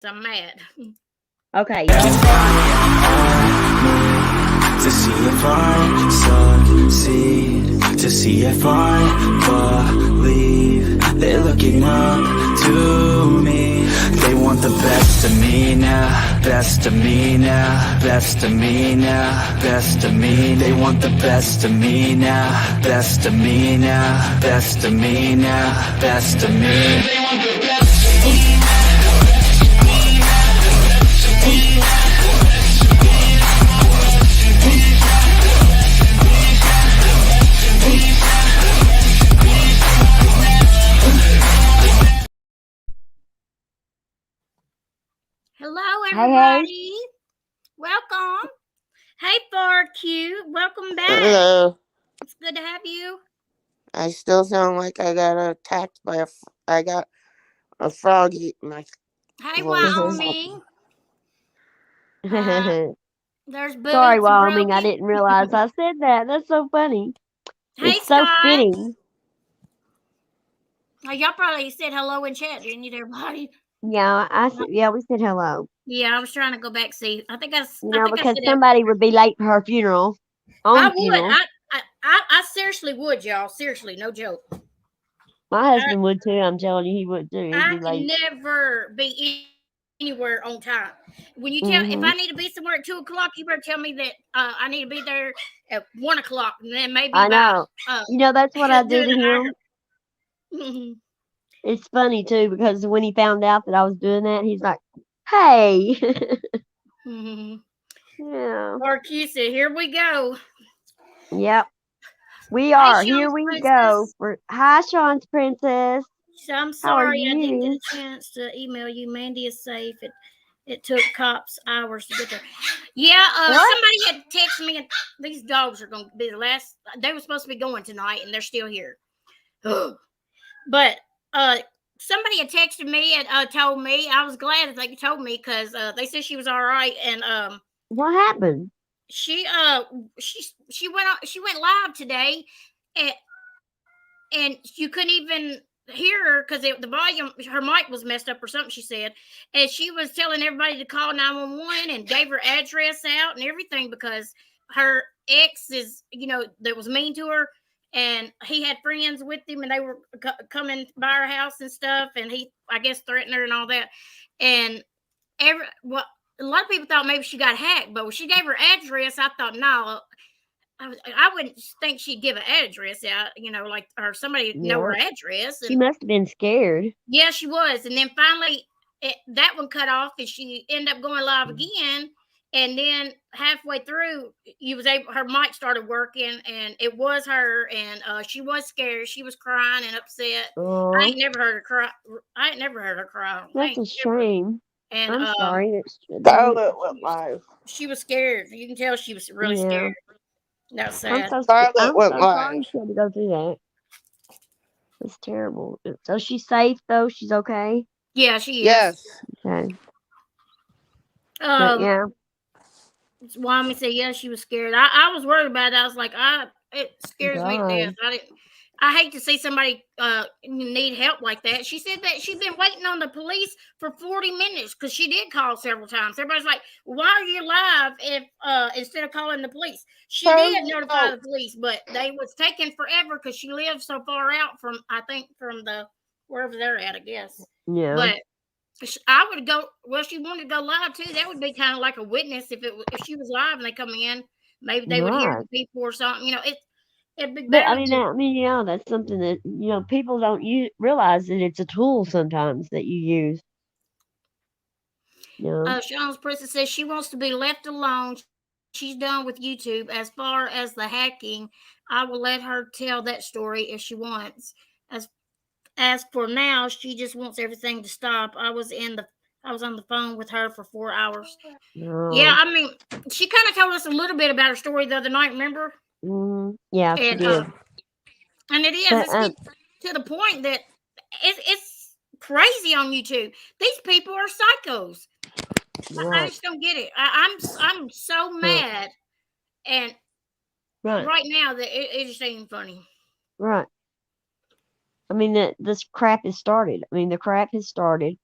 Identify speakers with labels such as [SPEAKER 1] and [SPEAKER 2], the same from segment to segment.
[SPEAKER 1] I'm mad.
[SPEAKER 2] Okay,
[SPEAKER 3] to see if I succeed, to see if I believe they're looking up to me. They want the best of me now, best of me now, best of me now, best of me. They want the best of me now, best of me now, best of me now, best of me. They want the best of me.
[SPEAKER 1] Hello,
[SPEAKER 2] hey.
[SPEAKER 1] everybody. Welcome. Hey, 4Q. Welcome back.
[SPEAKER 4] Hello.
[SPEAKER 1] It's good to have you.
[SPEAKER 4] I still sound like I got attacked by I got a frog eating my
[SPEAKER 1] Hey,
[SPEAKER 4] voice.
[SPEAKER 1] Wyoming. There's
[SPEAKER 2] Sorry,
[SPEAKER 1] Boots and
[SPEAKER 2] Wyoming. I
[SPEAKER 1] Brogan.
[SPEAKER 2] didn't realize I said that. That's so funny.
[SPEAKER 1] Hey,
[SPEAKER 2] It's so
[SPEAKER 1] Scott.
[SPEAKER 2] fitting.
[SPEAKER 1] Oh, y'all probably said hello in chat, didn't you, everybody?
[SPEAKER 2] Yeah, we said hello.
[SPEAKER 1] Yeah, I was trying to go back see. I think I
[SPEAKER 2] Because
[SPEAKER 1] said
[SPEAKER 2] somebody would be late for her funeral.
[SPEAKER 1] I would.
[SPEAKER 2] Funeral.
[SPEAKER 1] I seriously would, y'all. Seriously, no joke.
[SPEAKER 2] My husband would too. I'm telling you, he would too. He'd
[SPEAKER 1] I
[SPEAKER 2] be
[SPEAKER 1] can
[SPEAKER 2] late.
[SPEAKER 1] never be anywhere on time. When you tell if I need to be somewhere at 2:00, you better tell me that I need to be there at 1:00, and then maybe
[SPEAKER 2] I know. That's what I do to him. It's funny too because when he found out that I was doing that, he's like, "Hey." Yeah.
[SPEAKER 1] Or Q said, "Here we go."
[SPEAKER 2] Yep. We
[SPEAKER 1] Hi,
[SPEAKER 2] are. Here
[SPEAKER 1] Sean's
[SPEAKER 2] we
[SPEAKER 1] princess.
[SPEAKER 2] go. Hi, Sean's princess.
[SPEAKER 1] So I'm
[SPEAKER 2] How are
[SPEAKER 1] sorry I didn't
[SPEAKER 2] you?
[SPEAKER 1] get a chance to email you. Mandy is safe. It took cops hours to get there. Yeah, somebody had texted me. These dogs are going to be the last. They were supposed to be going tonight, and they're still here. But somebody had texted me and told me. I was glad that they told me because they said she was all right. And
[SPEAKER 2] what happened?
[SPEAKER 1] She went live today, and you couldn't even hear her because the volume, her mic was messed up or something, she said. And she was telling everybody to call 911 and gave her address out and everything because her ex that was mean to her, and he had friends with him, and they were coming by her house and stuff, and he, I guess, threatened her and all that. And a lot of people thought maybe she got hacked, but when she gave her address, I thought, no, I wouldn't think she'd give an address out, or somebody know her address.
[SPEAKER 2] She must have been scared.
[SPEAKER 1] Yeah, she was. And then finally, that one cut off, and she ended up going live again. And then halfway through, her mic started working, and it was her, and she was scared. She was crying and upset. I ain't never heard her cry.
[SPEAKER 2] That's a shame.
[SPEAKER 1] And
[SPEAKER 2] I'm sorry.
[SPEAKER 4] Scarlet went live.
[SPEAKER 1] She was scared. You can tell she was really scared. That's sad.
[SPEAKER 2] I'm so sorry she had to go through that. It's terrible. So she's safe though. She's okay.
[SPEAKER 1] Yeah, she is.
[SPEAKER 4] Yes.
[SPEAKER 2] Okay. Yeah.
[SPEAKER 1] Swami said, yeah, she was scared. I was worried about it. I was like, it scares me to death. I hate to see somebody need help like that. She said that she'd been waiting on the police for 40 minutes because she did call several times. Everybody's like, why are you live if instead of calling the police? She did notify the police, but they was taking forever because she lives so far out from, I think, from the wherever they're at, I guess.
[SPEAKER 2] Yeah.
[SPEAKER 1] But I would go. Well, she wanted to go live too. That would be kind of like a witness if she was live and they come in. Maybe they would hear the people or something. It'd be better.
[SPEAKER 2] But that's something that people don't realize that it's a tool sometimes that you use.
[SPEAKER 1] Sean's princess says she wants to be left alone. She's done with YouTube. As far as the hacking, I will let her tell that story if she wants. As for now, she just wants everything to stop. I was on the phone with her for 4 hours. Yeah, I mean, she kind of told us a little bit about her story the other night. Remember?
[SPEAKER 2] Yeah, she did.
[SPEAKER 1] And it is. It's to the point that it's crazy on YouTube. These people are psychos. I just don't get it. I'm so mad, and right now that it just ain't funny.
[SPEAKER 2] Right. I mean, this crap has started. The crap has started.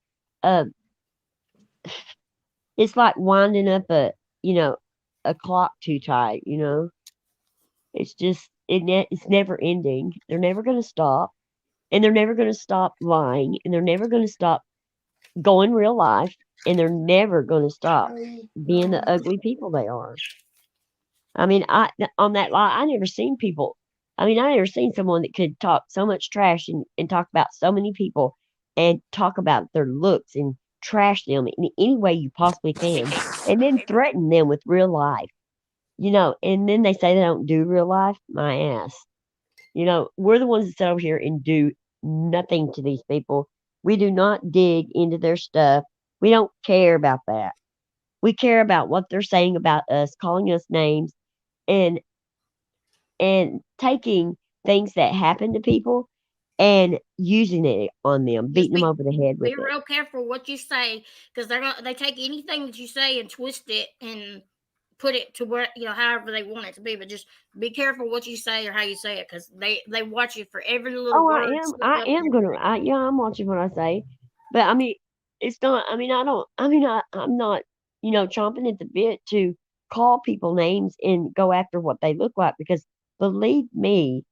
[SPEAKER 2] It's like winding up a clock too tight. It's just it's never ending. They're never going to stop, and they're never going to stop lying, and they're never going to stop going real life, and they're never going to stop being the ugly people they are. I mean, on that lie, I never seen people. I mean, I never seen someone that could talk so much trash and talk about so many people and talk about their looks and trash them in any way you possibly can, and then threaten them with real life. And then they say they don't do real life. My ass. We're the ones that sit over here and do nothing to these people. We do not dig into their stuff. We don't care about that. We care about what they're saying about us, calling us names, and taking things that happen to people and using it on them,
[SPEAKER 1] Just
[SPEAKER 2] beating them over the head with
[SPEAKER 1] be
[SPEAKER 2] it.
[SPEAKER 1] real careful what you say, because they take anything that you say and twist it and put it to where however they want it to be. But just be careful what you say or how you say it, because they watch you for every little
[SPEAKER 2] Oh,
[SPEAKER 1] word.
[SPEAKER 2] I am gonna. Yeah, I'm watching what I say, but I mean, it's not. I mean, I don't. I mean, I'm not. Chomping at the bit to call people names and go after what they look like, because believe me,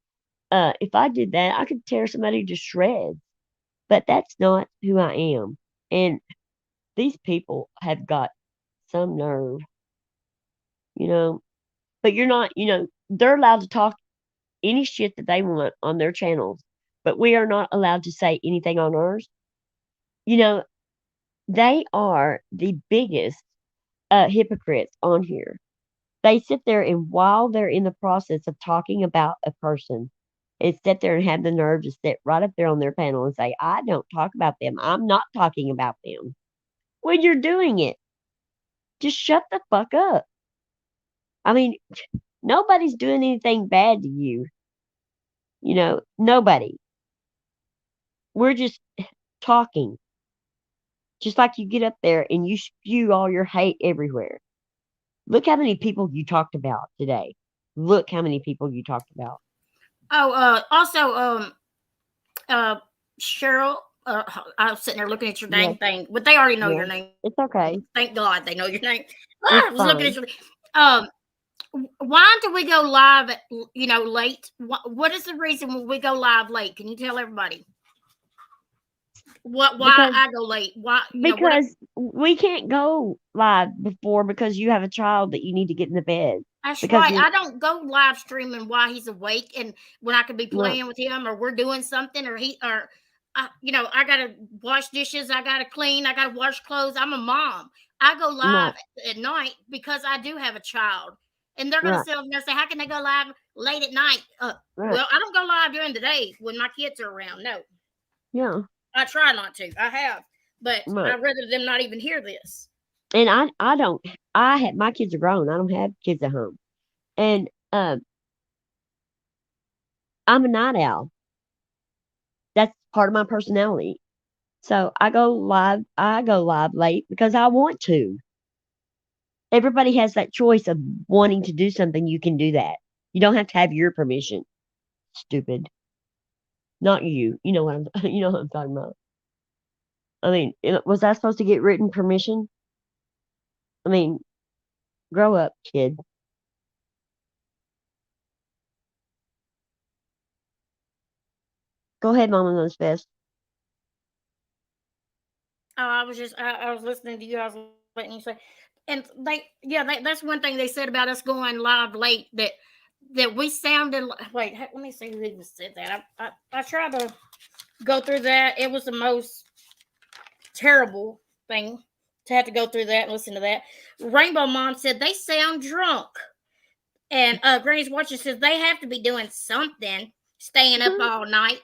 [SPEAKER 2] if I did that, I could tear somebody to shreds. But that's not who I am, and these people have got some nerve, you know. But you're not. They're allowed to talk any shit that they want on their channels, but we are not allowed to say anything on ours. You know, they are the biggest hypocrites on here. They sit there, and while they're in the process of talking about a person, and sit there and have the nerve to sit right up there on their panel and say, I don't talk about them. I'm not talking about them. When you're doing it, just shut the fuck up. I mean, nobody's doing anything bad to you. Nobody. We're just talking. Just like you get up there and you spew all your hate everywhere. Look how many people you talked about today. Look how many people you talked about.
[SPEAKER 1] Oh, also, Cheryl. I was sitting there looking at your dang
[SPEAKER 2] Yes,
[SPEAKER 1] thing, but they already know your
[SPEAKER 2] yes.
[SPEAKER 1] name.
[SPEAKER 2] It's okay.
[SPEAKER 1] Thank God they know your name.
[SPEAKER 2] It's
[SPEAKER 1] I was looking at
[SPEAKER 2] fine.
[SPEAKER 1] your. Why do we go live at late? What is the reason when we go live late? Can you tell everybody why
[SPEAKER 2] Because
[SPEAKER 1] I go late? Why
[SPEAKER 2] because we can't go live before, because you have a child that you need to get in the bed.
[SPEAKER 1] That's
[SPEAKER 2] Because
[SPEAKER 1] right.
[SPEAKER 2] you're
[SPEAKER 1] I don't go live streaming while he's awake and when I could be
[SPEAKER 2] no,
[SPEAKER 1] playing with him or we're doing something or I gotta wash dishes, I gotta clean, I gotta wash clothes. I'm a mom. I go live
[SPEAKER 2] right,
[SPEAKER 1] at night because I do have a child. And they're gonna
[SPEAKER 2] right,
[SPEAKER 1] sit over there and say, how can they go live late at night?
[SPEAKER 2] right.
[SPEAKER 1] Well, I don't go live during the day when my kids are around. No.
[SPEAKER 2] Yeah,
[SPEAKER 1] I try not to. I have. But
[SPEAKER 2] right.
[SPEAKER 1] I'd rather them not even hear this.
[SPEAKER 2] And I don't. I have my kids are grown. I don't have kids at home, and I'm a night owl. That's part of my personality. So I go live. I go live late because I want to. Everybody has that choice of wanting to do something. You can do that. You don't have to have your permission. Stupid. Not you. You know what I'm. You know what I'm talking about. I mean, was I supposed to get written permission? I mean, grow up, kid. Go ahead, Mama knows best.
[SPEAKER 1] Oh, I was listening to you. I was letting you say, and that's one thing they said about us going live late that we sounded. Wait, let me see who even said that. I tried to go through that. It was the most terrible thing to have to go through that and listen to that. Rainbow Mom said they sound drunk, and Granny's watching says they have to be doing something, staying up all night.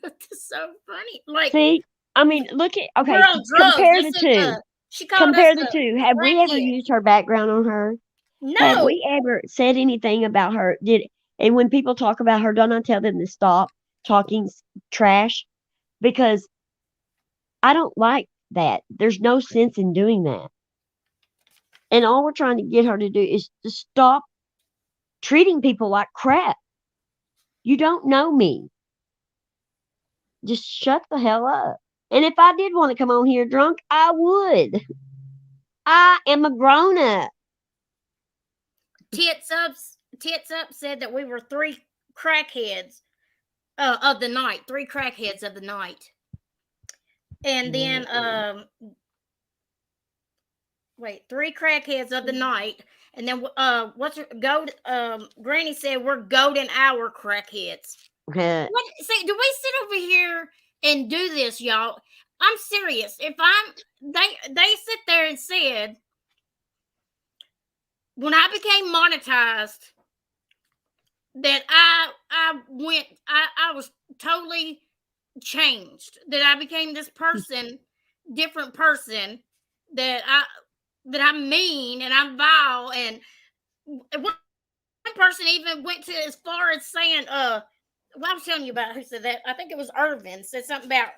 [SPEAKER 1] It's so funny. Like
[SPEAKER 2] See, I mean, look at
[SPEAKER 1] we're
[SPEAKER 2] okay.
[SPEAKER 1] on drugs.
[SPEAKER 2] Compare
[SPEAKER 1] They
[SPEAKER 2] the
[SPEAKER 1] said
[SPEAKER 2] two.
[SPEAKER 1] she called us
[SPEAKER 2] Compare the two. Have we ever
[SPEAKER 1] crackhead.
[SPEAKER 2] used her background on her? Have
[SPEAKER 1] No,
[SPEAKER 2] we ever said anything about her? And when people talk about her, don't I tell them to stop talking trash? Because I don't like that. There's no sense in doing that. And all we're trying to get her to do is to stop treating people like crap. You don't know me. Just shut the hell up. And if I did want to come on here drunk, I would. I am a grown up.
[SPEAKER 1] Tits up said that we were three crackheads of the night. Three crackheads of the night. And then three crackheads of the night. And then Granny said we're golden hour crackheads. What? See, do we sit over here and do this, y'all? I'm serious. If they sit there and said, when I became monetized, that I was totally changed. That I became this person, different person. That I'm mean and I'm vile. And one person even went to as far as saying, I was telling you about who said that. I think it was Irvin said something about,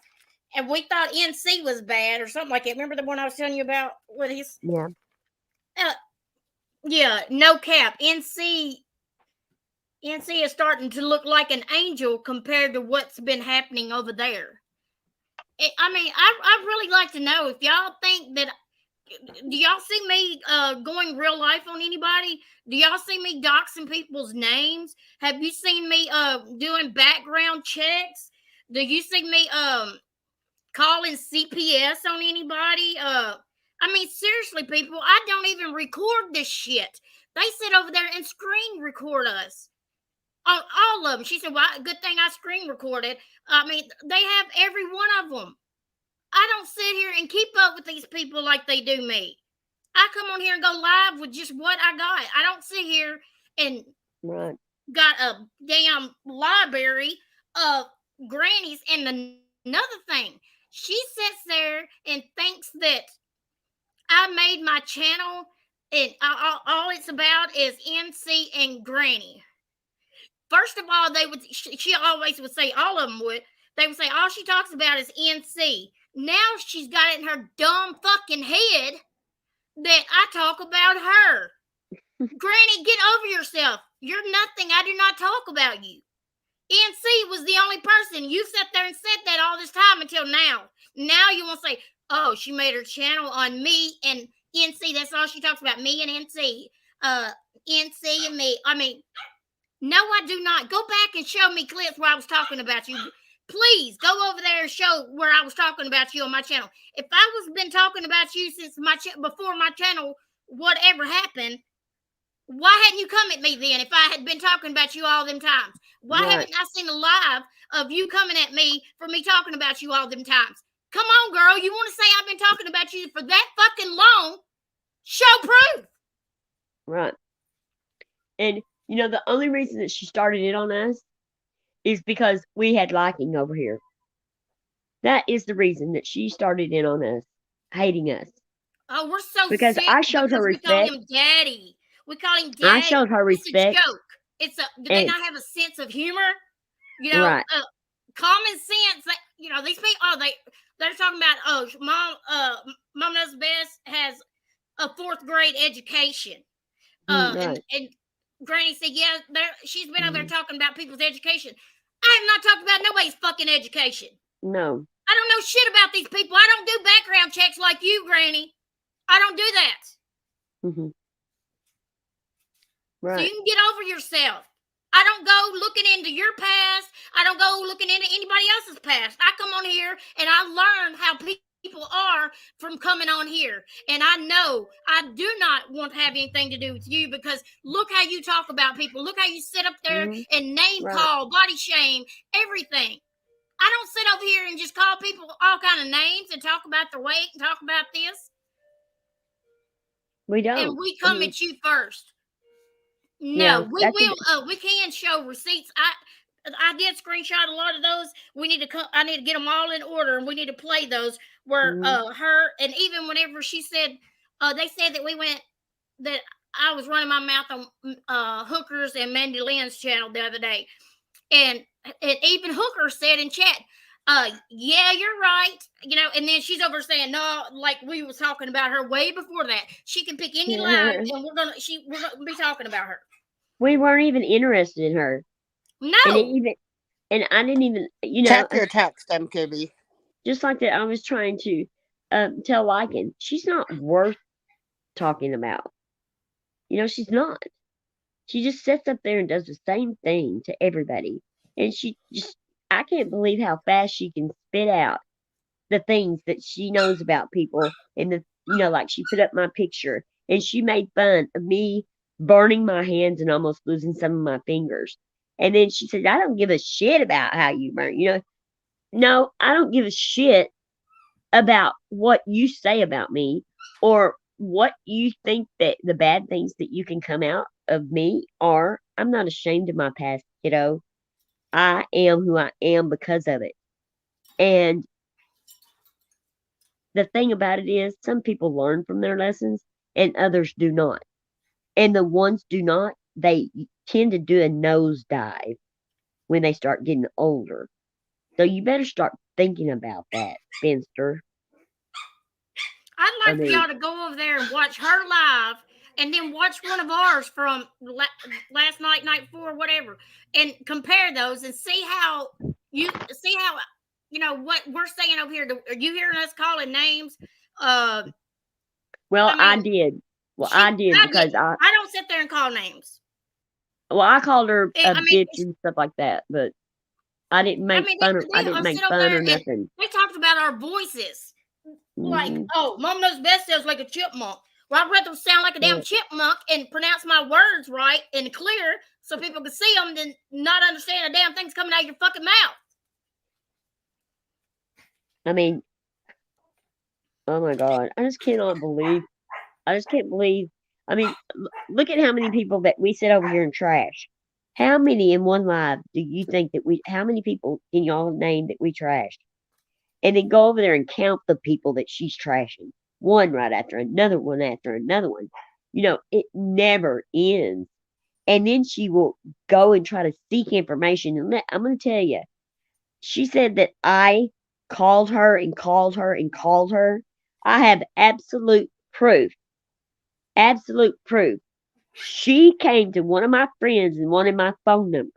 [SPEAKER 1] and we thought NC was bad or something like that. Remember the one I was telling you about with his?
[SPEAKER 2] Yeah.
[SPEAKER 1] Yeah, no cap. NC is starting to look like an angel compared to what's been happening over there. I really like to know if y'all think that. Do y'all see me going real life on anybody? Do y'all see me doxing people's names? Have you seen me doing background checks? Do you see me calling CPS on anybody? Seriously, people, I don't even record this shit. They sit over there and screen record us. All of them. She said, well, good thing I screen recorded. They have every one of them. I don't sit here and keep up with these people like they do me. I come on here and go live with just what I got. I don't sit here and got a damn library of grannies. And another thing, she sits there and thinks that I made my channel and all it's about is NC and Granny. First of all, she always would say, all of them would. They would say, all she talks about is NC. Now she's got it in her dumb fucking head that I talk about her. Granny, get over yourself. You're nothing. I do not talk about you. NC was the only person. You sat there and said that all this time until now. Now you want to say, oh, she made her channel on me and NC. That's all she talks about, me and NC. NC and me. No, I do not. Go back and show me clips where I was talking about you. Please go over there and show where I was talking about you on my channel. If I was been talking about you since before my channel, whatever happened, why hadn't you come at me then? If I had been talking about you all them times, why haven't I seen a live of you coming at me for me talking about you all them times? Come on, girl. You want to say I've been talking about you for that fucking long? Show proof.
[SPEAKER 2] Right. And the only reason that she started it on us is because we had liking over here. That is the reason that she started in on us, hating us.
[SPEAKER 1] Oh, we're so
[SPEAKER 2] because
[SPEAKER 1] sick
[SPEAKER 2] I showed her respect.
[SPEAKER 1] We call him Daddy. We call him Daddy.
[SPEAKER 2] I showed her respect.
[SPEAKER 1] It's a joke. Do they not have a sense of humor?
[SPEAKER 2] Right.
[SPEAKER 1] Common sense. These people. They're talking about. Mom Knows Best has a 4th grade education.
[SPEAKER 2] Right.
[SPEAKER 1] And Granny said, yeah, she's been over there talking about people's education. I have not talked about nobody's fucking education.
[SPEAKER 2] No.
[SPEAKER 1] I don't know shit about these people. I don't do background checks like you, Granny. I don't do that.
[SPEAKER 2] Mm-hmm. Right.
[SPEAKER 1] So you can get over yourself. I don't go looking into your past. I don't go looking into anybody else's past. I come on here and I learn how people are from coming on here. And I know I do not want to have anything to do with you because look how you talk about people. Look how you sit up there and name call, body shame, everything. I don't sit over here and just call people all kind of names and talk about their weight and talk about this.
[SPEAKER 2] We don't.
[SPEAKER 1] And we come at you first. No, we can show receipts. I did screenshot a lot of those. I need to get them all in order, and we need to play those where her and even whenever she said, they said that I was running my mouth on Hooker's and Mandy Lynn's channel the other day, and even Hooker said in chat, yeah, you're right, and then she's over saying no, like we was talking about her way before that. She can pick any line, and we're gonna be talking about her.
[SPEAKER 2] We weren't even interested in her.
[SPEAKER 1] No.
[SPEAKER 2] And I didn't even,
[SPEAKER 4] Check your text, MKB.
[SPEAKER 2] Just like that, I was trying to tell Lycan, she's not worth talking about. She's not. She just sits up there and does the same thing to everybody. And I can't believe how fast she can spit out the things that she knows about people. And like she put up my picture and she made fun of me burning my hands and almost losing some of my fingers. And then she said, I don't give a shit about how you burn. No, I don't give a shit about what you say about me or what you think that the bad things that you can come out of me are. I'm not ashamed of my past, kiddo. I am who I am because of it. And the thing about it is, some people learn from their lessons and others do not. And the ones do not, they tend to do a nosedive when they start getting older. So you better start thinking about that, spinster.
[SPEAKER 1] I'd like for y'all to go over there and watch her live and then watch one of ours from last night, night before, whatever, and compare those and see how what we're saying over here. Are you hearing us calling names?
[SPEAKER 2] Well, I did. Well, I did because I
[SPEAKER 1] don't sit there and call names.
[SPEAKER 2] Well, I called her a bitch and stuff like that, but I didn't make fun of. I didn't make fun or nothing.
[SPEAKER 1] They talked about our voices, like, oh, Mom knows best sounds like a chipmunk. Well, I'd rather sound like a damn chipmunk and pronounce my words right and clear so people can see them than not understand a damn thing's coming out of your fucking mouth.
[SPEAKER 2] I mean, oh my God, I just can't believe. I mean, look at how many people that we sit over here and trash. How many in one live do you think how many people can y'all name that we trashed? And then go over there and count the people that she's trashing. One right after another one after another one. It never ends. And then she will go and try to seek information. And I'm going to tell you, she said that I called her and called her and called her. I have absolute proof. Absolute proof. She came to one of my friends and wanted my phone number.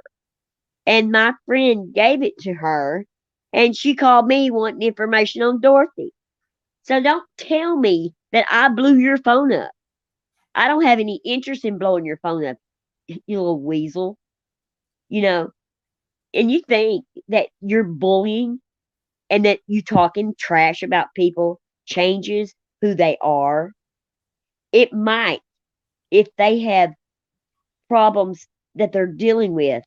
[SPEAKER 2] And my friend gave it to her. And she called me wanting information on Dorothy. So don't tell me that I blew your phone up. I don't have any interest in blowing your phone up, you little weasel. And you think that you're bullying and that you talking trash about people changes who they are. It might if they have problems that they're dealing with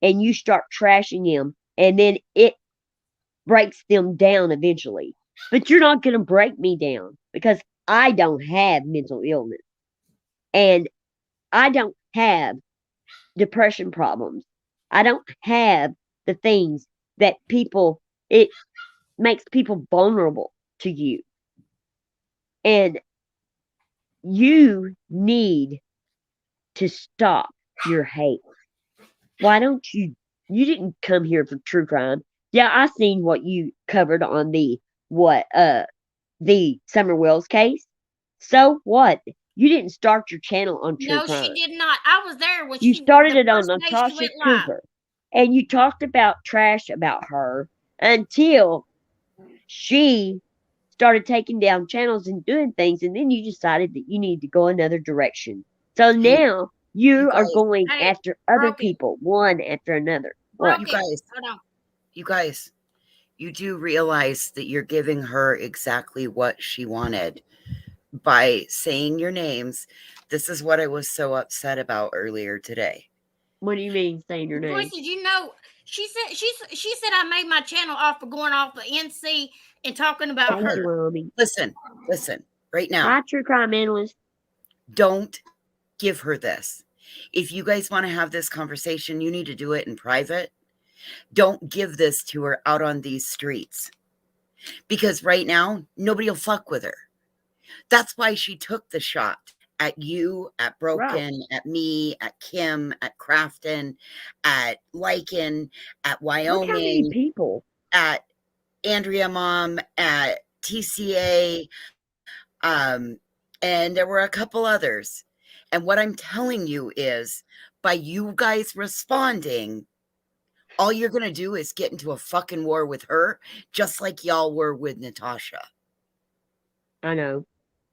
[SPEAKER 2] and you start trashing them and then it breaks them down eventually. But you're not going to break me down because I don't have mental illness and I don't have depression problems. I don't have the things that it makes people vulnerable to you. And you need to stop your hate. Why don't you didn't come here for true crime. Yeah, I seen what you covered on the Summer Wells case. So what? You didn't start your channel on true crime.
[SPEAKER 1] No, she did not. I was there when
[SPEAKER 2] you started it on Natasha Cooper. And you talked about trash about her until she started taking down channels and doing things, and then you decided that you need to go another direction. So now you are going after other people, one after another. What?
[SPEAKER 5] You guys, you do realize that you're giving her exactly what she wanted by saying your names. This is what I was so upset about earlier today.
[SPEAKER 2] What do you mean saying your name?
[SPEAKER 1] Did you know she said I made my channel off for going off the NC and talking about her.
[SPEAKER 5] Listen, right now.
[SPEAKER 2] Hi, true crime analyst.
[SPEAKER 5] Don't give her this. If you guys want to have this conversation, you need to do it in private. Don't give this to her out on these streets. Because right now, nobody will fuck with her. That's why she took the shot at you, at Broken, at me, at Kim, at Crafton, at Lycan, at Wyoming.
[SPEAKER 2] Look how many people.
[SPEAKER 5] At Andrea Mom, at TCA, and there were a couple others. And what I'm telling you is, by you guys responding, all you're going to do is get into a fucking war with her, just like y'all were with Natasha.
[SPEAKER 2] I know.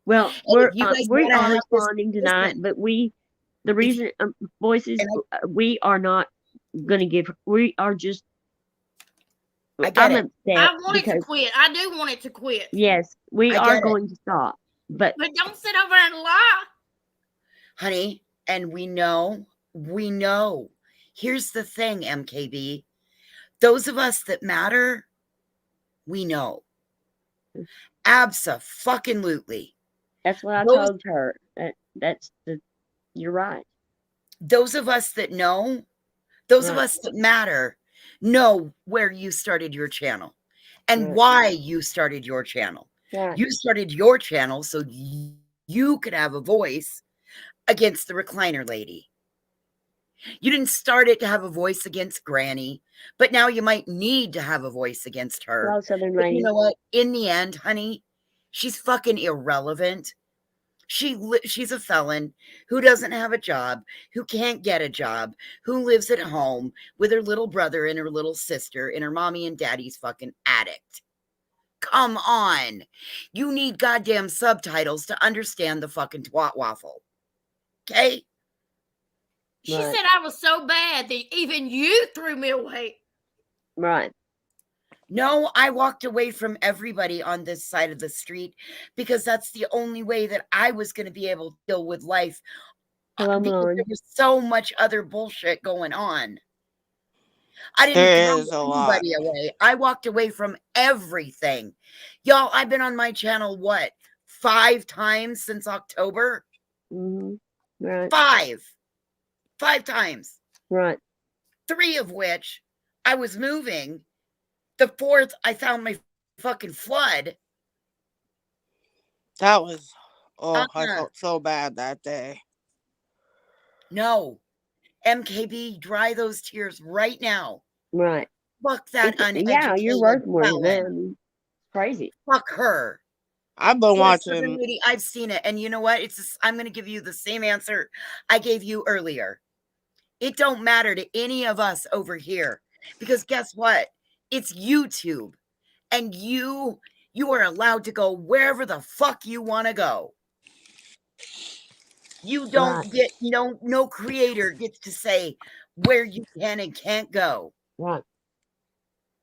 [SPEAKER 2] Well,
[SPEAKER 5] And if you guys
[SPEAKER 2] we
[SPEAKER 5] want to
[SPEAKER 2] are
[SPEAKER 5] have this,
[SPEAKER 2] responding tonight,
[SPEAKER 5] listen,
[SPEAKER 2] but the
[SPEAKER 5] if,
[SPEAKER 2] reason voices
[SPEAKER 5] and
[SPEAKER 2] we are not going to give. We are just.
[SPEAKER 5] I get
[SPEAKER 2] I'm
[SPEAKER 5] it.
[SPEAKER 2] upset
[SPEAKER 1] I want it to
[SPEAKER 2] because
[SPEAKER 1] quit. I do want it to quit.
[SPEAKER 2] yes, we
[SPEAKER 5] I
[SPEAKER 2] are
[SPEAKER 5] get it,
[SPEAKER 2] going to stop. But
[SPEAKER 1] But don't sit over and lie.
[SPEAKER 5] honey. And we know. Here's the thing, MKB. Those of us that matter, we know. Abso-fucking-lutely.
[SPEAKER 2] that's what I
[SPEAKER 5] Those,
[SPEAKER 2] told her. You're right.
[SPEAKER 5] those of us that know, those of
[SPEAKER 2] Right.
[SPEAKER 5] us that matter, know where you started your channel and
[SPEAKER 2] Right.
[SPEAKER 5] why you started your channel.
[SPEAKER 2] Right.
[SPEAKER 5] You started your channel so you could have a voice against the recliner lady. You didn't start it to have a voice against Granny, but now you might need to have a voice against her.
[SPEAKER 2] Hello, Southern
[SPEAKER 5] But you
[SPEAKER 2] lady.
[SPEAKER 5] know what? In the end, honey, she's fucking irrelevant. She's a felon who doesn't have a job, who can't get a job, who lives at home with her little brother and her little sister in her mommy and daddy's fucking attic. Come on. You need goddamn subtitles to understand the fucking twat waffle. Okay?
[SPEAKER 1] She
[SPEAKER 2] Right.
[SPEAKER 1] said I was so bad that even you threw me away.
[SPEAKER 2] Right.
[SPEAKER 5] No, I walked away from everybody on this side of the street because that's the only way that I was going to be able to deal with life.
[SPEAKER 2] Hello,
[SPEAKER 5] Because
[SPEAKER 2] Malone.
[SPEAKER 5] there was so much other bullshit going on. I didn't
[SPEAKER 4] There
[SPEAKER 5] throw
[SPEAKER 4] is a lot.
[SPEAKER 5] anybody away. I walked away from everything. Y'all, I've been on my channel, what, 5 times since October?
[SPEAKER 2] Right.
[SPEAKER 5] 5 times.
[SPEAKER 2] Right.
[SPEAKER 5] 3 of which I was moving. The 4th, I found my fucking flood.
[SPEAKER 4] That was, I felt so bad that day.
[SPEAKER 5] No. MKB, dry those tears right now.
[SPEAKER 2] Right.
[SPEAKER 5] Fuck that uneducated
[SPEAKER 2] Yeah, you're worth more than that.
[SPEAKER 5] felon.
[SPEAKER 2] I mean, crazy.
[SPEAKER 5] Fuck her.
[SPEAKER 4] I've been
[SPEAKER 5] Yes, Southern
[SPEAKER 4] watching.
[SPEAKER 5] lady, I've seen it. And you know what? I'm going to give you the same answer I gave you earlier. It don't matter to any of us over here. Because guess what? It's YouTube. And you are allowed to go wherever the fuck you want to go. You don't
[SPEAKER 2] Right.
[SPEAKER 5] get, no creator gets to say where you can and can't go.
[SPEAKER 2] Right.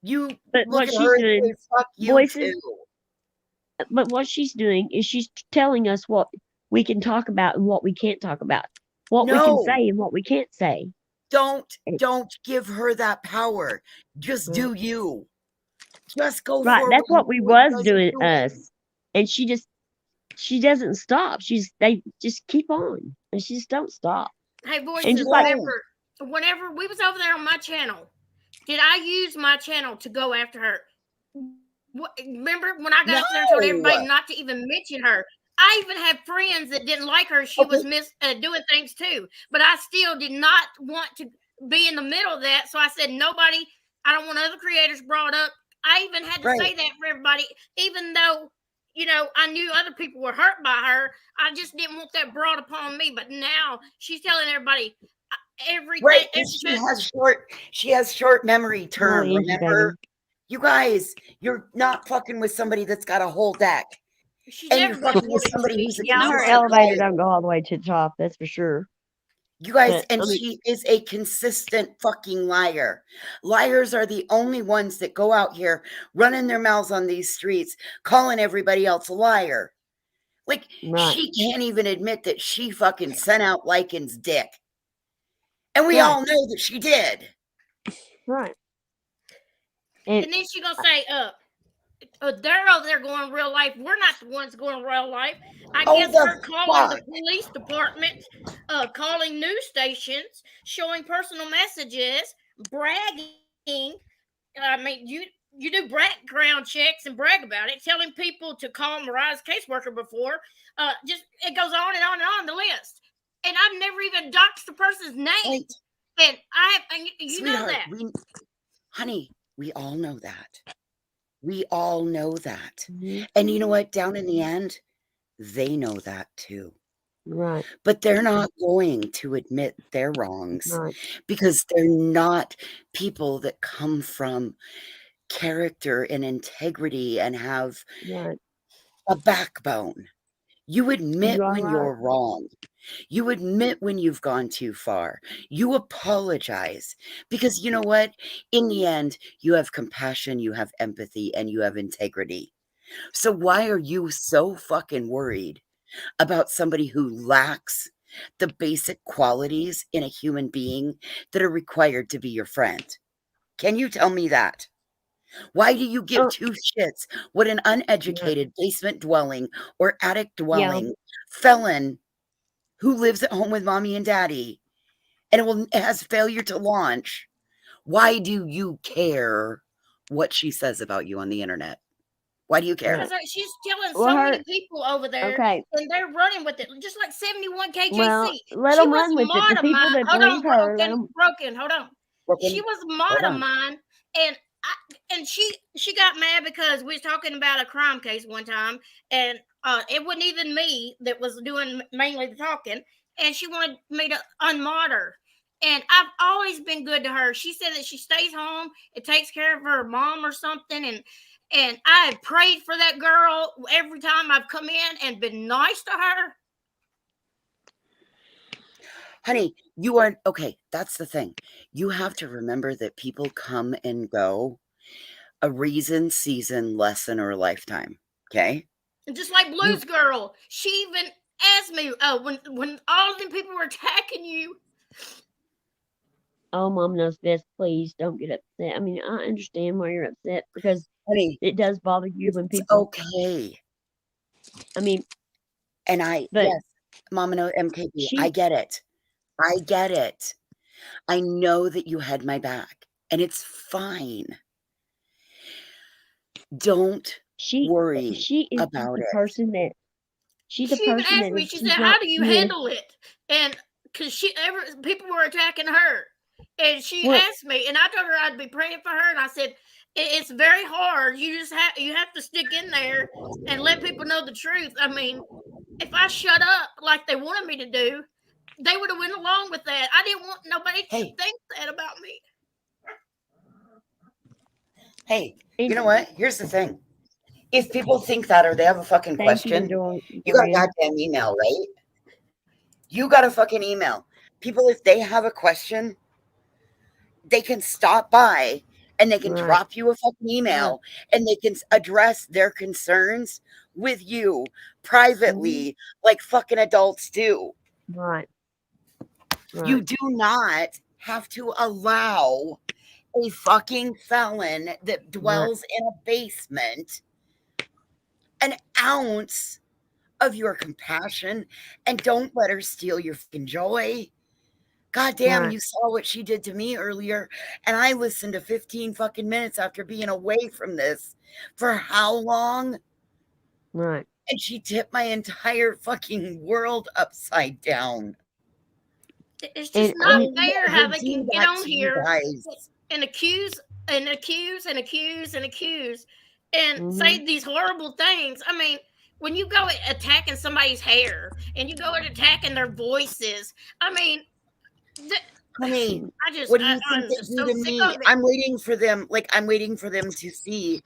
[SPEAKER 5] You
[SPEAKER 2] But
[SPEAKER 5] look
[SPEAKER 2] what
[SPEAKER 5] at
[SPEAKER 2] she's
[SPEAKER 5] her and
[SPEAKER 2] doing,
[SPEAKER 5] say, fuck you
[SPEAKER 2] voices.
[SPEAKER 5] too.
[SPEAKER 2] But what she's doing is she's telling us what we can talk about and what we can't talk about, what we can
[SPEAKER 5] No.
[SPEAKER 2] say and what we can't say.
[SPEAKER 5] Don't give her that power. Just
[SPEAKER 2] Right.
[SPEAKER 5] do you. Just go
[SPEAKER 2] Right.
[SPEAKER 5] for
[SPEAKER 2] That's what we
[SPEAKER 5] you
[SPEAKER 2] was
[SPEAKER 5] guys are
[SPEAKER 2] doing
[SPEAKER 5] doing.
[SPEAKER 2] us. And she doesn't stop. They just keep on. And she just don't stop.
[SPEAKER 1] Hey,
[SPEAKER 2] And
[SPEAKER 1] voices,
[SPEAKER 2] just like
[SPEAKER 1] whenever we was over there on my channel, did I use my channel to go after her? Remember when I got up there and told everybody
[SPEAKER 5] No.
[SPEAKER 1] not to even mention her? I even had friends that didn't like her. She was doing things too, but I still did not want to be in the middle of that. So I said, nobody, I don't want other creators brought up. I even had to say that for everybody, even though, I knew other people were hurt by her. I just didn't want that brought upon me. But now she's telling everybody everything.
[SPEAKER 5] Right. She has short memory term.
[SPEAKER 2] easy,
[SPEAKER 5] Remember,
[SPEAKER 2] baby.
[SPEAKER 5] you guys, you're not fucking with somebody that's got a whole deck.
[SPEAKER 1] She's
[SPEAKER 5] And
[SPEAKER 1] never
[SPEAKER 5] you're
[SPEAKER 1] been
[SPEAKER 5] fucking with
[SPEAKER 1] wanted to
[SPEAKER 5] somebody
[SPEAKER 1] be.
[SPEAKER 5] who's a
[SPEAKER 2] Yeah, her
[SPEAKER 5] consistent
[SPEAKER 2] elevator
[SPEAKER 5] liar.
[SPEAKER 2] don't go all the way to the top, that's for sure.
[SPEAKER 5] You guys,
[SPEAKER 2] But,
[SPEAKER 5] she is a consistent fucking liar. Liars are the only ones that go out here running their mouths on these streets, calling everybody else a liar. Like,
[SPEAKER 2] right.
[SPEAKER 5] she can't even admit that she fucking sent out Lycan's dick. And we
[SPEAKER 2] Right.
[SPEAKER 5] all know that she did.
[SPEAKER 2] Right.
[SPEAKER 1] And then she's going to say, they're over there going real life. We're not the ones going real life. I guess her calling the police department, calling news stations, showing personal messages, bragging. I mean, you do background checks and brag about it, telling people to call Mariah's caseworker before. Just it goes on and on and on the list. And I've never even doxed the person's name.
[SPEAKER 5] Right.
[SPEAKER 1] And you know
[SPEAKER 5] Sweetheart,
[SPEAKER 1] that.
[SPEAKER 5] honey, we all know that. We all know that.
[SPEAKER 2] Mm-hmm.
[SPEAKER 5] And you know what? Down in the end, they know that too.
[SPEAKER 2] Right.
[SPEAKER 5] But they're not going to admit their wrongs
[SPEAKER 2] Right.
[SPEAKER 5] because they're not people that come from character and integrity and have
[SPEAKER 2] Right.
[SPEAKER 5] a backbone. You admit
[SPEAKER 2] You are
[SPEAKER 5] when
[SPEAKER 2] right.
[SPEAKER 5] you're wrong. You admit when you've gone too far. You apologize because you know what? In the end, you have compassion, you have empathy, and you have integrity. So why are you so fucking worried about somebody who lacks the basic qualities in a human being that are required to be your friend? Can you tell me that? Why do you give
[SPEAKER 2] Oh,
[SPEAKER 5] two shits what an
[SPEAKER 2] yeah,
[SPEAKER 5] uneducated basement dwelling or attic
[SPEAKER 2] yeah,
[SPEAKER 5] dwelling felon who lives at home with mommy and daddy and it has failure to launch? Why do you care what she says about you on the internet? Why do you care?
[SPEAKER 1] Because she's killing
[SPEAKER 2] Well,
[SPEAKER 1] so
[SPEAKER 2] her
[SPEAKER 1] many people over there,
[SPEAKER 2] okay.
[SPEAKER 1] and they're running with it, just like 71
[SPEAKER 2] Well,
[SPEAKER 1] KJC.
[SPEAKER 2] let
[SPEAKER 1] She
[SPEAKER 2] them
[SPEAKER 1] was
[SPEAKER 2] run with it. The
[SPEAKER 1] mod of
[SPEAKER 2] people
[SPEAKER 1] mine.
[SPEAKER 2] that
[SPEAKER 1] Hold
[SPEAKER 2] believe
[SPEAKER 1] on,
[SPEAKER 2] her, let
[SPEAKER 1] broken,
[SPEAKER 2] them.
[SPEAKER 1] broken. Hold on. She
[SPEAKER 5] Broken,
[SPEAKER 1] was
[SPEAKER 5] hold
[SPEAKER 1] mod of
[SPEAKER 5] on.
[SPEAKER 1] mine, and she got mad because we was talking about a crime case one time, and it wasn't even me that was doing mainly the talking, and she wanted me to unmod her. And I've always been good to her. She said that she stays home and takes care of her mom or something, and I have prayed for that girl every time I've come in and been nice to her.
[SPEAKER 5] Honey, you are okay. That's the thing. You have to remember that people come and go a reason, season, lesson, or a lifetime. Okay.
[SPEAKER 1] And just like
[SPEAKER 5] You,
[SPEAKER 1] Blues Girl, she even asked me, when all of them people were attacking you.
[SPEAKER 2] Oh, mom knows best. Please don't get upset. I mean, I understand why you're upset because
[SPEAKER 5] honey,
[SPEAKER 2] it does bother you when
[SPEAKER 5] it's
[SPEAKER 2] people.
[SPEAKER 5] okay.
[SPEAKER 2] I mean,
[SPEAKER 5] And
[SPEAKER 2] but
[SPEAKER 5] yes, Mama no MKB, I
[SPEAKER 2] she
[SPEAKER 5] get it. I get it. I know that you had my back, and it's fine. Don't
[SPEAKER 2] she
[SPEAKER 5] worry
[SPEAKER 2] she is just
[SPEAKER 5] about
[SPEAKER 2] a
[SPEAKER 5] it.
[SPEAKER 2] person that she's a
[SPEAKER 1] She even
[SPEAKER 2] person
[SPEAKER 1] asked
[SPEAKER 2] that
[SPEAKER 1] me,
[SPEAKER 2] if
[SPEAKER 1] she said,
[SPEAKER 2] she's
[SPEAKER 1] "How
[SPEAKER 2] not
[SPEAKER 1] do you
[SPEAKER 2] with.
[SPEAKER 1] handle it?" And because people were attacking her, and she
[SPEAKER 2] Well,
[SPEAKER 1] asked me, and I told her I'd be praying for her, and I said, It's very hard. You have to stick in there and let people know the truth. I mean, if I shut up like they wanted me to do, they would have went along with that. I didn't want nobody to
[SPEAKER 5] Hey,
[SPEAKER 1] think that about me.
[SPEAKER 5] hey, you
[SPEAKER 2] and
[SPEAKER 5] know what? Here's the thing. If people think that or they have a fucking
[SPEAKER 2] thank you,
[SPEAKER 5] question, you got a
[SPEAKER 2] Dorian.
[SPEAKER 5] goddamn email, right? You got a fucking email. People, if they have a question, they can stop by and they can
[SPEAKER 2] Right,
[SPEAKER 5] drop you a fucking
[SPEAKER 2] right,
[SPEAKER 5] email and they can address their concerns with you privately like fucking adults do.
[SPEAKER 2] right,
[SPEAKER 5] You
[SPEAKER 2] right,
[SPEAKER 5] do not have to allow a fucking felon that
[SPEAKER 2] right,
[SPEAKER 5] dwells in a basement an ounce of your compassion, and don't let her steal your fucking joy. God damn,
[SPEAKER 2] right,
[SPEAKER 5] you saw what she did to me earlier, and I listened to 15 fucking minutes after being away from this for how long?
[SPEAKER 2] right.
[SPEAKER 5] And she tipped my entire fucking world upside down.
[SPEAKER 1] It's just
[SPEAKER 2] And
[SPEAKER 5] I
[SPEAKER 2] I
[SPEAKER 1] not
[SPEAKER 2] mean,
[SPEAKER 5] would
[SPEAKER 1] fair how
[SPEAKER 5] never
[SPEAKER 1] they
[SPEAKER 5] do
[SPEAKER 1] can get
[SPEAKER 5] that
[SPEAKER 1] on
[SPEAKER 5] to you
[SPEAKER 1] here
[SPEAKER 5] guys.
[SPEAKER 1] and accuse and accuse and accuse and accuse and
[SPEAKER 2] hmm
[SPEAKER 1] say these horrible things. I mean, when you go attacking somebody's hair and you go and attacking their voices, I mean, th-
[SPEAKER 5] Honey, what do you think
[SPEAKER 1] I'm
[SPEAKER 5] they
[SPEAKER 1] just
[SPEAKER 5] do
[SPEAKER 1] so
[SPEAKER 5] to
[SPEAKER 1] sick
[SPEAKER 5] me?
[SPEAKER 1] of it.
[SPEAKER 5] I'm waiting for them, like, I'm waiting for them to see,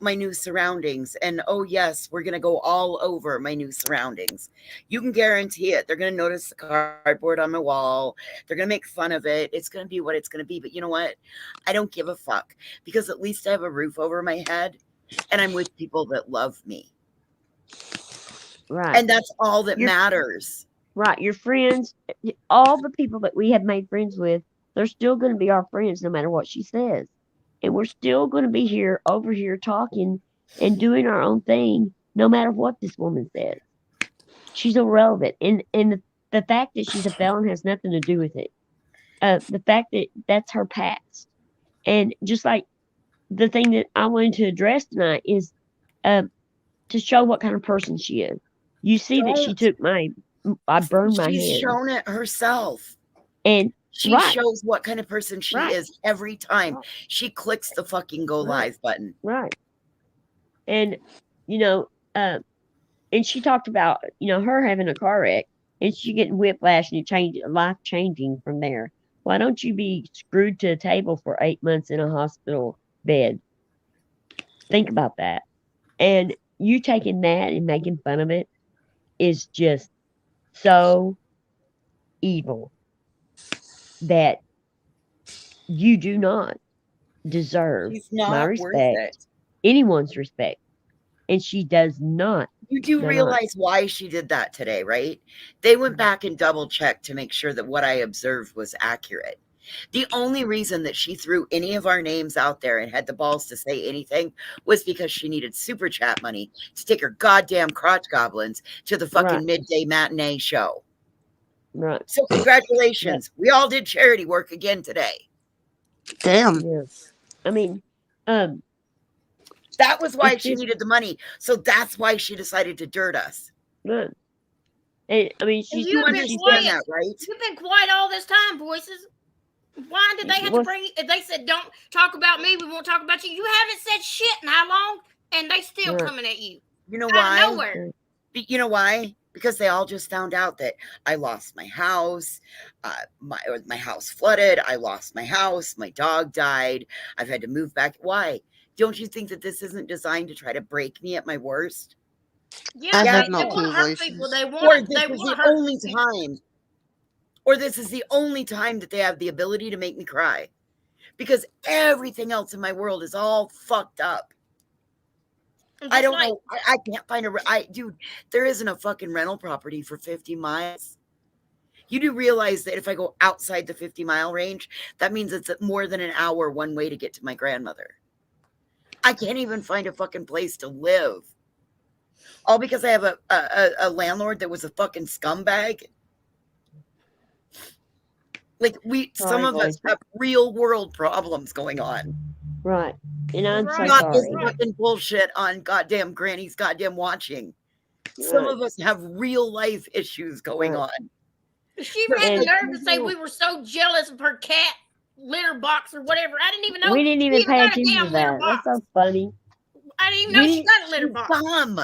[SPEAKER 5] my new surroundings. And oh, yes, we're going to go all over my new surroundings. You can guarantee it. They're going to notice the cardboard on my wall. They're going to make fun of it. It's going to be what it's going to be. But you know what? I don't give a fuck because at least I have a roof over my head and I'm with people that love me.
[SPEAKER 2] right.
[SPEAKER 5] And that's all that
[SPEAKER 2] Your
[SPEAKER 5] matters.
[SPEAKER 2] right, your friends, all the people that we have made friends with, they're still going to be our friends no matter what she says. And we're still going to be here over here talking and doing our own thing no matter what this woman says. She's irrelevant. And the fact that she's a felon has nothing to do with it. The fact that that's her past. And just like the thing that I wanted to address tonight is uh, to show what kind of person she is. You see that she
[SPEAKER 5] Don't.
[SPEAKER 2] took I burned my
[SPEAKER 5] She's
[SPEAKER 2] hand.
[SPEAKER 5] shown it herself.
[SPEAKER 2] And
[SPEAKER 5] She
[SPEAKER 2] right,
[SPEAKER 5] shows what kind of person she
[SPEAKER 2] right,
[SPEAKER 5] is every time she clicks the fucking go
[SPEAKER 2] right,
[SPEAKER 5] live button.
[SPEAKER 2] right. And, you know, uh, and she talked about, her having a car wreck and she getting whiplash and it changed life changing from there. Why don't you be screwed to a table for 8 months in a hospital bed? Think about that. And you taking that and making fun of it. is just so evil that you do not deserve
[SPEAKER 5] She's
[SPEAKER 2] my
[SPEAKER 5] not worth
[SPEAKER 2] respect,
[SPEAKER 5] it.
[SPEAKER 2] anyone's respect, and she does not.
[SPEAKER 5] You do
[SPEAKER 2] No, no.
[SPEAKER 5] realize why she did that today, right? They went back and double checked to make sure that what I observed was accurate. The only reason that she threw any of our names out there and had the balls to say anything was because she needed super chat money to take her goddamn crotch goblins to the fucking
[SPEAKER 2] Right.
[SPEAKER 5] midday matinee show.
[SPEAKER 2] Right.
[SPEAKER 5] So congratulations. We all did charity work again today.
[SPEAKER 4] Damn.
[SPEAKER 2] Yeah. I mean,
[SPEAKER 5] That was why
[SPEAKER 2] It's
[SPEAKER 5] she
[SPEAKER 2] just-
[SPEAKER 5] needed the money. So that's why she decided to dirt us.
[SPEAKER 2] right. And, I mean, she's
[SPEAKER 1] you
[SPEAKER 5] You
[SPEAKER 1] have been
[SPEAKER 5] understand
[SPEAKER 1] quiet.
[SPEAKER 5] that, right?
[SPEAKER 1] You've been quiet all this time, voices. Why did they have to
[SPEAKER 2] Well-
[SPEAKER 1] bring? If they said don't talk about me, we won't talk about you. You haven't said shit in how long, and they still
[SPEAKER 2] Right.
[SPEAKER 1] coming at you
[SPEAKER 5] You know
[SPEAKER 1] out
[SPEAKER 5] why?
[SPEAKER 1] of nowhere.
[SPEAKER 5] You know why? Because they all just found out that I lost my house, my house flooded, I lost my house, my dog died, I've had to move back. Why? Don't you think that this isn't designed to try to break me at my worst?
[SPEAKER 1] Yeah,
[SPEAKER 4] I
[SPEAKER 1] they,
[SPEAKER 4] have
[SPEAKER 1] they
[SPEAKER 4] no
[SPEAKER 1] want
[SPEAKER 4] clue,
[SPEAKER 1] to hurt
[SPEAKER 4] voices.
[SPEAKER 1] people. They
[SPEAKER 5] Or
[SPEAKER 1] want.
[SPEAKER 5] this
[SPEAKER 1] They
[SPEAKER 5] is
[SPEAKER 1] want
[SPEAKER 5] the
[SPEAKER 1] to hurt
[SPEAKER 5] only
[SPEAKER 1] people.
[SPEAKER 5] time. Or this is the only time that they have the ability to make me cry. Because everything else in my world is all fucked up. I don't know. I can't find dude, there isn't a fucking rental property for 50 miles. You do realize that if I go outside the 50-mile range, that means it's more than an hour one way to get to my grandmother. I can't even find a fucking place to live. All because I have a landlord that was a fucking scumbag. Like some of us have real world problems going on.
[SPEAKER 2] Right. And I'm so
[SPEAKER 5] Not this
[SPEAKER 2] sorry.
[SPEAKER 5] fucking bullshit on goddamn Granny's goddamn watching. Some of us have real life issues going
[SPEAKER 2] Right.
[SPEAKER 5] on.
[SPEAKER 1] She even had the nerve to say we were so jealous of her cat litter box or whatever. I didn't even know.
[SPEAKER 2] We didn't
[SPEAKER 1] she
[SPEAKER 2] even pay
[SPEAKER 1] got a
[SPEAKER 2] attention
[SPEAKER 1] damn
[SPEAKER 2] to
[SPEAKER 1] litter
[SPEAKER 2] that.
[SPEAKER 1] box.
[SPEAKER 2] That's so funny.
[SPEAKER 1] I didn't even know she got a litter box.
[SPEAKER 5] Dumb.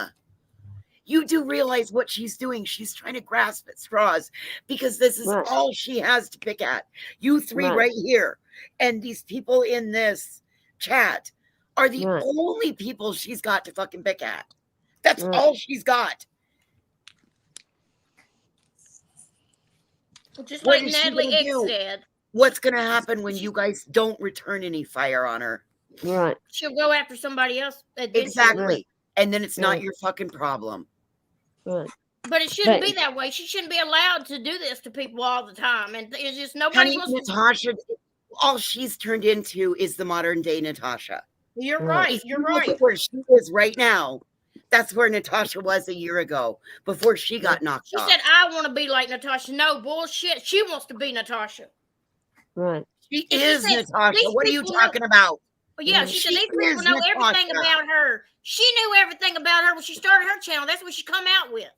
[SPEAKER 5] You do realize what she's doing. She's trying to grasp at straws because this is
[SPEAKER 2] Right.
[SPEAKER 5] all she has to pick at. You three right here and these people in this chat are the only people she's got to fucking pick at. That's all she's got.
[SPEAKER 1] Just
[SPEAKER 5] What
[SPEAKER 1] like
[SPEAKER 5] is she
[SPEAKER 1] Natalie
[SPEAKER 5] gonna
[SPEAKER 1] X
[SPEAKER 5] do?
[SPEAKER 1] said.
[SPEAKER 5] What's going to happen when you guys don't return any fire on her?
[SPEAKER 2] Right.
[SPEAKER 1] She'll go after somebody else. Eventually.
[SPEAKER 5] Exactly. And then it's not your fucking problem.
[SPEAKER 2] Right.
[SPEAKER 1] But it shouldn't be that way. She shouldn't be allowed to do this to people all the time. And it's just nobody wants
[SPEAKER 5] Natasha, all she's turned into is the modern day Natasha.
[SPEAKER 1] You're right. You're right.
[SPEAKER 5] Look at where she is right now. That's where Natasha was a year ago before she got knocked off.
[SPEAKER 1] She said, I want to be like Natasha. No, bullshit. She wants to be Natasha.
[SPEAKER 2] Right.
[SPEAKER 5] She is Natasha. What are you talking about?
[SPEAKER 1] Well, yeah, she said these people know everything about her. She knew everything about her when she started her channel. That's what she come out with.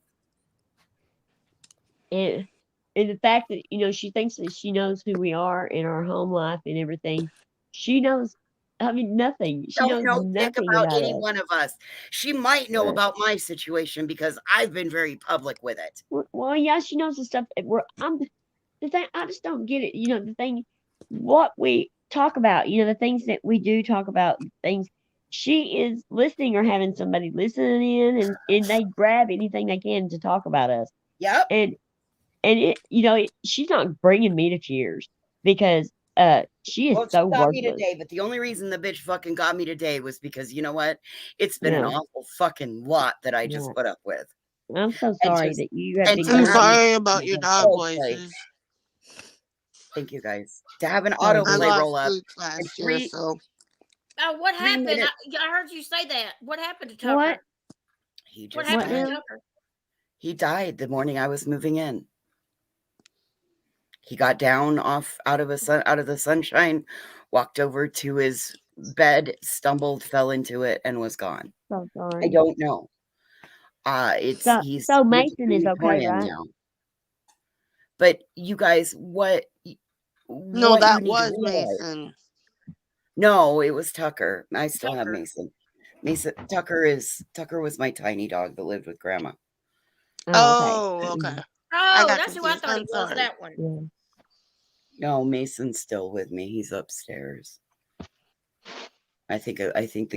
[SPEAKER 2] And the fact that, you know, she thinks that she knows who we are in our home life and everything. She knows, I mean, nothing. She knows nothing about
[SPEAKER 5] any
[SPEAKER 2] us.
[SPEAKER 5] one of us. She might know about my situation because I've been very public with it.
[SPEAKER 2] Well, yeah, she knows the stuff. The thing, I just don't get it. You know, the thing, what we talk about, you know, the things that we do talk about, things, she is listening or having somebody listening in and they grab anything they can to talk about us.
[SPEAKER 5] Yep.
[SPEAKER 2] And it, you know, she's not bringing me to tears because she is so
[SPEAKER 5] got me
[SPEAKER 2] worthless.
[SPEAKER 5] today, but the only reason the bitch fucking got me today was because, you know what? It's been an awful fucking lot that I just put up with.
[SPEAKER 2] I'm so sorry that you have been.
[SPEAKER 4] I'm sorry about your dog voices.
[SPEAKER 5] Thank you guys. To have an autoplay roll up.
[SPEAKER 4] Last year, so.
[SPEAKER 1] Oh, what happened? I heard you say that. What happened to Tucker?
[SPEAKER 2] What?
[SPEAKER 1] What happened to Tucker?
[SPEAKER 5] He died the morning I was moving in. He got down out of the sunshine, walked over to his bed, stumbled, fell into it, and was gone.
[SPEAKER 2] So sorry.
[SPEAKER 5] I don't know.
[SPEAKER 2] So Mason is okay, right?
[SPEAKER 5] Now. But you guys, what?
[SPEAKER 4] No, that was Mason.
[SPEAKER 5] No, it was Tucker. I still have Mason. Tucker was my tiny dog that lived with Grandma.
[SPEAKER 4] Oh, okay.
[SPEAKER 1] Oh, that's who I thought it was. That one.
[SPEAKER 2] Yeah.
[SPEAKER 5] No, Mason's still with me. He's upstairs. I think the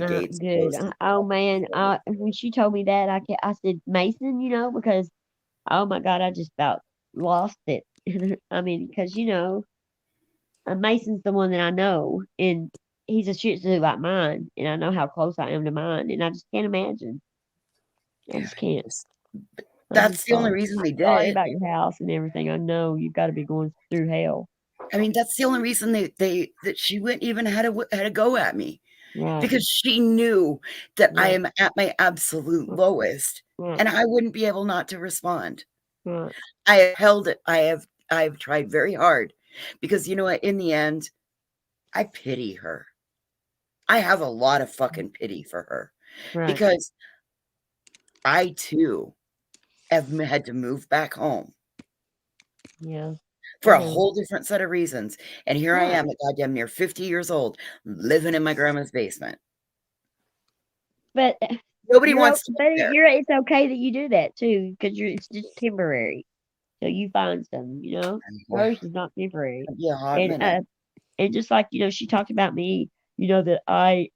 [SPEAKER 5] gate's
[SPEAKER 2] good.
[SPEAKER 5] closed.
[SPEAKER 2] Oh man, when she told me that, I said Mason, you know, because Oh my God, I just about lost it. I mean, because Mason's the one that I know, and he's a Shih Tzu like mine, and I know how close I am to mine, and I just can't imagine. I just can't. I'm
[SPEAKER 5] That's
[SPEAKER 2] just
[SPEAKER 5] the only
[SPEAKER 2] sorry.
[SPEAKER 5] reason
[SPEAKER 2] I'm
[SPEAKER 5] they did
[SPEAKER 2] sorry
[SPEAKER 5] it.
[SPEAKER 2] about your house and everything. I know you've got to be going through hell.
[SPEAKER 5] I mean, that's the only reason that she wouldn't even had a go at me,
[SPEAKER 2] Right,
[SPEAKER 5] because she knew that I
[SPEAKER 2] right,
[SPEAKER 5] am at my absolute lowest,
[SPEAKER 2] right,
[SPEAKER 5] and I wouldn't be able not to respond.
[SPEAKER 2] right.
[SPEAKER 5] I have held it. I have tried very hard, because you know what? In the end, I pity her. I have a lot of fucking pity for her,
[SPEAKER 2] Right.
[SPEAKER 5] because I too have had to move back home
[SPEAKER 2] Yeah.
[SPEAKER 5] for
[SPEAKER 2] I
[SPEAKER 5] a
[SPEAKER 2] know.
[SPEAKER 5] whole different set of reasons. And here I
[SPEAKER 2] Right.
[SPEAKER 5] am at goddamn near 50 years old, living in my grandma's basement.
[SPEAKER 2] But
[SPEAKER 5] Nobody wants to live there.
[SPEAKER 2] it's okay that you do that too, because it's just temporary. So you find some,
[SPEAKER 5] Yeah,
[SPEAKER 2] hers is not temporary.
[SPEAKER 5] it'd be a hot
[SPEAKER 2] And
[SPEAKER 5] minute.
[SPEAKER 2] and just like, she talked about me, that I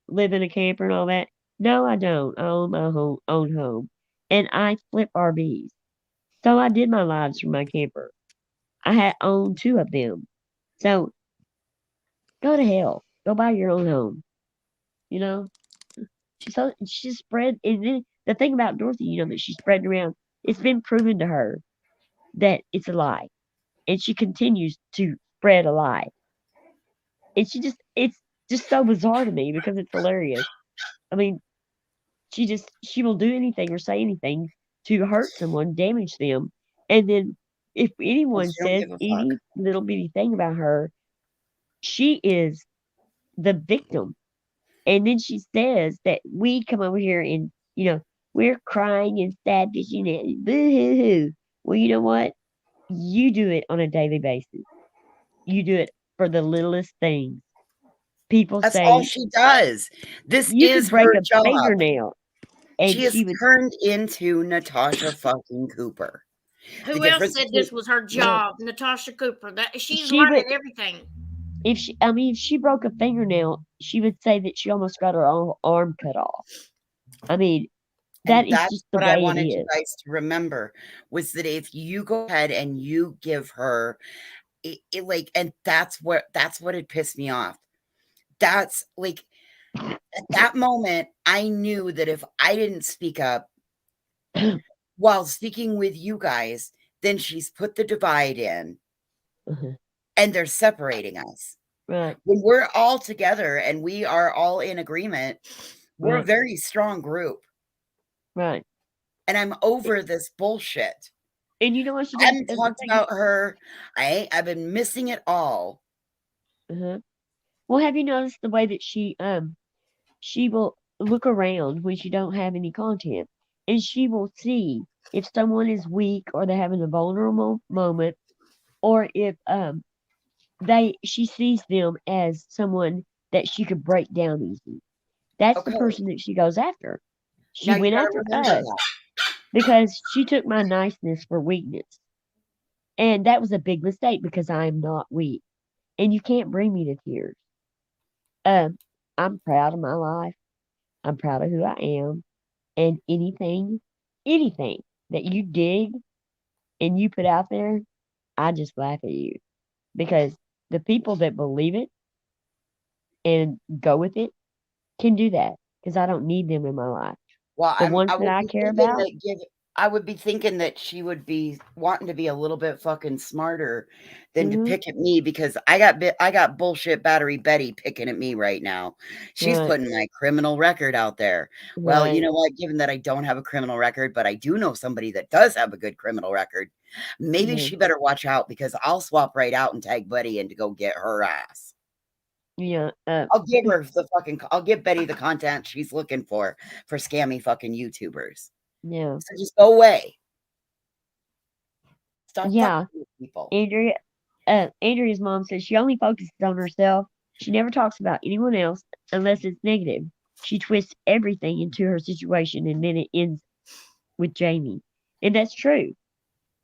[SPEAKER 2] live in a camper and all that. No, I don't. I own my own home. And I flip RVs. So I did my lives from my camper. I had owned two of them. So go to hell. Go buy your own home. You know? She spread, and then the thing about Dorothy, that she spread around, it's been proven to her that it's a lie. And she continues to spread a lie. And it's just so bizarre to me because it's hilarious. I mean, she will do anything or say anything to hurt someone, damage them. And then if
[SPEAKER 5] And
[SPEAKER 2] anyone
[SPEAKER 5] she don't
[SPEAKER 2] says
[SPEAKER 5] give a fuck.
[SPEAKER 2] any little bitty thing about her, she is the victim. And then she says that we come over here and, we're crying and sad fishing and boo hoo hoo. Well, you know what? You do it on a daily basis. You do it for the littlest things. People
[SPEAKER 5] That's all
[SPEAKER 2] say
[SPEAKER 5] she does. This
[SPEAKER 2] you could
[SPEAKER 5] is
[SPEAKER 2] break
[SPEAKER 5] her
[SPEAKER 2] a
[SPEAKER 5] job.
[SPEAKER 2] fingernail and
[SPEAKER 5] She has
[SPEAKER 2] she would,
[SPEAKER 5] turned into Natasha fucking Cooper. The
[SPEAKER 1] Who else
[SPEAKER 5] difference
[SPEAKER 1] said
[SPEAKER 5] between
[SPEAKER 1] this was her
[SPEAKER 2] right,
[SPEAKER 1] job? Natasha Cooper. That she's
[SPEAKER 2] she would,
[SPEAKER 1] learning everything.
[SPEAKER 2] if she broke a fingernail, she would say that she almost got her own arm cut off. I mean, that
[SPEAKER 5] and
[SPEAKER 2] is
[SPEAKER 5] that's
[SPEAKER 2] just the
[SPEAKER 5] what I
[SPEAKER 2] way it
[SPEAKER 5] wanted you
[SPEAKER 2] is.
[SPEAKER 5] guys to remember, was that if you go ahead and you give her like, and that's what had pissed me off. That's like, at that moment, I knew that if I didn't speak up while speaking with you guys, then she's put the divide in
[SPEAKER 2] Uh-huh.
[SPEAKER 5] and they're separating us.
[SPEAKER 2] Right,
[SPEAKER 5] When we're all together and we are all in agreement, we're a
[SPEAKER 2] right,
[SPEAKER 5] very strong group.
[SPEAKER 2] right.
[SPEAKER 5] And I'm over this bullshit.
[SPEAKER 2] And you know what she
[SPEAKER 5] I
[SPEAKER 2] does?
[SPEAKER 5] haven't
[SPEAKER 2] The
[SPEAKER 5] talked
[SPEAKER 2] thing,
[SPEAKER 5] about her. I've been missing it all.
[SPEAKER 2] uh-huh. Well, have you noticed the way that she will look around when she don't have any content, and she will see if someone is weak or they're having a vulnerable moment, or if she sees them as someone that she could break down easy. That's the
[SPEAKER 5] Okay.
[SPEAKER 2] person that she goes after. She
[SPEAKER 5] Now you
[SPEAKER 2] went
[SPEAKER 5] gotta
[SPEAKER 2] after
[SPEAKER 5] remember
[SPEAKER 2] us
[SPEAKER 5] that.
[SPEAKER 2] because she took my niceness for weakness. And that was a big mistake because I'm not weak. And you can't bring me to tears. Um, I'm proud of my life. I'm proud of who I am. And anything that you dig and you put out there, I just laugh at you. Because the people that believe it and go with it can do that. Because I don't need them in my life.
[SPEAKER 5] Well,
[SPEAKER 2] The ones
[SPEAKER 5] I
[SPEAKER 2] that
[SPEAKER 5] would
[SPEAKER 2] I
[SPEAKER 5] be
[SPEAKER 2] care
[SPEAKER 5] thinking
[SPEAKER 2] about,
[SPEAKER 5] that I would be thinking that she would be wanting to be a little bit fucking smarter than to
[SPEAKER 2] hmm
[SPEAKER 5] pick at me, because I got bullshit battery Betty picking at me right now. She's
[SPEAKER 2] right,
[SPEAKER 5] putting my criminal record out there. Well, you
[SPEAKER 2] right,
[SPEAKER 5] know what? Given that I don't have a criminal record, but I do know somebody that does have a good criminal record, maybe
[SPEAKER 2] yeah,
[SPEAKER 5] she better watch out, because I'll swap right out and tag Betty in to go get her ass.
[SPEAKER 2] yeah,
[SPEAKER 5] I'll give Betty the content she's looking for scammy fucking YouTubers.
[SPEAKER 2] yeah,
[SPEAKER 5] So just go away. Stop
[SPEAKER 2] yeah.
[SPEAKER 5] fucking with people.
[SPEAKER 2] Andrea's mom says she only focuses on herself. She never talks about anyone else unless it's negative. She twists everything into her situation and then it ends with Jamie. And that's true.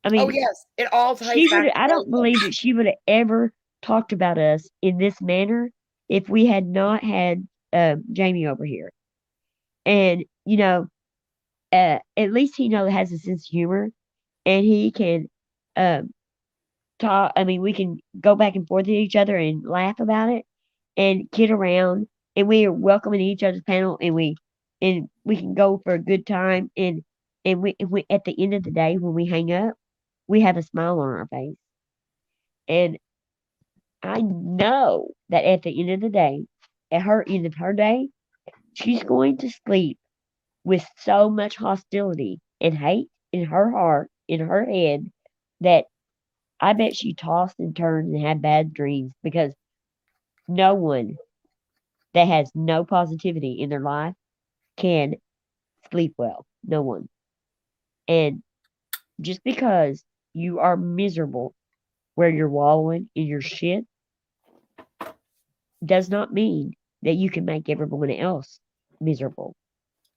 [SPEAKER 2] I
[SPEAKER 5] Oh,
[SPEAKER 2] mean,
[SPEAKER 5] yes. It all ties back
[SPEAKER 2] I don't
[SPEAKER 5] together.
[SPEAKER 2] believe that she would have ever talked about us in this manner if we had not had Jamie over here. And, at least he has a sense of humor. and he can talk. I mean, we can go back and forth with each other and laugh about it and kid around, and we are welcoming each other's panel, and we can go for a good time, and we at the end of the day when we hang up, we have a smile on our face, and I know that at the end of the day, at her end of her day, she's going to sleep with so much hostility and hate in her heart, in her head, that I bet she tossed and turned and had bad dreams because no one that has no positivity in their life can sleep well. No one. And just because you are miserable where you're wallowing in your shit does not mean that you can make everyone else miserable.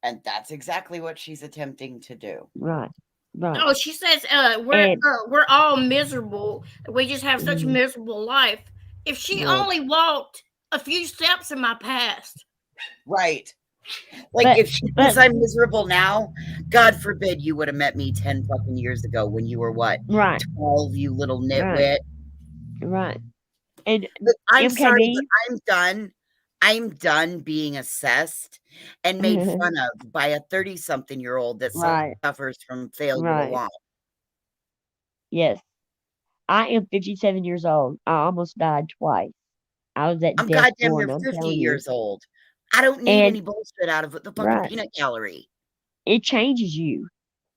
[SPEAKER 5] And that's exactly what she's attempting to do.
[SPEAKER 2] Right. Right.
[SPEAKER 1] Oh, she says
[SPEAKER 2] And
[SPEAKER 1] we're all miserable. We just have such a
[SPEAKER 2] mhm,
[SPEAKER 1] miserable life. If she
[SPEAKER 2] right.
[SPEAKER 1] only walked a few steps in my past,
[SPEAKER 5] Right. Like,
[SPEAKER 2] But
[SPEAKER 5] if she thinks I'm miserable now, God forbid you would have met me 10 fucking years ago when you were what?
[SPEAKER 2] right.
[SPEAKER 5] 12, you little
[SPEAKER 2] Right.
[SPEAKER 5] nitwit.
[SPEAKER 2] Right. And
[SPEAKER 5] Look, I'm sorry, but
[SPEAKER 2] MKB,
[SPEAKER 5] I'm done. I'm done being assessed and made fun of by a 30-something-year-old that
[SPEAKER 2] right.
[SPEAKER 5] suffers from failure to
[SPEAKER 2] Right.
[SPEAKER 5] want.
[SPEAKER 2] Yes. I am 57 years old. I almost died twice. I was at
[SPEAKER 5] I'm
[SPEAKER 2] death's
[SPEAKER 5] goddamn
[SPEAKER 2] door,
[SPEAKER 5] near
[SPEAKER 2] and I'm
[SPEAKER 5] 50
[SPEAKER 2] telling you.
[SPEAKER 5] years old. I don't need
[SPEAKER 2] And
[SPEAKER 5] any bullshit out of the fucking
[SPEAKER 2] right,
[SPEAKER 5] peanut gallery.
[SPEAKER 2] it changes you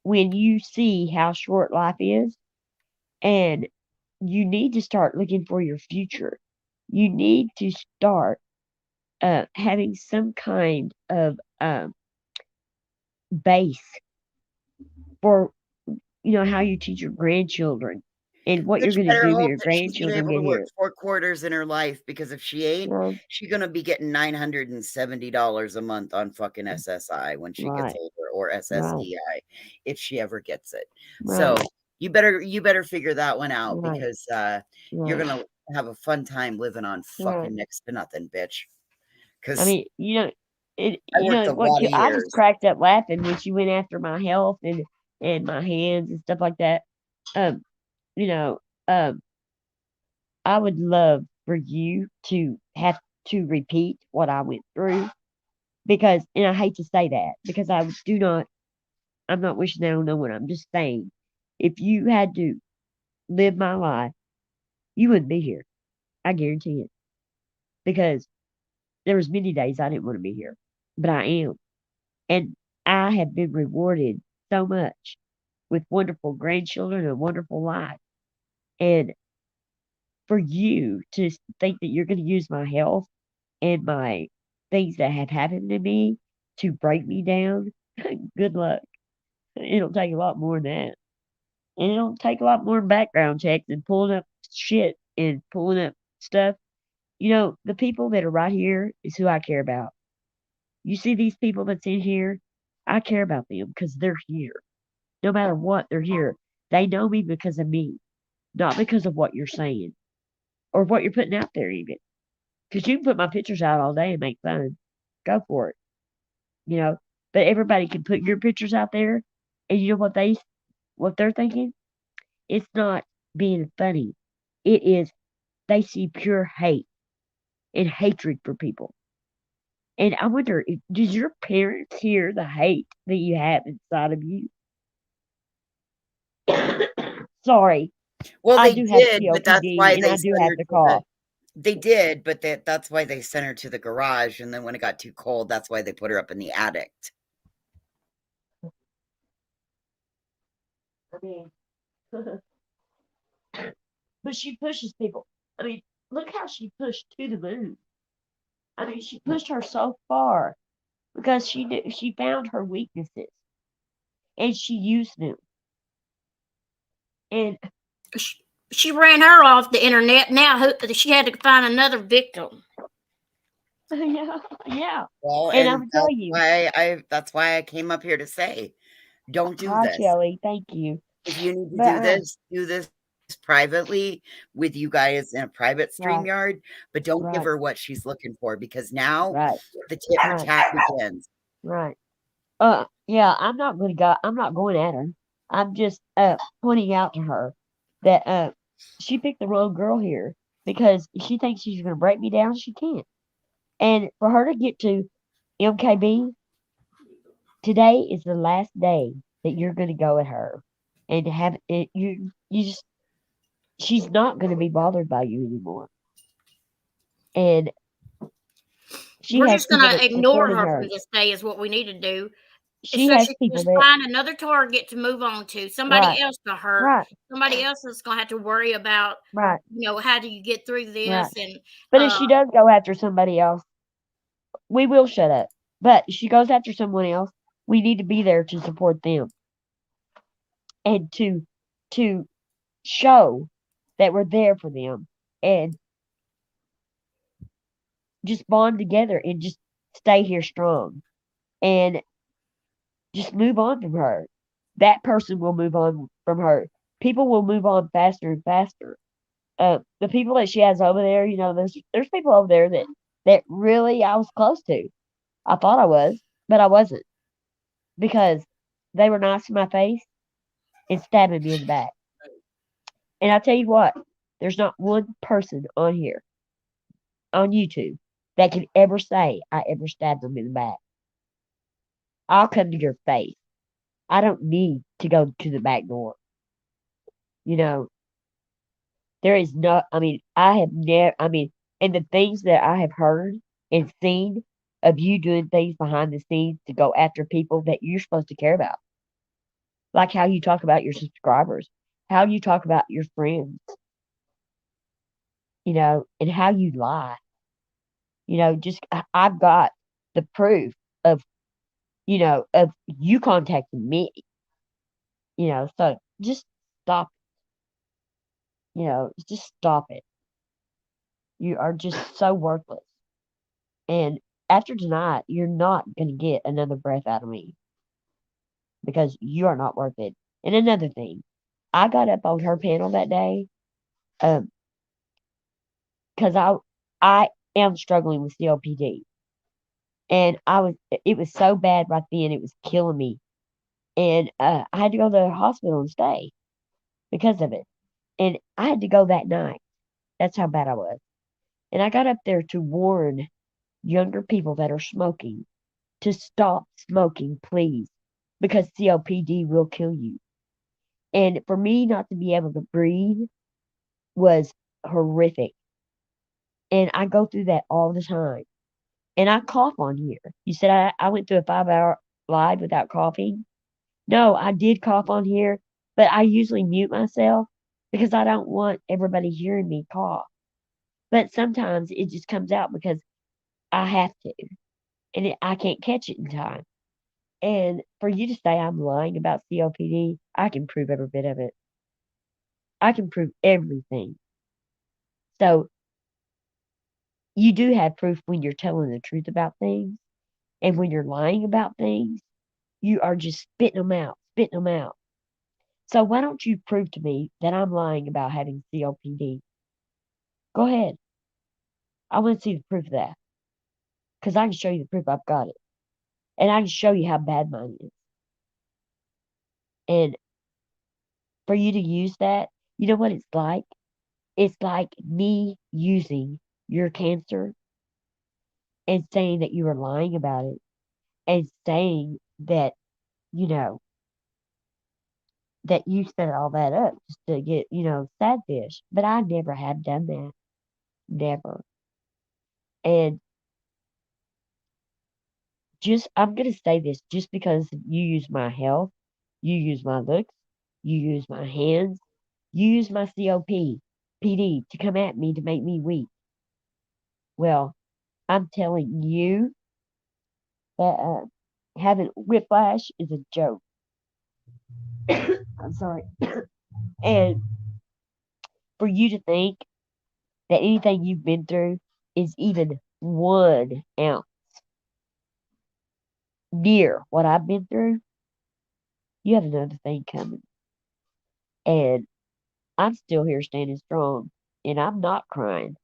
[SPEAKER 2] when you see how short life is, and you need to start looking for your future. You need to start having some kind of base for how you teach your grandchildren and what you're
[SPEAKER 5] Bitch
[SPEAKER 2] going to
[SPEAKER 5] better
[SPEAKER 2] do when
[SPEAKER 5] hope
[SPEAKER 2] your
[SPEAKER 5] that she's been
[SPEAKER 2] grandchildren
[SPEAKER 5] able
[SPEAKER 2] get
[SPEAKER 5] to work
[SPEAKER 2] here.
[SPEAKER 5] 4 quarters in her life, because if she ain't,
[SPEAKER 2] Right,
[SPEAKER 5] she's gonna be getting $970 a month on fucking SSI when she gets
[SPEAKER 2] right,
[SPEAKER 5] older, or
[SPEAKER 2] right,
[SPEAKER 5] SSDI if she ever gets it. So
[SPEAKER 2] right,
[SPEAKER 5] you better figure that one out,
[SPEAKER 2] right,
[SPEAKER 5] because you're
[SPEAKER 2] right,
[SPEAKER 5] gonna have a fun time living on
[SPEAKER 2] right.
[SPEAKER 5] fucking next to nothing, bitch.
[SPEAKER 2] I
[SPEAKER 5] Because
[SPEAKER 2] mean,
[SPEAKER 5] I worked a lot of
[SPEAKER 2] I just
[SPEAKER 5] years.
[SPEAKER 2] cracked up laughing when she went after my health and my hands and stuff like that. Um, you know, um, I would love for you to have to repeat what I went through because, and I hate to say that because I'm not wishing that on no one. I'm just saying, if you had to live my life, you wouldn't be here. I guarantee it because there was many days I didn't want to be here, but I am. And I have been rewarded so much with wonderful grandchildren and a wonderful life. And for you to think that you're going to use my health and my things that have happened to me to break me down, good luck. It'll take a lot more than that. And it'll take a lot more background checks and pulling up shit and pulling up stuff. The people that are right here is who I care about. You see these people that's in here, I care about them because they're here. No matter what, they're here. They know me because of me, not because of what you're saying or what you're putting out there, even. Because you can put my pictures out all day and make fun. Go for it, you know. But everybody can put your pictures out there, and you know what they're thinking? It's not being funny. It is they see pure hate and hatred for people. And I wonder, does your parents hear the hate that you have inside of you? Sorry,
[SPEAKER 5] Well,
[SPEAKER 2] I
[SPEAKER 5] they
[SPEAKER 2] do have
[SPEAKER 5] did, but that's
[SPEAKER 2] COPD
[SPEAKER 5] why
[SPEAKER 2] and
[SPEAKER 5] they
[SPEAKER 2] I do
[SPEAKER 5] sent
[SPEAKER 2] have
[SPEAKER 5] her
[SPEAKER 2] to
[SPEAKER 5] to the.
[SPEAKER 2] cough.
[SPEAKER 5] They did, but that's why they sent her to the garage, and then when it got too cold, that's why they put her up in the attic.
[SPEAKER 2] I mean, but she pushes people. I mean, look how she pushed to the moon. I mean, she pushed her so far because she found her weaknesses and she used them. And
[SPEAKER 1] she ran her off the internet. Now she had to find another victim.
[SPEAKER 2] yeah, yeah.
[SPEAKER 5] Well,
[SPEAKER 2] And
[SPEAKER 5] and
[SPEAKER 2] I'm telling you,
[SPEAKER 5] that's why I came up here to say, don't do
[SPEAKER 2] hi
[SPEAKER 5] this.
[SPEAKER 2] Kelly, thank you.
[SPEAKER 5] If you need to
[SPEAKER 2] But
[SPEAKER 5] do this privately with you guys in a private
[SPEAKER 2] right,
[SPEAKER 5] StreamYard, but don't give
[SPEAKER 2] right,
[SPEAKER 5] her what she's looking for, because now
[SPEAKER 2] right,
[SPEAKER 5] the tit for
[SPEAKER 2] right,
[SPEAKER 5] tat begins.
[SPEAKER 2] right. Yeah, I'm not going at her. I'm just pointing out to her that she picked the wrong girl here because she thinks she's going to break me down. She can't. And for her to get to MKB, today is the last day that you're going to go at her and have it. You just she's not going to be bothered by you anymore. And she
[SPEAKER 1] We're
[SPEAKER 2] has
[SPEAKER 1] just
[SPEAKER 2] people
[SPEAKER 1] gonna
[SPEAKER 2] that's
[SPEAKER 1] ignore
[SPEAKER 2] supporting
[SPEAKER 1] her
[SPEAKER 2] her.
[SPEAKER 1] from this day is what we need to do.
[SPEAKER 2] She
[SPEAKER 1] So
[SPEAKER 2] has
[SPEAKER 1] she can
[SPEAKER 2] people
[SPEAKER 1] just
[SPEAKER 2] that
[SPEAKER 1] find another target to move on to,
[SPEAKER 2] right,
[SPEAKER 1] somebody else to hurt,
[SPEAKER 2] right,
[SPEAKER 1] somebody else is gonna have to worry about,
[SPEAKER 2] right,
[SPEAKER 1] how do you get through
[SPEAKER 2] right.
[SPEAKER 1] this? And
[SPEAKER 2] But if
[SPEAKER 1] uh
[SPEAKER 2] she does go after somebody else, we will shut up. But if she goes after someone else, we need to be there to support them and to show that we're there for them and just bond together and just stay here strong and just move on from her. That person will move on from her. People will move on faster and faster. The people that she has over there, there's people over there that really I was close to. I thought I was, but I wasn't because they were nice to my face and stabbing me in the back. And I tell you what, there's not one person on here on YouTube that can ever say I ever stabbed them in the back. I'll come to your face. I don't need to go to the back door. You know, there is no, I mean, I have never, I mean, and the things that I have heard and seen of you doing things behind the scenes to go after people that you're supposed to care about, like how you talk about your subscribers, how you talk about your friends, and how you lie. Just I've got the proof of, of you contacting me, so just stop, just stop it. You are just so worthless. And after tonight, you're not going to get another breath out of me because you are not worth it. And another thing, I got up on her panel that day um, because I am struggling with COPD. And it was so bad right then, it was killing me. And I had to go to the hospital and stay because of it. And I had to go that night. That's how bad I was. And I got up there to warn younger people that are smoking to stop smoking, please, because COPD will kill you. And for me not to be able to breathe was horrific. And I go through that all the time. And I cough on here. You said I went through a 5-hour live without coughing. No, I did cough on here, but I usually mute myself because I don't want everybody hearing me cough. But sometimes it just comes out because I have to, and I can't catch it in time. And for you to say I'm lying about COPD, I can prove every bit of it. I can prove everything. So you do have proof when you're telling the truth about things, and when you're lying about things, you are just spitting them out, spitting them out. So why don't you prove to me that I'm lying about having COPD? Go ahead. I want to see the proof of that because I can show you the proof I've got it, and I can show you how bad mine is. And for you to use that, you know what it's like? It's like me using your cancer and saying that you were lying about it and saying that, you know, that you set all that up just to get, sad fish. But I never have done that. Never. And I'm going to say this just because you use my health, you use my looks, you use my hands, you use my PD to come at me to make me weak. Well, I'm telling you that having whiplash is a joke. I'm sorry. And for you to think that anything you've been through is even 1 ounce near what I've been through, you have another thing coming. And I'm still here standing strong, and I'm not crying.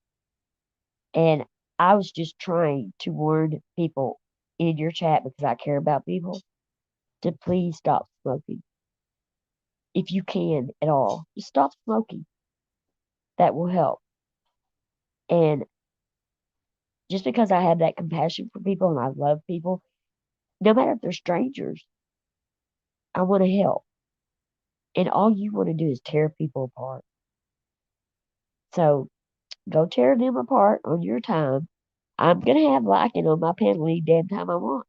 [SPEAKER 2] And I was just trying to warn people in your chat because I care about people to please stop smoking. if you can at all, just stop smoking. That will help. And just because I have that compassion for people and I love people, no matter if they're strangers, I want to help. And all you want to do is tear people apart. So go tear them apart on your time. I'm going to have liking on my panel any damn time I want.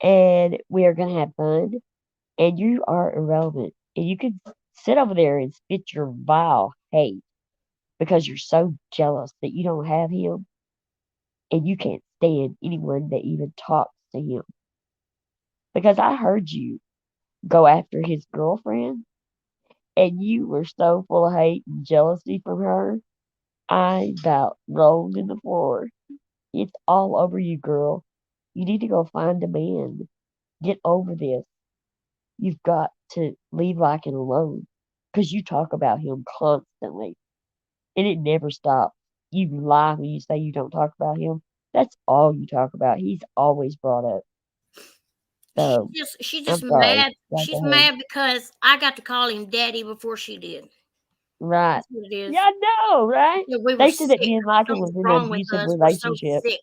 [SPEAKER 2] And we are going to have fun. And you are irrelevant. And you can sit over there and spit your vile hate because you're so jealous that you don't have him. And you can't stand anyone that even talks to him. Because I heard you go after his girlfriend and you were so full of hate and jealousy from her. I about rolled in the floor. It's all over you, girl. You need to go find a man. Get over this. You've got to leave Lycan alone because you talk about him constantly and it never stops. You lie when you say you don't talk about him. That's all you talk about. He's always brought up. So
[SPEAKER 1] She's
[SPEAKER 2] I'm
[SPEAKER 1] just
[SPEAKER 2] sorry.
[SPEAKER 1] mad.
[SPEAKER 2] Go
[SPEAKER 1] She's
[SPEAKER 2] ahead.
[SPEAKER 1] mad because I got to call him daddy before she did.
[SPEAKER 2] Right.
[SPEAKER 1] That's what it is.
[SPEAKER 2] Yeah, I know, right?
[SPEAKER 1] Yeah, we were
[SPEAKER 2] They said that
[SPEAKER 1] sick.
[SPEAKER 2] me and Lycan was
[SPEAKER 1] Something's
[SPEAKER 2] in an
[SPEAKER 1] wrong with
[SPEAKER 2] abusive
[SPEAKER 1] us. We're so
[SPEAKER 2] relationship.
[SPEAKER 1] sick.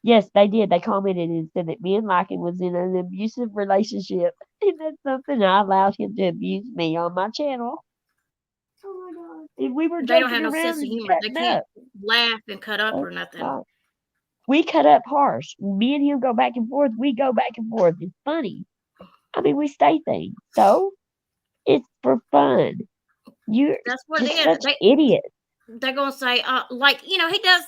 [SPEAKER 2] Yes, they did. They commented and said that me and Lycan was in an abusive relationship. And that's something I allowed him to abuse me on my channel. Oh my God. And we were
[SPEAKER 1] They don't
[SPEAKER 2] joking
[SPEAKER 1] have no sense
[SPEAKER 2] around
[SPEAKER 1] of
[SPEAKER 2] and
[SPEAKER 1] humor. They
[SPEAKER 2] cutting
[SPEAKER 1] can't
[SPEAKER 2] up.
[SPEAKER 1] laugh and cut up
[SPEAKER 2] Oh
[SPEAKER 1] or nothing.
[SPEAKER 2] God. We cut up harsh. Me and him go back and forth. We go back and forth. It's funny. I mean, we say things. So it's for fun. You're
[SPEAKER 1] That's what
[SPEAKER 2] just
[SPEAKER 1] it is.
[SPEAKER 2] such idiots.
[SPEAKER 1] They're gonna say, like, he does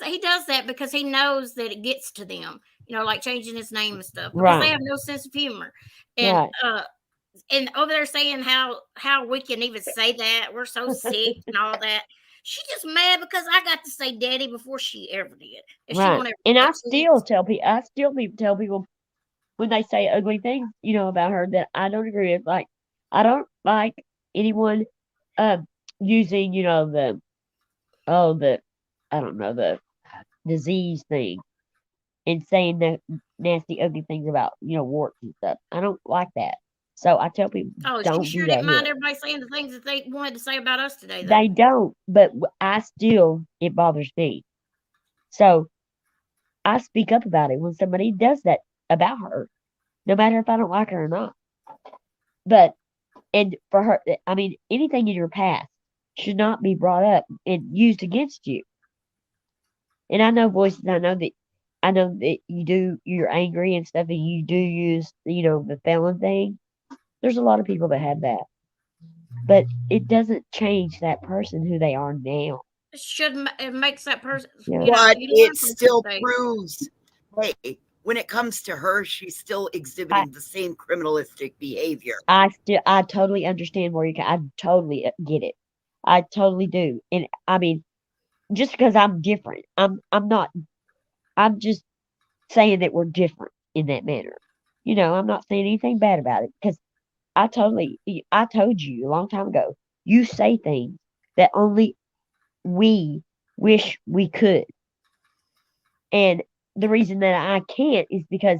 [SPEAKER 1] that because he knows that it gets to them, like changing his name and stuff, because they
[SPEAKER 2] Right.
[SPEAKER 1] have no sense of humor. And
[SPEAKER 2] Right.
[SPEAKER 1] and over there saying how we can even say that we're so sick and all that. She's just mad because I got to say daddy before she ever did, and she
[SPEAKER 2] Right.
[SPEAKER 1] won't ever
[SPEAKER 2] And
[SPEAKER 1] get
[SPEAKER 2] I
[SPEAKER 1] that
[SPEAKER 2] still
[SPEAKER 1] chance.
[SPEAKER 2] tell people, tell people when they say ugly things, about her that I don't agree with. Like, I don't like anyone using, the I don't know, the disease thing and saying the nasty, ugly things about, warts and stuff. I don't like that. So I tell people,
[SPEAKER 1] Oh, she
[SPEAKER 2] don't do
[SPEAKER 1] sure
[SPEAKER 2] that
[SPEAKER 1] didn't
[SPEAKER 2] here.
[SPEAKER 1] mind everybody saying the things that they wanted to say about us today, though.
[SPEAKER 2] They don't, but it bothers me. So I speak up about it when somebody does that about her, no matter if I don't like her or not. But, and for her, I mean, anything in your past should not be brought up and used against you. And I know voices, I know that you're angry and stuff, and you do use, the felon thing. There's a lot of people that have that. But it doesn't change that person who they are now.
[SPEAKER 1] It makes that person,
[SPEAKER 2] Yeah.
[SPEAKER 5] But
[SPEAKER 1] you learn
[SPEAKER 5] it
[SPEAKER 1] from
[SPEAKER 5] still
[SPEAKER 1] mistakes.
[SPEAKER 5] proves, hey, when it comes to her, she's still exhibiting the same criminalistic behavior.
[SPEAKER 2] I totally understand where I totally get it. I totally do. And I mean, just because I'm different, I'm not, I'm just saying that we're different in that manner. I'm not saying anything bad about it because I told you a long time ago, you say things that only we wish we could. And the reason that I can't is because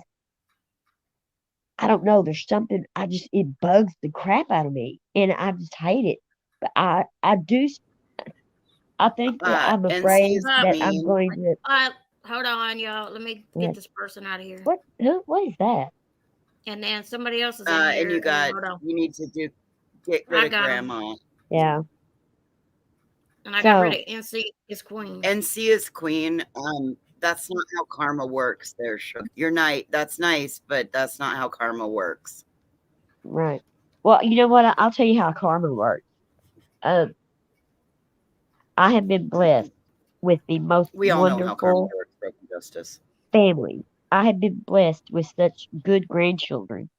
[SPEAKER 2] I don't know, there's something it bugs the crap out of me and I just hate it. But I think that I'm
[SPEAKER 5] NC
[SPEAKER 2] afraid
[SPEAKER 5] is
[SPEAKER 2] that I'm
[SPEAKER 5] mean.
[SPEAKER 2] going to
[SPEAKER 1] Hold on, y'all. Let me get this person out of here.
[SPEAKER 2] what is that?
[SPEAKER 1] And then somebody else is in
[SPEAKER 5] And
[SPEAKER 1] here.
[SPEAKER 5] you need to get rid
[SPEAKER 1] I
[SPEAKER 5] of
[SPEAKER 1] got 'em.
[SPEAKER 5] grandma.
[SPEAKER 2] Yeah.
[SPEAKER 1] And I got rid
[SPEAKER 2] So
[SPEAKER 1] of NC is queen.
[SPEAKER 5] NC is queen. That's not how karma works there, Sugar. That's nice, but that's not how karma works.
[SPEAKER 2] right. Well, you know what? I'll tell you how karma works. I have been blessed with the most
[SPEAKER 5] We all know how karma
[SPEAKER 2] wonderful
[SPEAKER 5] works, Broken Justice.
[SPEAKER 2] family. I have been blessed with such good grandchildren.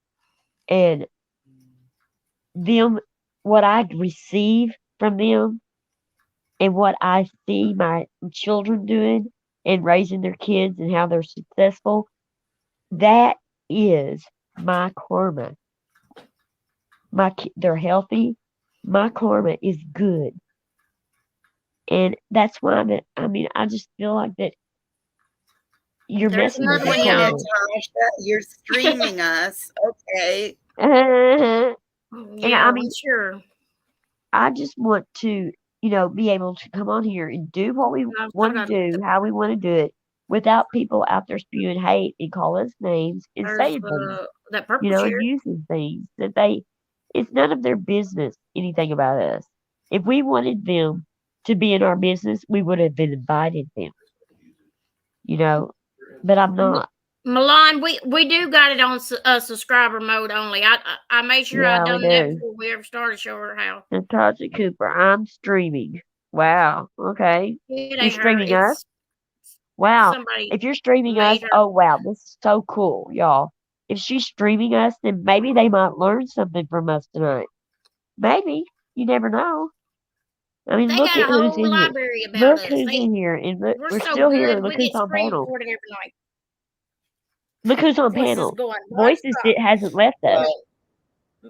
[SPEAKER 2] And them, what I receive from them and what I see my children doing and raising their kids and how they're successful, that is my karma. They're healthy. My karma is good. And that's why I just feel like that you're
[SPEAKER 1] There's
[SPEAKER 2] messing with
[SPEAKER 1] another
[SPEAKER 2] my
[SPEAKER 1] one, y'all.
[SPEAKER 2] karma.
[SPEAKER 5] Natasha, you're streaming us. Okay.
[SPEAKER 2] And
[SPEAKER 1] Yeah,
[SPEAKER 2] I
[SPEAKER 1] well,
[SPEAKER 2] mean,
[SPEAKER 1] sure.
[SPEAKER 2] I just want to, be able to come on here and do what we
[SPEAKER 1] I
[SPEAKER 2] want
[SPEAKER 1] thought
[SPEAKER 2] to
[SPEAKER 1] I'd look
[SPEAKER 2] do,
[SPEAKER 1] at
[SPEAKER 2] how we want to do it, without people out there spewing hate and calling us names and
[SPEAKER 1] there's
[SPEAKER 2] saying things,
[SPEAKER 1] that purple chair.
[SPEAKER 2] and using things that it's none of their business anything about us. If we wanted them to be in our business, we would have been invited them, you know, but I'm
[SPEAKER 1] M-
[SPEAKER 2] not.
[SPEAKER 1] Milan, we do got it on subscriber mode only. I made sure I
[SPEAKER 2] Yeah, we
[SPEAKER 1] done that
[SPEAKER 2] do.
[SPEAKER 1] before we ever started. Show her how.
[SPEAKER 2] Natasha Cooper, I'm streaming. Wow. Okay.
[SPEAKER 1] It
[SPEAKER 2] You're
[SPEAKER 1] ain't her.
[SPEAKER 2] streaming us?
[SPEAKER 1] It's
[SPEAKER 2] Wow.
[SPEAKER 1] somebody
[SPEAKER 2] If you're streaming us,
[SPEAKER 1] made her.
[SPEAKER 2] oh wow, this is so cool, y'all. If she's streaming us, then maybe they might learn something from us tonight. Maybe. You never know. I mean,
[SPEAKER 1] They
[SPEAKER 2] look at
[SPEAKER 1] got a
[SPEAKER 2] who's
[SPEAKER 1] whole
[SPEAKER 2] in here.
[SPEAKER 1] library about
[SPEAKER 2] Look
[SPEAKER 1] us.
[SPEAKER 2] who's in here. And look,
[SPEAKER 1] We're
[SPEAKER 2] we're
[SPEAKER 1] so
[SPEAKER 2] still here.
[SPEAKER 1] good.
[SPEAKER 2] Look
[SPEAKER 1] We
[SPEAKER 2] who's
[SPEAKER 1] get
[SPEAKER 2] on
[SPEAKER 1] screen
[SPEAKER 2] panel.
[SPEAKER 1] recorded every night.
[SPEAKER 2] Look who's on
[SPEAKER 1] Voices
[SPEAKER 2] panel.
[SPEAKER 1] going
[SPEAKER 2] Voices
[SPEAKER 1] nonstop.
[SPEAKER 2] hasn't left us.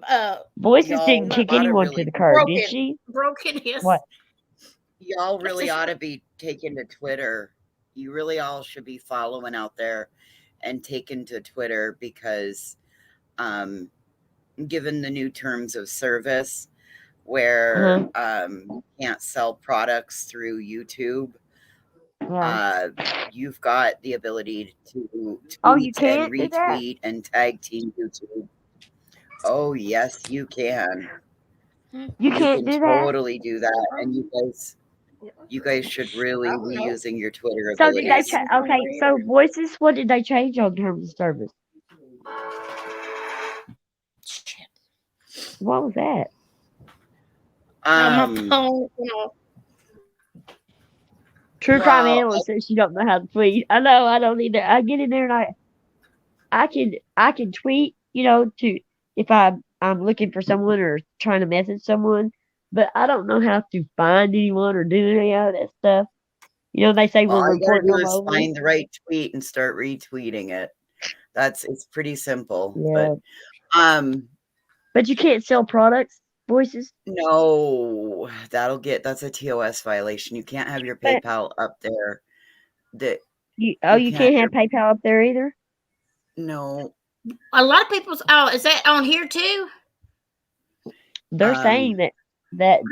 [SPEAKER 5] Well,
[SPEAKER 2] Voices
[SPEAKER 5] y'all
[SPEAKER 2] didn't kick
[SPEAKER 5] ought to
[SPEAKER 2] anyone to
[SPEAKER 5] really
[SPEAKER 2] the
[SPEAKER 5] be
[SPEAKER 2] curb, did
[SPEAKER 1] Broken,
[SPEAKER 2] she?
[SPEAKER 1] broken is.
[SPEAKER 2] What?
[SPEAKER 5] y'all
[SPEAKER 1] That's
[SPEAKER 5] really
[SPEAKER 1] just
[SPEAKER 5] ought to be taking to Twitter. You really all should be following out there and taking to Twitter because um given the new terms of service where you can't sell products through YouTube,
[SPEAKER 2] Yeah.
[SPEAKER 5] you've got the ability to
[SPEAKER 2] Oh, you
[SPEAKER 5] tweet and
[SPEAKER 2] can't do that?
[SPEAKER 5] retweet and tag team YouTube. Oh yes, you can.
[SPEAKER 2] You
[SPEAKER 5] You
[SPEAKER 2] can't
[SPEAKER 5] can
[SPEAKER 2] do that?
[SPEAKER 5] totally do that, and you guys should
[SPEAKER 1] I
[SPEAKER 5] really
[SPEAKER 1] don't
[SPEAKER 5] be
[SPEAKER 1] know.
[SPEAKER 5] using your Twitter
[SPEAKER 2] So did they
[SPEAKER 5] abilities.
[SPEAKER 2] okay, so Voices, what did they change on terms of service?
[SPEAKER 1] Shit.
[SPEAKER 2] What was that?
[SPEAKER 1] On my
[SPEAKER 5] Um,
[SPEAKER 1] phone,
[SPEAKER 2] True Crime
[SPEAKER 5] well,
[SPEAKER 2] Analyst says she don't know how to tweet. I know, I don't either. I get in there and I can tweet, to if I'm looking for someone or trying to message someone, but I don't know how to find anyone or do any of that stuff. They say we're
[SPEAKER 5] all you gotta
[SPEAKER 2] reporting
[SPEAKER 5] do
[SPEAKER 2] them
[SPEAKER 5] is
[SPEAKER 2] over.
[SPEAKER 5] find the right tweet and start retweeting it. It's pretty simple,
[SPEAKER 2] Yeah.
[SPEAKER 5] um,
[SPEAKER 2] But you can't sell products, Voices.
[SPEAKER 5] no, that's a TOS violation. You can't have your
[SPEAKER 2] But
[SPEAKER 5] PayPal up there. That
[SPEAKER 2] you
[SPEAKER 5] you can't.
[SPEAKER 2] can't have PayPal up there either.
[SPEAKER 5] No,
[SPEAKER 1] a lot of people's. Oh, is that on here too?
[SPEAKER 2] They're
[SPEAKER 5] um,
[SPEAKER 2] saying that
[SPEAKER 1] 'Cause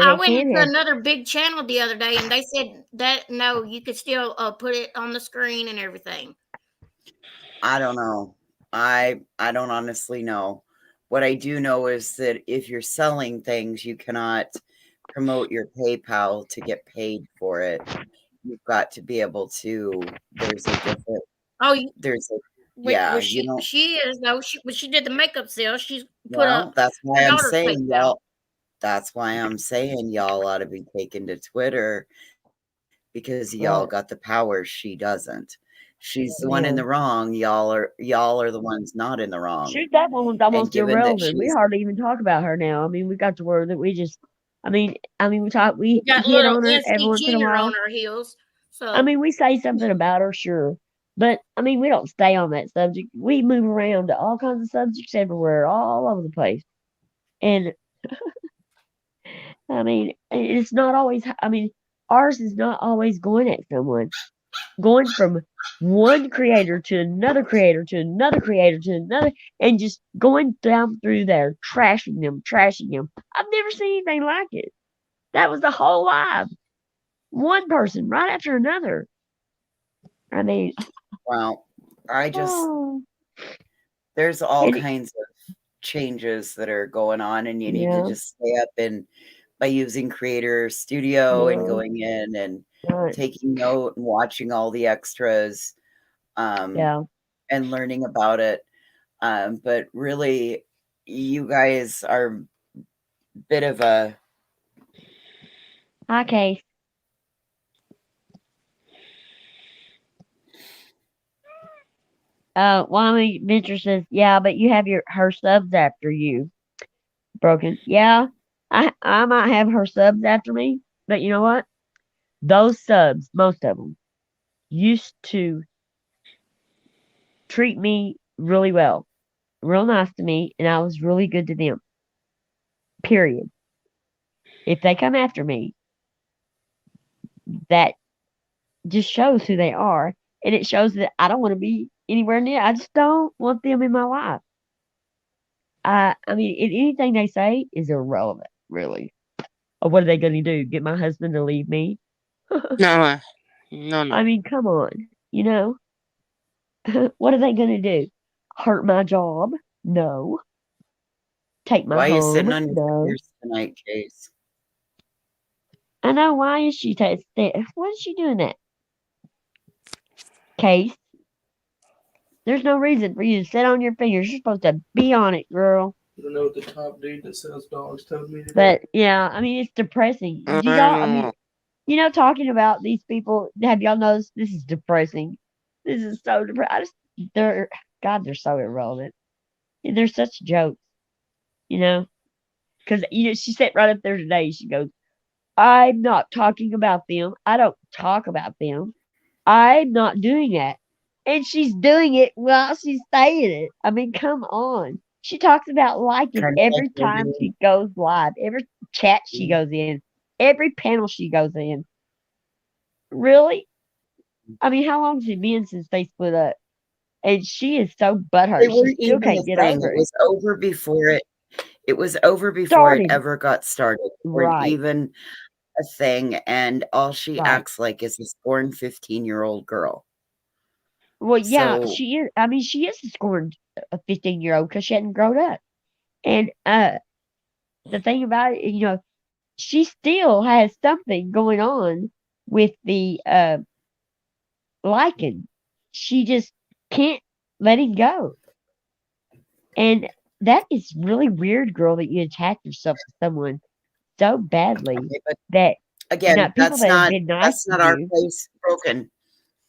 [SPEAKER 1] I
[SPEAKER 2] they
[SPEAKER 1] went
[SPEAKER 2] can
[SPEAKER 1] into
[SPEAKER 2] have.
[SPEAKER 1] another big channel the other day, and they said that no, you could still put it on the screen and everything.
[SPEAKER 5] I don't know. I don't honestly know. What I do know is that if you're selling things, you cannot promote your PayPal to get paid for it. You've got to be able to. There's a different.
[SPEAKER 1] Oh,
[SPEAKER 5] There's a
[SPEAKER 1] well,
[SPEAKER 5] yeah. You know.
[SPEAKER 1] she is though. When she did the makeup sale, she's put up
[SPEAKER 5] Well, that's
[SPEAKER 1] her
[SPEAKER 5] why I'm
[SPEAKER 1] daughter's
[SPEAKER 5] saying
[SPEAKER 1] PayPal.
[SPEAKER 5] y'all. That's why I'm saying y'all ought to be taken to Twitter because y'all
[SPEAKER 2] Right.
[SPEAKER 5] got the power. She doesn't. She's the one in
[SPEAKER 2] Yeah.
[SPEAKER 5] the wrong. Y'all are the ones not in the wrong.
[SPEAKER 2] Shoot, that woman's
[SPEAKER 5] And
[SPEAKER 2] almost
[SPEAKER 5] given that
[SPEAKER 2] irrelevant. We
[SPEAKER 5] she's
[SPEAKER 2] hardly even talk about her now. I mean, we got to word that we just. We
[SPEAKER 1] We got
[SPEAKER 2] hit
[SPEAKER 1] little
[SPEAKER 2] on her every
[SPEAKER 1] NC
[SPEAKER 2] once in a
[SPEAKER 1] Junior on
[SPEAKER 2] while.
[SPEAKER 1] her heels.
[SPEAKER 2] I
[SPEAKER 1] So
[SPEAKER 2] mean, we say something about her, sure, but I mean, we don't stay on that subject. We move around to all kinds of subjects everywhere, all over the place, and I mean, it's not always. I mean, ours is not always going at someone. Going from one creator to another creator to another creator to another, and just going down through there, trashing them, trashing them. I've never seen anything like it. That was the whole live. One person right after another. I mean,
[SPEAKER 5] well,
[SPEAKER 2] oh,
[SPEAKER 5] there's all
[SPEAKER 2] and
[SPEAKER 5] kinds of changes that are going on, and you need to
[SPEAKER 2] yeah,
[SPEAKER 5] just stay up and by using Creator Studio and
[SPEAKER 2] yeah,
[SPEAKER 5] going in and
[SPEAKER 2] right,
[SPEAKER 5] taking note and watching all the extras, um,
[SPEAKER 2] yeah.
[SPEAKER 5] and learning about it. But really, you guys are a bit of a
[SPEAKER 2] Hi, Case. Wyoming Venture says, yeah, but you have her subs after you. Broken. Yeah, I might have her subs after me, but you know what? Those subs, most of them, used to treat me really well, real nice to me, and I was really good to them. Period. If they come after me, that just shows who they are, and it shows that I don't want to be anywhere near. I just don't want them in my life. I mean, anything they say is irrelevant, really. Or what are they going to do? Get my husband to leave me?
[SPEAKER 4] No, no.
[SPEAKER 2] I mean, come on. You know, what are they going to do? Hurt my job? No. Take my
[SPEAKER 5] Why are you sitting
[SPEAKER 2] home?
[SPEAKER 5] on your
[SPEAKER 2] No.
[SPEAKER 5] fingers tonight, Case?
[SPEAKER 2] I know. Why is she? What is she doing that? Case, there's no reason for you to sit on your fingers. You're supposed to be on it, girl.
[SPEAKER 6] You don't know what the top dude that sells dogs told me today?
[SPEAKER 2] But yeah, I mean, it's depressing.
[SPEAKER 4] I
[SPEAKER 2] Do y'all? I mean,
[SPEAKER 4] know.
[SPEAKER 2] you know, talking about these people. Have y'all noticed this is depressing? This is so depressing. They're so irrelevant. And they're such jokes, you know. Because she sat right up there today. She goes, "I'm not talking about them. I don't talk about them. I'm not doing that." And she's doing it while she's saying it. I mean, come on. She talks about liking
[SPEAKER 5] Kind of like
[SPEAKER 2] every
[SPEAKER 5] you're
[SPEAKER 2] time
[SPEAKER 5] doing.
[SPEAKER 2] she goes live, every chat she goes in, every panel she goes in. Really? I mean, how long has it been since they split up? And she is so
[SPEAKER 5] They
[SPEAKER 2] butthurt. She
[SPEAKER 5] weren't
[SPEAKER 2] still
[SPEAKER 5] even a
[SPEAKER 2] can't get
[SPEAKER 5] thing.
[SPEAKER 2] over
[SPEAKER 5] It
[SPEAKER 2] it.
[SPEAKER 5] was over before it. It was over before it
[SPEAKER 2] Started.
[SPEAKER 5] ever got started. They weren't
[SPEAKER 2] Right.
[SPEAKER 5] even a thing, and all she
[SPEAKER 2] Right.
[SPEAKER 5] acts like is a scorned 15-year-old girl.
[SPEAKER 2] Well, yeah,
[SPEAKER 5] So
[SPEAKER 2] she is. I mean, she is scorned a 15-year-old because she hadn't grown up. And the thing about it, she still has something going on with the liking. She just can't let him go. And that is really weird, girl, that you attach yourself to someone so badly
[SPEAKER 5] okay, but
[SPEAKER 2] that
[SPEAKER 5] again,
[SPEAKER 2] people that have been nice to
[SPEAKER 5] our
[SPEAKER 2] you.
[SPEAKER 5] place broken.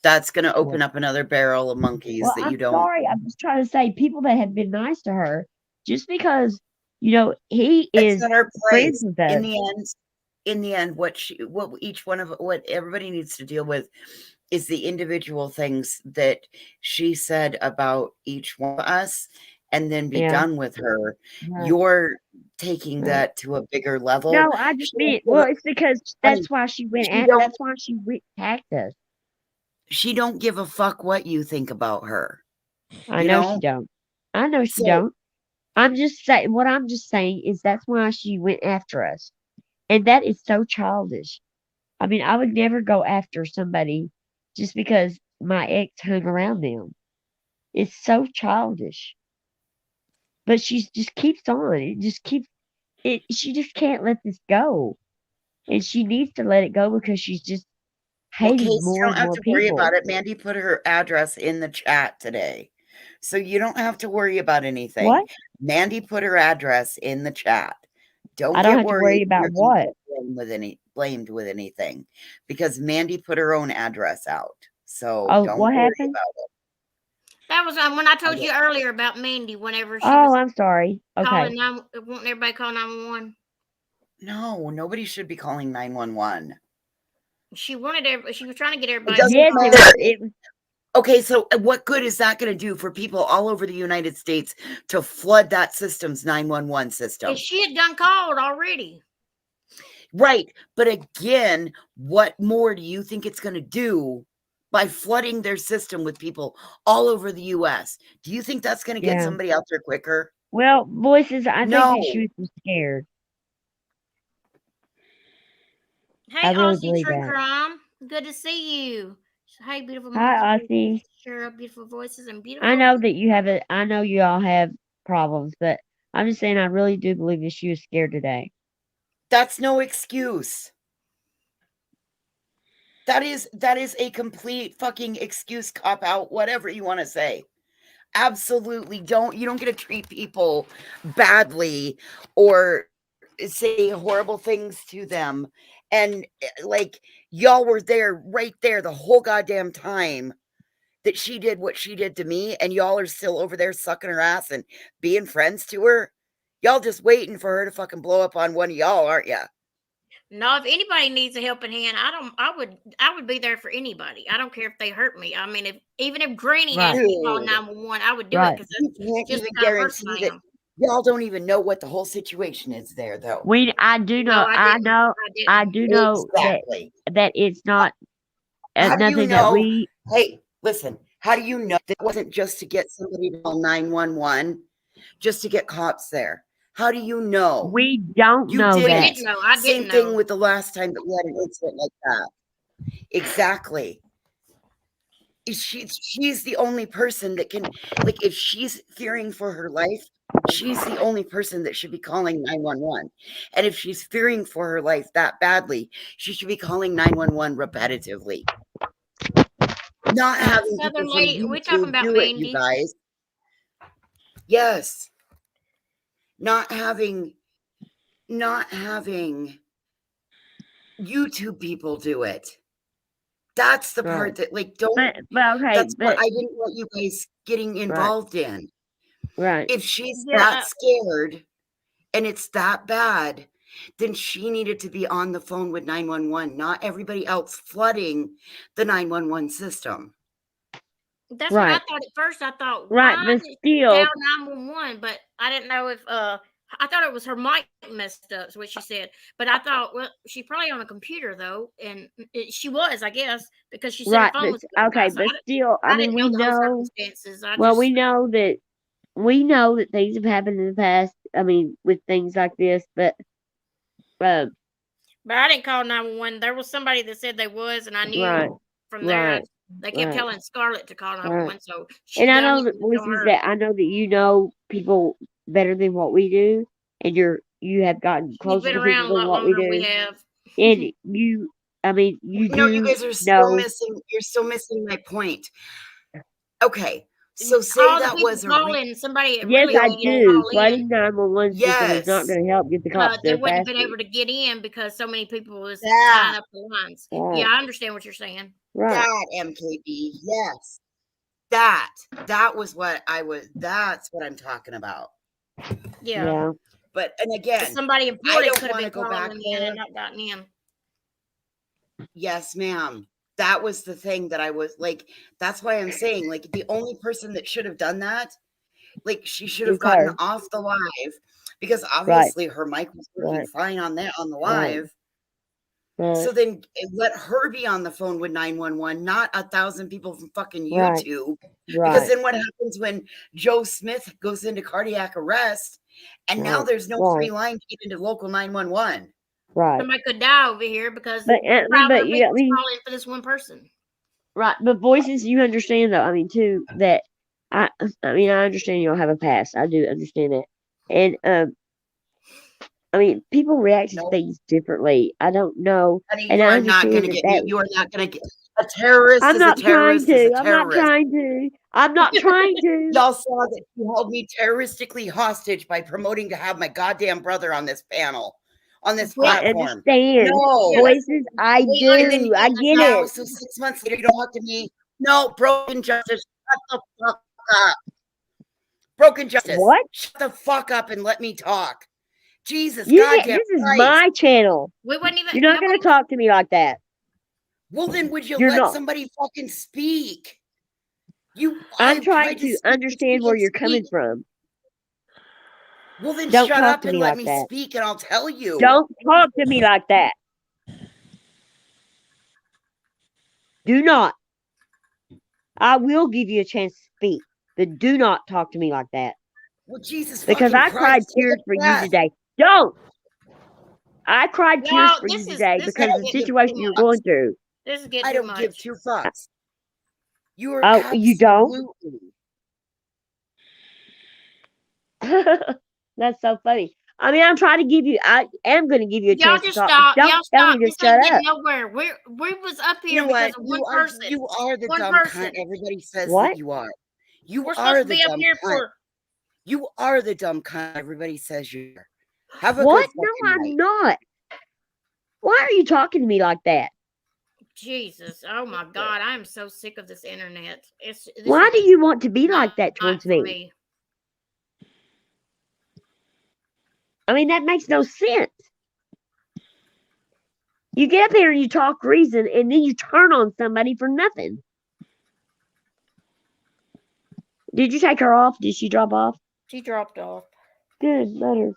[SPEAKER 5] That's gonna
[SPEAKER 2] Well,
[SPEAKER 5] open up another barrel of monkeys that
[SPEAKER 2] I'm
[SPEAKER 5] you don't.
[SPEAKER 2] sorry. I'm just trying to say people that have been nice to her, just because, he
[SPEAKER 5] It's
[SPEAKER 2] is
[SPEAKER 5] not our
[SPEAKER 2] friends
[SPEAKER 5] place.
[SPEAKER 2] with us.
[SPEAKER 5] In the end, what everybody needs to deal with is the individual things that she said about each one of us, and then be
[SPEAKER 2] Yeah.
[SPEAKER 5] done with her.
[SPEAKER 2] Right.
[SPEAKER 5] You're taking
[SPEAKER 2] Right.
[SPEAKER 5] that to a bigger level.
[SPEAKER 2] No, I just mean, well, it's because that's why she went
[SPEAKER 5] she
[SPEAKER 2] at,
[SPEAKER 5] don't
[SPEAKER 2] that's why she attacked us.
[SPEAKER 5] she don't give a fuck what you think about her.
[SPEAKER 2] I
[SPEAKER 5] You
[SPEAKER 2] know she
[SPEAKER 5] know?
[SPEAKER 2] don't. I know she
[SPEAKER 5] So
[SPEAKER 2] don't. I'm just saying, what I'm just saying is that's why she went after us. And that is so childish. I mean, I would never go after somebody just because my ex hung around them. It's so childish. But she just keeps on. She just can't let this go. And she needs to let it go because she's just
[SPEAKER 5] well,
[SPEAKER 2] hating
[SPEAKER 5] Case, you
[SPEAKER 2] more
[SPEAKER 5] don't
[SPEAKER 2] and
[SPEAKER 5] have
[SPEAKER 2] more
[SPEAKER 5] to worry
[SPEAKER 2] people.
[SPEAKER 5] about it. Mandy put her address in the chat today. So you don't have to worry about anything.
[SPEAKER 2] What?
[SPEAKER 5] Mandy put her address in the chat. Don't
[SPEAKER 2] I don't
[SPEAKER 5] get
[SPEAKER 2] have to worry
[SPEAKER 5] worried
[SPEAKER 2] about
[SPEAKER 5] you're gonna
[SPEAKER 2] what?
[SPEAKER 5] get blamed with anything, because Mandy put her own address out. So
[SPEAKER 2] Oh,
[SPEAKER 5] don't
[SPEAKER 2] what
[SPEAKER 5] worry
[SPEAKER 2] happened?
[SPEAKER 5] about it.
[SPEAKER 1] That was when I told you earlier about Mandy. Whenever she
[SPEAKER 2] Oh,
[SPEAKER 1] was
[SPEAKER 2] I'm sorry. Okay.
[SPEAKER 1] calling, wanting everybody to call 911.
[SPEAKER 5] No, nobody should be calling 911.
[SPEAKER 1] She was trying to get
[SPEAKER 5] It
[SPEAKER 1] everybody.
[SPEAKER 5] doesn't
[SPEAKER 2] Yes,
[SPEAKER 5] matter.
[SPEAKER 2] it was
[SPEAKER 5] Okay, so what good is that going to do for people all over the United States to flood that system's 911 system?
[SPEAKER 1] And she had done called already.
[SPEAKER 5] Right. But again, what more do you think it's going to do by flooding their system with people all over the US? Do you think that's going to get
[SPEAKER 2] yeah.
[SPEAKER 5] somebody out there quicker?
[SPEAKER 2] Well, voices, I think
[SPEAKER 5] No.
[SPEAKER 2] that she was just scared.
[SPEAKER 1] Hey,
[SPEAKER 2] I really
[SPEAKER 1] Aussie
[SPEAKER 2] believe
[SPEAKER 1] True
[SPEAKER 2] that.
[SPEAKER 1] Crime. Good to see you. Hey, beautiful
[SPEAKER 2] Hi,
[SPEAKER 1] minds.
[SPEAKER 2] Aussie.
[SPEAKER 1] Share beautiful voices and beautiful.
[SPEAKER 2] I know that I know you all have problems, but I'm just saying I really do believe that she was scared today.
[SPEAKER 5] That's no excuse. That is a complete fucking excuse, cop out, whatever you want to say. Absolutely you don't get to treat people badly or say horrible things to them. And like, y'all were right there the whole goddamn time that she did what she did to me, and y'all are still over there sucking her ass and being friends to her. Y'all just waiting for her to fucking blow up on one of y'all, aren't ya?
[SPEAKER 1] No, if anybody needs a helping hand, I would be there for anybody. I don't care if they hurt me. I mean, even if Granny
[SPEAKER 2] Right.
[SPEAKER 1] asked me to call 911, I would do it
[SPEAKER 2] Right.
[SPEAKER 1] because
[SPEAKER 5] You
[SPEAKER 1] that's
[SPEAKER 5] can't
[SPEAKER 1] just
[SPEAKER 5] even
[SPEAKER 1] the kind of person
[SPEAKER 5] guarantee
[SPEAKER 1] I
[SPEAKER 5] that
[SPEAKER 1] am.
[SPEAKER 5] y'all don't even know what the whole situation is there, though.
[SPEAKER 2] I do
[SPEAKER 1] No,
[SPEAKER 2] know,
[SPEAKER 1] I didn't.
[SPEAKER 2] I do know
[SPEAKER 5] Exactly.
[SPEAKER 2] that it's not
[SPEAKER 5] How do you
[SPEAKER 2] nothing that
[SPEAKER 5] know?
[SPEAKER 2] we,
[SPEAKER 5] Hey, listen, how do you know that it wasn't just to get somebody to call 911? just to get cops there? How do you know?
[SPEAKER 2] We don't
[SPEAKER 5] You
[SPEAKER 2] know
[SPEAKER 1] We
[SPEAKER 2] that.
[SPEAKER 1] didn't know. I
[SPEAKER 5] Same
[SPEAKER 1] didn't
[SPEAKER 5] thing
[SPEAKER 1] know.
[SPEAKER 5] with the last time that we had an incident like that. Exactly. She's the only person that can, like, if she's fearing for her life, she's the only person that should be calling 911. And if she's fearing for her life that badly, she should be calling 911 repetitively. Not having
[SPEAKER 1] Southern
[SPEAKER 5] people from
[SPEAKER 1] lady, we talking
[SPEAKER 5] YouTube
[SPEAKER 1] about
[SPEAKER 5] do it, you
[SPEAKER 1] Mandy?
[SPEAKER 5] guys. Yes. Not having YouTube people do it. That's the part
[SPEAKER 2] Right.
[SPEAKER 5] that, like, don't.
[SPEAKER 2] But okay,
[SPEAKER 5] That's what
[SPEAKER 2] but
[SPEAKER 5] I didn't want you guys getting involved in.
[SPEAKER 2] right.
[SPEAKER 5] If she's
[SPEAKER 1] Yeah,
[SPEAKER 5] that scared and it's that bad, then she needed to be on the phone with 911, not everybody else flooding the 911 system.
[SPEAKER 1] That's what I
[SPEAKER 2] Right.
[SPEAKER 1] thought at first. I thought,
[SPEAKER 2] Right,
[SPEAKER 1] why
[SPEAKER 2] but
[SPEAKER 1] did she
[SPEAKER 2] still,
[SPEAKER 1] dial 911? But I didn't know if I thought it was her mic messed up. Is what she said. But I thought, well, she's probably on a computer though, and she was, I guess, because she said her
[SPEAKER 2] right,
[SPEAKER 1] phone
[SPEAKER 2] but
[SPEAKER 1] was going
[SPEAKER 2] okay,
[SPEAKER 1] by. So
[SPEAKER 2] but still, I
[SPEAKER 1] I
[SPEAKER 2] mean,
[SPEAKER 1] didn't know the whole circumstances.
[SPEAKER 2] well, we know that things have happened in the past. I mean, with things like this, but
[SPEAKER 1] but I didn't call 911. There was somebody that said they was, and I knew
[SPEAKER 2] right,
[SPEAKER 1] from there.
[SPEAKER 2] right,
[SPEAKER 1] They kept
[SPEAKER 2] right,
[SPEAKER 1] telling Scarlett to call
[SPEAKER 2] right.
[SPEAKER 1] 911, so
[SPEAKER 2] And
[SPEAKER 1] she
[SPEAKER 2] I
[SPEAKER 1] done
[SPEAKER 2] know
[SPEAKER 1] it
[SPEAKER 2] that
[SPEAKER 1] and tell
[SPEAKER 2] voices
[SPEAKER 1] her.
[SPEAKER 2] that I know that you know people better than what we do, and you have gotten
[SPEAKER 1] She's
[SPEAKER 2] closer
[SPEAKER 1] been
[SPEAKER 2] to
[SPEAKER 1] around
[SPEAKER 2] people
[SPEAKER 1] a
[SPEAKER 2] than
[SPEAKER 1] lot
[SPEAKER 2] what we
[SPEAKER 1] longer than we
[SPEAKER 2] do,
[SPEAKER 1] have.
[SPEAKER 2] and you, I mean, you
[SPEAKER 5] No, you
[SPEAKER 2] do
[SPEAKER 5] guys are still
[SPEAKER 2] know.
[SPEAKER 5] missing. You're still missing my point. Okay, so say
[SPEAKER 1] All the
[SPEAKER 5] that
[SPEAKER 1] people
[SPEAKER 5] was a
[SPEAKER 1] calling, somebody that
[SPEAKER 2] Yes,
[SPEAKER 1] really
[SPEAKER 2] I
[SPEAKER 1] needed to
[SPEAKER 2] do.
[SPEAKER 1] call
[SPEAKER 2] Flooding
[SPEAKER 1] in,
[SPEAKER 2] 911 system is not
[SPEAKER 5] yes,
[SPEAKER 2] going to help get the cops
[SPEAKER 1] they
[SPEAKER 2] there
[SPEAKER 1] wouldn't have been
[SPEAKER 2] faster.
[SPEAKER 1] able to get in because so many people was
[SPEAKER 5] that
[SPEAKER 1] tying up the lines.
[SPEAKER 2] Right,
[SPEAKER 1] Yeah, I understand what you're saying.
[SPEAKER 2] right,
[SPEAKER 5] that MKB, yes, that was what I was. That's what I'm talking about.
[SPEAKER 1] Yeah,
[SPEAKER 2] yeah,
[SPEAKER 5] But and
[SPEAKER 1] 'cause
[SPEAKER 5] again,
[SPEAKER 1] somebody
[SPEAKER 5] I
[SPEAKER 1] important
[SPEAKER 5] don't
[SPEAKER 1] could have
[SPEAKER 5] want to
[SPEAKER 1] been
[SPEAKER 5] go back
[SPEAKER 1] calling in
[SPEAKER 5] there.
[SPEAKER 1] and not gotten in.
[SPEAKER 5] Yes, ma'am. That was the thing that I was like. That's why I'm saying, like, the only person that should have done that, like, she should have
[SPEAKER 2] it's
[SPEAKER 5] gotten
[SPEAKER 2] her.
[SPEAKER 5] off the live because
[SPEAKER 2] Right,
[SPEAKER 5] obviously her mic was working
[SPEAKER 2] right,
[SPEAKER 5] fine on the
[SPEAKER 2] right,
[SPEAKER 5] live.
[SPEAKER 2] right,
[SPEAKER 5] So then let her be on the phone with 911, not 1,000 people from fucking
[SPEAKER 2] right,
[SPEAKER 5] YouTube. Because
[SPEAKER 2] right,
[SPEAKER 5] then what happens when Joe Smith goes into cardiac arrest and now
[SPEAKER 2] right,
[SPEAKER 5] there's no
[SPEAKER 2] right,
[SPEAKER 5] free line to get into local 911?
[SPEAKER 2] right.
[SPEAKER 1] Somebody could die over here because
[SPEAKER 2] But
[SPEAKER 1] probably
[SPEAKER 2] you, I
[SPEAKER 1] people's
[SPEAKER 2] mean,
[SPEAKER 1] calling for this one person.
[SPEAKER 2] right. But voices, you understand though. I mean, too, that I mean, I understand you don't have a past. I do understand that, and I mean, people react to
[SPEAKER 5] No,
[SPEAKER 2] things differently. I don't know,
[SPEAKER 5] honey,
[SPEAKER 2] and
[SPEAKER 5] you
[SPEAKER 2] I
[SPEAKER 5] are not going
[SPEAKER 2] understand
[SPEAKER 5] to
[SPEAKER 2] that
[SPEAKER 5] get me.
[SPEAKER 2] that
[SPEAKER 5] You are not going to get a terrorist
[SPEAKER 2] I'm
[SPEAKER 5] is a
[SPEAKER 2] not trying
[SPEAKER 5] terrorist is a
[SPEAKER 2] to. I'm not
[SPEAKER 5] terrorist.
[SPEAKER 2] trying to. I'm not trying to.
[SPEAKER 5] Y'all saw that she held me terroristically hostage by promoting to have my goddamn brother on this panel, on this
[SPEAKER 1] Well,
[SPEAKER 2] I
[SPEAKER 5] platform.
[SPEAKER 2] understand.
[SPEAKER 5] No.
[SPEAKER 1] yeah,
[SPEAKER 2] Voices, I
[SPEAKER 1] we
[SPEAKER 5] And then
[SPEAKER 2] do. I
[SPEAKER 1] understand
[SPEAKER 2] get
[SPEAKER 5] now,
[SPEAKER 2] it.
[SPEAKER 5] so 6 months later, you don't talk to me. No, broken justice. Shut the fuck up. Broken justice.
[SPEAKER 2] What?
[SPEAKER 5] Shut the fuck up and let me talk. Jesus,
[SPEAKER 2] You get.
[SPEAKER 5] goddamn
[SPEAKER 2] This is
[SPEAKER 5] Christ.
[SPEAKER 2] my channel.
[SPEAKER 1] we wouldn't even.
[SPEAKER 2] You're not going
[SPEAKER 1] Nobody.
[SPEAKER 2] to talk to me like that.
[SPEAKER 5] Well, then would you
[SPEAKER 2] You're
[SPEAKER 5] let
[SPEAKER 2] not.
[SPEAKER 5] somebody fucking speak?
[SPEAKER 2] I'm
[SPEAKER 5] I've
[SPEAKER 2] trying
[SPEAKER 5] tried to
[SPEAKER 2] to
[SPEAKER 5] speak and
[SPEAKER 2] understand
[SPEAKER 5] speak
[SPEAKER 2] where
[SPEAKER 5] and
[SPEAKER 2] you're
[SPEAKER 5] speak.
[SPEAKER 2] coming from.
[SPEAKER 5] Well, then
[SPEAKER 2] Don't
[SPEAKER 5] shut
[SPEAKER 2] talk
[SPEAKER 5] up
[SPEAKER 2] to
[SPEAKER 5] and
[SPEAKER 2] me
[SPEAKER 5] let
[SPEAKER 2] like
[SPEAKER 5] me
[SPEAKER 2] that.
[SPEAKER 5] speak and I'll tell you.
[SPEAKER 2] Don't talk to me like that. Do not. I will give you a chance to speak, but do not talk to me like that.
[SPEAKER 5] Well, Jesus
[SPEAKER 2] Because
[SPEAKER 5] fucking
[SPEAKER 2] I cried
[SPEAKER 5] Christ, take
[SPEAKER 2] tears
[SPEAKER 5] a
[SPEAKER 2] for you
[SPEAKER 5] breath.
[SPEAKER 2] today. Don't. I cried tears
[SPEAKER 1] Y'all,
[SPEAKER 2] for you
[SPEAKER 1] this is
[SPEAKER 2] today
[SPEAKER 1] this is
[SPEAKER 2] because of the
[SPEAKER 1] getting too
[SPEAKER 2] situation you're
[SPEAKER 1] much.
[SPEAKER 2] going through.
[SPEAKER 1] This is getting
[SPEAKER 5] I
[SPEAKER 1] too
[SPEAKER 5] don't give
[SPEAKER 1] much.
[SPEAKER 5] two fucks. You are
[SPEAKER 2] Oh, you don't?
[SPEAKER 5] absolutely.
[SPEAKER 2] That's so funny. I mean, I am going to give you a
[SPEAKER 1] Y'all
[SPEAKER 2] chance to
[SPEAKER 1] just
[SPEAKER 2] talk.
[SPEAKER 1] stop.
[SPEAKER 2] Don't
[SPEAKER 1] Y'all
[SPEAKER 2] tell
[SPEAKER 1] stop.
[SPEAKER 2] me to
[SPEAKER 1] This
[SPEAKER 2] shut
[SPEAKER 1] ain't
[SPEAKER 2] up.
[SPEAKER 1] getting nowhere. We was up
[SPEAKER 5] You
[SPEAKER 1] here
[SPEAKER 5] know
[SPEAKER 1] because
[SPEAKER 5] what?
[SPEAKER 1] of one person.
[SPEAKER 5] You are the
[SPEAKER 1] One
[SPEAKER 5] dumb
[SPEAKER 1] person.
[SPEAKER 5] cunt everybody says
[SPEAKER 2] What?
[SPEAKER 5] that you are. You
[SPEAKER 1] We're supposed
[SPEAKER 5] are
[SPEAKER 1] to
[SPEAKER 5] the
[SPEAKER 1] be up
[SPEAKER 5] dumb
[SPEAKER 1] here
[SPEAKER 5] cunt.
[SPEAKER 1] for.
[SPEAKER 5] You are the dumb cunt everybody says you are. Have a
[SPEAKER 2] What?
[SPEAKER 5] good
[SPEAKER 2] No,
[SPEAKER 5] fucking
[SPEAKER 2] I'm
[SPEAKER 5] night.
[SPEAKER 2] not. Why are you talking to me like that?
[SPEAKER 1] Jesus, oh my God, I am so sick of this internet. This
[SPEAKER 2] Why
[SPEAKER 1] is
[SPEAKER 2] do you want to be
[SPEAKER 1] not
[SPEAKER 2] like that towards
[SPEAKER 1] for
[SPEAKER 2] me?
[SPEAKER 1] me.
[SPEAKER 2] I mean, that makes no sense. You get up here and you talk reason, and then you turn on somebody for nothing. Did you take her off? Did she drop off?
[SPEAKER 1] She dropped off.
[SPEAKER 2] Good, let her.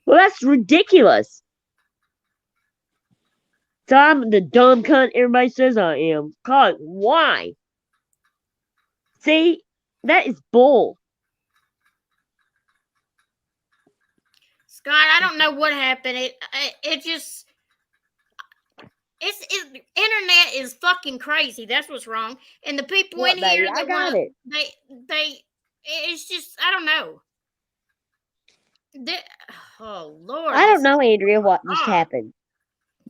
[SPEAKER 2] Well, that's ridiculous. So I'm the dumb cunt everybody says I am. God, why? See, that is bull.
[SPEAKER 1] God, I don't know what happened. It just internet is fucking crazy. That's what's wrong. And the people
[SPEAKER 2] What,
[SPEAKER 1] in
[SPEAKER 2] baby?
[SPEAKER 1] here
[SPEAKER 2] I
[SPEAKER 1] that
[SPEAKER 2] got
[SPEAKER 1] want
[SPEAKER 2] it.
[SPEAKER 1] they it's just I don't know. They, oh Lord,
[SPEAKER 2] I don't
[SPEAKER 1] this
[SPEAKER 2] know, Andrea, what just
[SPEAKER 1] God.
[SPEAKER 2] happened.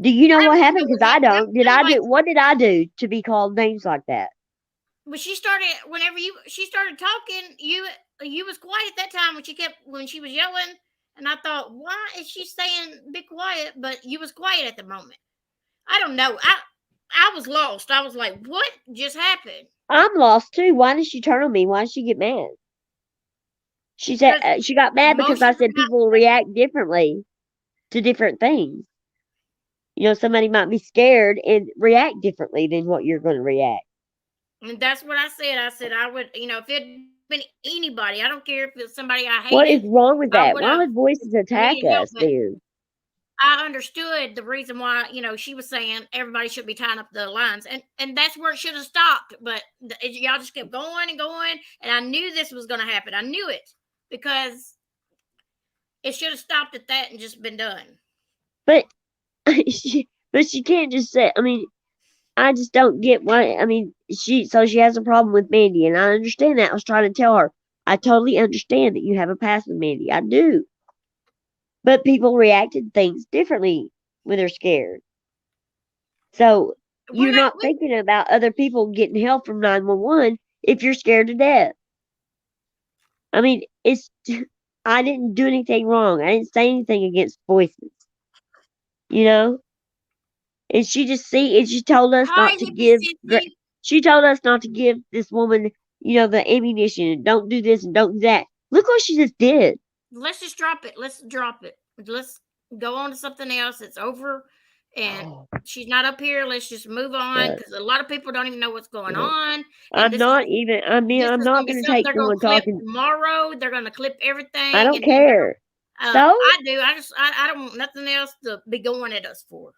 [SPEAKER 2] Do you know
[SPEAKER 1] I
[SPEAKER 2] what
[SPEAKER 1] don't
[SPEAKER 2] happened?
[SPEAKER 1] know
[SPEAKER 2] Because
[SPEAKER 1] what
[SPEAKER 2] I
[SPEAKER 1] happened.
[SPEAKER 2] don't. Did I do? What did I do to be called names like that?
[SPEAKER 1] But she started whenever she started talking. You was quiet that time when she was yelling, and I thought, why is she saying be quiet? But you was quiet at the moment. I don't know. I was lost. I was like, what just happened?
[SPEAKER 2] I'm lost too. Why did she turn on me? Why did she get mad? She said
[SPEAKER 1] Because
[SPEAKER 2] she got mad because I
[SPEAKER 1] emotions
[SPEAKER 2] said
[SPEAKER 1] got,
[SPEAKER 2] people will react differently to different things. Somebody might be scared and react differently than what you're going to react.
[SPEAKER 1] and that's what I said. I said I would, if it'd been anybody, I don't care if it's somebody I
[SPEAKER 2] What is
[SPEAKER 1] hated,
[SPEAKER 2] wrong with
[SPEAKER 1] I
[SPEAKER 2] that?
[SPEAKER 1] would
[SPEAKER 2] Why
[SPEAKER 1] have
[SPEAKER 2] would voices attack
[SPEAKER 1] needed help.
[SPEAKER 2] us
[SPEAKER 1] But
[SPEAKER 2] then?
[SPEAKER 1] I understood the reason why, she was saying everybody should be tying up the lines, and that's where it should have stopped. But y'all just kept going and going, and I knew this was going to happen. I knew it because it should have stopped at that and just been done.
[SPEAKER 2] But she can't just say. I mean, I just don't get why. I mean, she has a problem with Mandy, and I understand that. I was trying to tell her. I totally understand that you have a past with Mandy. I do. But people reacted things differently when they're scared. So
[SPEAKER 1] We're
[SPEAKER 2] you're
[SPEAKER 1] not.
[SPEAKER 2] not thinking about other people getting help from 911 if you're scared to death. I mean, I didn't do anything wrong. I didn't say anything against voices, you know? And she told us
[SPEAKER 1] Hi,
[SPEAKER 2] not to
[SPEAKER 1] hippie
[SPEAKER 2] give,
[SPEAKER 1] sissy.
[SPEAKER 2] she told us not to give this woman, the ammunition and don't do this and don't do that. Look what she just did.
[SPEAKER 1] Let's just drop it. Let's drop it. Let's go on to something else. It's over, and she's not up here. Let's just move on
[SPEAKER 2] But,
[SPEAKER 1] because a lot of people don't even know what's going on. And
[SPEAKER 2] I'm not even, I mean,
[SPEAKER 1] this
[SPEAKER 2] I'm
[SPEAKER 1] is going
[SPEAKER 2] not
[SPEAKER 1] to be
[SPEAKER 2] going to
[SPEAKER 1] something
[SPEAKER 2] take
[SPEAKER 1] they're going
[SPEAKER 2] someone
[SPEAKER 1] to clip
[SPEAKER 2] talking.
[SPEAKER 1] tomorrow. They're going to clip everything.
[SPEAKER 2] I don't
[SPEAKER 1] and then
[SPEAKER 2] care. So?
[SPEAKER 1] I do. I don't want nothing else to be going at us for.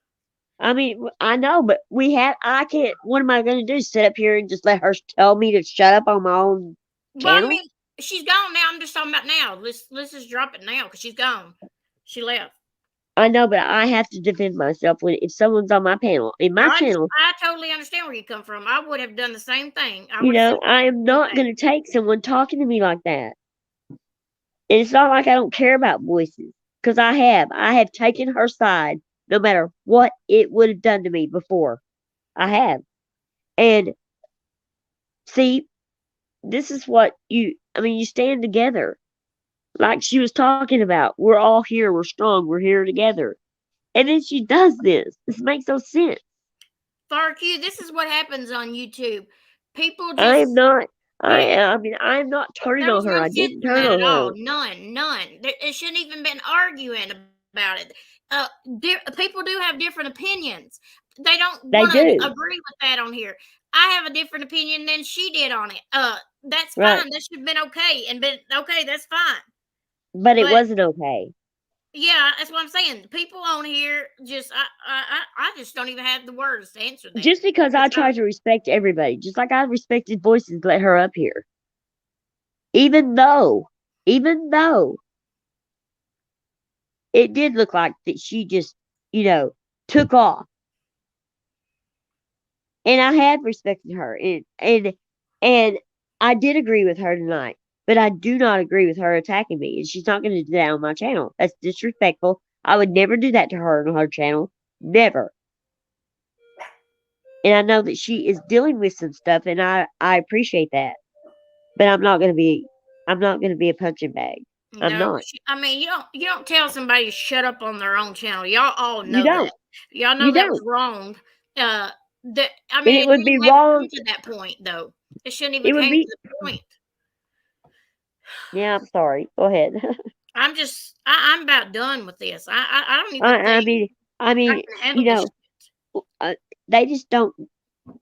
[SPEAKER 2] I mean, I know, but I can't, what am I going to do? Sit up here and just let her tell me to shut up on my own
[SPEAKER 1] Well, I
[SPEAKER 2] channel?
[SPEAKER 1] mean, she's gone now. I'm just talking about now. Let's just drop it now because she's gone. She left.
[SPEAKER 2] I know, but I have to defend myself if someone's on my panel. In my channel,
[SPEAKER 1] I totally understand where you come from. I would have done the same thing.
[SPEAKER 2] I am not going to take someone talking to me like that. And it's not like I don't care about voices, because I have taken her side, no matter what it would have done to me before. I have. And see, this is what you stand together. Like she was talking about, we're all here, we're strong, we're here together. And then she does this. This makes no sense.
[SPEAKER 1] Farq, this is what happens on YouTube. People just.
[SPEAKER 2] I am not. I am not turning
[SPEAKER 1] There
[SPEAKER 2] on
[SPEAKER 1] was
[SPEAKER 2] her.
[SPEAKER 1] no
[SPEAKER 2] I
[SPEAKER 1] sense
[SPEAKER 2] didn't
[SPEAKER 1] in
[SPEAKER 2] turn
[SPEAKER 1] that
[SPEAKER 2] on
[SPEAKER 1] at all.
[SPEAKER 2] her.
[SPEAKER 1] None. It shouldn't even been arguing about it. People do have different opinions. They don't
[SPEAKER 2] They
[SPEAKER 1] want to
[SPEAKER 2] do.
[SPEAKER 1] agree with that on here. I have a different opinion than she did on it. That's
[SPEAKER 2] Right.
[SPEAKER 1] fine. That should have been okay. And been okay. That's fine.
[SPEAKER 2] But it wasn't okay.
[SPEAKER 1] Yeah, that's what I'm saying. People on here just I just don't even have the words to answer that.
[SPEAKER 2] Just because I try to respect everybody, just like I respected voices, let her up here. Even though it did look like that she just, took off. And I have respected her, and I did agree with her tonight. But I do not agree with her attacking me, and she's not going to do that on my channel. That's disrespectful. I would never do that to her on her channel, never. And I know that she is dealing with some stuff, and I appreciate that. But I'm not going to be a punching bag. I'm not.
[SPEAKER 1] You don't tell somebody to shut up on their own channel. Y'all all know
[SPEAKER 2] You don't.
[SPEAKER 1] that. Y'all know
[SPEAKER 2] You
[SPEAKER 1] that was
[SPEAKER 2] don't.
[SPEAKER 1] wrong.
[SPEAKER 2] And
[SPEAKER 1] It
[SPEAKER 2] it would be
[SPEAKER 1] shouldn't have
[SPEAKER 2] wrong.
[SPEAKER 1] come to that point, though. It shouldn't
[SPEAKER 2] It
[SPEAKER 1] even
[SPEAKER 2] would
[SPEAKER 1] came
[SPEAKER 2] be.
[SPEAKER 1] to the point.
[SPEAKER 2] Yeah, I'm sorry. Go ahead.
[SPEAKER 1] I'm about done with this. I don't even think
[SPEAKER 2] I mean,
[SPEAKER 1] I can handle this shit.
[SPEAKER 2] they just don't.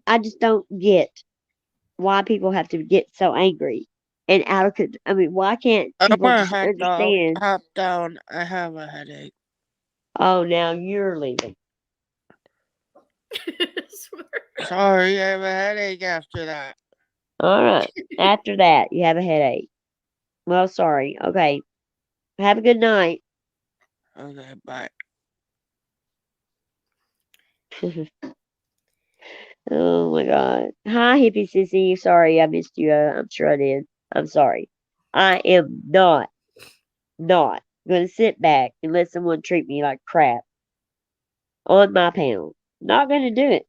[SPEAKER 2] I just don't get why people have to get so angry and out of. Why can't
[SPEAKER 4] I'm
[SPEAKER 2] people
[SPEAKER 4] gonna
[SPEAKER 2] just understand?
[SPEAKER 4] hop down. I have a headache.
[SPEAKER 2] Oh, now you're leaving.
[SPEAKER 4] Sorry, I have a headache after that.
[SPEAKER 2] All right. After that, you have a headache. Well, sorry. Okay. Have a good night.
[SPEAKER 4] Okay, bye.
[SPEAKER 2] Oh my God. Hi, hippie sissy. Sorry, I missed you. I'm sure I did. I'm sorry. I am not going to sit back and let someone treat me like crap on my panel. Not going to do it.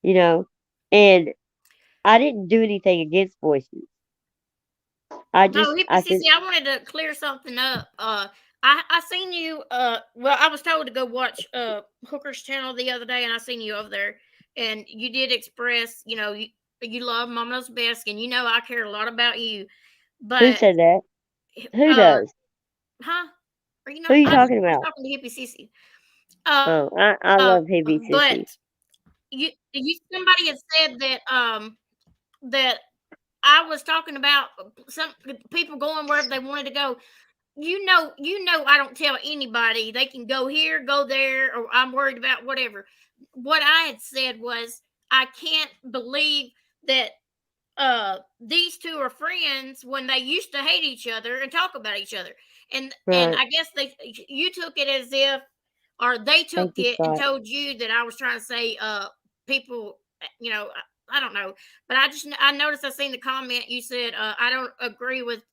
[SPEAKER 2] You know, and I didn't do anything against voices.
[SPEAKER 1] No,
[SPEAKER 2] I
[SPEAKER 1] Hippie
[SPEAKER 2] said,
[SPEAKER 1] Sissy, I wanted to clear something up. I seen you. Well, I was told to go watch Hooker's channel the other day, and I seen you over there, and you did express, you love Mama Knows Best, and I care a lot about you.
[SPEAKER 2] who
[SPEAKER 1] But
[SPEAKER 2] said that? Who
[SPEAKER 1] uh,
[SPEAKER 2] does?
[SPEAKER 1] huh? Or
[SPEAKER 2] Who are you
[SPEAKER 1] I was
[SPEAKER 2] talking about?
[SPEAKER 1] talking to Hippie Sissy. Uh,
[SPEAKER 2] Oh, I love hippie
[SPEAKER 1] but
[SPEAKER 2] sissy.
[SPEAKER 1] you somebody had said that I was talking about some people going wherever they wanted to go. I don't tell anybody they can go here, go there, or I'm worried about whatever. What I had said was I can't believe that these two are friends when they used to hate each other and talk about each other. And
[SPEAKER 2] Right.
[SPEAKER 1] I guess you took it as if, or they took
[SPEAKER 2] Thank you,
[SPEAKER 1] it and
[SPEAKER 2] Scott.
[SPEAKER 1] told you that I was trying to say people, I don't know, but I noticed I seen the comment you said I don't agree with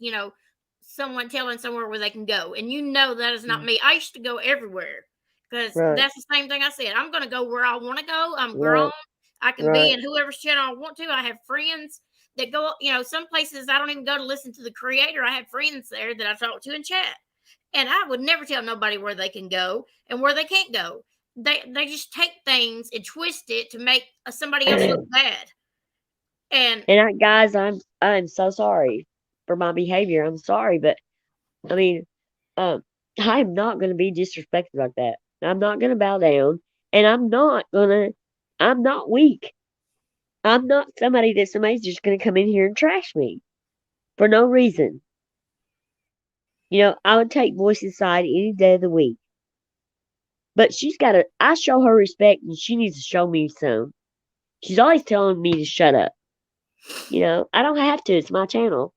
[SPEAKER 1] someone telling somewhere where they can go, and that is not
[SPEAKER 2] Mm,
[SPEAKER 1] me. I used to go everywhere because
[SPEAKER 2] right,
[SPEAKER 1] that's the same thing I said. I'm going to go where I want to go. I'm grown.
[SPEAKER 2] right,
[SPEAKER 1] I can be
[SPEAKER 2] right.
[SPEAKER 1] in whoever's channel I want to. I have friends that go, some places I don't even go to listen to the creator. I have friends there that I talk to in chat, and I would never tell nobody where they can go and where they can't go. They just take things and twist it to make somebody else look bad. And
[SPEAKER 2] And guys, I'm so sorry for my behavior. I'm sorry, but I mean, um, I'm not gonna be disrespected like that. I'm not gonna bow down, and I'm not weak. I'm not somebody that somebody's just gonna come in here and trash me for no reason. I would take Voice's side any day of the week. But I show her respect and she needs to show me some. She's always telling me to shut up. I don't have to. It's my channel.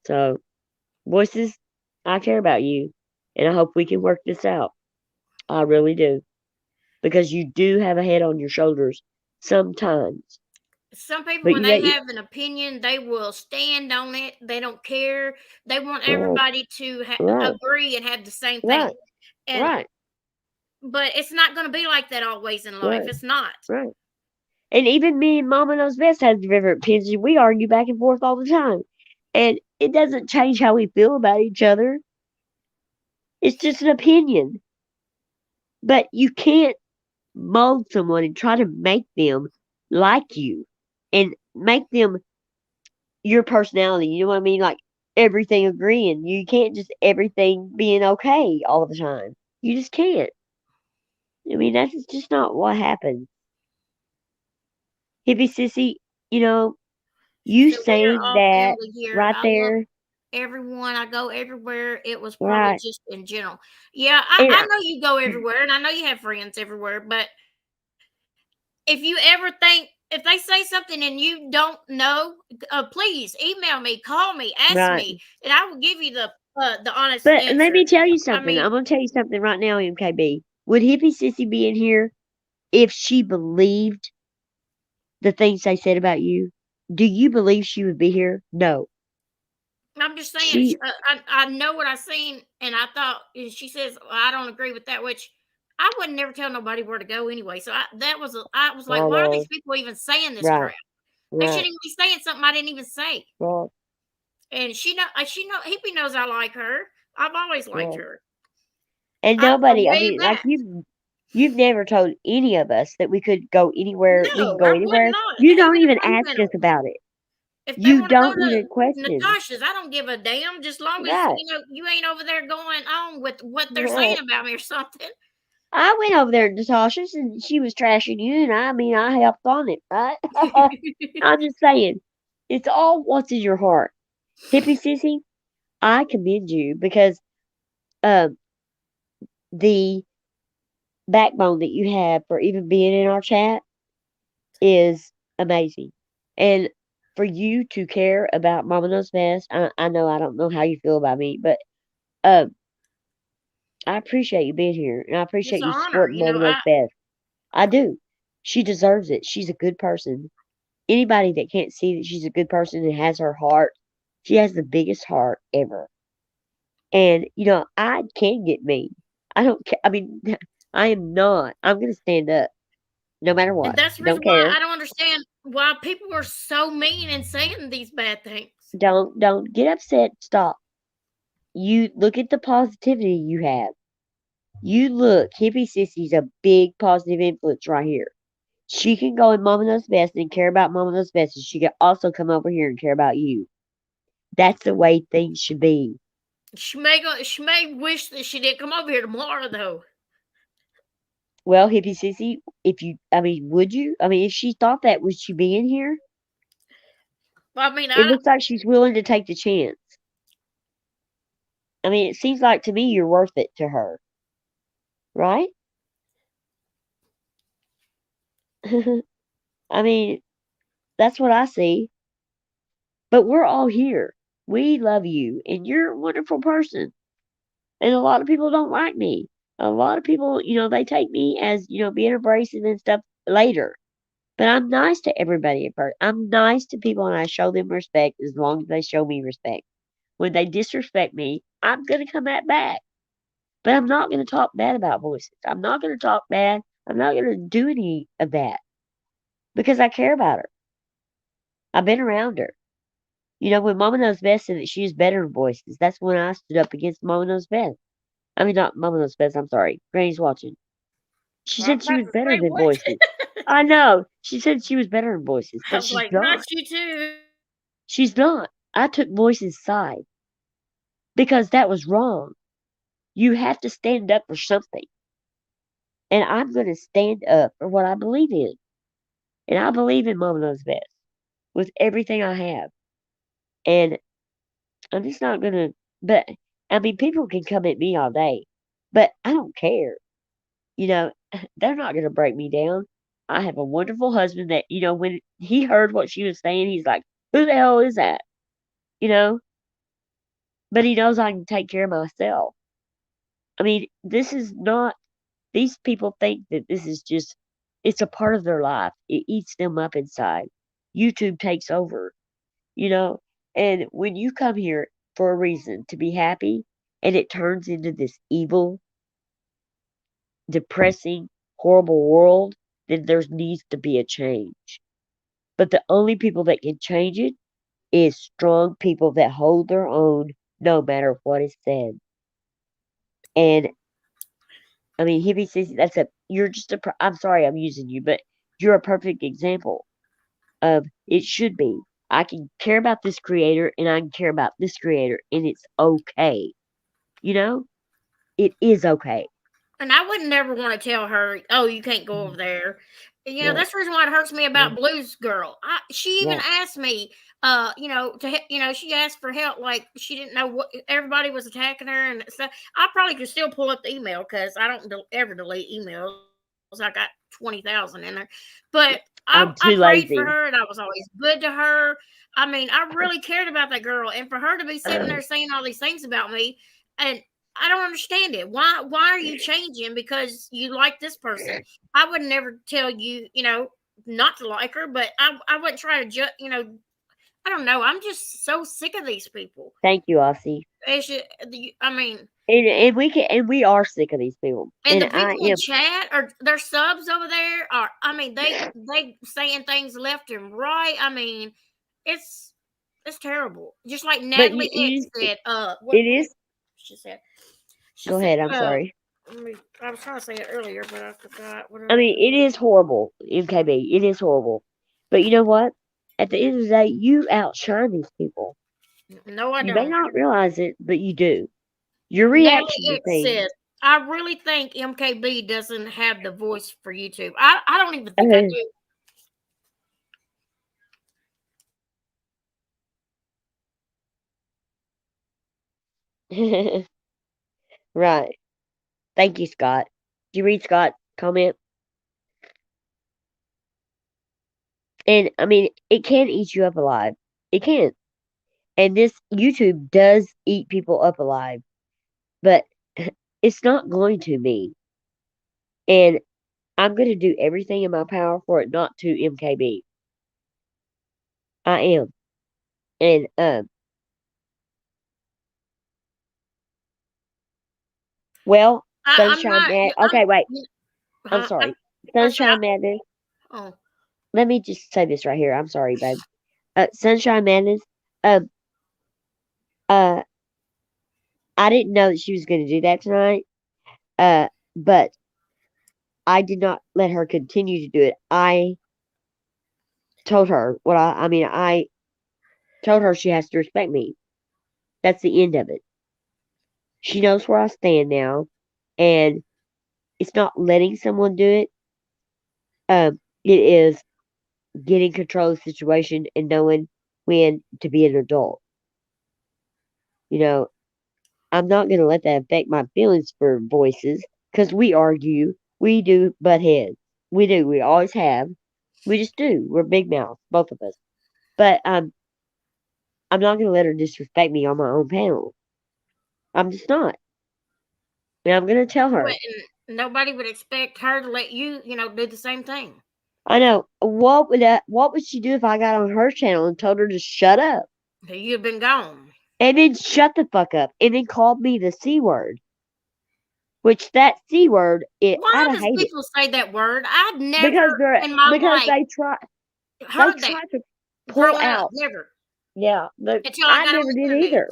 [SPEAKER 2] So, Voices, I care about you. And I hope we can work this out. I really do. Because you do have a head on your shoulders sometimes.
[SPEAKER 1] some people,
[SPEAKER 2] But
[SPEAKER 1] when they have an opinion, they will stand on it. They don't care. They want
[SPEAKER 2] right,
[SPEAKER 1] everybody to
[SPEAKER 2] right,
[SPEAKER 1] agree and have the same
[SPEAKER 2] right,
[SPEAKER 1] thing. And
[SPEAKER 2] right,
[SPEAKER 1] but it's not going to be like that always in life.
[SPEAKER 2] right,
[SPEAKER 1] It's not.
[SPEAKER 2] right. And even me and Mama Knows Best has different opinions. We argue back and forth all the time. And it doesn't change how we feel about each other. It's just an opinion. But you can't mold someone and try to make them like you and make them your personality. You know what I mean? Like everything agreeing. You can't just everything being okay all the time. You just can't. I mean, that's just not what happens. Hippie sissy, you know,
[SPEAKER 1] She
[SPEAKER 2] you
[SPEAKER 1] said we are
[SPEAKER 2] saying
[SPEAKER 1] all
[SPEAKER 2] that
[SPEAKER 1] family here.
[SPEAKER 2] right
[SPEAKER 1] I love
[SPEAKER 2] there,
[SPEAKER 1] everyone. I go everywhere. It was probably
[SPEAKER 2] right?
[SPEAKER 1] just in general. Yeah, I,
[SPEAKER 2] And
[SPEAKER 1] I know you go everywhere, and I know you have friends everywhere. But if you ever think, if they say something and you don't know, please email me, call me, ask
[SPEAKER 2] right.
[SPEAKER 1] me, and I will give you the honest
[SPEAKER 2] But let
[SPEAKER 1] answer.
[SPEAKER 2] me tell you
[SPEAKER 1] I
[SPEAKER 2] something.
[SPEAKER 1] mean,
[SPEAKER 2] I'm gonna tell you something right now, MKB. Would Hippie Sissy be in here if she believed the things they said about you? Do you believe she would be here? No.
[SPEAKER 1] I'm just saying,
[SPEAKER 2] She
[SPEAKER 1] I know what I seen, and I thought, and she says, well, I don't agree with that, which I would never tell nobody where to go anyway. So I was
[SPEAKER 2] I
[SPEAKER 1] like, why are
[SPEAKER 2] know.
[SPEAKER 1] these people even saying this
[SPEAKER 2] Right,
[SPEAKER 1] crap? They
[SPEAKER 2] right,
[SPEAKER 1] shouldn't even be saying something I didn't even say.
[SPEAKER 2] right,
[SPEAKER 1] And Hippie knows I like her. I've always liked
[SPEAKER 2] right.
[SPEAKER 1] her.
[SPEAKER 2] And
[SPEAKER 1] I go
[SPEAKER 2] nobody, I
[SPEAKER 1] way
[SPEAKER 2] mean, like
[SPEAKER 1] back.
[SPEAKER 2] you've never told any of us that we could go anywhere, we can
[SPEAKER 1] No,
[SPEAKER 2] go
[SPEAKER 1] I would
[SPEAKER 2] anywhere.
[SPEAKER 1] not.
[SPEAKER 2] You don't
[SPEAKER 1] Even if
[SPEAKER 2] even
[SPEAKER 1] they
[SPEAKER 2] ask
[SPEAKER 1] went,
[SPEAKER 2] us about it.
[SPEAKER 1] if they
[SPEAKER 2] You
[SPEAKER 1] want to go
[SPEAKER 2] don't
[SPEAKER 1] to
[SPEAKER 2] even question.
[SPEAKER 1] Natasha's, I don't give a damn. Just long as
[SPEAKER 2] Right,
[SPEAKER 1] you ain't over there going on with what they're saying
[SPEAKER 2] right.
[SPEAKER 1] about me or something.
[SPEAKER 2] I went over there to Natasha's and she was trashing you, and I mean, I helped on it, right? I'm just saying, it's all what's in your heart. Hippie Sissy, I commend you because um, the backbone that you have for even being in our chat is amazing. And for you to care about Mama Knows Best, I know I don't know how you feel about me, but Uh, I appreciate you being here, and I
[SPEAKER 1] It's
[SPEAKER 2] appreciate
[SPEAKER 1] an
[SPEAKER 2] you
[SPEAKER 1] honor.
[SPEAKER 2] supporting Mama Knows Best. I do. She deserves it. She's a good person. Anybody that can't see that she's a good person and has her heart, she has the biggest heart ever. And I can get mean. I don't care. I mean, I am not. I'm gonna stand up no matter
[SPEAKER 1] And
[SPEAKER 2] what.
[SPEAKER 1] that's the
[SPEAKER 2] Don't
[SPEAKER 1] reason why
[SPEAKER 2] care.
[SPEAKER 1] I don't understand why people are so mean and saying these bad things.
[SPEAKER 2] Don't get upset. Stop. You look at the positivity you have. You look. Hippie Sissy's a big positive influence right here. She can go in Mama Knows Best and care about Mama Knows Best, and she can also come over here and care about you. That's the way things should be.
[SPEAKER 1] She may wish that she didn't come over here tomorrow though.
[SPEAKER 2] Well, Hippie Sissy, would you? I mean, if she thought that, would she be in here?
[SPEAKER 1] Well, I mean,
[SPEAKER 2] It looks like she's willing to take the chance. I mean, it seems like to me you're worth it to her. Right? I mean, that's what I see. But we're all here. We love you, and you're a wonderful person. And a lot of people don't like me. A lot of people, they take me as, being abrasive and stuff later. But I'm nice to everybody at first. I'm nice to people and I show them respect as long as they show me respect. When they disrespect me, I'm going to come back. But I'm not going to talk bad about voices. I'm not going to talk bad. I'm not going to do any of that because I care about her. I've been around her. When Mama Knows Best said that she was better in voices, that's when I stood up against Mama Knows Best. I mean, not Mama Knows Best, I'm sorry. Granny's watching. She
[SPEAKER 1] well, I'm
[SPEAKER 2] said she
[SPEAKER 1] about
[SPEAKER 2] was
[SPEAKER 1] to
[SPEAKER 2] better
[SPEAKER 1] say
[SPEAKER 2] than
[SPEAKER 1] what?
[SPEAKER 2] voices. I know. She said she was better in voices,
[SPEAKER 1] I
[SPEAKER 2] but
[SPEAKER 1] was
[SPEAKER 2] she's
[SPEAKER 1] like, not
[SPEAKER 2] not.
[SPEAKER 1] you too.
[SPEAKER 2] She's not. I took voices' side because that was wrong. You have to stand up for something. And I'm going to stand up for what I believe in. And I believe in Mama Knows Best with everything I have. And I'm just not going to, but I mean, people can come at me all day, but I don't care. You know, they're not going to break me down. I have a wonderful husband that, when he heard what she was saying, he's like, who the hell is that? You know, but he knows I can take care of myself. I mean, this is not, these people think that this is just, it's a part of their life. It eats them up inside. YouTube takes over, you know, and when you come here for a reason to be happy and it turns into this evil, depressing, horrible world, then there needs to be a change. But the only people that can change it is strong people that hold their own no matter what is said. And I mean, Hippie says you're just I'm sorry I'm using you, but you're a perfect example of it should be. I can care about this creator and I can care about this creator and it's okay. You know? It is okay.
[SPEAKER 1] And I would never want to tell her, "Oh, you can't go over there."
[SPEAKER 2] Right.
[SPEAKER 1] That's the reason why it hurts me about
[SPEAKER 2] Right.
[SPEAKER 1] Blues Girl. She even
[SPEAKER 2] Right.
[SPEAKER 1] asked me, she asked for help. Like she didn't know what everybody was attacking her, and so I probably could still pull up the email because I don't ever delete emails. I got 20,000 in there, but
[SPEAKER 2] I'm
[SPEAKER 1] I
[SPEAKER 2] too
[SPEAKER 1] prayed for
[SPEAKER 2] lazy.
[SPEAKER 1] her, and I was always good to her. I mean, I really cared about that girl, and for her to be sitting there saying all these things about me, and I don't understand it. Why are you changing because you like this person? I would never tell you, not to like her, but I wouldn't try to judge, I don't know. I'm just so sick of these people.
[SPEAKER 2] Thank you, Aussie.
[SPEAKER 1] I mean,
[SPEAKER 2] And we are sick of these people.
[SPEAKER 1] and
[SPEAKER 2] And
[SPEAKER 1] the
[SPEAKER 2] I
[SPEAKER 1] people in
[SPEAKER 2] am
[SPEAKER 1] chat or their subs over there are, I mean, they saying things left and right. I mean, it's it's terrible. Just like
[SPEAKER 2] but
[SPEAKER 1] Natalie X said,
[SPEAKER 2] it
[SPEAKER 1] what
[SPEAKER 2] is
[SPEAKER 1] she said. She
[SPEAKER 2] go
[SPEAKER 1] said,
[SPEAKER 2] ahead, I'm sorry.
[SPEAKER 1] I was trying to say it earlier, but I forgot what
[SPEAKER 2] I mean, it is horrible, MKB. It is horrible. But you know what? At the end of the day, you outshine these people.
[SPEAKER 1] No, I
[SPEAKER 2] You may
[SPEAKER 1] don't.
[SPEAKER 2] not realize it, but you do. Your
[SPEAKER 1] Natalie
[SPEAKER 2] reaction to
[SPEAKER 1] X
[SPEAKER 2] things.
[SPEAKER 1] said, I really think MKB doesn't have the voice for YouTube. I don't even think I do.
[SPEAKER 2] Right. Thank you, Scott. Did you read Scott's comment? And I mean, it can eat you up alive. It can. And this YouTube does eat people up alive. but it's not going to me. And I'm going to do everything in my power for it not to MKB. I am. And well,
[SPEAKER 1] I'm
[SPEAKER 2] Sunshine
[SPEAKER 1] not.
[SPEAKER 2] Mad. Okay, wait. I'm
[SPEAKER 1] Huh?
[SPEAKER 2] sorry.
[SPEAKER 1] I said,
[SPEAKER 2] Sunshine Madness.
[SPEAKER 1] oh,
[SPEAKER 2] Let me just say this right here. I'm sorry, babe. Sunshine Madness. Um. Uh. I didn't know that she was going to do that tonight. But I did not let her continue to do it. I told her what I mean. I told her she has to respect me. That's the end of it. She knows where I stand now, and it's not letting someone do it. It is getting control of the situation and knowing when to be an adult. You know, I'm not going to let that affect my feelings for voices because we argue. We do butt heads. We do. We always have. We just do. We're big mouths, both of us. But I'm not going to let her disrespect me on my own panel. I'm just not. And I'm going to tell her.
[SPEAKER 1] and nobody would expect her to let you, do the same thing.
[SPEAKER 2] I know. What would she do if I got on her channel and told her to shut up?
[SPEAKER 1] You've been gone.
[SPEAKER 2] And then shut the fuck up. And then called me the C word. Which that C word,
[SPEAKER 1] Why
[SPEAKER 2] I'd
[SPEAKER 1] does
[SPEAKER 2] hate it.
[SPEAKER 1] people say that word? I've
[SPEAKER 2] Because
[SPEAKER 1] never in my life
[SPEAKER 2] they try
[SPEAKER 1] heard that
[SPEAKER 2] to pull
[SPEAKER 1] growing up.
[SPEAKER 2] out.
[SPEAKER 1] Never.
[SPEAKER 2] Yeah. But
[SPEAKER 1] Until I got
[SPEAKER 2] never
[SPEAKER 1] on the
[SPEAKER 2] did
[SPEAKER 1] internet.
[SPEAKER 2] either.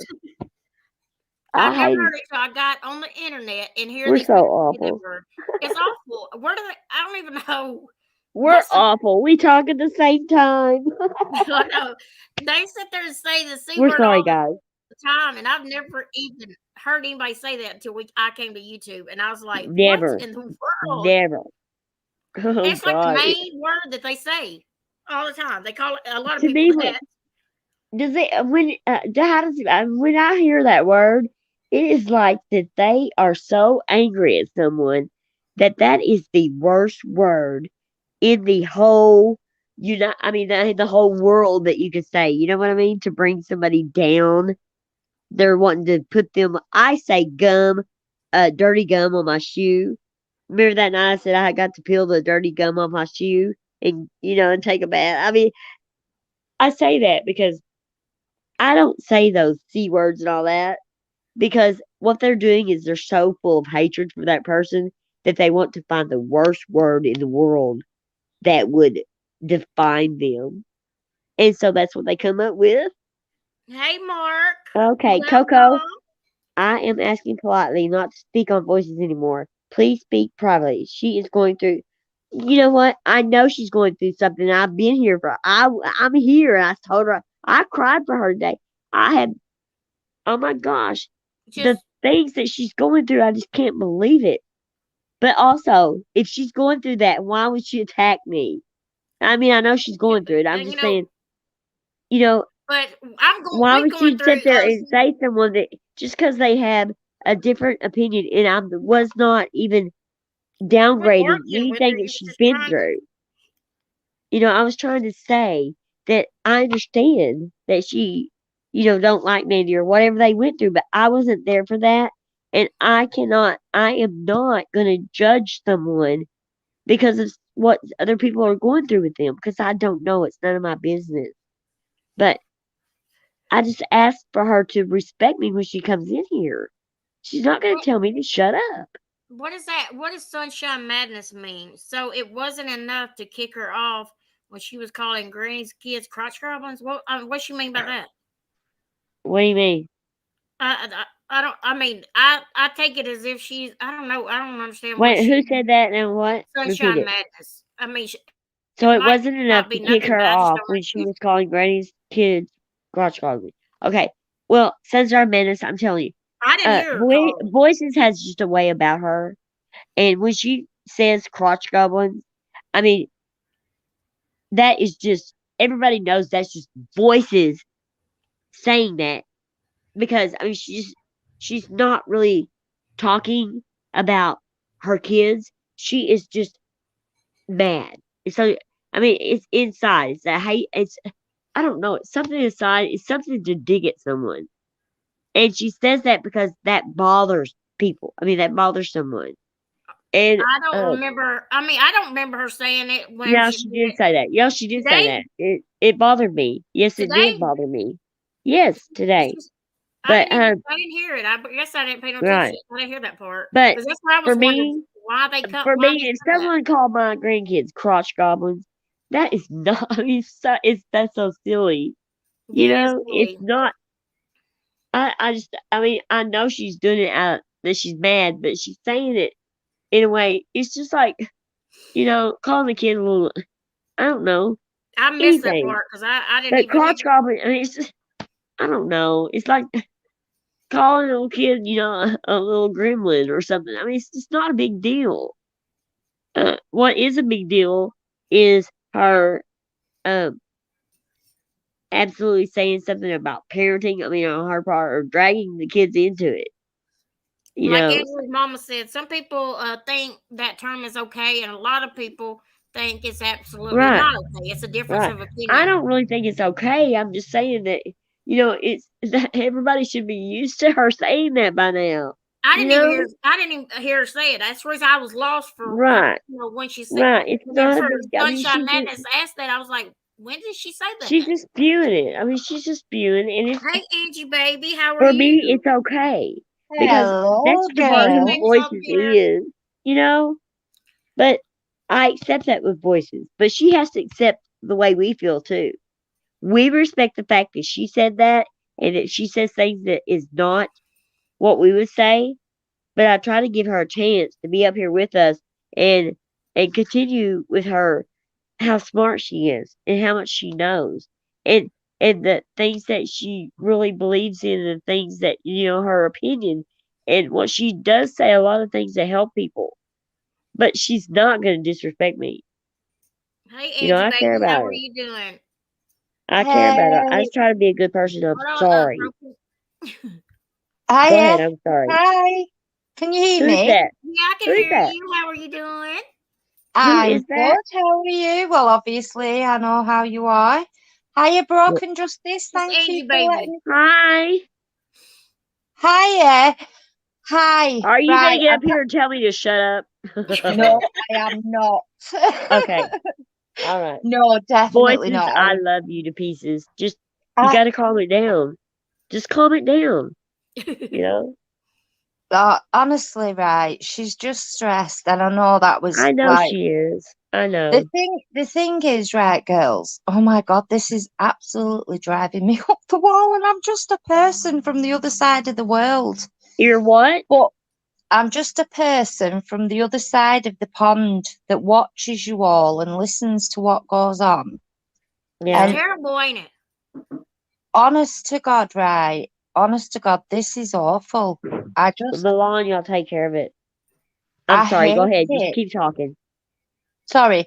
[SPEAKER 1] I've never
[SPEAKER 2] hate
[SPEAKER 1] heard
[SPEAKER 2] it.
[SPEAKER 1] it until I got on the internet and hear
[SPEAKER 2] We're
[SPEAKER 1] these
[SPEAKER 2] so
[SPEAKER 1] people say that
[SPEAKER 2] awful.
[SPEAKER 1] word. It's awful. Where do they? I don't even know.
[SPEAKER 2] We're awful. We talk at the same time.
[SPEAKER 1] I know. They sit there and say the C
[SPEAKER 2] We're
[SPEAKER 1] word
[SPEAKER 2] sorry,
[SPEAKER 1] all
[SPEAKER 2] guys.
[SPEAKER 1] the time, and I've never even heard anybody say that until I came to YouTube, and I was like,
[SPEAKER 2] Never.
[SPEAKER 1] "What in the world?"
[SPEAKER 2] Never. Oh
[SPEAKER 1] It's like the
[SPEAKER 2] God.
[SPEAKER 1] main word that they say all the time. They call it a lot of
[SPEAKER 2] To
[SPEAKER 1] people
[SPEAKER 2] me,
[SPEAKER 1] that.
[SPEAKER 2] does it when how does it, when I hear that word, it is like that they are so angry at someone that is the worst word in the whole the whole world that you could say. You know what I mean? To bring somebody down, they're wanting to put them. I say gum, dirty gum on my shoe. Remember that night I said I got to peel the dirty gum off my shoe and and take a bath. I mean, I say that because I don't say those C words and all that because what they're doing is they're so full of hatred for that person that they want to find the worst word in the world that would define them. And so that's what they come up with.
[SPEAKER 1] Hey, Mark.
[SPEAKER 2] Okay, Coco,
[SPEAKER 1] Welcome.
[SPEAKER 2] I am asking politely not to speak on voices anymore. Please speak privately. She is going through. You know what? I know she's going through something. I've been here for. I'm here. And I told her I cried for her today. I had. Oh my gosh, the
[SPEAKER 1] Just
[SPEAKER 2] things that she's going through. I just can't believe it. But also, if she's going through that, why would she attack me? I mean, I know she's going through it. I'm just saying, you know,
[SPEAKER 1] but
[SPEAKER 2] why
[SPEAKER 1] we're
[SPEAKER 2] would
[SPEAKER 1] going
[SPEAKER 2] she sit
[SPEAKER 1] through
[SPEAKER 2] there and say someone that just because they have a different opinion and I was not even downgrading
[SPEAKER 1] arguing with her.
[SPEAKER 2] anything that
[SPEAKER 1] You're
[SPEAKER 2] she's
[SPEAKER 1] just
[SPEAKER 2] been
[SPEAKER 1] trying to.
[SPEAKER 2] through? I was trying to say that I understand that she, don't like Mandy or whatever they went through, but I wasn't there for that. And I am not going to judge someone because of what other people are going through with them because I don't know. It's none of my business. But I just asked for her to respect me when she comes in here. She's not going to tell me to shut up.
[SPEAKER 1] What is that? What does Sunshine Madness mean? So it wasn't enough to kick her off when she was calling Granny's kids crotch goblins. What she mean by that?
[SPEAKER 2] What do you mean?
[SPEAKER 1] I don't. I mean, I take it as if she's. I don't know. I don't understand what
[SPEAKER 2] Wait, who said that and what? Repeat
[SPEAKER 1] Sunshine
[SPEAKER 2] it.
[SPEAKER 1] Madness. I mean,
[SPEAKER 2] So
[SPEAKER 1] it
[SPEAKER 2] it
[SPEAKER 1] might
[SPEAKER 2] wasn't enough
[SPEAKER 1] not
[SPEAKER 2] to
[SPEAKER 1] be
[SPEAKER 2] kick
[SPEAKER 1] nothing,
[SPEAKER 2] her
[SPEAKER 1] but I just
[SPEAKER 2] off
[SPEAKER 1] don't
[SPEAKER 2] when she
[SPEAKER 1] understand.
[SPEAKER 2] was calling Granny's kids crotch goblins. Okay. Well, Cesar Menace, I'm telling you,
[SPEAKER 1] I didn't hear her call them.
[SPEAKER 2] Voices has just a way about her. And when she says crotch goblins, I mean, that is just, everybody knows that's just voices saying that because, I mean, she's not really talking about her kids. She is just mad. And so, I mean, it's inside. It's that hate. I don't know. It's something inside. It's something to dig at someone. And she says that because that bothers people. I mean, that bothers someone. And
[SPEAKER 1] I don't remember. I mean, I don't remember her saying it when
[SPEAKER 2] yeah,
[SPEAKER 1] she
[SPEAKER 2] she
[SPEAKER 1] did
[SPEAKER 2] did say that. Yeah, she did say
[SPEAKER 1] today.
[SPEAKER 2] that. It bothered me. Yes, it
[SPEAKER 1] Today,
[SPEAKER 2] did bother me. Yes, today.
[SPEAKER 1] I
[SPEAKER 2] But
[SPEAKER 1] didn't hear it. I guess I didn't pay no
[SPEAKER 2] right.
[SPEAKER 1] attention. I didn't hear that part
[SPEAKER 2] But
[SPEAKER 1] because that's where I
[SPEAKER 2] for
[SPEAKER 1] was wondering
[SPEAKER 2] me,
[SPEAKER 1] why they cut.
[SPEAKER 2] for
[SPEAKER 1] Why
[SPEAKER 2] me,
[SPEAKER 1] they
[SPEAKER 2] if
[SPEAKER 1] said that.
[SPEAKER 2] someone called my grandkids crotch goblins, that is not. I mean, that's so silly. You
[SPEAKER 1] Yeah, it is
[SPEAKER 2] know, it's
[SPEAKER 1] silly.
[SPEAKER 2] not. I mean, I know she's doing it out that she's mad, but she's saying it in a way. It's just like, calling the kid a little. I don't know
[SPEAKER 1] I missed that
[SPEAKER 2] anything.
[SPEAKER 1] part because I didn't
[SPEAKER 2] But
[SPEAKER 1] even hear.
[SPEAKER 2] crotch goblin. I mean, it's just. I don't know. It's like calling a little kid, a little gremlin or something. I mean, it's just not a big deal. What is a big deal is her um absolutely saying something about parenting. I mean, on her part, or dragging the kids into it. You
[SPEAKER 1] Like
[SPEAKER 2] know,
[SPEAKER 1] Angela's mama said, some people think that term is okay, and a lot of people think it's absolutely
[SPEAKER 2] right,
[SPEAKER 1] not okay. It's a difference
[SPEAKER 2] right.
[SPEAKER 1] of
[SPEAKER 2] I
[SPEAKER 1] opinion.
[SPEAKER 2] don't really think it's okay. I'm just saying that it's that everybody should be used to her saying that by now.
[SPEAKER 1] I
[SPEAKER 2] You
[SPEAKER 1] didn't even
[SPEAKER 2] know,
[SPEAKER 1] hear. I didn't even hear her say it. That's the reason I was lost for
[SPEAKER 2] right,
[SPEAKER 1] when she said.
[SPEAKER 2] right. It's not a
[SPEAKER 1] Whenever
[SPEAKER 2] big. I mean,
[SPEAKER 1] Sunshine Madness asked that, I was like, when did she say that?
[SPEAKER 2] she's just spewing it. I mean, she's just spewing, and it's
[SPEAKER 1] Hey, Angie, baby, how are
[SPEAKER 2] for me,
[SPEAKER 1] you?
[SPEAKER 2] it's okay because that's
[SPEAKER 7] Hello,
[SPEAKER 2] the part who
[SPEAKER 7] girl.
[SPEAKER 1] Baby's up
[SPEAKER 2] voices
[SPEAKER 1] here.
[SPEAKER 2] is, you know. But I accept that with voices, but she has to accept the way we feel too. We respect the fact that she said that and that she says things that is not what we would say. But I try to give her a chance to be up here with us and continue with her how smart she is and how much she knows and the things that she really believes in and things that her opinion and what she does say a lot of things that help people. But she's not going to disrespect me.
[SPEAKER 1] Hey, Angie,
[SPEAKER 2] I care
[SPEAKER 1] baby, how
[SPEAKER 2] about
[SPEAKER 1] are
[SPEAKER 2] her.
[SPEAKER 1] you doing?
[SPEAKER 2] I care about her. I
[SPEAKER 7] Hey,
[SPEAKER 2] just try to be a good person. I'm
[SPEAKER 1] Hold on,
[SPEAKER 2] sorry.
[SPEAKER 1] broken.
[SPEAKER 2] Go ahead.
[SPEAKER 7] hiya.
[SPEAKER 2] I'm sorry.
[SPEAKER 7] Hi. Can you hear
[SPEAKER 2] Who is
[SPEAKER 7] me?
[SPEAKER 2] that?
[SPEAKER 1] Yeah, I
[SPEAKER 2] Who
[SPEAKER 1] can
[SPEAKER 2] is
[SPEAKER 1] hear
[SPEAKER 2] that?
[SPEAKER 1] you. How are you doing?
[SPEAKER 2] Who
[SPEAKER 7] I'm
[SPEAKER 2] is that?
[SPEAKER 7] good. How are you? Well, obviously, I know how you are. Hiya,
[SPEAKER 2] Well,
[SPEAKER 7] Broken Justice.
[SPEAKER 1] It's
[SPEAKER 7] Thank you
[SPEAKER 1] Angie,
[SPEAKER 7] for
[SPEAKER 1] baby.
[SPEAKER 7] letting me.
[SPEAKER 2] hi.
[SPEAKER 7] Hiya. Hi.
[SPEAKER 2] Are you going
[SPEAKER 7] Right.
[SPEAKER 2] to get up here and tell me to shut up?
[SPEAKER 7] No, I am not.
[SPEAKER 2] Okay. All right.
[SPEAKER 7] No, definitely
[SPEAKER 2] Voices,
[SPEAKER 7] not.
[SPEAKER 2] I love you to pieces. Just, you
[SPEAKER 7] I,
[SPEAKER 2] got to calm it down. Just calm it down, you know?
[SPEAKER 7] honestly, right. She's just stressed, and I know that was
[SPEAKER 2] I know
[SPEAKER 7] like.
[SPEAKER 2] she is. I
[SPEAKER 7] The
[SPEAKER 2] know.
[SPEAKER 7] thing is, right, girls. Oh my God, this is absolutely driving me up the wall, and I'm just a person from the other side of the world.
[SPEAKER 2] You're what?
[SPEAKER 7] But I'm just a person from the other side of the pond that watches you all and listens to what goes on.
[SPEAKER 1] It's
[SPEAKER 2] Yeah.
[SPEAKER 7] And
[SPEAKER 1] terrible, ain't it?
[SPEAKER 7] honest to God, right? Honest to God, this is awful.
[SPEAKER 2] Milan, y'all take care of it. I'm
[SPEAKER 7] I
[SPEAKER 2] sorry. Go
[SPEAKER 7] hate
[SPEAKER 2] ahead. Just
[SPEAKER 7] it.
[SPEAKER 2] keep talking.
[SPEAKER 7] Sorry.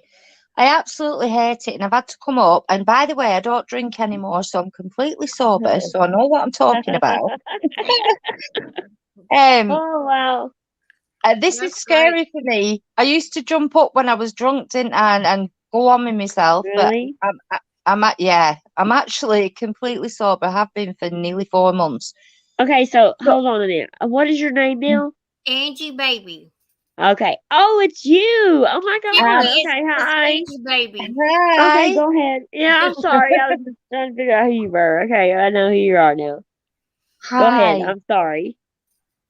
[SPEAKER 7] I absolutely hate it, and I've had to come up. And by the way, I don't drink anymore, so I'm completely sober, so I know what I'm talking about. Um,
[SPEAKER 2] Oh, wow.
[SPEAKER 7] this is
[SPEAKER 1] That's great.
[SPEAKER 7] scary for me. I used to jump up when I was drunk, didn't I, and go on with myself. But
[SPEAKER 2] Really?
[SPEAKER 7] I'm actually completely sober. I have been for nearly 4 months.
[SPEAKER 2] Okay, so
[SPEAKER 7] So,
[SPEAKER 2] hold on a minute. What is your name now?
[SPEAKER 1] Angie, baby.
[SPEAKER 2] Okay. Oh, it's you. Oh my
[SPEAKER 7] uh,
[SPEAKER 2] God.
[SPEAKER 1] Seriously,
[SPEAKER 2] Okay,
[SPEAKER 1] it's
[SPEAKER 2] hi.
[SPEAKER 1] Angie, baby.
[SPEAKER 2] Okay,
[SPEAKER 7] hi,
[SPEAKER 2] go ahead. Yeah, I'm sorry. I was just trying to figure out who you were. Okay, I know who you are now. Go ahead.
[SPEAKER 7] hi.
[SPEAKER 2] I'm sorry.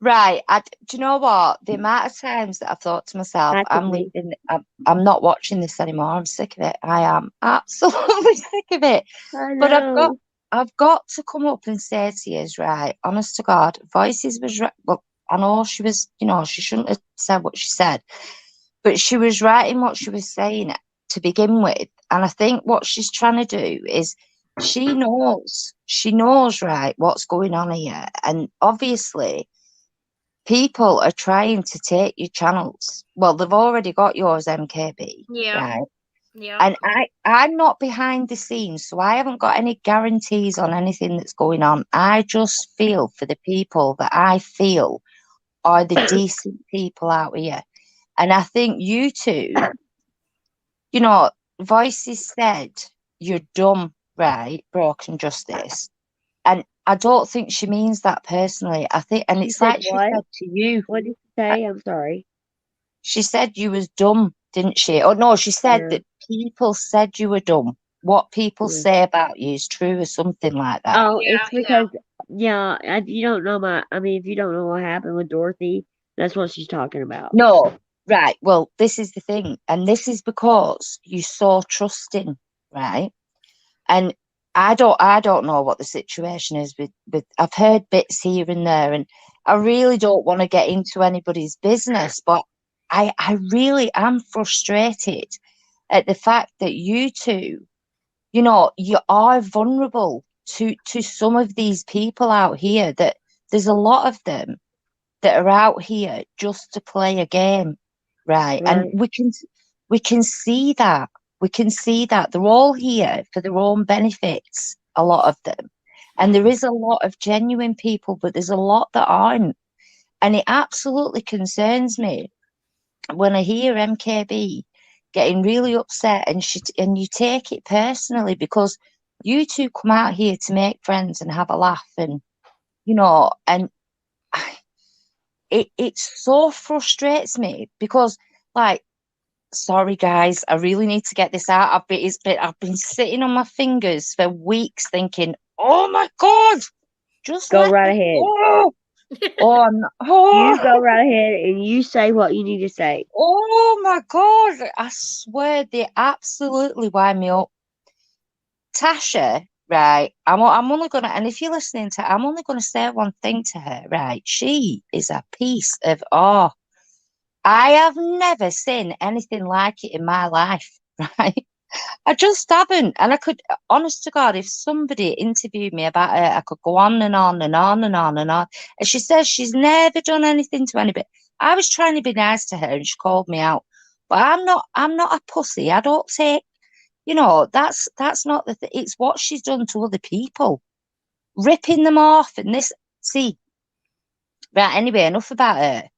[SPEAKER 7] Right. Do you know what? The amount of times that I've thought to myself,
[SPEAKER 2] Hi,
[SPEAKER 7] I'm
[SPEAKER 2] Tiffany.
[SPEAKER 7] leaving. I'm not watching this anymore. I'm sick of it. I am absolutely sick of it.
[SPEAKER 2] I
[SPEAKER 7] But
[SPEAKER 2] know.
[SPEAKER 7] I've got to come up and say to you, right, honest to God, Voices was right. Look, I know she was, she shouldn't have said what she said, but she was right in what she was saying to begin with. And I think what she's trying to do is she knows, right, what's going on here. And obviously, people are trying to take your channels. Well, they've already got yours, MKB,
[SPEAKER 1] Yeah,
[SPEAKER 7] right?
[SPEAKER 1] yeah.
[SPEAKER 7] And I'm not behind the scenes, so I haven't got any guarantees on anything that's going on. I just feel for the people that I feel are the decent people out here. And I think you two, Voices said you're dumb, right? Broken Justice. And I don't think she means that personally. I think, and
[SPEAKER 2] She
[SPEAKER 7] it's
[SPEAKER 2] said
[SPEAKER 7] like she
[SPEAKER 2] what?
[SPEAKER 7] said to you.
[SPEAKER 2] What did you
[SPEAKER 7] uh,
[SPEAKER 2] say? I'm sorry.
[SPEAKER 7] She said you was dumb, didn't she? Oh no, she said
[SPEAKER 2] Yeah.
[SPEAKER 7] that people said you were dumb. What people
[SPEAKER 2] Yeah.
[SPEAKER 7] say about you is true, or something like that.
[SPEAKER 2] Oh,
[SPEAKER 1] Yeah,
[SPEAKER 2] it's because yeah, if you don't know if you don't know what happened with Dorothy, that's what she's talking about.
[SPEAKER 7] No, right. Well, this is the thing, and this is because you're so trusting, right? And I don't know what the situation is with I've heard bits here and there, and I really don't want to get into anybody's business, but I really am frustrated at the fact that you two, you are vulnerable to some of these people out here, that there's a lot of them that are out here just to play a game, right? And
[SPEAKER 2] Right.
[SPEAKER 7] we can see that. We can see that they're all here for their own benefits, a lot of them. And there is a lot of genuine people, but there's a lot that aren't. And it absolutely concerns me when I hear MKB getting really upset, and you take it personally, because you two come out here to make friends and have a laugh, and and it so frustrates me, because, like, sorry guys, I really need to get this out. I've been sitting on my fingers for weeks thinking, oh my god, just
[SPEAKER 2] Go
[SPEAKER 7] let
[SPEAKER 2] right
[SPEAKER 7] me
[SPEAKER 2] ahead.
[SPEAKER 7] go. Oh,
[SPEAKER 2] You go right ahead and you say what you need to say.
[SPEAKER 7] oh my god, I swear they absolutely wind me up. Tasha, right? I'm only gonna, and if you're listening to, I'm only gonna say one thing to her, right? She is a piece of I have never seen anything like it in my life, right? I just haven't. And I could, honest to God, if somebody interviewed me about her, I could go on and on and on and on and on. And she says she's never done anything to anybody. I was trying to be nice to her and she called me out. But I'm not a pussy. I don't take, that's not it's what she's done to other people. Ripping them off and this. See, right, anyway, enough about her.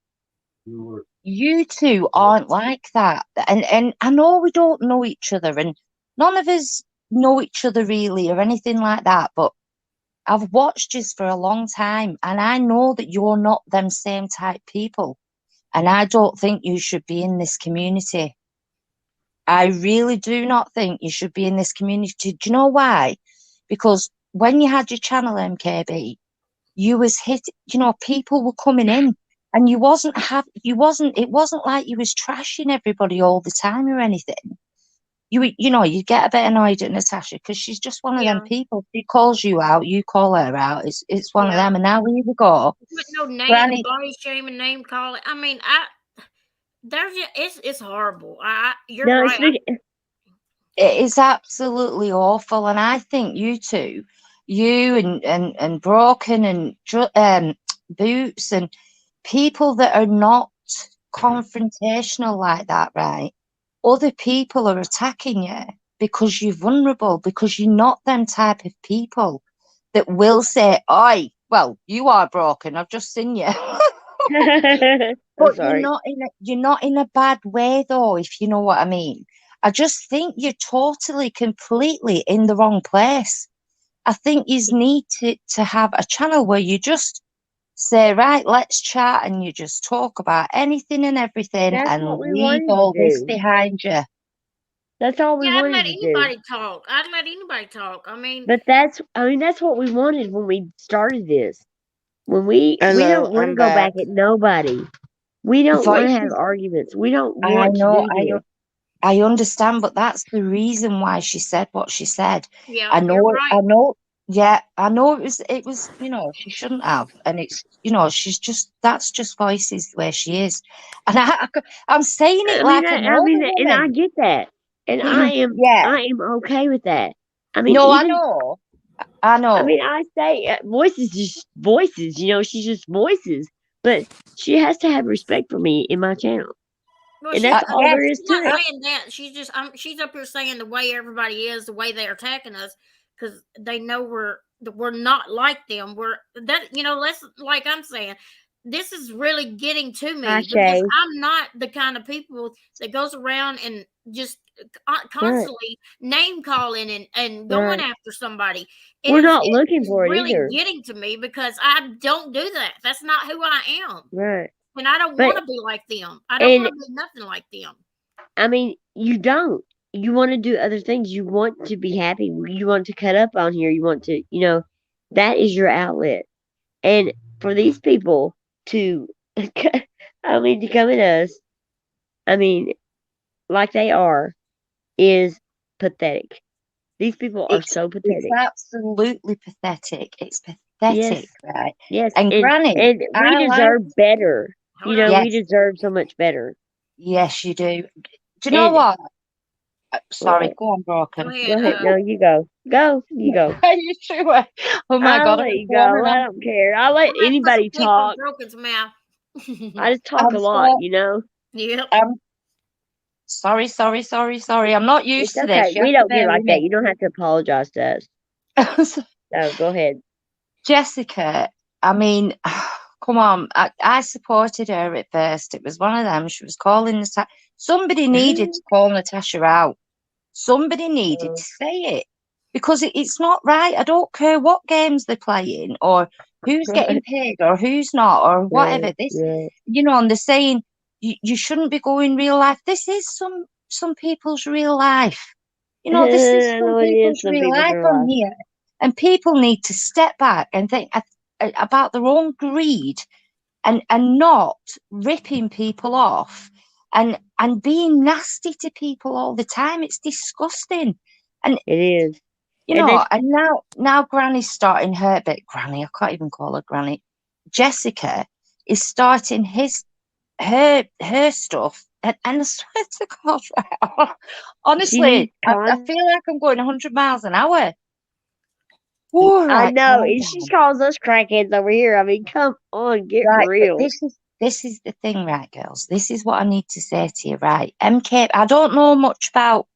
[SPEAKER 7] You two aren't like that. And I know we don't know each other, and none of us know each other really or anything like that, but I've watched you for a long time, and I know that you're not them same type people. And I don't think you should be in this community. I really do not think you should be in this community. Do you know why? Because when you had your channel, MKB, you was hit, people were coming in, and it wasn't like you was trashing everybody all the time or anything. You get a bit annoyed at Natasha because she's just one of them
[SPEAKER 1] yeah,
[SPEAKER 7] people. She calls you out, you call her out. It's one of
[SPEAKER 1] yeah.
[SPEAKER 7] them. And now here we go.
[SPEAKER 1] Put no name,
[SPEAKER 7] Granny,
[SPEAKER 1] body shaming, name calling. I mean, it's horrible. You're
[SPEAKER 2] No,
[SPEAKER 1] right.
[SPEAKER 7] it is absolutely awful. And I think you two, you and Broken and Boots, and people that are not confrontational like that, right? Other people are attacking you because you're vulnerable, because you're not them type of people that will say, "Oi, well, you are broken. I've just seen you."
[SPEAKER 2] I'm
[SPEAKER 7] But
[SPEAKER 2] sorry.
[SPEAKER 7] you're not in a bad way though, if you know what I mean. I just think you're totally, completely in the wrong place. I think you need to have a channel where you just say, right, let's chat, and you just talk about anything and everything
[SPEAKER 2] That's what
[SPEAKER 7] and
[SPEAKER 2] we
[SPEAKER 7] leave
[SPEAKER 2] wanted to
[SPEAKER 7] all this
[SPEAKER 2] do.
[SPEAKER 7] behind you.
[SPEAKER 2] That's all we
[SPEAKER 1] Yeah, I'd let
[SPEAKER 2] wanted to do.
[SPEAKER 1] anybody talk. I'd let anybody talk. I mean,
[SPEAKER 2] But that's what we wanted when we started this. When we
[SPEAKER 4] Hello,
[SPEAKER 2] don't want to
[SPEAKER 4] I'm
[SPEAKER 2] go
[SPEAKER 4] back.
[SPEAKER 2] back at nobody. We don't want to have
[SPEAKER 7] Voices,
[SPEAKER 2] arguments. We don't
[SPEAKER 7] I
[SPEAKER 2] want to
[SPEAKER 7] know,
[SPEAKER 2] do this.
[SPEAKER 7] I understand, but that's the reason why she said what she said.
[SPEAKER 1] yeah,
[SPEAKER 7] I
[SPEAKER 1] you're
[SPEAKER 7] know,
[SPEAKER 1] right.
[SPEAKER 7] I know, yeah, I know it was, she shouldn't have, and it's, she's just, that's just Voices the way she is, and I'm saying it like I
[SPEAKER 2] I
[SPEAKER 7] know
[SPEAKER 2] mean,
[SPEAKER 7] the
[SPEAKER 2] and I
[SPEAKER 7] woman.
[SPEAKER 2] get that, and
[SPEAKER 7] Yeah,
[SPEAKER 2] I am okay with that. I mean,
[SPEAKER 7] no, I
[SPEAKER 2] even
[SPEAKER 7] know, I
[SPEAKER 2] I
[SPEAKER 7] know.
[SPEAKER 2] mean, I say voices, just voices. She's just voices, but she has to have respect for me in my channel,
[SPEAKER 1] Well,
[SPEAKER 2] and that's all
[SPEAKER 7] Yes,
[SPEAKER 2] there is
[SPEAKER 1] she's
[SPEAKER 2] to
[SPEAKER 1] not
[SPEAKER 2] it.
[SPEAKER 1] saying that. She's up here saying the way everybody is, the way they're attacking us, because they know we're not like them. We're that let's, like I'm saying, this is really getting to me
[SPEAKER 2] Hi,
[SPEAKER 1] because
[SPEAKER 2] Shay.
[SPEAKER 1] I'm not the kind of people that goes around and just constantly name calling and going
[SPEAKER 2] Right.
[SPEAKER 1] after somebody.
[SPEAKER 2] We're
[SPEAKER 1] Is
[SPEAKER 2] not looking
[SPEAKER 1] is
[SPEAKER 2] for it
[SPEAKER 1] really
[SPEAKER 2] either.
[SPEAKER 1] getting to me because I don't do that. That's not who I am.
[SPEAKER 2] Right.
[SPEAKER 1] And I don't
[SPEAKER 2] But
[SPEAKER 1] want to be like them. I don't
[SPEAKER 2] and
[SPEAKER 1] want to be nothing like them.
[SPEAKER 2] I mean, you don't. You want to do other things. You want to be happy. You want to cut up on here. You want to, that is your outlet. And for these people to, to come at us, I mean, like they are, is pathetic. These people are so
[SPEAKER 7] It's
[SPEAKER 2] pathetic.
[SPEAKER 7] absolutely pathetic. It's
[SPEAKER 2] Yes,
[SPEAKER 7] pathetic, right?
[SPEAKER 2] yes,
[SPEAKER 7] And Granny,
[SPEAKER 2] and we
[SPEAKER 7] I like.
[SPEAKER 2] deserve better.
[SPEAKER 1] Hold on.
[SPEAKER 2] We
[SPEAKER 7] Yes,
[SPEAKER 2] deserve so much better.
[SPEAKER 7] yes, you do. Do you know
[SPEAKER 2] And
[SPEAKER 7] what? Sorry,
[SPEAKER 2] what?
[SPEAKER 7] go on,
[SPEAKER 1] Go
[SPEAKER 7] Broken.
[SPEAKER 1] ahead.
[SPEAKER 2] Go ahead. No, you go. Go. You go.
[SPEAKER 7] Are you sure? Oh my
[SPEAKER 2] I'll
[SPEAKER 7] God,
[SPEAKER 2] let
[SPEAKER 7] I'm
[SPEAKER 2] you
[SPEAKER 7] falling
[SPEAKER 2] go. I
[SPEAKER 7] on.
[SPEAKER 2] don't care. I'll let
[SPEAKER 1] I'm gonna put some
[SPEAKER 2] anybody
[SPEAKER 1] tape on
[SPEAKER 2] talk.
[SPEAKER 1] Broken's mouth.
[SPEAKER 2] I just talk
[SPEAKER 7] I'm
[SPEAKER 2] a lot,
[SPEAKER 7] so.
[SPEAKER 1] Yep.
[SPEAKER 7] Sorry, sorry, sorry, sorry. I'm not
[SPEAKER 2] It's
[SPEAKER 7] used to
[SPEAKER 2] okay.
[SPEAKER 7] this. You
[SPEAKER 2] We
[SPEAKER 7] have to
[SPEAKER 2] don't get
[SPEAKER 7] bear with
[SPEAKER 2] like that.
[SPEAKER 7] me.
[SPEAKER 2] You don't have to apologize to us. So go ahead.
[SPEAKER 7] Jessica, I mean, come on. I supported her at first. It was one of them. She was calling Natasha. Somebody needed to call Natasha out. Somebody needed to say it because it's not right. I don't care what games they're playing or who's getting paid or who's not or whatever. This,
[SPEAKER 2] Yeah.
[SPEAKER 7] and they're saying you shouldn't be going real life. This is some people's real life. This is
[SPEAKER 2] I
[SPEAKER 7] some
[SPEAKER 2] know it is
[SPEAKER 7] people's
[SPEAKER 2] some
[SPEAKER 7] real
[SPEAKER 2] people's
[SPEAKER 7] life
[SPEAKER 2] real
[SPEAKER 7] on
[SPEAKER 2] life.
[SPEAKER 7] here, and people need to step back and think about their own greed and not ripping people off and being nasty to people all the time. It's disgusting. And
[SPEAKER 2] It is. And then
[SPEAKER 7] and now Granny's starting her bit. Granny, I can't even call her Granny. Jessica is starting her stuff. And I swear to God, right,
[SPEAKER 2] she needs
[SPEAKER 7] honestly, I feel like I'm going 100 miles an hour. All
[SPEAKER 2] I
[SPEAKER 7] right,
[SPEAKER 2] know.
[SPEAKER 7] calm
[SPEAKER 2] And she
[SPEAKER 7] down.
[SPEAKER 2] calls us crackheads over here. I mean, come on, get
[SPEAKER 7] Right, but
[SPEAKER 2] real.
[SPEAKER 7] this is the thing, right, girls. This is what I need to say to you, right? MK, I don't know much about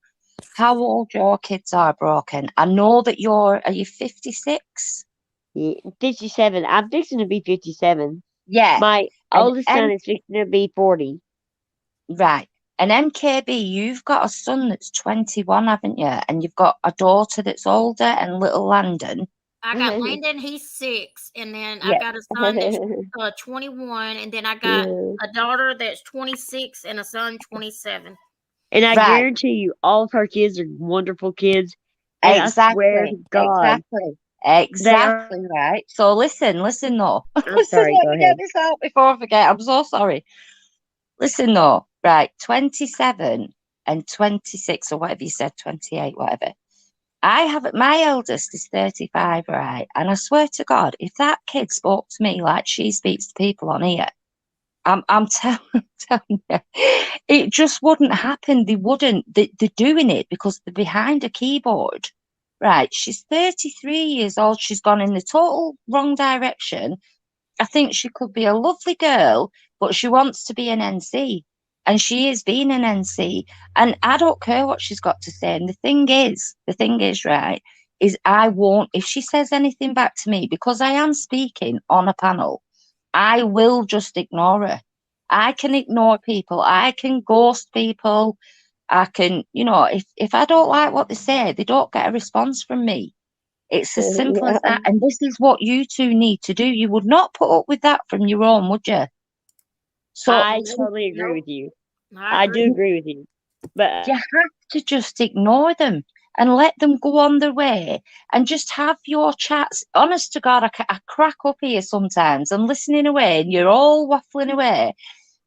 [SPEAKER 7] how old your kids are, Broken. I know that are you 56?
[SPEAKER 2] Yeah, 57. I'm fixing to be 57.
[SPEAKER 7] Yeah.
[SPEAKER 2] My
[SPEAKER 7] And
[SPEAKER 2] oldest son is fixing to be 40.
[SPEAKER 7] right. And MKB, you've got a son that's 21, haven't you? And you've got a daughter that's older and little Landon.
[SPEAKER 1] I got Landon, he's 6, and then I
[SPEAKER 7] Yeah.
[SPEAKER 1] got a son that's 21, and then I got
[SPEAKER 2] Yeah.
[SPEAKER 1] a daughter that's 26 and a son 27.
[SPEAKER 2] And I
[SPEAKER 7] Right.
[SPEAKER 2] guarantee you, all of her kids are wonderful kids. And I swear to God,
[SPEAKER 7] Exactly right. So listen though.
[SPEAKER 2] I'm
[SPEAKER 7] Listen,
[SPEAKER 2] sorry,
[SPEAKER 7] let
[SPEAKER 2] go
[SPEAKER 7] me get
[SPEAKER 2] ahead.
[SPEAKER 7] this out before I forget. I'm so sorry. Listen though, right, 27 and 26 or whatever you said, 28, whatever. I have my eldest is 35, right? And I swear to God, if that kid spoke to me like she speaks to people on here, I'm telling you, it just wouldn't happen. They wouldn't. They're doing it because they're behind a keyboard. Right. She's 33 years old. She's gone in the total wrong direction. I think she could be a lovely girl, but she wants to be an NC. And she is being an NC. And I don't care what she's got to say. And the thing is, right, is I won't, if she says anything back to me, because I am speaking on a panel, I will just ignore her. I can ignore people. I can ghost people. I can, if I don't like what they say, they don't get a response from me. It's as simple as
[SPEAKER 2] Yeah.
[SPEAKER 7] that. And this is what you two need to do. You would not put up with that from your own, would you? So
[SPEAKER 2] I totally agree
[SPEAKER 1] Nope.
[SPEAKER 2] with you.
[SPEAKER 1] I
[SPEAKER 2] I do
[SPEAKER 1] agree.
[SPEAKER 2] agree with you. But
[SPEAKER 7] you have to just ignore them and let them go on their way and just have your chats. Honest to God, I crack up here sometimes. I'm listening away and you're all waffling away.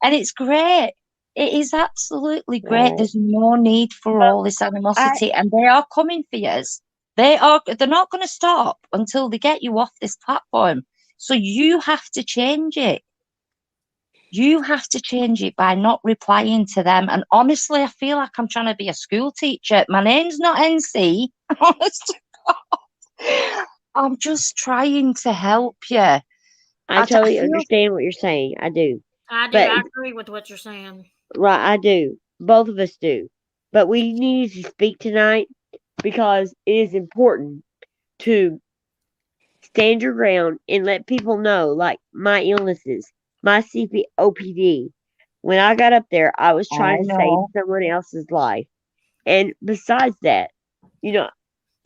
[SPEAKER 7] And it's great. It is absolutely great. There's no need for all this
[SPEAKER 2] I
[SPEAKER 7] animosity, and they are coming for you. They're not going to stop until they get you off this platform. So you have to change it. You have to change it by not replying to them. And honestly, I feel like I'm trying to be a school teacher. My name's not NC. Honest to God. I'm just trying to help you.
[SPEAKER 2] I
[SPEAKER 7] I
[SPEAKER 2] totally
[SPEAKER 7] feel
[SPEAKER 2] understand what you're saying. I do.
[SPEAKER 1] I do.
[SPEAKER 2] But
[SPEAKER 1] I agree with what you're saying.
[SPEAKER 2] right, I do. Both of us do. But we need to speak tonight because it is important to stand your ground and let people know, like my illnesses. my CPOPD. When I got up there, I was
[SPEAKER 7] I
[SPEAKER 2] trying to save
[SPEAKER 7] know.
[SPEAKER 2] someone else's life. And besides that, you know,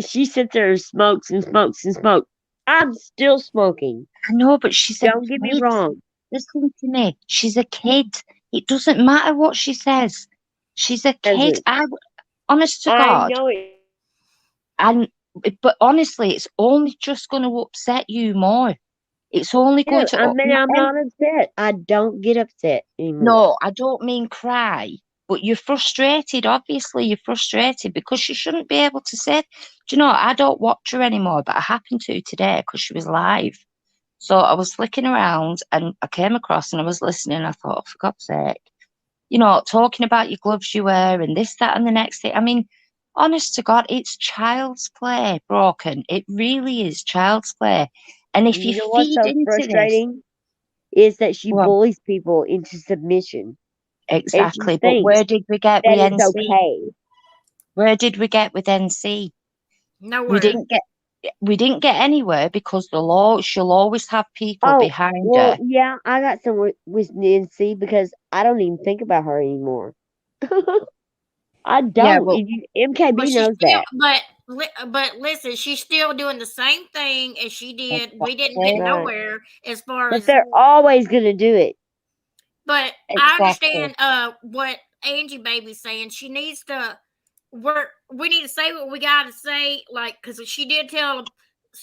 [SPEAKER 2] she sits there and smokes and smokes and smokes. I'm still smoking.
[SPEAKER 7] I know, but she's a
[SPEAKER 2] Don't get me
[SPEAKER 7] kid.
[SPEAKER 2] wrong.
[SPEAKER 7] Listen to me. She's a kid. It doesn't matter what she says. She's a kid.
[SPEAKER 2] Doesn't.
[SPEAKER 7] Honest to
[SPEAKER 2] I
[SPEAKER 7] God,
[SPEAKER 2] know it.
[SPEAKER 7] and but honestly, it's only just going to upset you more. It's only going
[SPEAKER 2] No,
[SPEAKER 7] to.
[SPEAKER 2] I mean, I'm not upset. I don't get upset anymore.
[SPEAKER 7] No, I don't mean cry, but you're frustrated. Obviously, you're frustrated because you shouldn't be able to say, do you know, I don't watch her anymore, but I happened to today because she was live. So I was flicking around and I came across and I was listening. I thought, oh, for God's sake, you know, talking about your gloves you wear and this, that, and the next thing. I mean, honest to God, it's child's play, Broken. It really is child's play. And if you
[SPEAKER 2] You know what's
[SPEAKER 7] feed
[SPEAKER 2] so
[SPEAKER 7] into this,
[SPEAKER 2] frustrating? Is that she
[SPEAKER 7] well,
[SPEAKER 2] bullies people into submission. And she
[SPEAKER 7] exactly. But
[SPEAKER 2] thinks
[SPEAKER 7] where did we get
[SPEAKER 2] that
[SPEAKER 7] with
[SPEAKER 2] it's
[SPEAKER 7] NC?
[SPEAKER 2] okay.
[SPEAKER 7] Where did we get with NC? We
[SPEAKER 1] Nowhere.
[SPEAKER 7] didn't get anywhere because the law she'll always have people
[SPEAKER 2] Oh,
[SPEAKER 7] behind
[SPEAKER 2] well,
[SPEAKER 7] her.
[SPEAKER 2] yeah, I got some with Nancy because I don't even think about her anymore. I
[SPEAKER 7] Yeah,
[SPEAKER 2] don't.
[SPEAKER 7] well,
[SPEAKER 2] And
[SPEAKER 1] But
[SPEAKER 2] MKB
[SPEAKER 1] she's
[SPEAKER 2] knows
[SPEAKER 1] still,
[SPEAKER 2] that.
[SPEAKER 1] but listen, she's still doing the same thing as she did. We didn't get
[SPEAKER 7] exactly,
[SPEAKER 2] Right.
[SPEAKER 1] nowhere as far
[SPEAKER 2] But
[SPEAKER 1] as.
[SPEAKER 2] they're always going to do it.
[SPEAKER 1] But I
[SPEAKER 7] exactly.
[SPEAKER 1] understand what Angie Baby's saying. She needs to work. We need to say what we got to say, like because she did tell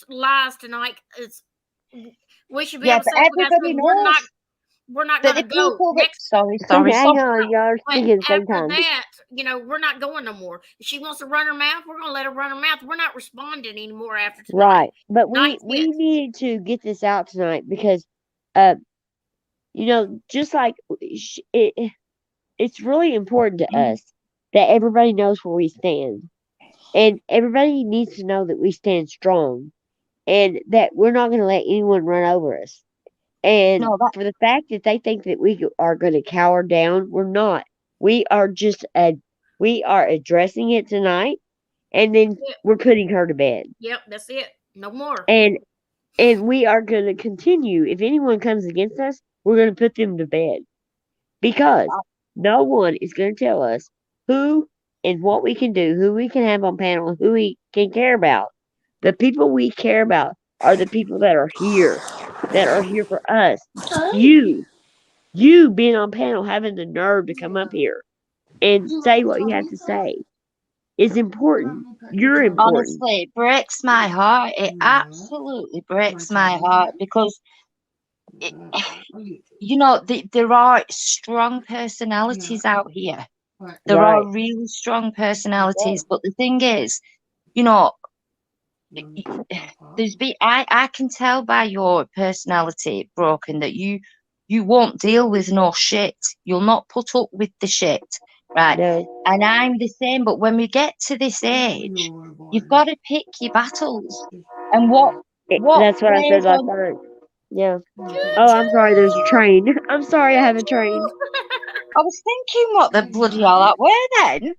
[SPEAKER 1] lies tonight. It's we should be
[SPEAKER 7] Yeah,
[SPEAKER 1] able to
[SPEAKER 7] but
[SPEAKER 1] say what we got to say.
[SPEAKER 7] everybody knows
[SPEAKER 1] We're not
[SPEAKER 7] that
[SPEAKER 1] going
[SPEAKER 7] the
[SPEAKER 1] to go
[SPEAKER 7] people that
[SPEAKER 1] next.
[SPEAKER 7] sorry,
[SPEAKER 2] Hang
[SPEAKER 7] sorry.
[SPEAKER 2] on, y'all are
[SPEAKER 1] But
[SPEAKER 2] speaking at the same
[SPEAKER 1] after
[SPEAKER 2] time.
[SPEAKER 1] that, we're not going no more. If she wants to run her mouth, we're going to let her run her mouth. We're not responding anymore after tonight.
[SPEAKER 2] Right. But
[SPEAKER 1] Tonight's
[SPEAKER 2] we
[SPEAKER 1] it.
[SPEAKER 2] needed to get this out tonight because, uh, just like it's really important to us that everybody knows where we stand. And everybody needs to know that we stand strong and that we're not going to let anyone run over us. And
[SPEAKER 7] No, that
[SPEAKER 2] for the fact that they think that we are going to cower down, we're not. We are just we are addressing it tonight, and then
[SPEAKER 1] Yep.
[SPEAKER 2] we're putting her to bed.
[SPEAKER 1] Yep, that's it. No more.
[SPEAKER 2] And we are going to continue. If anyone comes against us, we're going to put them to bed because no one is going to tell us who and what we can do, who we can have on panel, and who we can care about. The people we care about are the people that are here for us. You being on panel, having the nerve to come up here and say what you have to say is important. You're important.
[SPEAKER 7] honestly it breaks my heart. It absolutely breaks my heart because it, there are strong personalities out here. There are
[SPEAKER 2] Right.
[SPEAKER 7] really strong personalities, but the thing is, you know, I can tell by your personality, Broken, that you won't deal with no shit. You'll not put up with the shit, right?
[SPEAKER 2] No.
[SPEAKER 7] And I'm the same, but when we get to this age, you've got to pick your battles. And what
[SPEAKER 2] That's what I said
[SPEAKER 7] plays
[SPEAKER 2] last
[SPEAKER 7] on
[SPEAKER 2] time. Yeah.
[SPEAKER 1] Choo
[SPEAKER 2] Oh, I'm sorry. There's a
[SPEAKER 1] choo.
[SPEAKER 2] train. I'm sorry. I
[SPEAKER 1] Choo
[SPEAKER 2] have a train.
[SPEAKER 1] choo.
[SPEAKER 7] I was thinking what the bloody hell that were then.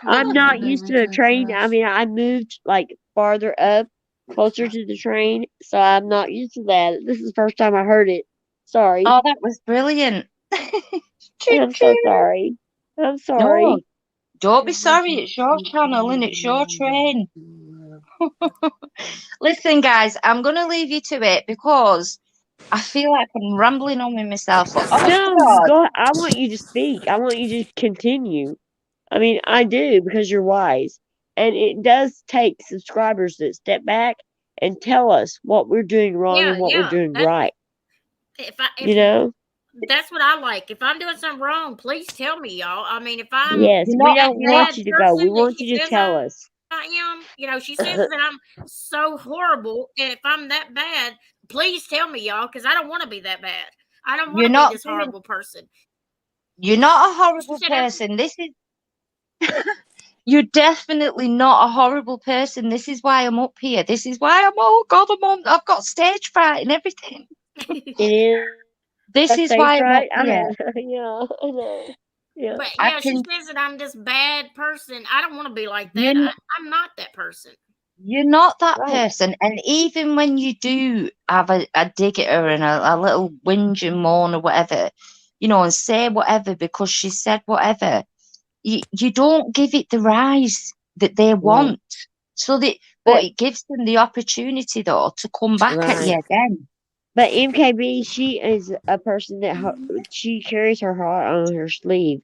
[SPEAKER 2] I'm not used to a train. I mean, I moved like farther up, closer to the train, so I'm not used to that. This is the first time I heard it. Sorry.
[SPEAKER 7] Oh, that was brilliant. Choo
[SPEAKER 2] I'm so
[SPEAKER 7] choo.
[SPEAKER 2] sorry. I'm
[SPEAKER 7] No,
[SPEAKER 2] sorry.
[SPEAKER 7] don't be sorry. It's your channel and it's your train. Listen, guys, I'm going to leave you to it because I feel like I'm rambling on with myself. But honest to
[SPEAKER 2] No,
[SPEAKER 7] God,
[SPEAKER 2] go. I want you to speak. I want you to continue. I mean, I do because you're wise. And it does take subscribers that step back and tell us what we're doing wrong and what we're
[SPEAKER 1] Yeah.
[SPEAKER 2] doing
[SPEAKER 1] That's
[SPEAKER 2] right.
[SPEAKER 1] if
[SPEAKER 2] You know?
[SPEAKER 1] that's what I like. If I'm doing something wrong, please tell me, y'all. I mean, if I'm
[SPEAKER 2] Yes,
[SPEAKER 7] you're
[SPEAKER 2] we
[SPEAKER 7] not,
[SPEAKER 1] that
[SPEAKER 2] don't
[SPEAKER 7] you're not,
[SPEAKER 2] want
[SPEAKER 1] bad
[SPEAKER 2] you to go. We
[SPEAKER 1] person that
[SPEAKER 2] want
[SPEAKER 1] she
[SPEAKER 2] you to
[SPEAKER 1] says
[SPEAKER 2] tell us.
[SPEAKER 1] I am, she says that I'm so horrible, and if I'm that bad, please tell me, y'all, because I don't want to be that bad. I don't want
[SPEAKER 7] you're
[SPEAKER 1] to be
[SPEAKER 7] not
[SPEAKER 1] this
[SPEAKER 7] doing,
[SPEAKER 1] horrible person.
[SPEAKER 7] you're not a
[SPEAKER 1] She
[SPEAKER 7] horrible
[SPEAKER 1] said,
[SPEAKER 7] person. You're definitely not a horrible person. This is why I'm up here. This is why oh God, I've got stage fright and everything.
[SPEAKER 2] It is
[SPEAKER 7] This
[SPEAKER 2] a
[SPEAKER 7] is
[SPEAKER 2] stage
[SPEAKER 7] why I'm up
[SPEAKER 2] right. I
[SPEAKER 7] here.
[SPEAKER 2] mean, yeah, I know. Yeah.
[SPEAKER 1] but
[SPEAKER 7] I
[SPEAKER 1] yeah, she
[SPEAKER 7] can,
[SPEAKER 1] says that I'm this bad person. I don't want to be like that.
[SPEAKER 7] you
[SPEAKER 1] I'm not that person.
[SPEAKER 7] You're not that
[SPEAKER 2] Right.
[SPEAKER 7] person. And even when you do have a dig at her and a little whinge and moan or whatever, and say whatever because she said whatever, you don't give it the rise that they want. So but
[SPEAKER 2] But
[SPEAKER 7] it gives them the opportunity, though, to come back at you
[SPEAKER 2] right.
[SPEAKER 7] again.
[SPEAKER 2] But MKB, she is a person that she carries her heart on her sleeve,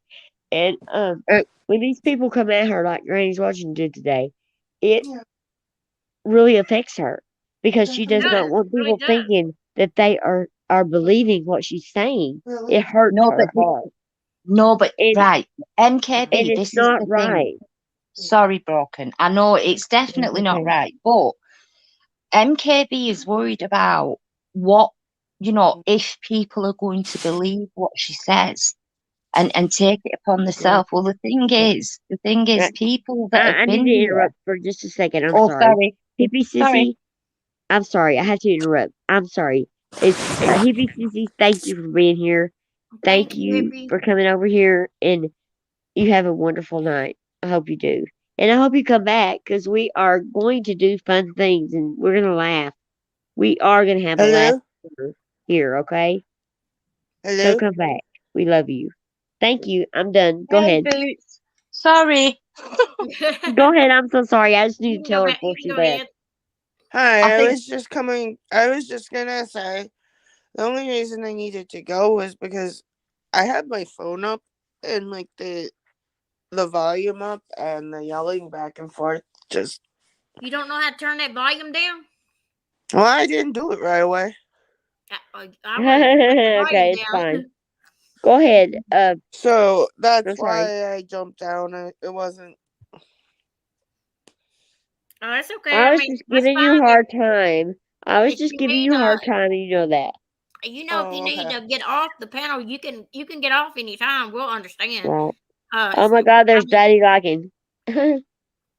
[SPEAKER 2] and
[SPEAKER 7] Uh,
[SPEAKER 2] when these people come at her like Granny's watching did today, it really affects her because she
[SPEAKER 1] It
[SPEAKER 2] does
[SPEAKER 1] does.
[SPEAKER 2] not
[SPEAKER 1] It
[SPEAKER 2] want
[SPEAKER 1] really
[SPEAKER 2] people
[SPEAKER 1] does.
[SPEAKER 2] thinking that they are believing what she's saying. It hurts
[SPEAKER 7] no,
[SPEAKER 2] her heart, and
[SPEAKER 7] right. MKB,
[SPEAKER 2] it's
[SPEAKER 7] this is
[SPEAKER 2] not
[SPEAKER 7] the thing.
[SPEAKER 2] right.
[SPEAKER 7] Sorry, Broken. I know it's definitely not
[SPEAKER 2] Okay.
[SPEAKER 7] right, but MKB is worried about what, if people are going to believe what she says and take it upon themselves. Well, the thing is,
[SPEAKER 2] Right.
[SPEAKER 7] people that have
[SPEAKER 2] I need
[SPEAKER 7] been
[SPEAKER 2] to
[SPEAKER 7] here.
[SPEAKER 2] interrupt for just a second. I'm
[SPEAKER 7] Oh,
[SPEAKER 2] sorry.
[SPEAKER 7] sorry.
[SPEAKER 2] Hippie
[SPEAKER 7] Sorry.
[SPEAKER 2] Sissy, I'm sorry. I have to interrupt. I'm sorry. It's Hippie Sissy, thank you for being here. Thank you
[SPEAKER 1] Hippie.
[SPEAKER 2] for coming over here, and you have a wonderful night. I hope you do. And I hope you come back because we are going to do fun things and we're going to laugh. We are going to have a laugh here, okay? So
[SPEAKER 4] Hello?
[SPEAKER 2] come back. We love you. Thank you. I'm done. Go
[SPEAKER 7] Hey,
[SPEAKER 2] ahead.
[SPEAKER 7] Boots. Sorry.
[SPEAKER 2] Go ahead. I'm so sorry. I just
[SPEAKER 1] You
[SPEAKER 2] need to
[SPEAKER 1] can
[SPEAKER 2] tell
[SPEAKER 1] go
[SPEAKER 2] her
[SPEAKER 1] back.
[SPEAKER 2] before
[SPEAKER 1] You can
[SPEAKER 2] she
[SPEAKER 1] go
[SPEAKER 2] left.
[SPEAKER 1] ahead.
[SPEAKER 4] Hi,
[SPEAKER 7] I
[SPEAKER 4] I
[SPEAKER 7] think
[SPEAKER 4] was just gonna say, the only reason I needed to go was because I had my phone up and like the volume up and the yelling back and forth just
[SPEAKER 1] You don't know how to turn that volume down?
[SPEAKER 4] well, I didn't do it right away.
[SPEAKER 1] I would have turned the volume
[SPEAKER 2] Okay, it's
[SPEAKER 1] down.
[SPEAKER 2] fine. Go ahead.
[SPEAKER 4] So that's
[SPEAKER 2] I'm sorry.
[SPEAKER 4] why I jumped down. It wasn't
[SPEAKER 1] Oh, that's okay.
[SPEAKER 2] I
[SPEAKER 1] I
[SPEAKER 2] was
[SPEAKER 1] mean,
[SPEAKER 2] just
[SPEAKER 1] that's
[SPEAKER 2] giving you a
[SPEAKER 1] fine.
[SPEAKER 2] hard time. I was
[SPEAKER 1] If
[SPEAKER 2] just
[SPEAKER 1] you
[SPEAKER 2] giving
[SPEAKER 1] need
[SPEAKER 2] you a hard time, and you know that.
[SPEAKER 1] if you
[SPEAKER 4] oh
[SPEAKER 1] need
[SPEAKER 4] okay.
[SPEAKER 1] to get off the panel, you can get off anytime. We'll understand.
[SPEAKER 2] Right.
[SPEAKER 1] Uh,
[SPEAKER 2] Oh my
[SPEAKER 1] so
[SPEAKER 2] God,
[SPEAKER 1] I
[SPEAKER 2] there's
[SPEAKER 1] mean,
[SPEAKER 2] Daddy Locking.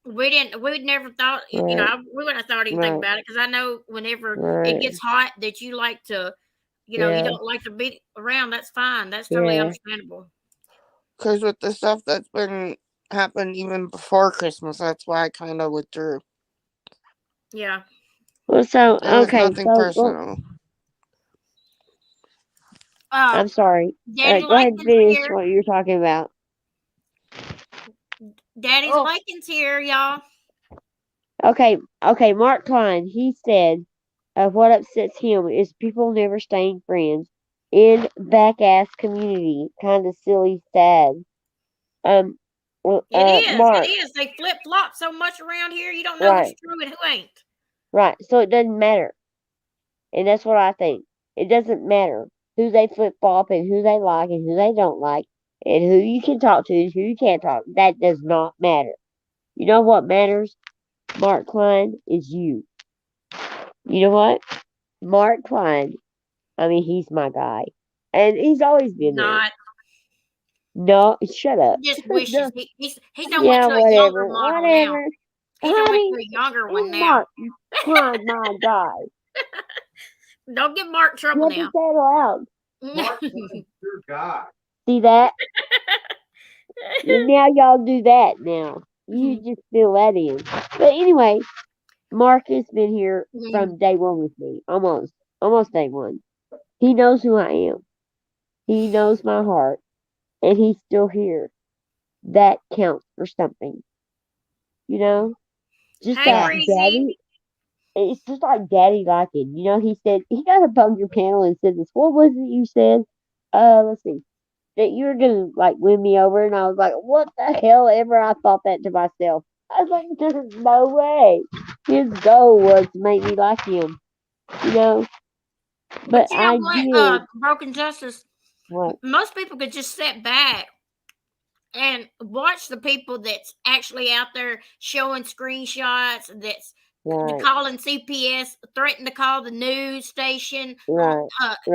[SPEAKER 1] we'd never thought,
[SPEAKER 2] Right,
[SPEAKER 1] we wouldn't have thought anything
[SPEAKER 2] right,
[SPEAKER 1] about it because I know whenever it
[SPEAKER 2] right.
[SPEAKER 1] gets hot that you like to, you
[SPEAKER 2] Yeah,
[SPEAKER 1] don't like to be around. That's fine. That's totally
[SPEAKER 2] yeah.
[SPEAKER 1] understandable.
[SPEAKER 4] Because with the stuff that's been happened even before Christmas, that's why I kind of withdrew.
[SPEAKER 1] Yeah.
[SPEAKER 2] Well, so
[SPEAKER 4] It was
[SPEAKER 2] okay,
[SPEAKER 4] nothing
[SPEAKER 2] so go.
[SPEAKER 4] personal.
[SPEAKER 2] I'm sorry.
[SPEAKER 1] Daddy
[SPEAKER 2] Go ahead and
[SPEAKER 1] Lakin's
[SPEAKER 2] finish
[SPEAKER 1] here.
[SPEAKER 2] what you're talking about.
[SPEAKER 1] Daddy's
[SPEAKER 7] oh,
[SPEAKER 1] Lakin's here, y'all.
[SPEAKER 2] Okay. Mark Klein. He said, what upsets him is people never staying friends in back ass community. Kind of silly, sad. Um,
[SPEAKER 1] It is. It
[SPEAKER 2] Mark.
[SPEAKER 1] is. They flip flop so much around here. You don't know who's
[SPEAKER 2] Right,
[SPEAKER 1] true and who ain't.
[SPEAKER 2] right. So it doesn't matter. And that's what I think. It doesn't matter who they flip flop and who they like and who they don't like and who you can talk to and who you can't talk. That does not matter. You know what matters? Mark Klein is you. You know what? Mark Klein, I mean, he's my guy. And he's always been there.
[SPEAKER 1] Not.
[SPEAKER 2] No, shut up.
[SPEAKER 1] He just wishes
[SPEAKER 2] No,
[SPEAKER 1] he's done went
[SPEAKER 2] yeah,
[SPEAKER 1] to a younger
[SPEAKER 2] whatever.
[SPEAKER 1] model now.
[SPEAKER 2] Whatever.
[SPEAKER 1] He's done went
[SPEAKER 2] Honey,
[SPEAKER 1] to a younger one
[SPEAKER 2] ain't
[SPEAKER 1] now.
[SPEAKER 2] Mark Klein my guy.
[SPEAKER 1] Don't give Mark
[SPEAKER 2] You
[SPEAKER 1] trouble
[SPEAKER 2] have to
[SPEAKER 1] now.
[SPEAKER 2] say it aloud.
[SPEAKER 6] Your guy.
[SPEAKER 2] See that? And now y'all do that now. You just fill that in. But anyway, Mark has been here from day one with me. Almost day one. He knows who I am. He knows my heart. And he's still here. That counts for something. You know? Just
[SPEAKER 1] Hey,
[SPEAKER 2] like
[SPEAKER 7] yeah.
[SPEAKER 1] Breezy.
[SPEAKER 2] daddy. It's just like daddy liking. You know, he said he got up on your panel and said this. What was it you said? Let's see. That you were gonna like win me over, and I was like, what the hell ever? I thought that to myself. I was like, there's no way. His goal was to make me like him, you know. But
[SPEAKER 1] But you know
[SPEAKER 2] I
[SPEAKER 1] what?
[SPEAKER 2] did
[SPEAKER 1] Broken Justice.
[SPEAKER 2] what?
[SPEAKER 1] Most people could just sit back and watch the people that's actually out there showing screenshots, that's
[SPEAKER 2] Right,
[SPEAKER 1] calling CPS, threatening to call the news station.
[SPEAKER 2] right,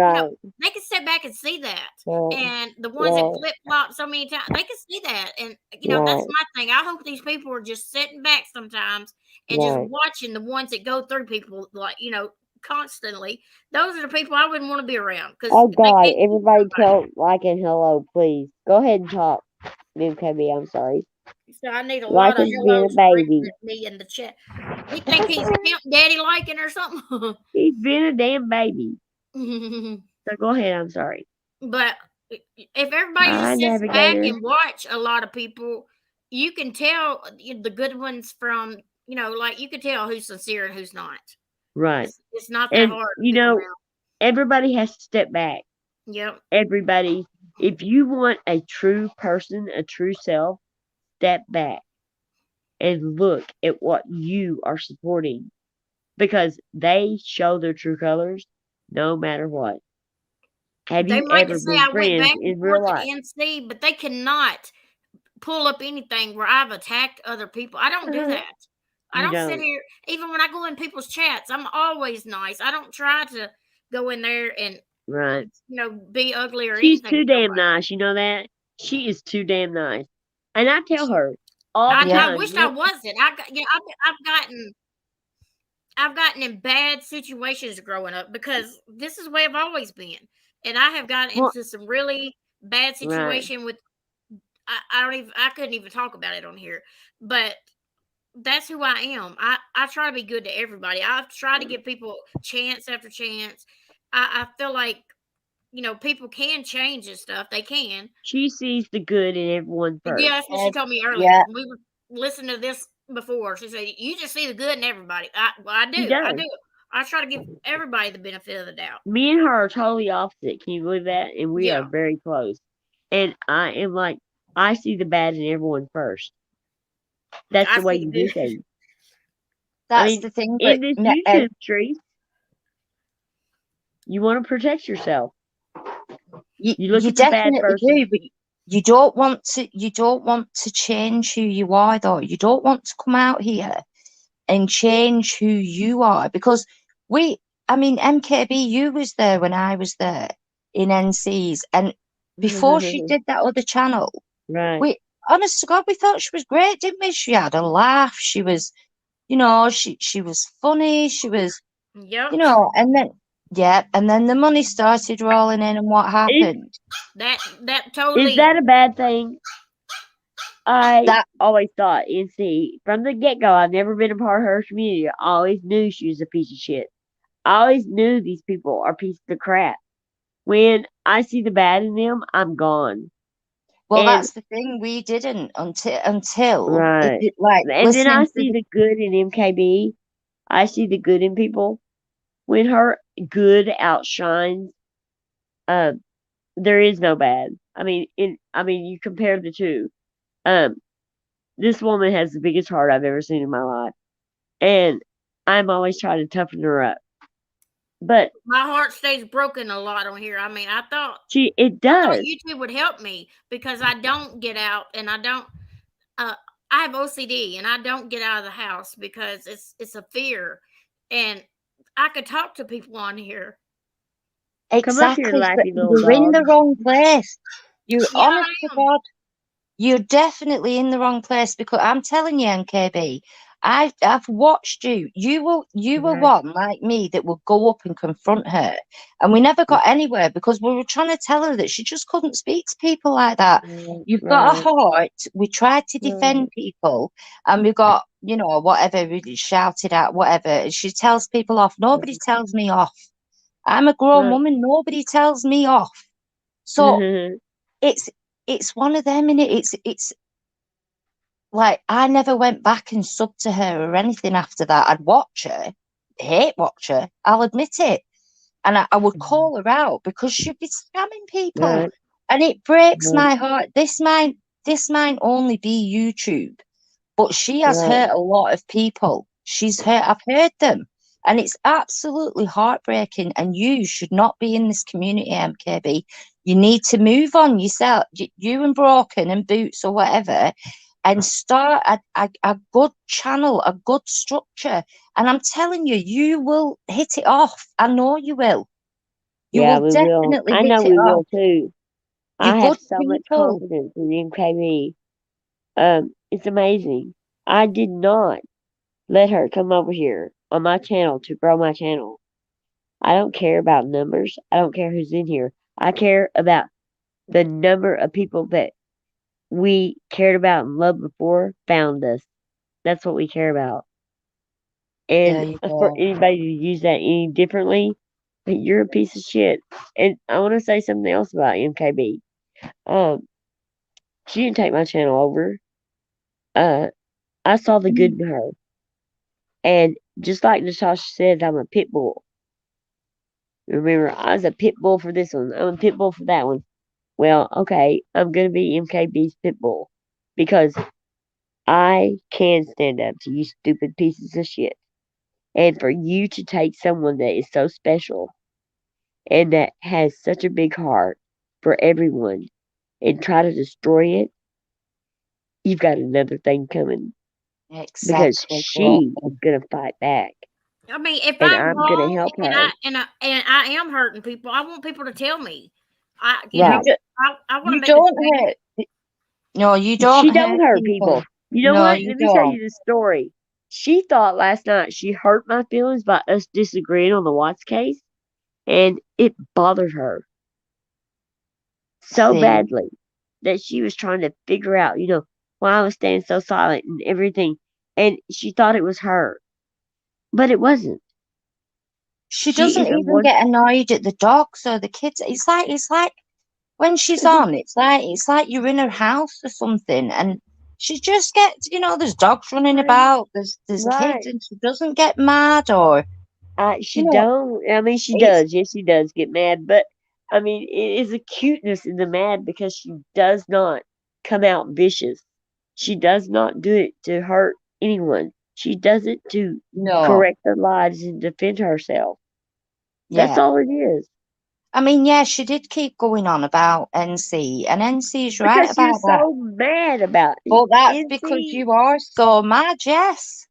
[SPEAKER 1] You know,
[SPEAKER 2] right,
[SPEAKER 1] they can sit back and see that.
[SPEAKER 2] right,
[SPEAKER 1] And the ones that
[SPEAKER 2] right,
[SPEAKER 1] flip flop so many times, they can see that. And that's
[SPEAKER 2] right,
[SPEAKER 1] my thing. I hope these people are just sitting back sometimes and just
[SPEAKER 2] right.
[SPEAKER 1] watching the ones that go through people like constantly. Those are the people I wouldn't want to be around because
[SPEAKER 2] Oh
[SPEAKER 1] they
[SPEAKER 2] God!
[SPEAKER 1] can't keep
[SPEAKER 2] Everybody
[SPEAKER 1] somebody.
[SPEAKER 2] tell like and hello, please. Go ahead and talk, MKB. I'm sorry.
[SPEAKER 1] So I need a
[SPEAKER 2] Like
[SPEAKER 1] lot of
[SPEAKER 2] he's being a
[SPEAKER 1] hellos
[SPEAKER 2] baby.
[SPEAKER 1] directed at me in the chat. He think he's pimp daddy liking or something.
[SPEAKER 2] He's being a damn baby. So go ahead. I'm sorry.
[SPEAKER 1] But if everybody
[SPEAKER 2] Hi,
[SPEAKER 1] just sits back
[SPEAKER 2] Navigator.
[SPEAKER 1] and watch a lot of people, you can tell the good ones from, like you can tell who's sincere and who's not.
[SPEAKER 2] Right.
[SPEAKER 1] It's not that
[SPEAKER 2] And,
[SPEAKER 1] hard to
[SPEAKER 2] you
[SPEAKER 1] pick 'em
[SPEAKER 2] know,
[SPEAKER 1] out.
[SPEAKER 2] everybody has to step back.
[SPEAKER 1] Yep.
[SPEAKER 2] Everybody. If you want a true person, a true self, step back and look at what you are supporting because they show their true colors no matter what. Have
[SPEAKER 1] They
[SPEAKER 2] you
[SPEAKER 1] might
[SPEAKER 2] ever
[SPEAKER 1] just say
[SPEAKER 2] been
[SPEAKER 1] I went
[SPEAKER 2] friends
[SPEAKER 1] back and
[SPEAKER 2] in real
[SPEAKER 1] forth at
[SPEAKER 2] life?
[SPEAKER 1] NC, but they cannot pull up anything where I've attacked other people. I don't do that. I
[SPEAKER 2] You
[SPEAKER 1] don't sit
[SPEAKER 2] don't.
[SPEAKER 1] here, even when I go in people's chats, I'm always nice. I don't try to go in there and,
[SPEAKER 2] Right.
[SPEAKER 1] be ugly or
[SPEAKER 2] She's
[SPEAKER 1] anything.
[SPEAKER 2] too
[SPEAKER 1] to
[SPEAKER 2] damn
[SPEAKER 1] nobody.
[SPEAKER 2] nice. You know that? She is too damn nice. And I tell her all the
[SPEAKER 1] I
[SPEAKER 2] time.
[SPEAKER 1] wished I wasn't. I've gotten in bad situations growing up because this is the way I've always been, and I have gotten
[SPEAKER 2] Well,
[SPEAKER 1] into some really bad
[SPEAKER 2] right.
[SPEAKER 1] situation with. I couldn't even talk about it on here, but that's who I am. I try to be good to everybody. I try to give people chance after chance. I feel like people can change and stuff. They can.
[SPEAKER 2] She sees the good in everyone first.
[SPEAKER 1] Yeah, that's what she told me earlier.
[SPEAKER 7] Yeah.
[SPEAKER 1] We were listening to this before. She said, "You just see the good in everybody." I
[SPEAKER 2] She
[SPEAKER 1] do. I
[SPEAKER 2] does.
[SPEAKER 1] do. I try to give everybody the benefit of the doubt.
[SPEAKER 2] Me and her are totally opposite. Can you believe that? And we
[SPEAKER 1] Yeah.
[SPEAKER 2] are very close. And I am like, I see the bad in everyone first. That's
[SPEAKER 1] I
[SPEAKER 2] the way
[SPEAKER 1] see
[SPEAKER 2] you
[SPEAKER 1] the
[SPEAKER 2] do
[SPEAKER 1] good.
[SPEAKER 2] things.
[SPEAKER 7] That's
[SPEAKER 2] mean,
[SPEAKER 7] the thing.
[SPEAKER 2] in
[SPEAKER 7] But
[SPEAKER 2] this YouTube street, you want to protect yourself. You look
[SPEAKER 7] you
[SPEAKER 2] at the bad
[SPEAKER 7] definitely
[SPEAKER 2] person.
[SPEAKER 7] do, but you don't want to change who you are, though. You don't want to come out here and change who you are, because MKB, you was there when I was there in NCs, and before she did that other channel,
[SPEAKER 2] Right.
[SPEAKER 7] we, honest to God, we thought she was great, didn't we? She had a laugh. She was, she was funny. She was,
[SPEAKER 1] Yep.
[SPEAKER 7] and then the money started rolling in, and what happened?
[SPEAKER 1] That totally.
[SPEAKER 2] Is that a bad thing? I
[SPEAKER 7] That
[SPEAKER 2] always thought, and see, from the get go, I've never been a part of her community. I always knew she was a piece of shit. I always knew these people are pieces of crap. When I see the bad in them, I'm gone.
[SPEAKER 7] Well,
[SPEAKER 2] And
[SPEAKER 7] that's the thing. We didn't until
[SPEAKER 2] right.
[SPEAKER 7] like
[SPEAKER 2] And then I
[SPEAKER 7] listening to
[SPEAKER 2] see the good in MKB. I see the good in people. When her good outshines, there is no bad. I mean, you compare the two. This woman has the biggest heart I've ever seen in my life, and I'm always trying to toughen her up. But
[SPEAKER 1] my heart stays broken a lot on here. I mean, I thought
[SPEAKER 2] it does.
[SPEAKER 1] YouTube would help me because I don't get out and I don't. I have OCD and I don't get out of the house because it's a fear, and I could talk to people on here.
[SPEAKER 2] Come up here,
[SPEAKER 7] exactly, but
[SPEAKER 2] Lappy little
[SPEAKER 7] you're in the
[SPEAKER 2] dog.
[SPEAKER 7] wrong place. You're
[SPEAKER 1] Yeah,
[SPEAKER 7] honest
[SPEAKER 1] I
[SPEAKER 7] to
[SPEAKER 1] am.
[SPEAKER 7] God. You're definitely in the wrong place, because I'm telling you, MKB, I've watched you. You were
[SPEAKER 2] Right.
[SPEAKER 7] one like me that would go up and confront her, and we never got anywhere because we were trying to tell her that she just couldn't speak to people like that. You've got a heart. We tried to defend people, and we got whatever we shouted at, whatever. And she tells people off. Nobody tells me off. I'm a grown woman. Nobody tells me off. So it's one of them, and it's like I never went back and subbed to her or anything after that. I'd watch her, hate watch her, I'll admit it. And I would call her out because she'd be scamming people.
[SPEAKER 2] Right.
[SPEAKER 7] And it breaks my heart. This might only be YouTube, but she has hurt a lot of people. I've heard them. And it's absolutely heartbreaking. And you should not be in this community, MKB. You need to move on yourself, you and Broken and Boots or whatever, and start a good channel, a good structure. And I'm telling you, you will hit it off. I know you will. You
[SPEAKER 2] Yeah,
[SPEAKER 7] will
[SPEAKER 2] we will.
[SPEAKER 7] definitely
[SPEAKER 2] I
[SPEAKER 7] hit
[SPEAKER 2] know
[SPEAKER 7] it
[SPEAKER 2] we
[SPEAKER 7] off.
[SPEAKER 2] will too.
[SPEAKER 7] You're
[SPEAKER 2] I have
[SPEAKER 7] good
[SPEAKER 2] so much
[SPEAKER 7] people.
[SPEAKER 2] confidence in MKB. It's amazing. I did not let her come over here on my channel to grow my channel. I don't care about numbers. I don't care who's in here. I care about the number of people that we cared about and loved before found us. That's what we care about.
[SPEAKER 7] There
[SPEAKER 2] And
[SPEAKER 7] you
[SPEAKER 2] for
[SPEAKER 7] go.
[SPEAKER 2] anybody to use that any differently, you're a piece of shit. And I want to say something else about MKB. Um, she didn't take my channel over. I saw the good
[SPEAKER 7] Mm.
[SPEAKER 2] in her. And just like Natasha said, I'm a pit bull. Remember, I was a pit bull for this one. I'm a pit bull for that one. Well, okay, I'm gonna be MKB's pit bull because I can stand up to you stupid pieces of shit. And for you to take someone that is so special and that has such a big heart for everyone and try to destroy it, you've got another thing coming because
[SPEAKER 7] Exactly,
[SPEAKER 2] she is
[SPEAKER 7] girlfriend.
[SPEAKER 2] gonna fight back
[SPEAKER 1] I mean, if
[SPEAKER 2] and
[SPEAKER 1] I'm
[SPEAKER 2] I'm gonna
[SPEAKER 1] wrong
[SPEAKER 2] help
[SPEAKER 1] and
[SPEAKER 2] her.
[SPEAKER 1] I am hurting people, I want people to tell me.
[SPEAKER 7] You
[SPEAKER 2] Right.
[SPEAKER 1] I want to
[SPEAKER 7] you
[SPEAKER 1] make a
[SPEAKER 7] don't
[SPEAKER 1] change.
[SPEAKER 7] hurt. No, you don't
[SPEAKER 2] She don't
[SPEAKER 7] hurt
[SPEAKER 2] hurt
[SPEAKER 7] people.
[SPEAKER 2] people. You know
[SPEAKER 7] No,
[SPEAKER 2] what?
[SPEAKER 7] you
[SPEAKER 2] Let me tell
[SPEAKER 7] don't.
[SPEAKER 2] you the story. She thought last night she hurt my feelings by us disagreeing on the Watts case, and it bothered her so
[SPEAKER 7] See,
[SPEAKER 2] badly that she was trying to figure out, why I was staying so silent and everything. And she thought it was her, but it wasn't.
[SPEAKER 7] she
[SPEAKER 2] She
[SPEAKER 7] doesn't
[SPEAKER 2] is a
[SPEAKER 7] even
[SPEAKER 2] one.
[SPEAKER 7] get annoyed at the dogs or the kids. It's like when she's on, it's like you're in her house or something, and she just gets, there's dogs running about, there's kids,
[SPEAKER 2] Right.
[SPEAKER 7] and she doesn't get mad or,
[SPEAKER 2] She
[SPEAKER 7] you know,
[SPEAKER 2] don't. I mean, she
[SPEAKER 7] it's
[SPEAKER 2] does. Yes, she does get mad, but I mean, it is a cuteness in the mad because she does not come out vicious. She does not do it to hurt anyone. She does it to
[SPEAKER 7] no,
[SPEAKER 2] correct the lies and defend herself. That's
[SPEAKER 7] yeah.
[SPEAKER 2] all it is.
[SPEAKER 7] I mean, yeah, she did keep going on about NC, and NC is right
[SPEAKER 2] Because she
[SPEAKER 7] about
[SPEAKER 2] was
[SPEAKER 7] that.
[SPEAKER 2] so mad about it.
[SPEAKER 7] But that's because
[SPEAKER 2] NC,
[SPEAKER 7] you are so mad, yes.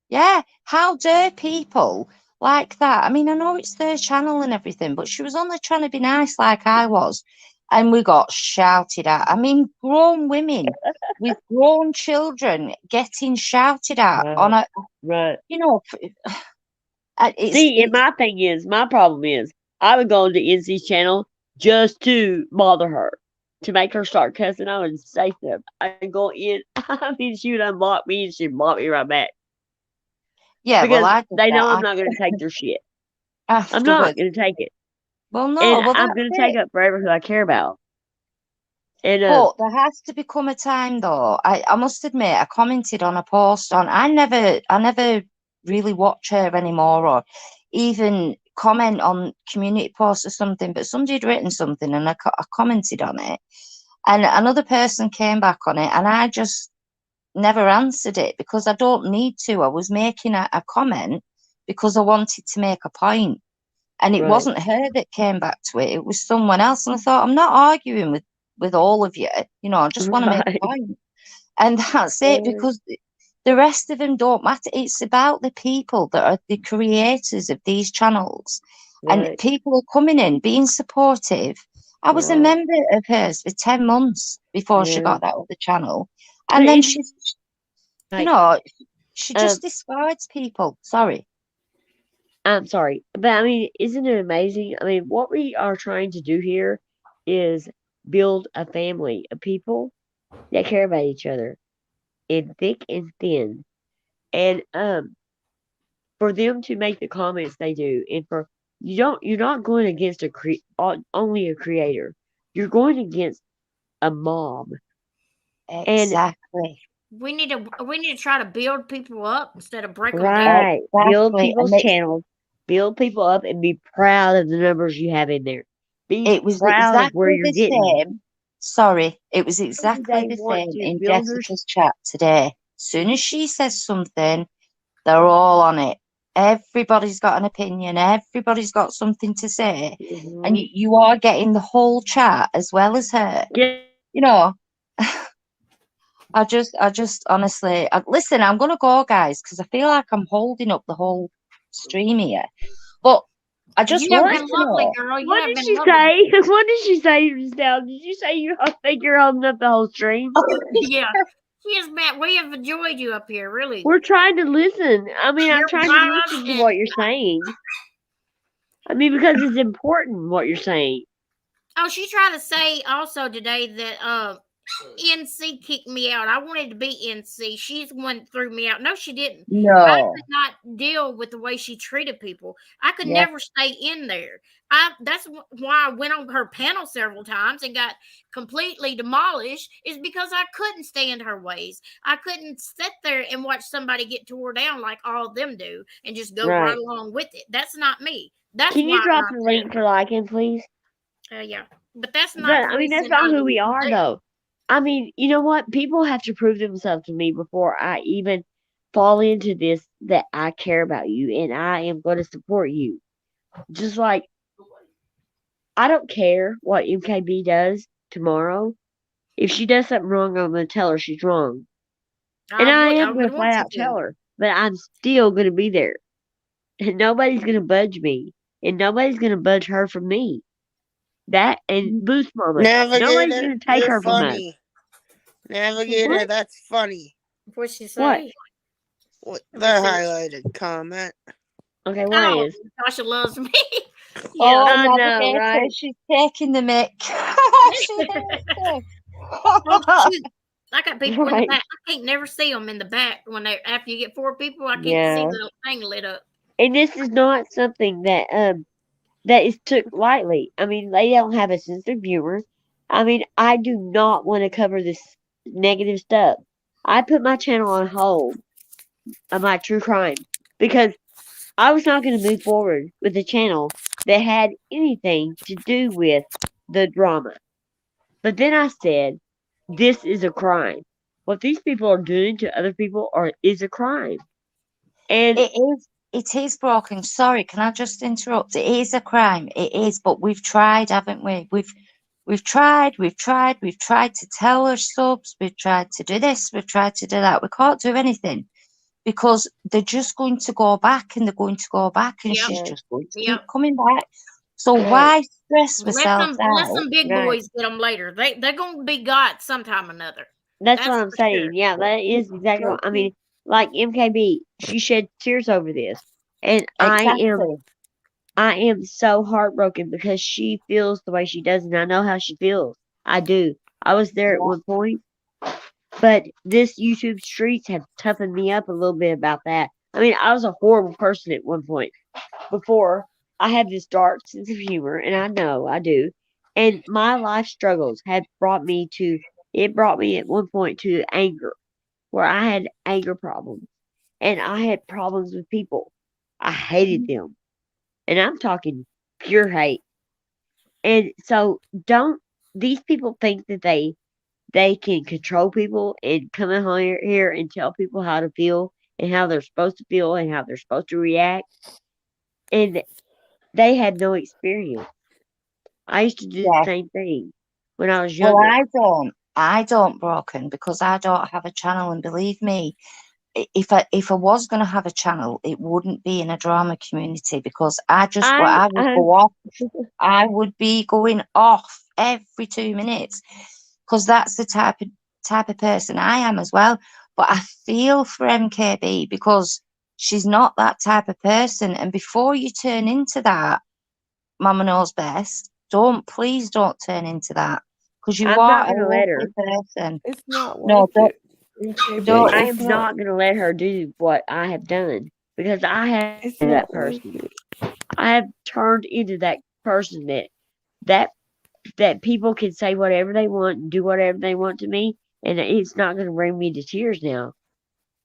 [SPEAKER 7] Yeah, how dare people like that? I mean, I know it's their channel and everything, but she was only trying to be nice like I was, and we got shouted at. I mean, grown women with grown children getting shouted at on
[SPEAKER 2] right,
[SPEAKER 7] a,
[SPEAKER 2] right.
[SPEAKER 7] you know, it's
[SPEAKER 2] See, and my problem is, I would go on to NC's channel just to bother her, to make her start cussing. I would say stuff. I'd go in. I mean, she would unblock me and she'd block me right back
[SPEAKER 7] yeah. Well,
[SPEAKER 2] because
[SPEAKER 7] I did
[SPEAKER 2] they know I'm
[SPEAKER 7] that
[SPEAKER 2] not going to take their shit. I'm not
[SPEAKER 7] afterwards.
[SPEAKER 2] going to take it,
[SPEAKER 7] Well,
[SPEAKER 2] and
[SPEAKER 7] no, well
[SPEAKER 2] I'm
[SPEAKER 7] that's
[SPEAKER 2] going to take
[SPEAKER 7] it.
[SPEAKER 2] up for everyone who I care about. And
[SPEAKER 7] But there has to become a time though. I must admit, I commented on a post on I never really watch her anymore or even comment on community posts or something, but somebody had written something and I commented on it. And another person came back on it and I just never answered it because I don't need to. I was making a comment because I wanted to make a point. And it
[SPEAKER 2] right,
[SPEAKER 7] wasn't her that came back to it, it was someone else. And I thought, I'm not arguing with all of you, I just want to make a
[SPEAKER 2] right,
[SPEAKER 7] point. And that's it,
[SPEAKER 2] right,
[SPEAKER 7] because the rest of them don't matter. It's about the people that are the creators of these channels. And
[SPEAKER 2] right,
[SPEAKER 7] people are coming in, being supportive. I was a
[SPEAKER 2] right.
[SPEAKER 7] member of hers for 10 months before she
[SPEAKER 2] Yeah,
[SPEAKER 7] got that other channel.
[SPEAKER 2] but
[SPEAKER 7] And then
[SPEAKER 2] it's
[SPEAKER 7] she's, you
[SPEAKER 2] like,
[SPEAKER 7] know, she
[SPEAKER 2] um,
[SPEAKER 7] just discards people. Sorry.
[SPEAKER 2] I'm sorry, but I mean, isn't it amazing? I mean, what we are trying to do here is build a family of people that care about each other in thick and thin. And for them to make the comments they do, and for you're not going against only a creator. You're going against a mob. And
[SPEAKER 7] Exactly.
[SPEAKER 1] We need to try to build people up instead of break them down.
[SPEAKER 2] right, build
[SPEAKER 7] Exactly. And
[SPEAKER 2] people's channels, build people up, and be proud of the numbers you have in there. Be
[SPEAKER 7] it was
[SPEAKER 2] proud of where
[SPEAKER 7] exactly
[SPEAKER 2] you're
[SPEAKER 7] the
[SPEAKER 2] getting.
[SPEAKER 7] same. Sorry, it was
[SPEAKER 2] Do
[SPEAKER 7] exactly
[SPEAKER 2] they
[SPEAKER 7] the
[SPEAKER 2] want
[SPEAKER 7] same
[SPEAKER 2] to
[SPEAKER 7] in
[SPEAKER 2] build their
[SPEAKER 7] Jessica's chat today. As soon as she says something, they're all on it. Everybody's got an opinion. Everybody's got something to say. And
[SPEAKER 2] Mhm.
[SPEAKER 7] you are getting the whole chat as well as her.
[SPEAKER 2] Yeah,
[SPEAKER 7] You know, I just honestly, listen, I'm going to go, guys, because I feel like I'm holding up the whole stream here. But I just
[SPEAKER 1] You have
[SPEAKER 2] what?
[SPEAKER 7] wanted
[SPEAKER 1] been
[SPEAKER 7] to
[SPEAKER 1] lovely,
[SPEAKER 7] know.
[SPEAKER 1] girl. You
[SPEAKER 2] What
[SPEAKER 1] have
[SPEAKER 2] did
[SPEAKER 1] been
[SPEAKER 2] she
[SPEAKER 1] lovely.
[SPEAKER 2] say? What did she say just now? Did you say you think you're holding up the whole stream?
[SPEAKER 1] Yeah, she has been. We have enjoyed you up here, really.
[SPEAKER 2] We're trying to listen. I mean, I'm
[SPEAKER 1] You're
[SPEAKER 2] trying to
[SPEAKER 1] wise,
[SPEAKER 2] listen to
[SPEAKER 1] and
[SPEAKER 2] what you're saying. I mean, because it's important what you're saying.
[SPEAKER 1] oh, she tried to say also today that NC kicked me out. I wanted to be NC. She's the one that threw me out. No, she didn't. I
[SPEAKER 7] No.
[SPEAKER 1] could not deal with the way she treated people. I could
[SPEAKER 2] Yeah.
[SPEAKER 1] never stay in there. That's why I went on her panel several times and got completely demolished, is because I couldn't stand her ways. I couldn't sit there and watch somebody get tore down like all of them do and just go right
[SPEAKER 2] Right.
[SPEAKER 1] along with it. That's not me. That's
[SPEAKER 2] Can you
[SPEAKER 1] why
[SPEAKER 2] drop
[SPEAKER 1] I'm
[SPEAKER 2] the link for liking, please?
[SPEAKER 1] yeah. But that's
[SPEAKER 2] But
[SPEAKER 1] not the
[SPEAKER 2] I mean, that's
[SPEAKER 1] reason
[SPEAKER 2] not
[SPEAKER 1] I
[SPEAKER 2] who we
[SPEAKER 1] leave
[SPEAKER 2] are,
[SPEAKER 1] jail.
[SPEAKER 2] though. I mean, you know what? People have to prove themselves to me before I even fall into this, that I care about you and I am going to support you. Just like I don't care what MKB does tomorrow. If she does something wrong, I'm going to tell her she's wrong. And I
[SPEAKER 1] I
[SPEAKER 2] am going
[SPEAKER 1] would
[SPEAKER 2] to
[SPEAKER 1] want
[SPEAKER 2] flat
[SPEAKER 1] you
[SPEAKER 2] out
[SPEAKER 1] to.
[SPEAKER 2] tell her. But I'm still going to be there. And nobody's going to budge me. And nobody's going to budge her from me. That and Boost Mama. Nobody's
[SPEAKER 4] Navigator,
[SPEAKER 2] going to take
[SPEAKER 4] you're
[SPEAKER 2] her from us.
[SPEAKER 4] funny. Navigator,
[SPEAKER 2] What?
[SPEAKER 4] that's funny.
[SPEAKER 1] What'd she
[SPEAKER 2] What?
[SPEAKER 1] say?
[SPEAKER 4] What the
[SPEAKER 1] Let me see.
[SPEAKER 4] highlighted comment.
[SPEAKER 2] Okay, what
[SPEAKER 1] Oh,
[SPEAKER 2] is?
[SPEAKER 1] Tasha loves me. Yeah.
[SPEAKER 7] Oh,
[SPEAKER 2] I know,
[SPEAKER 7] Navigator,
[SPEAKER 2] right?
[SPEAKER 7] she's taking the mic. She is.
[SPEAKER 1] Well, shoot, I got people in the
[SPEAKER 2] Right.
[SPEAKER 1] back. I can't never see them in the back when they after you get 4 people. I can't see
[SPEAKER 2] Yeah.
[SPEAKER 1] the thing lit up.
[SPEAKER 2] And this is not something that is took lightly. I mean, they don't have a sense of humor. I mean, I do not want to cover this negative stuff. I put my channel on hold of my true crime because I was not going to move forward with a channel that had anything to do with the drama. But then I said, this is a crime. What these people are doing to other people is a crime. And
[SPEAKER 7] It is broken. Sorry, can I just interrupt? It is a crime. It is, but we've tried, haven't we? We've tried to tell our subs, we've tried to do this, we've tried to do that. We can't do anything because they're just going to go back and they're going to go back and
[SPEAKER 1] Yep.
[SPEAKER 7] she's just going to
[SPEAKER 1] Yep.
[SPEAKER 7] keep coming back. So
[SPEAKER 2] Right.
[SPEAKER 7] why stress
[SPEAKER 1] Let
[SPEAKER 7] ourselves out?
[SPEAKER 1] some big
[SPEAKER 2] Right.
[SPEAKER 1] boys get them later. They're gonna be got sometime or another.
[SPEAKER 2] That's
[SPEAKER 1] That's
[SPEAKER 2] what I'm
[SPEAKER 1] for
[SPEAKER 2] saying.
[SPEAKER 1] sure.
[SPEAKER 2] Yeah, that is exactly what I mean. Like MKB, she shed tears over this, and
[SPEAKER 7] Exactly.
[SPEAKER 2] I am so heartbroken because she feels the way she does, and I know how she feels. I do. I was there at
[SPEAKER 7] Yeah.
[SPEAKER 2] one point, but this YouTube streets have toughened me up a little bit about that. I mean, I was a horrible person at one point. Before I had this dark sense of humor, and I know I do. And my life struggles had brought me to. It brought me at one point to anger, where I had anger problems, and I had problems with people. I hated them, and I'm talking pure hate. And so, don't these people think that they can control people and come in here and tell people how to feel and how they're supposed to feel and how they're supposed to react? And they had no experience. I used to do the
[SPEAKER 7] Yeah.
[SPEAKER 2] same thing when I was
[SPEAKER 7] Well,
[SPEAKER 2] younger.
[SPEAKER 7] I don't, Broken, because I don't have a channel, and believe me, if I was going to have a channel, it wouldn't be in a drama community because I would go off. I would be going off every 2 minutes because that's the type of person I am as well. But I feel for MKB because she's not that type of person. And before you turn into that, Mama knows best. Please don't turn into that because you
[SPEAKER 2] I'm
[SPEAKER 7] are
[SPEAKER 2] not
[SPEAKER 7] a
[SPEAKER 2] gonna let
[SPEAKER 7] lovely
[SPEAKER 2] her.
[SPEAKER 7] person.
[SPEAKER 6] It's not
[SPEAKER 7] No,
[SPEAKER 6] like
[SPEAKER 7] don't.
[SPEAKER 6] it.
[SPEAKER 7] Don't.
[SPEAKER 2] I
[SPEAKER 6] It's
[SPEAKER 2] am
[SPEAKER 6] not.
[SPEAKER 2] not gonna let her do what I have done because I have
[SPEAKER 6] It's
[SPEAKER 2] been that
[SPEAKER 6] not like
[SPEAKER 2] person.
[SPEAKER 6] it.
[SPEAKER 2] I have turned into that person that that people can say whatever they want and do whatever they want to me, and it's not going to bring me to tears now.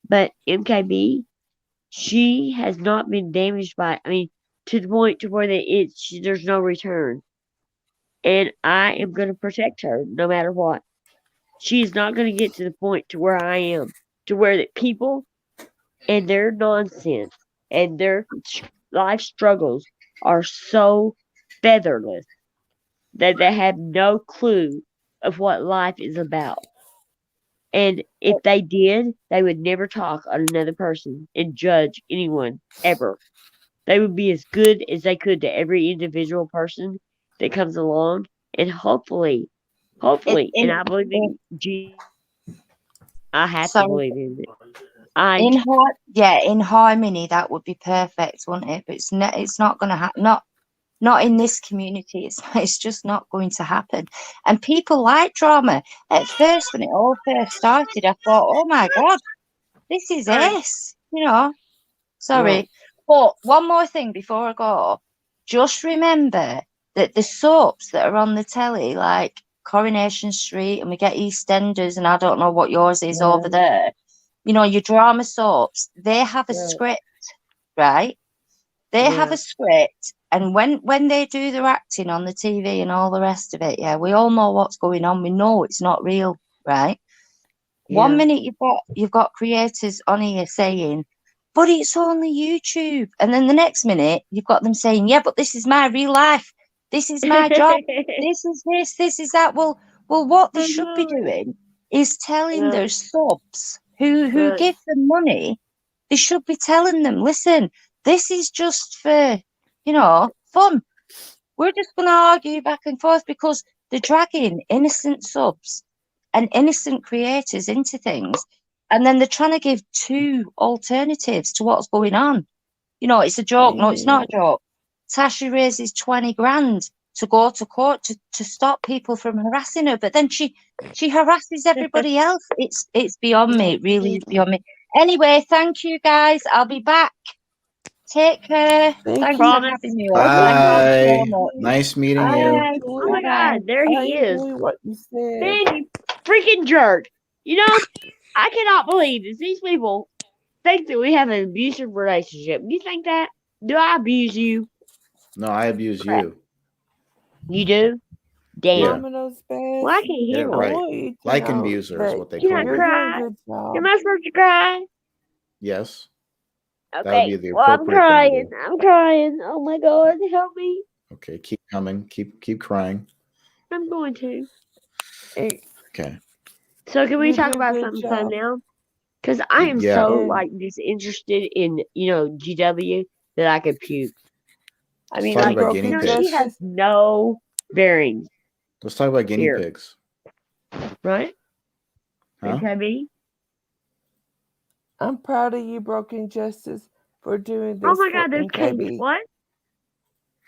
[SPEAKER 2] But MKB, she has not been damaged by. I mean, to the point to where there's no return, and I am going to protect her no matter what. She is not going to get to the point to where I am, to where that people and their nonsense and their life struggles are so featherless that they have no clue of what life is about. And if they did, they would never talk on another person and judge anyone ever. They would be as good as they could to every individual person that comes along, and hopefully, and I believe in Jesus. I have to
[SPEAKER 7] Sorry.
[SPEAKER 2] believe in it. I
[SPEAKER 7] In harmony, that would be perfect, wouldn't it? But it's not going to happen. not in this community. It's just not going to happen. And people like drama. At first, when it all first started, I thought, oh my God, this is
[SPEAKER 1] Sorry.
[SPEAKER 7] ace, you know. Sorry.
[SPEAKER 2] Right.
[SPEAKER 7] But one more thing before I go. Just remember that the soaps that are on the telly, like Coronation Street, and we get EastEnders, and I don't know what yours is over there, you know, your drama soaps, they have a
[SPEAKER 2] Right.
[SPEAKER 7] script, right? They have
[SPEAKER 2] Yeah.
[SPEAKER 7] a script, and when they do their acting on the TV and all the rest of it, yeah, we all know what's going on. We know it's not real, right? One
[SPEAKER 2] Yeah.
[SPEAKER 7] minute you've got creators on here saying, but it's only YouTube, and then the next minute you've got them saying, yeah, but this is my real life, this is my job, this is this is that. Well, what they should be doing is telling
[SPEAKER 2] Yeah.
[SPEAKER 7] their subs who
[SPEAKER 2] Right.
[SPEAKER 7] give them money, they should be telling them, listen, this is just for, you know, fun. We're just going to argue back and forth because they're dragging innocent subs and innocent creators into things. And then they're trying to give two alternatives to what's going on. You know, it's a joke. No, it's not a joke. Tasha raises 20 grand to go to court to stop people from harassing her, but then she harasses everybody else. It's beyond me. It really is beyond me. Anyway, thank you guys. I'll be back. Take care. Thanks for
[SPEAKER 2] Promise.
[SPEAKER 7] having me on. Thank you so much.
[SPEAKER 3] Nice meeting you.
[SPEAKER 7] Bye.
[SPEAKER 2] Oh my
[SPEAKER 7] Bye-bye.
[SPEAKER 2] God, there
[SPEAKER 4] I
[SPEAKER 2] he is.
[SPEAKER 4] enjoy what you said.
[SPEAKER 2] Man, you freaking jerk. You know, I cannot believe this. These people think that we have an abusive relationship. You think that? Do I abuse you?
[SPEAKER 3] No, I abuse
[SPEAKER 2] Crap.
[SPEAKER 3] you.
[SPEAKER 2] You do? Damn.
[SPEAKER 3] Yeah.
[SPEAKER 4] Domino's best.
[SPEAKER 2] Well, I can't
[SPEAKER 3] Get it
[SPEAKER 2] handle
[SPEAKER 4] I
[SPEAKER 2] it.
[SPEAKER 3] right.
[SPEAKER 4] want you to
[SPEAKER 3] Like
[SPEAKER 4] know
[SPEAKER 3] abuser is
[SPEAKER 4] that
[SPEAKER 3] what they
[SPEAKER 2] Can
[SPEAKER 3] call
[SPEAKER 2] I
[SPEAKER 3] me.
[SPEAKER 4] you're doing a
[SPEAKER 2] cry?
[SPEAKER 4] good job.
[SPEAKER 2] Am I supposed to cry?
[SPEAKER 3] Yes. That would
[SPEAKER 2] Okay.
[SPEAKER 3] be the
[SPEAKER 2] Well, I'm
[SPEAKER 3] appropriate thing to
[SPEAKER 2] crying.
[SPEAKER 3] do.
[SPEAKER 2] I'm crying. Oh my God, help me.
[SPEAKER 3] Okay, keep coming. Keep crying.
[SPEAKER 2] I'm going to.
[SPEAKER 4] It-
[SPEAKER 3] Okay.
[SPEAKER 2] So can we
[SPEAKER 4] you
[SPEAKER 2] talk
[SPEAKER 4] do a
[SPEAKER 2] about
[SPEAKER 4] good
[SPEAKER 2] something fun
[SPEAKER 4] job.
[SPEAKER 2] now? Because I am
[SPEAKER 3] Yeah.
[SPEAKER 2] so
[SPEAKER 4] And
[SPEAKER 2] like disinterested in GW that I could puke. I
[SPEAKER 3] Let's
[SPEAKER 2] mean,
[SPEAKER 3] talk
[SPEAKER 2] like
[SPEAKER 3] about guinea
[SPEAKER 4] broken
[SPEAKER 2] she
[SPEAKER 3] pigs.
[SPEAKER 2] has
[SPEAKER 4] justice.
[SPEAKER 2] no bearings
[SPEAKER 3] Let's talk about guinea
[SPEAKER 2] here,
[SPEAKER 3] pigs.
[SPEAKER 2] right?
[SPEAKER 3] Huh?
[SPEAKER 2] Okay,
[SPEAKER 4] I'm proud of you, Broken Justice, for doing
[SPEAKER 2] oh
[SPEAKER 4] this
[SPEAKER 2] my
[SPEAKER 4] for
[SPEAKER 2] God, there's Kate.
[SPEAKER 4] NKB.
[SPEAKER 2] What?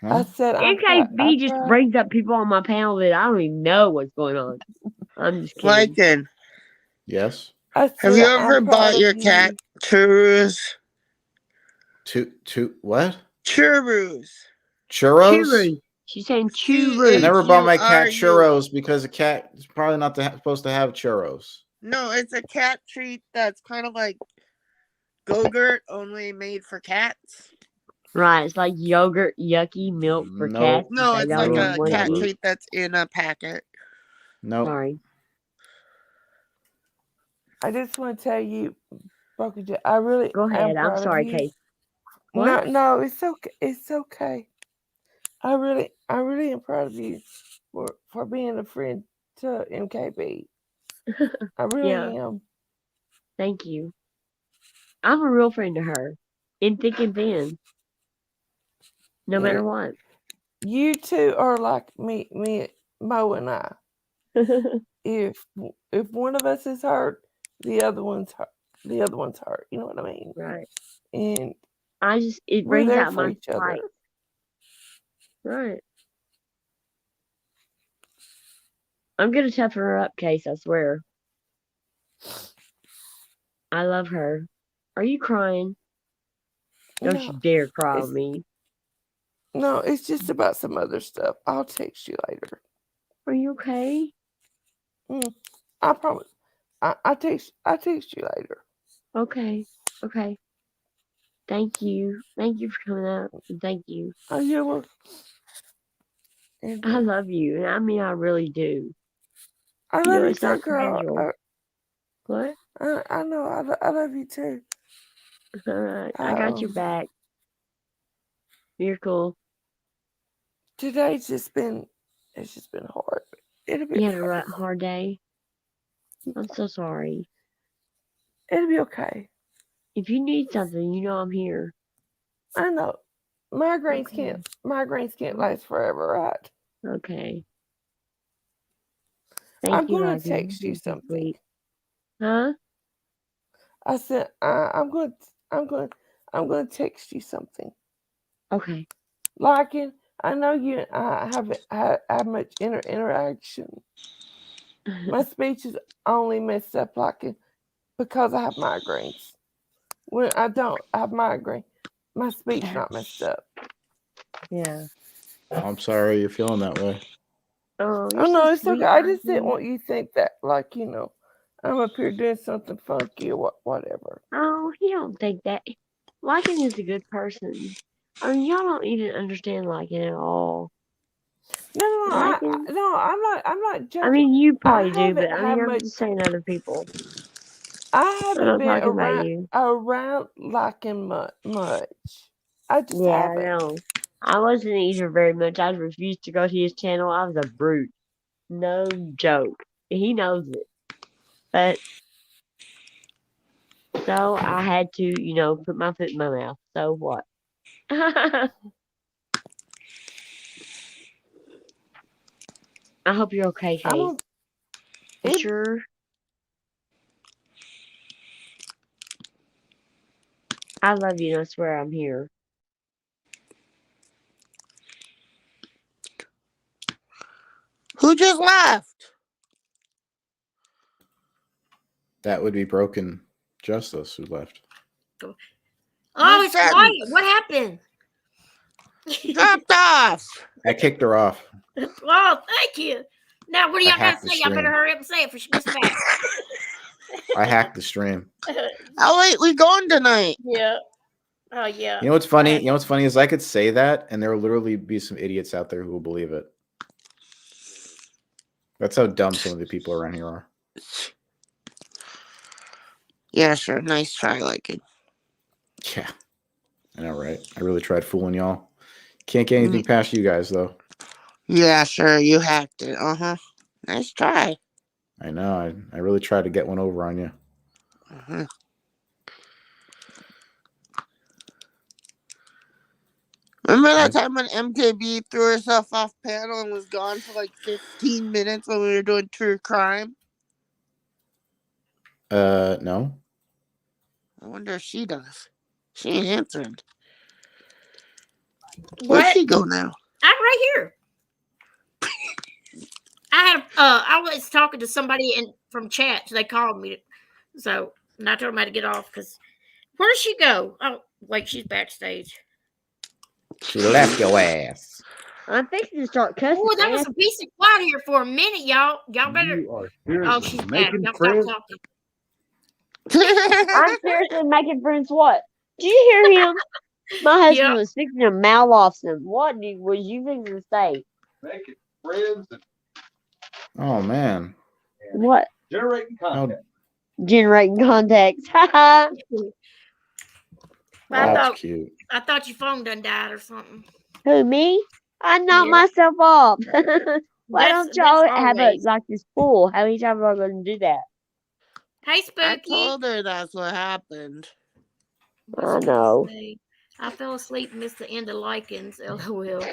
[SPEAKER 4] I
[SPEAKER 3] Huh?
[SPEAKER 4] said I'm
[SPEAKER 2] NKB just
[SPEAKER 4] proud.
[SPEAKER 2] brings up people on my panel that I don't even know what's going on. I'm just kidding.
[SPEAKER 4] Lycan,
[SPEAKER 3] Yes.
[SPEAKER 4] I
[SPEAKER 3] Have
[SPEAKER 4] said
[SPEAKER 3] you
[SPEAKER 4] I'm
[SPEAKER 3] ever
[SPEAKER 4] proud
[SPEAKER 3] bought
[SPEAKER 4] of
[SPEAKER 3] your
[SPEAKER 4] you.
[SPEAKER 3] cat churros? What?
[SPEAKER 4] Churros.
[SPEAKER 3] Churros?
[SPEAKER 2] Churros. She's saying churros.
[SPEAKER 3] I never bought my cat
[SPEAKER 4] CHURU.
[SPEAKER 3] churros because a cat is probably not supposed to have churros.
[SPEAKER 4] No, it's a cat treat that's kind of like Go-Gurt, only made for cats.
[SPEAKER 2] Right, it's like yogurt, yucky milk for cats.
[SPEAKER 4] No,
[SPEAKER 2] They
[SPEAKER 4] it's
[SPEAKER 2] don't
[SPEAKER 4] like
[SPEAKER 2] even
[SPEAKER 4] a
[SPEAKER 2] want to
[SPEAKER 4] cat
[SPEAKER 2] eat.
[SPEAKER 4] treat that's in a packet.
[SPEAKER 3] No.
[SPEAKER 2] Sorry.
[SPEAKER 4] I just want to tell you, Broken Justice, I really
[SPEAKER 2] Go ahead.
[SPEAKER 4] am
[SPEAKER 2] I'm
[SPEAKER 4] proud
[SPEAKER 2] sorry,
[SPEAKER 4] of you.
[SPEAKER 2] Kate. What?
[SPEAKER 4] No, it's okay. It's okay. I really am proud of you for being a friend to MKB. I really
[SPEAKER 2] Yeah.
[SPEAKER 4] am.
[SPEAKER 2] Thank you. I'm a real friend to her, in thick and thin, no matter what.
[SPEAKER 4] You two are like me, Mo, and I. If one of us is hurt, the other one's hurt. The other one's hurt. You know what I mean?
[SPEAKER 2] Right.
[SPEAKER 4] And
[SPEAKER 2] It
[SPEAKER 4] we're
[SPEAKER 2] brings
[SPEAKER 4] there
[SPEAKER 2] out
[SPEAKER 4] for
[SPEAKER 2] my
[SPEAKER 4] each other.
[SPEAKER 2] fight. Right. I'm gonna toughen her up, Case. I swear. I love her. Are you crying? Don't you
[SPEAKER 4] No,
[SPEAKER 2] dare cry
[SPEAKER 4] it's
[SPEAKER 2] on me.
[SPEAKER 4] no, it's just about some other stuff. I'll text you later.
[SPEAKER 2] Are you okay?
[SPEAKER 4] I promise. I text you later.
[SPEAKER 2] Okay. Okay. Thank you. Thank you for coming out. And thank you.
[SPEAKER 4] Oh, you're welcome. And,
[SPEAKER 2] I love you. And I mean, I really do.
[SPEAKER 4] I
[SPEAKER 2] You
[SPEAKER 4] love
[SPEAKER 2] know,
[SPEAKER 4] you
[SPEAKER 2] it's
[SPEAKER 4] too,
[SPEAKER 2] not
[SPEAKER 4] girl.
[SPEAKER 2] casual. What?
[SPEAKER 4] I know. I love you too.
[SPEAKER 2] All right. I got your back. You're cool.
[SPEAKER 4] Today's just been hard. It'll be
[SPEAKER 2] You had a hard day. I'm so sorry.
[SPEAKER 4] it'll be okay.
[SPEAKER 2] If you need something, you know I'm here.
[SPEAKER 4] I know. Migraines can't last forever, right?
[SPEAKER 2] Okay.
[SPEAKER 4] I'm
[SPEAKER 2] Thank you,
[SPEAKER 4] gonna
[SPEAKER 2] Rocky.
[SPEAKER 4] text you
[SPEAKER 2] You're so
[SPEAKER 4] something.
[SPEAKER 2] sweet. Huh?
[SPEAKER 4] I said I'm gonna text you something.
[SPEAKER 2] Okay.
[SPEAKER 4] Larkin,
[SPEAKER 8] I know you and I haven't had much interaction. My speech is only messed up because I have migraines. When I don't have migraine, my speech not messed up.
[SPEAKER 2] Yeah.
[SPEAKER 9] I'm sorry you're feeling that way.
[SPEAKER 2] Oh, you're
[SPEAKER 8] Oh no,
[SPEAKER 2] so
[SPEAKER 8] it's
[SPEAKER 2] sweet,
[SPEAKER 8] okay. I just didn't
[SPEAKER 2] Auntie.
[SPEAKER 8] want you to think that, like, I'm up here doing something funky or whatever.
[SPEAKER 2] Oh, you don't think that. Lycan is a good person. I mean, y'all don't even understand Lycan at all.
[SPEAKER 8] No,
[SPEAKER 2] Lycan.
[SPEAKER 8] I'm not judging.
[SPEAKER 2] I mean, you
[SPEAKER 8] I
[SPEAKER 2] probably do,
[SPEAKER 8] haven't
[SPEAKER 2] but I
[SPEAKER 8] had
[SPEAKER 2] mean, I'm
[SPEAKER 8] much.
[SPEAKER 2] just saying other people.
[SPEAKER 8] I
[SPEAKER 2] I'm
[SPEAKER 8] haven't
[SPEAKER 2] not
[SPEAKER 8] been
[SPEAKER 2] talking about you.
[SPEAKER 8] around Lycan much. I just
[SPEAKER 2] Yeah, I
[SPEAKER 8] haven't.
[SPEAKER 2] know. I wasn't either very much. I refused to go to his channel. I was a brute. No joke. He knows it. But so I had to, put my foot in my mouth. So what? I hope you're okay,
[SPEAKER 8] I
[SPEAKER 2] Kate.
[SPEAKER 8] don't.
[SPEAKER 2] You
[SPEAKER 8] It,
[SPEAKER 2] sure? I love you and I swear I'm here.
[SPEAKER 4] Who just left?
[SPEAKER 9] That would be broken justice who left.
[SPEAKER 1] Oh, it's quiet.
[SPEAKER 4] Mid-sentence.
[SPEAKER 1] What happened?
[SPEAKER 4] Dropped off.
[SPEAKER 9] I kicked her off.
[SPEAKER 1] Oh, thank you. Now, what do
[SPEAKER 9] I
[SPEAKER 1] y'all got
[SPEAKER 9] hacked
[SPEAKER 1] to
[SPEAKER 9] the
[SPEAKER 1] say? Y'all better
[SPEAKER 9] stream.
[SPEAKER 1] hurry up and say it for she gets back.
[SPEAKER 9] I hacked the stream.
[SPEAKER 4] How late we going tonight?
[SPEAKER 1] Yeah. Oh, yeah.
[SPEAKER 9] You know what's funny? You know what's funny is I could say that, and there will literally be some idiots out there who will believe it. That's how dumb some of the people around here are.
[SPEAKER 4] Yeah, sure. Nice try, Lycan.
[SPEAKER 9] Yeah, I know, right? I really tried fooling y'all. Can't get anything past you guys, though.
[SPEAKER 4] Yeah, sure. You hacked it. Uh-huh. Nice try.
[SPEAKER 9] I know. I really tried to get one over on you.
[SPEAKER 4] Uh-huh. Remember that time when MKB threw herself off panel and was gone for like 15 minutes when we were doing true crime?
[SPEAKER 9] No.
[SPEAKER 4] I wonder if she does. She ain't answering.
[SPEAKER 1] What?
[SPEAKER 4] Where'd she go now?
[SPEAKER 1] I'm right here. I was talking to somebody from chat. So they called me. So, and I told them I had to get off because where'd she go? Oh, wait, she's backstage.
[SPEAKER 9] She left your ass.
[SPEAKER 2] I'm fixing to start cussing.
[SPEAKER 1] Oh, that was a piece of quiet here for a minute, y'all. Y'all better.
[SPEAKER 6] You are
[SPEAKER 1] Oh,
[SPEAKER 6] seriously
[SPEAKER 1] she's back.
[SPEAKER 6] making
[SPEAKER 1] Y'all stop
[SPEAKER 6] friends.
[SPEAKER 1] talking.
[SPEAKER 2] I'm seriously making friends. What? Did you hear him? My husband was fixing to mouth off some. What was you fixing to say?
[SPEAKER 6] Making friends and
[SPEAKER 9] Oh, man.
[SPEAKER 2] What?
[SPEAKER 6] generating content.
[SPEAKER 2] Generating contacts. Haha.
[SPEAKER 9] That's cute.
[SPEAKER 1] I thought your phone done died or something.
[SPEAKER 2] Who, me? I knocked myself off. Why don't y'all have like this pool? How many times are we going to do that?
[SPEAKER 1] Hey, Spooky.
[SPEAKER 4] I told her that's what happened.
[SPEAKER 2] I know.
[SPEAKER 1] I fell asleep and missed the end of Lycans. LOL.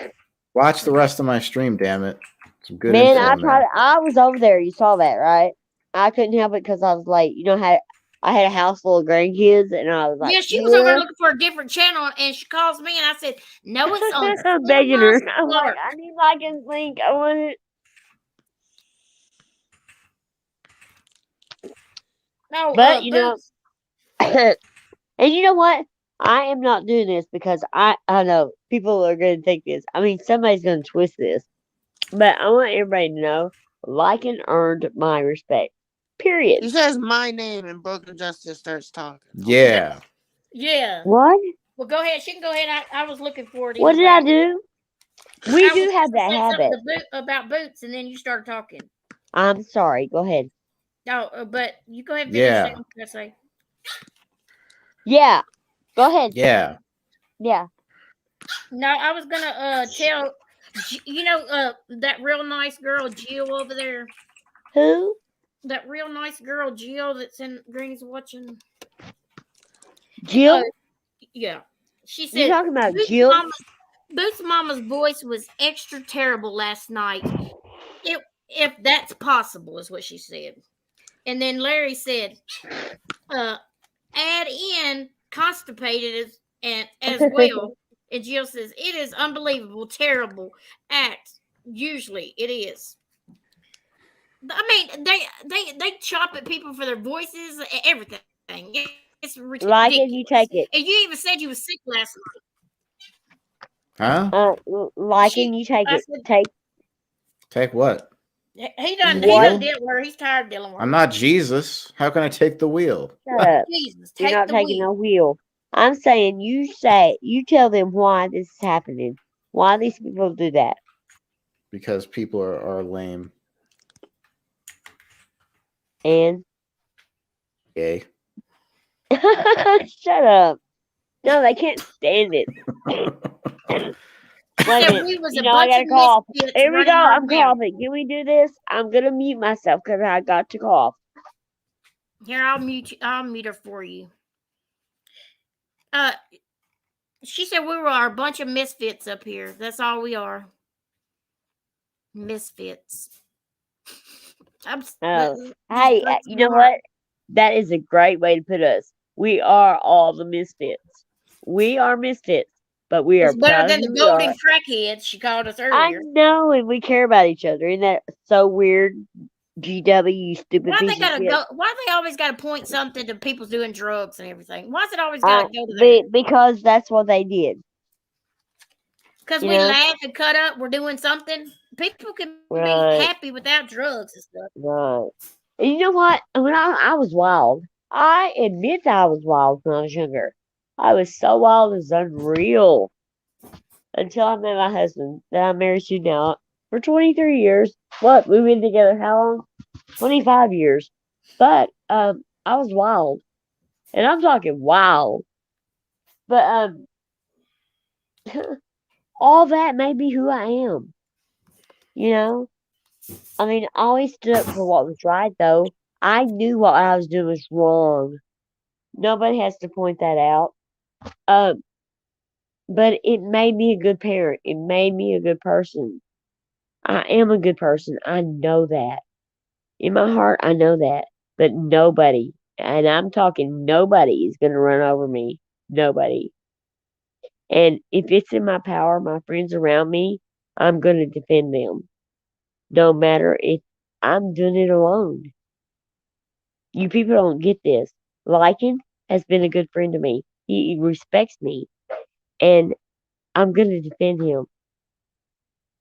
[SPEAKER 9] Watch the rest of my stream, damn it. Some good
[SPEAKER 2] Man,
[SPEAKER 9] info in there.
[SPEAKER 2] I was over there. You saw that, right? I couldn't help it because I was late. I had a house full of grandkids, and I was like,
[SPEAKER 1] yeah, she was over there looking for a different channel, and she calls me, and I said, "No, it's on."
[SPEAKER 2] I'm begging her. I'm like, I need Lycan's link. I want it.
[SPEAKER 1] No,
[SPEAKER 2] but and you know what? I am not doing this because I know people are going to think this. I mean, somebody's going to twist this. But I want everybody to know Lycan earned my respect. Period.
[SPEAKER 4] He says my name and Broken Justice starts talking.
[SPEAKER 9] Yeah.
[SPEAKER 1] Yeah.
[SPEAKER 2] What?
[SPEAKER 1] Well, go ahead. She can go ahead. I was looking for it.
[SPEAKER 2] What did I do? We do have that habit.
[SPEAKER 1] About boots, and then you started talking.
[SPEAKER 2] I'm sorry. Go ahead.
[SPEAKER 1] No, but you go ahead and finish what you say.
[SPEAKER 2] Yeah. Go ahead.
[SPEAKER 9] Yeah.
[SPEAKER 2] Yeah.
[SPEAKER 1] No, I was gonna tell that real nice girl Jill over there.
[SPEAKER 2] Who?
[SPEAKER 1] That real nice girl Jill that's in Green's watching.
[SPEAKER 2] Jill?
[SPEAKER 1] Yeah. She said
[SPEAKER 2] you talking about Jill?
[SPEAKER 1] Boots Mama's voice was extra terrible last night. If that's possible, is what she said. And then Larry said, add in constipated as well And Jill says, it is unbelievable, terrible act. Usually it is. I mean, they chop at people for their voices, everything. It's
[SPEAKER 2] Like it, you
[SPEAKER 1] ridiculous.
[SPEAKER 2] take it.
[SPEAKER 1] And you even said you was sick last
[SPEAKER 9] Huh?
[SPEAKER 2] Like
[SPEAKER 1] She-
[SPEAKER 2] it, you take
[SPEAKER 1] I
[SPEAKER 2] it.
[SPEAKER 1] said-
[SPEAKER 2] Take
[SPEAKER 9] Take what?
[SPEAKER 1] night. He done
[SPEAKER 2] What?
[SPEAKER 1] dealt with her. He's tired of dealing with her.
[SPEAKER 9] I'm not Jesus. How can I take the wheel?
[SPEAKER 2] Shut up.
[SPEAKER 1] Jesus,
[SPEAKER 2] You're
[SPEAKER 1] take
[SPEAKER 2] not
[SPEAKER 1] the
[SPEAKER 2] taking
[SPEAKER 1] wheel.
[SPEAKER 2] no wheel. I'm saying you tell them why this is happening. Why these people do that.
[SPEAKER 9] Because people are lame.
[SPEAKER 2] And
[SPEAKER 9] Gay.
[SPEAKER 2] shut up. No, they can't stand it. Wait a
[SPEAKER 1] Said
[SPEAKER 2] minute.
[SPEAKER 1] we was
[SPEAKER 2] You
[SPEAKER 1] a
[SPEAKER 2] know, I
[SPEAKER 1] bunch
[SPEAKER 2] gotta
[SPEAKER 1] of
[SPEAKER 2] cough.
[SPEAKER 1] misfits
[SPEAKER 2] Here we go.
[SPEAKER 1] running her
[SPEAKER 2] I'm
[SPEAKER 1] mouth.
[SPEAKER 2] coughing. Can we do this? I'm gonna mute myself because I got to cough.
[SPEAKER 1] Here, I'll mute her for you. She said we were a bunch of misfits up here. That's all we are. Misfits.
[SPEAKER 2] Hey, you know what? That is a great way to put us. We are all the misfits. We are misfits, but we are
[SPEAKER 1] It's better
[SPEAKER 2] proud
[SPEAKER 1] than
[SPEAKER 2] of
[SPEAKER 1] the
[SPEAKER 2] who we
[SPEAKER 1] golden
[SPEAKER 2] are.
[SPEAKER 1] crackheads she called us
[SPEAKER 2] I
[SPEAKER 1] earlier.
[SPEAKER 2] know, and we care about each other. Isn't that so weird? GW, you stupid
[SPEAKER 1] Why
[SPEAKER 2] piece
[SPEAKER 1] they gotta
[SPEAKER 2] of shit.
[SPEAKER 1] go? Why they always gotta point something to people doing drugs and everything? Why's it always gotta go to that?
[SPEAKER 2] Because that's what they did.
[SPEAKER 1] Because
[SPEAKER 2] You
[SPEAKER 1] we
[SPEAKER 2] know?
[SPEAKER 1] laugh and cut up, we're doing something. People can
[SPEAKER 2] Right.
[SPEAKER 1] be happy without drugs and stuff.
[SPEAKER 2] Right. And you know what? When I was wild, I admit that I was wild when I was younger. I was so wild, it's unreal. Until I met my husband that I'm married to now for 23 years. What? We've been together how long? 25 years. But I was wild. And I'm talking wild. But all that made me who I am. You know? I mean, I always stood up for what was right though. I knew what I was doing was wrong. Nobody has to point that out. But it made me a good parent. It made me a good person. I am a good person. I know that. In my heart, I know that. But nobody, and I'm talking nobody, is going to run over me. Nobody. And if it's in my power, my friends around me, I'm going to defend them. No matter if I'm doing it alone. You people don't get this. Lycan has been a good friend to me. He respects me. And I'm going to defend him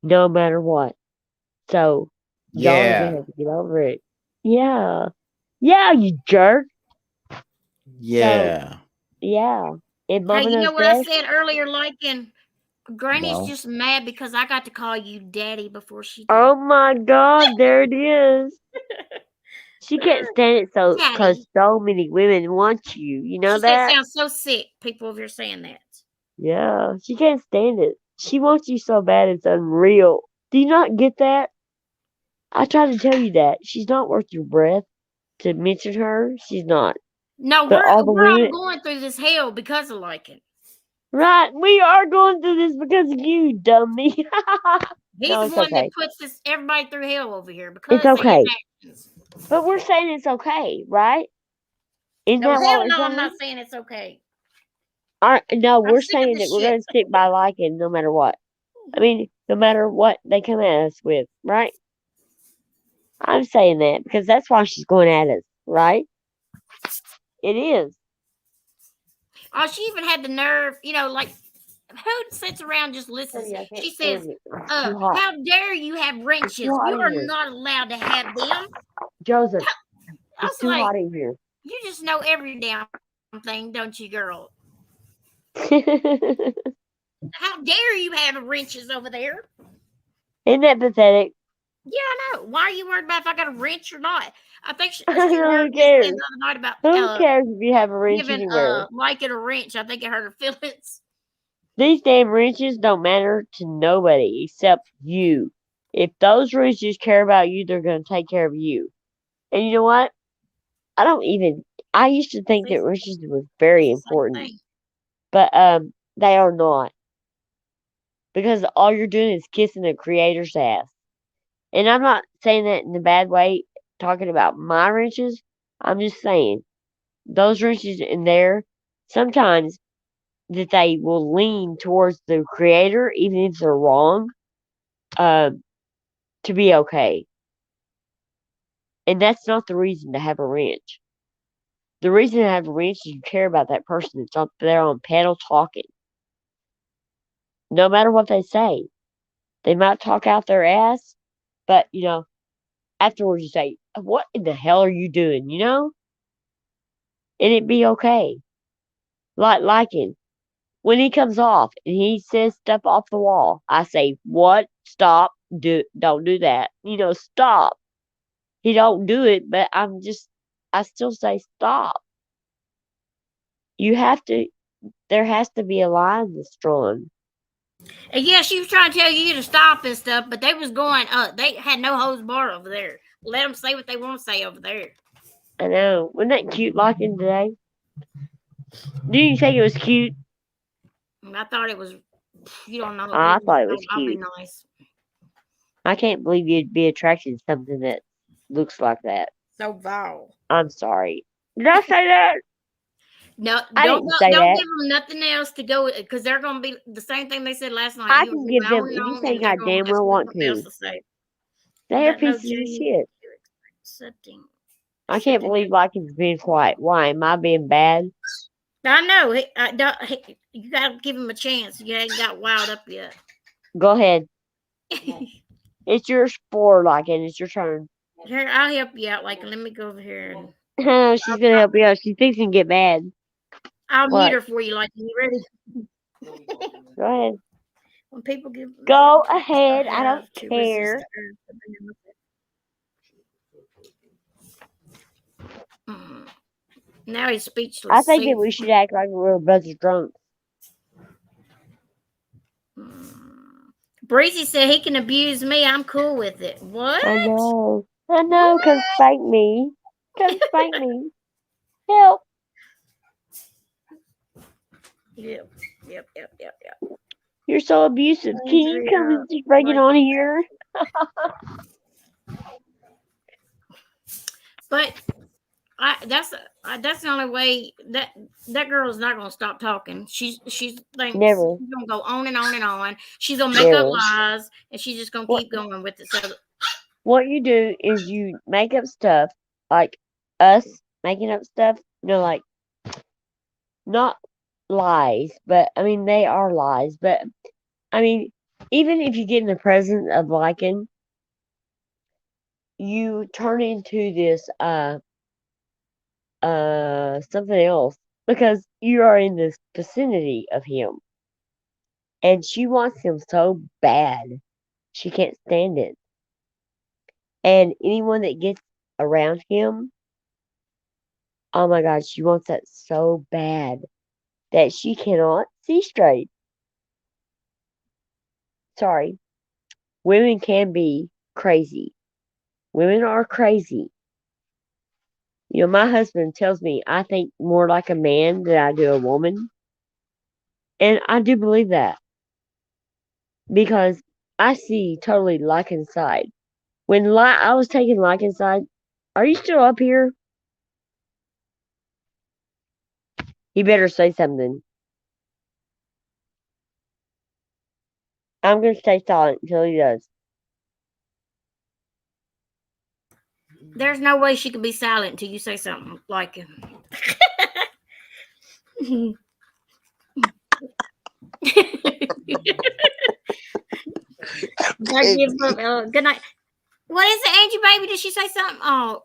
[SPEAKER 2] no matter what. So, y'all are going to
[SPEAKER 9] Yeah.
[SPEAKER 2] have to get over it. Yeah. Yeah, you jerk.
[SPEAKER 9] Yeah.
[SPEAKER 2] Yeah. And
[SPEAKER 1] Hey,
[SPEAKER 2] Mama
[SPEAKER 1] you know
[SPEAKER 2] knows
[SPEAKER 1] what I
[SPEAKER 2] best.
[SPEAKER 1] said earlier, Lycan? Granny's
[SPEAKER 9] No.
[SPEAKER 1] just mad because I got to call you daddy before she did.
[SPEAKER 2] Oh my God, there it is. She can't stand it so
[SPEAKER 1] Daddy.
[SPEAKER 2] because so many women want you. You know
[SPEAKER 1] She said it
[SPEAKER 2] that?
[SPEAKER 1] sounds so sick, people, if you're saying that.
[SPEAKER 2] Yeah, she can't stand it. She wants you so bad it's unreal. Do you not get that? I try to tell you that. She's not worth your breath to mention her. She's not.
[SPEAKER 1] No,
[SPEAKER 2] But all the
[SPEAKER 1] we're all
[SPEAKER 2] women,
[SPEAKER 1] going through this hell because of Lycan.
[SPEAKER 2] right? We are going through this because of you, dummy.
[SPEAKER 1] He's
[SPEAKER 2] No,
[SPEAKER 1] the
[SPEAKER 2] it's
[SPEAKER 1] one
[SPEAKER 2] okay.
[SPEAKER 1] that puts everybody through hell over here because
[SPEAKER 2] It's
[SPEAKER 1] of his
[SPEAKER 2] okay.
[SPEAKER 1] actions.
[SPEAKER 2] But we're saying it's okay, right? Isn't
[SPEAKER 1] No,
[SPEAKER 2] that what
[SPEAKER 1] hell
[SPEAKER 2] we're
[SPEAKER 1] no, I'm
[SPEAKER 2] saying?
[SPEAKER 1] not saying it's okay.
[SPEAKER 2] No, we're
[SPEAKER 1] sick of
[SPEAKER 2] saying
[SPEAKER 1] this
[SPEAKER 2] that we're
[SPEAKER 1] shit.
[SPEAKER 2] going to stick by Lycan no matter what. I mean, no matter what they come at us with, right? I'm saying that because that's why she's going at us, right? It is.
[SPEAKER 1] Oh, she even had the nerve, like who sits around and just listens?
[SPEAKER 2] Honey, I can't
[SPEAKER 1] She says,
[SPEAKER 2] stand it. It's too hot.
[SPEAKER 1] how dare you have wrenches?
[SPEAKER 2] too hot
[SPEAKER 1] You
[SPEAKER 2] in
[SPEAKER 1] are
[SPEAKER 2] here.
[SPEAKER 1] not allowed to have them.
[SPEAKER 2] Joseph,
[SPEAKER 1] I
[SPEAKER 2] it's
[SPEAKER 1] was
[SPEAKER 2] too
[SPEAKER 1] like,
[SPEAKER 2] hot in here.
[SPEAKER 1] you just know every damn thing, don't you, girl? How dare you have wrenches over there?
[SPEAKER 2] Isn't that pathetic?
[SPEAKER 1] Yeah, I know. Why are you worried about if I got a wrench or not? I think she
[SPEAKER 2] Who
[SPEAKER 1] heard me say
[SPEAKER 2] cares?
[SPEAKER 1] the other night about
[SPEAKER 2] Who cares if you have a wrench
[SPEAKER 1] giving
[SPEAKER 2] anywhere?
[SPEAKER 1] Lycan a wrench. I think it hurt her feelings.
[SPEAKER 2] These damn wrenches don't matter to nobody except you. If those wrenches care about you, they're going to take care of you. And you know what? I used to think that wrenches was very important, but they are not. Because all you're doing is kissing the creator's ass. And I'm not saying that in a bad way, talking about my wrenches. I'm just saying, those wrenches in there, sometimes that they will lean towards the creator, even if they're wrong, to be okay. And that's not the reason to have a wrench. The reason to have a wrench is you care about that person that's up there on panel talking. No matter what they say. They might talk out their ass, but, afterwards you say, what in the hell are you doing, And it'd be okay. Like him. When he comes off and he says stuff off the wall, I say, what? Stop. Don't do that. Stop. He don't do it, but I still say stop. There has to be a line that's drawn.
[SPEAKER 1] And yeah, she was trying to tell you to stop and stuff, but they was going they had no holds barred over there. Let them say what they want to say over there.
[SPEAKER 2] I know. Wasn't that cute locking today? Didn't you think it was cute?
[SPEAKER 1] I thought it was, you don't know.
[SPEAKER 2] I thought it was
[SPEAKER 1] I'll be
[SPEAKER 2] cute.
[SPEAKER 1] nice.
[SPEAKER 2] I can't believe you'd be attracted to something that looks like that.
[SPEAKER 1] So vile.
[SPEAKER 2] I'm sorry. Did I say that?
[SPEAKER 1] No,
[SPEAKER 2] I
[SPEAKER 1] don't
[SPEAKER 2] didn't say that.
[SPEAKER 1] give them nothing else to go with, because they're going to be the same thing they said last night.
[SPEAKER 2] I
[SPEAKER 1] You
[SPEAKER 2] can
[SPEAKER 1] were
[SPEAKER 2] give
[SPEAKER 1] going
[SPEAKER 2] them
[SPEAKER 1] on and on,
[SPEAKER 2] anything
[SPEAKER 1] and
[SPEAKER 2] I
[SPEAKER 1] they're going
[SPEAKER 2] damn
[SPEAKER 1] to
[SPEAKER 2] well want
[SPEAKER 1] nothing else
[SPEAKER 2] to.
[SPEAKER 1] to say.
[SPEAKER 2] They are
[SPEAKER 1] Got no
[SPEAKER 2] pieces of
[SPEAKER 1] genuine
[SPEAKER 2] shit.
[SPEAKER 1] accepting.
[SPEAKER 2] I can't believe Liking's being quiet. Why? Am I being bad?
[SPEAKER 1] I know. You got to give him a chance. You ain't got wild up yet.
[SPEAKER 2] Go ahead. It's your sport, Liking. It's your turn.
[SPEAKER 1] Here, I'll help you out. Like, let me go over here and
[SPEAKER 2] She's gonna help you out. She thinks you can get mad.
[SPEAKER 1] I'll
[SPEAKER 2] What?
[SPEAKER 1] mute her for you. Like, you ready?
[SPEAKER 2] Go ahead.
[SPEAKER 1] When people give,
[SPEAKER 2] Go ahead. I don't
[SPEAKER 1] to
[SPEAKER 2] care.
[SPEAKER 1] resist the urge. Now he's speechless.
[SPEAKER 2] I think
[SPEAKER 1] See?
[SPEAKER 2] that we should act like we're a bunch of drunks.
[SPEAKER 1] Breezy said he can abuse me. I'm cool with it. What?
[SPEAKER 2] I know. Come spank me. Come spank me. Help.
[SPEAKER 1] Yep.
[SPEAKER 2] You're so abusive. Can you come and just break it on here?
[SPEAKER 1] But that's the only way that girl is not going to stop talking. She's thinks
[SPEAKER 2] Never.
[SPEAKER 1] she's going to go on and on and on. She's going to make up lies, and she's just going to keep going with it. So
[SPEAKER 2] what you do is you make up stuff, like us making up stuff. Like not lies, but I mean they are lies. But I mean, even if you get in the presence of Lycan, you turn into this something else because you are in this vicinity of him, and she wants him so bad she can't stand it. And anyone that gets around him, oh my God, she wants that so bad that she cannot see straight. Sorry. Women can be crazy. Women are crazy. My husband tells me I think more like a man than I do a woman. And I do believe that. Because I see totally like inside. When I was taking like inside, are you still up here? He better say something. I'm going to stay silent until he does.
[SPEAKER 1] there's no way she could be silent until you say something like him. Good night. What is it, Angie, baby? Did she say something? Oh,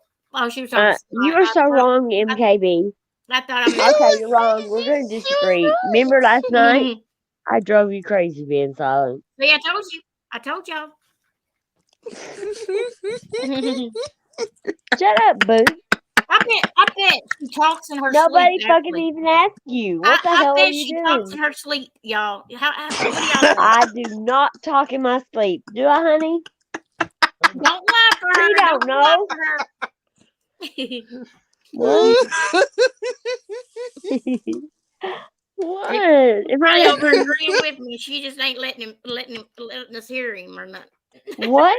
[SPEAKER 1] she was talking.
[SPEAKER 2] You are so wrong, MKB.
[SPEAKER 1] I thought
[SPEAKER 2] Okay, you're wrong. We're going to disagree. Remember last night? I drove you crazy being silent.
[SPEAKER 1] See, I told you. I told y'all.
[SPEAKER 2] Shut up, boo.
[SPEAKER 1] I bet she talks in her
[SPEAKER 2] Nobody
[SPEAKER 1] sleep.
[SPEAKER 2] fucking even asked you. What the hell are you
[SPEAKER 1] she
[SPEAKER 2] doing?
[SPEAKER 1] talks in her sleep, y'all. What do y'all
[SPEAKER 2] I do not talk in my sleep. Do I, honey?
[SPEAKER 1] Don't lie for her.
[SPEAKER 2] You don't know. What? What? Am I
[SPEAKER 1] over agreeing with me? She just ain't letting us hear him or nothing.
[SPEAKER 2] What?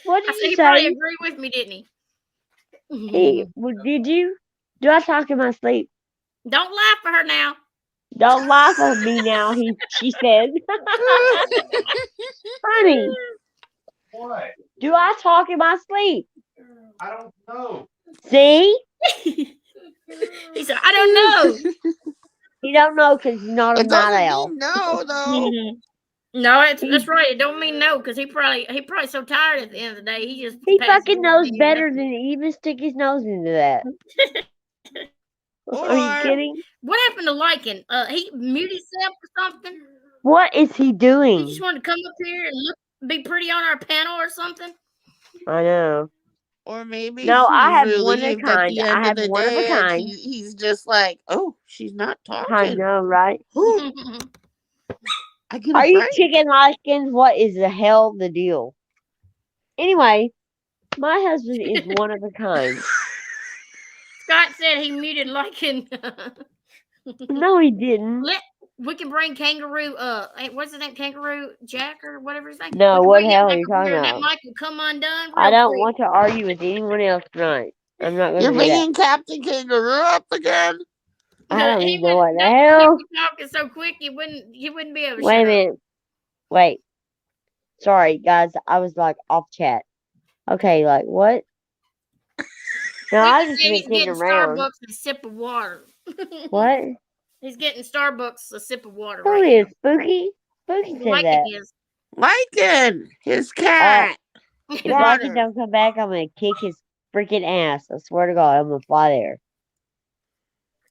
[SPEAKER 2] What did
[SPEAKER 1] I said
[SPEAKER 2] you
[SPEAKER 1] he
[SPEAKER 2] say?
[SPEAKER 1] probably agreed with me, didn't he?
[SPEAKER 2] Did you? Do I talk in my sleep?
[SPEAKER 1] Don't lie for her now.
[SPEAKER 2] Don't laugh at me now, she said. Honey,
[SPEAKER 6] What?
[SPEAKER 2] do I talk in my sleep?
[SPEAKER 6] I don't know.
[SPEAKER 2] See?
[SPEAKER 1] He said, I don't know.
[SPEAKER 2] You don't know because he's not a
[SPEAKER 4] It
[SPEAKER 2] night
[SPEAKER 4] doesn't
[SPEAKER 2] owl.
[SPEAKER 4] mean no, though.
[SPEAKER 1] No, that's right. It don't mean no, because he probably so tired at the end of the day. He just
[SPEAKER 2] He
[SPEAKER 1] passes
[SPEAKER 2] fucking
[SPEAKER 1] over
[SPEAKER 2] knows
[SPEAKER 1] to you.
[SPEAKER 2] better than to even stick his nose into that. Are you
[SPEAKER 4] Or
[SPEAKER 2] kidding?
[SPEAKER 1] What happened to Lycan? He muted himself or something.
[SPEAKER 2] What is he
[SPEAKER 1] He
[SPEAKER 2] doing?
[SPEAKER 1] just wanted to come up here and be pretty on our panel or something.
[SPEAKER 2] I know.
[SPEAKER 4] or maybe
[SPEAKER 2] No, I
[SPEAKER 4] he's
[SPEAKER 2] have one of a
[SPEAKER 4] relieved at
[SPEAKER 2] kind.
[SPEAKER 4] the
[SPEAKER 2] I
[SPEAKER 4] end
[SPEAKER 2] have
[SPEAKER 4] of the
[SPEAKER 2] one of a
[SPEAKER 4] day and
[SPEAKER 2] kind.
[SPEAKER 4] he's just like, oh, she's not
[SPEAKER 2] I
[SPEAKER 4] talking.
[SPEAKER 2] know, right?
[SPEAKER 4] I get
[SPEAKER 2] Are
[SPEAKER 4] a
[SPEAKER 2] you
[SPEAKER 4] break.
[SPEAKER 2] chicken lichens? What is the hell the deal? Anyway, my husband is one of a kind.
[SPEAKER 1] Scott said he muted Lycan.
[SPEAKER 2] No, he didn't.
[SPEAKER 1] We can bring Kangaroo. What's his name? Kangaroo Jack or whatever his name.
[SPEAKER 2] No,
[SPEAKER 1] We can
[SPEAKER 2] what
[SPEAKER 1] bring
[SPEAKER 2] the
[SPEAKER 1] him
[SPEAKER 2] hell are
[SPEAKER 1] back
[SPEAKER 2] you
[SPEAKER 1] up here
[SPEAKER 2] talking
[SPEAKER 1] and that
[SPEAKER 2] about?
[SPEAKER 1] mic will come undone.
[SPEAKER 2] I
[SPEAKER 1] real
[SPEAKER 2] don't
[SPEAKER 1] quick.
[SPEAKER 2] want to argue with anyone else tonight. I'm not going
[SPEAKER 4] You're
[SPEAKER 2] to do that.
[SPEAKER 4] bringing Captain Kangaroo up again?
[SPEAKER 2] I don't
[SPEAKER 1] He
[SPEAKER 2] even know what the
[SPEAKER 1] don't
[SPEAKER 2] hell.
[SPEAKER 1] be talking so quick. He wouldn't be able to
[SPEAKER 2] Wait a
[SPEAKER 1] shut up.
[SPEAKER 2] minute. Wait. Sorry, guys. I was like off chat. Okay, like what? No, I
[SPEAKER 1] Spooky
[SPEAKER 2] just
[SPEAKER 1] said
[SPEAKER 2] been
[SPEAKER 1] he's
[SPEAKER 2] kidding
[SPEAKER 1] getting
[SPEAKER 2] around.
[SPEAKER 1] Starbucks and a sip of water.
[SPEAKER 2] What?
[SPEAKER 1] He's getting Starbucks a sip of water
[SPEAKER 2] Who
[SPEAKER 1] right
[SPEAKER 2] is Spooky? Spooky
[SPEAKER 1] now.
[SPEAKER 2] said
[SPEAKER 1] Like
[SPEAKER 2] that.
[SPEAKER 1] it is.
[SPEAKER 4] Lycan, his cat.
[SPEAKER 2] If
[SPEAKER 4] Water.
[SPEAKER 2] Lycan don't come back, I'm gonna kick his freaking ass. I swear to God, I'm gonna fly there.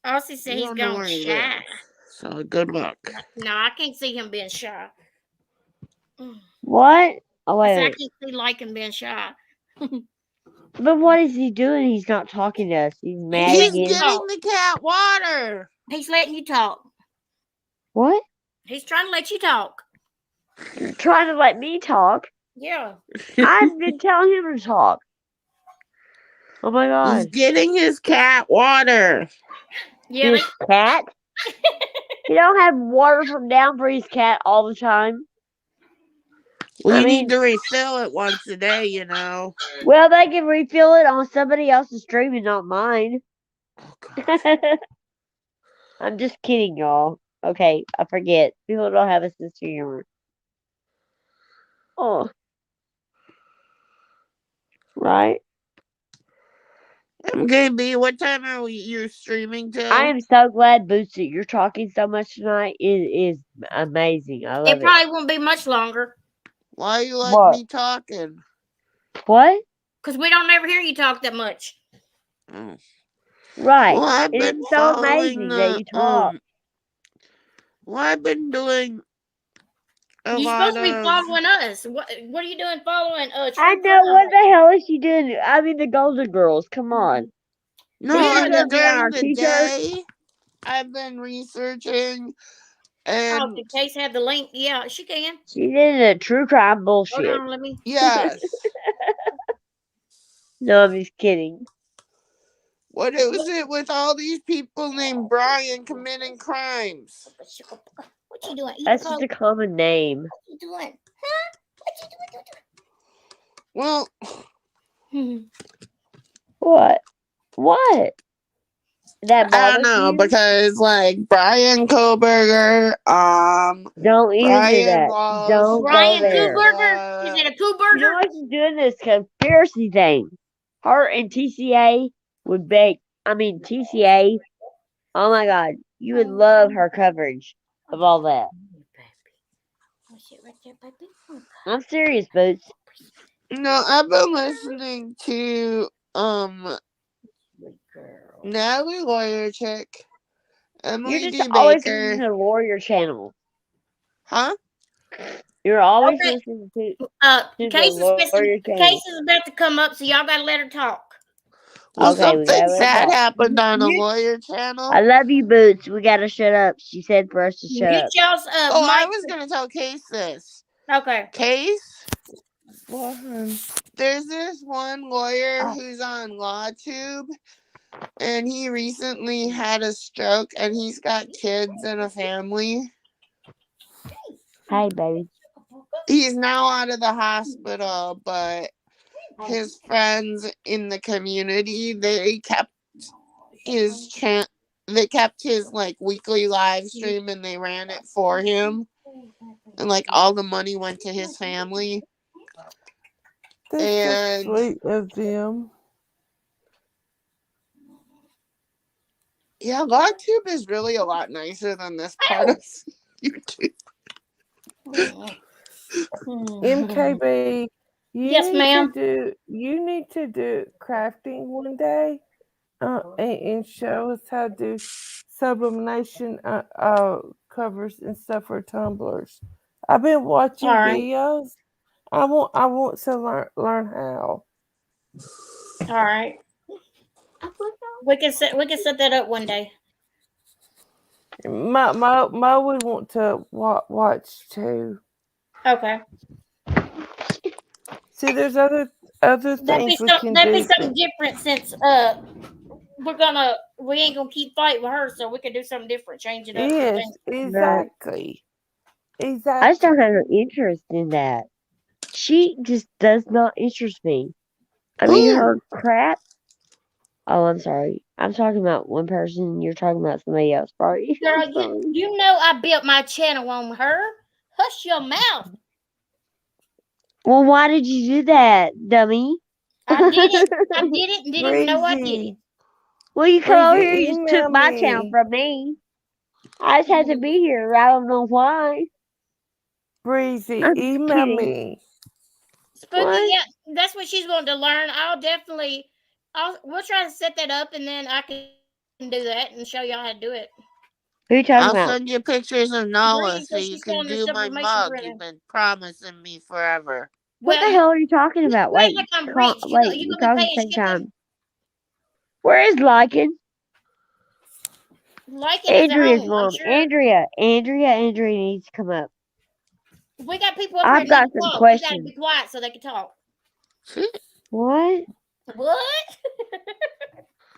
[SPEAKER 1] Aussie said
[SPEAKER 4] You
[SPEAKER 1] he's
[SPEAKER 4] don't know
[SPEAKER 1] gone
[SPEAKER 4] where he
[SPEAKER 1] shy.
[SPEAKER 4] lives, so good luck.
[SPEAKER 1] No, I can't see him being shy.
[SPEAKER 2] What? Oh
[SPEAKER 1] I
[SPEAKER 2] wait,
[SPEAKER 1] said I
[SPEAKER 2] wait.
[SPEAKER 1] can't see Lycan being shy.
[SPEAKER 2] But what is he doing? He's not talking to us. He's mad
[SPEAKER 4] He's
[SPEAKER 2] again.
[SPEAKER 4] getting the cat water.
[SPEAKER 1] He's letting you talk.
[SPEAKER 2] What?
[SPEAKER 1] He's trying to let you talk.
[SPEAKER 2] You're trying to let me talk?
[SPEAKER 1] Yeah.
[SPEAKER 2] I've been telling him to talk. Oh my
[SPEAKER 4] He's
[SPEAKER 2] God.
[SPEAKER 4] getting his cat water.
[SPEAKER 1] Yeah.
[SPEAKER 2] His cat? He don't have water from down for his cat all the time.
[SPEAKER 4] Well,
[SPEAKER 2] I
[SPEAKER 4] you
[SPEAKER 2] mean,
[SPEAKER 4] need to refill it once a day, you know.
[SPEAKER 2] well, they can refill it on somebody else's stream and not mine.
[SPEAKER 4] Oh, God.
[SPEAKER 2] I'm just kidding, y'all. Okay, I forget. People don't have a sense of humor. Oh. Right?
[SPEAKER 4] Okay, B, what time are you streaming till?
[SPEAKER 2] I am so glad, Boots, that you're talking so much tonight. It is amazing. I love
[SPEAKER 1] It probably won't be much longer.
[SPEAKER 4] Why you like
[SPEAKER 2] What?
[SPEAKER 4] me talking?
[SPEAKER 2] What?
[SPEAKER 1] Because we don't ever hear you talk that much.
[SPEAKER 4] Oh.
[SPEAKER 2] Right.
[SPEAKER 4] Well, I've been
[SPEAKER 2] It's so amazing that you talk.
[SPEAKER 4] Well, I've been doing a
[SPEAKER 1] You're
[SPEAKER 4] lot
[SPEAKER 1] supposed to be
[SPEAKER 4] of.
[SPEAKER 1] following us. What are you doing following
[SPEAKER 2] I
[SPEAKER 1] True
[SPEAKER 2] know.
[SPEAKER 1] Crime?
[SPEAKER 2] What the hell is she doing? I mean, the Golden Girls. Come on.
[SPEAKER 4] No,
[SPEAKER 2] These
[SPEAKER 1] Yeah,
[SPEAKER 2] are gonna be on our
[SPEAKER 4] during the
[SPEAKER 2] t-shirts.
[SPEAKER 4] day, I've been researching
[SPEAKER 1] Oh,
[SPEAKER 4] and
[SPEAKER 1] in case have the link. Yeah, she can.
[SPEAKER 2] She's into true crime
[SPEAKER 1] Hold
[SPEAKER 2] bullshit.
[SPEAKER 1] on, let me.
[SPEAKER 4] yes.
[SPEAKER 2] No, I'm just kidding.
[SPEAKER 4] What was it with all these people named Brian committing crimes?
[SPEAKER 1] What you doing?
[SPEAKER 2] That's just a common name.
[SPEAKER 1] What you doing? Huh?
[SPEAKER 4] Well,
[SPEAKER 2] What? What? That
[SPEAKER 4] I don't
[SPEAKER 2] bothers
[SPEAKER 4] know
[SPEAKER 2] you?
[SPEAKER 4] because like Brian Koberger,
[SPEAKER 2] Don't even do
[SPEAKER 4] Brian
[SPEAKER 2] that.
[SPEAKER 4] Wallace,
[SPEAKER 2] Don't
[SPEAKER 1] Brian
[SPEAKER 2] go there.
[SPEAKER 1] Kuhberger? Is it a
[SPEAKER 2] You know
[SPEAKER 1] Kuhberger?
[SPEAKER 2] what she's doing? This conspiracy thing. Her and TCA would bake. I mean, TCA. Oh my God. You would love her coverage of all that. I'm serious, Boots.
[SPEAKER 4] No, I've been listening to Natalie Lawyer Chick,
[SPEAKER 2] You're
[SPEAKER 4] Emily
[SPEAKER 2] just
[SPEAKER 4] D.
[SPEAKER 2] always
[SPEAKER 4] Baker.
[SPEAKER 2] listening to the Warrior channel.
[SPEAKER 4] Huh?
[SPEAKER 2] You're always
[SPEAKER 1] Okay.
[SPEAKER 2] listening to
[SPEAKER 1] Case
[SPEAKER 2] the Warrior channel.
[SPEAKER 1] is about to come up, so y'all gotta let her talk.
[SPEAKER 4] Well,
[SPEAKER 2] Okay, we
[SPEAKER 4] something
[SPEAKER 2] gotta let her
[SPEAKER 4] sad
[SPEAKER 2] talk.
[SPEAKER 4] happened on the Lawyer channel.
[SPEAKER 2] I love you, Boots. We gotta shut up. She said for us to shut
[SPEAKER 1] Mute
[SPEAKER 2] up.
[SPEAKER 1] y'all's
[SPEAKER 4] Oh, I
[SPEAKER 1] mic.
[SPEAKER 4] was gonna tell Case this.
[SPEAKER 1] Okay.
[SPEAKER 4] Case? There's this one lawyer who's on LawTube, and he recently had a stroke, and he's got kids and a family.
[SPEAKER 2] Hey, baby.
[SPEAKER 4] He's now out of the hospital, but his friends in the community, they kept his they kept his like weekly live stream and they ran it for him, and like all the money went to his family.
[SPEAKER 8] That's
[SPEAKER 4] And
[SPEAKER 8] so sweet of them.
[SPEAKER 4] yeah, LogTube is really a lot nicer than this part of YouTube.
[SPEAKER 8] MKB,
[SPEAKER 1] Yes, ma'am.
[SPEAKER 8] you need to do crafting one day, and show us how to do sublimation covers and stuff for tumblers. I've been watching
[SPEAKER 1] All right.
[SPEAKER 8] videos. I want to learn how.
[SPEAKER 1] All right. We can set that up one day.
[SPEAKER 8] Mo would want to watch too.
[SPEAKER 1] Okay.
[SPEAKER 8] See, there's other things we can
[SPEAKER 1] That'd be
[SPEAKER 8] do.
[SPEAKER 1] something different since we ain't gonna keep fighting with her, so we can do something different, change it up.
[SPEAKER 8] Yes, exactly. Exactly.
[SPEAKER 2] I still have no interest in that. She just does not interest me. I mean, her crap. Oh, I'm sorry. I'm talking about one person. You're talking about somebody else. Sorry.
[SPEAKER 1] Girl, you know I built my channel on her. Hush your mouth.
[SPEAKER 2] Well, why did you do that, dummy?
[SPEAKER 1] I did it and didn't even know I did it.
[SPEAKER 2] Well, you come over here, you just
[SPEAKER 8] email
[SPEAKER 2] took my channel
[SPEAKER 8] me.
[SPEAKER 2] from me. I just had to be here. I don't know why.
[SPEAKER 8] Breezy,
[SPEAKER 2] I'm just
[SPEAKER 8] email
[SPEAKER 2] kidding.
[SPEAKER 8] me.
[SPEAKER 1] Spooky,
[SPEAKER 2] What?
[SPEAKER 1] yeah, that's what she's wanting to learn. We'll try to set that up, and then I can do that and show y'all how to do it.
[SPEAKER 2] Who are you talking
[SPEAKER 4] I'll
[SPEAKER 2] about?
[SPEAKER 4] send you pictures of Nala
[SPEAKER 1] Breezy,
[SPEAKER 4] so
[SPEAKER 1] she's
[SPEAKER 4] you can
[SPEAKER 1] calling the
[SPEAKER 4] do my
[SPEAKER 1] sublimation
[SPEAKER 4] mug
[SPEAKER 1] printer.
[SPEAKER 4] you've been promising me forever.
[SPEAKER 2] What
[SPEAKER 1] Well,
[SPEAKER 2] the hell are you talking about?
[SPEAKER 1] you act
[SPEAKER 2] Wait,
[SPEAKER 1] like I'm rich.
[SPEAKER 2] wait,
[SPEAKER 1] You
[SPEAKER 2] you
[SPEAKER 1] gonna
[SPEAKER 2] talk
[SPEAKER 1] be
[SPEAKER 2] at the
[SPEAKER 1] paying
[SPEAKER 2] same
[SPEAKER 1] shipping?
[SPEAKER 2] time. Where is Lycan?
[SPEAKER 1] Lycan is at
[SPEAKER 2] Andrea's
[SPEAKER 1] home,
[SPEAKER 2] mom.
[SPEAKER 1] I'm sure.
[SPEAKER 2] Andrea needs to come up.
[SPEAKER 1] We got people up here
[SPEAKER 2] I've
[SPEAKER 1] that
[SPEAKER 2] got
[SPEAKER 1] need to
[SPEAKER 2] some
[SPEAKER 1] talk. You gotta
[SPEAKER 2] questions.
[SPEAKER 1] be quiet so they can talk.
[SPEAKER 2] What?
[SPEAKER 1] What?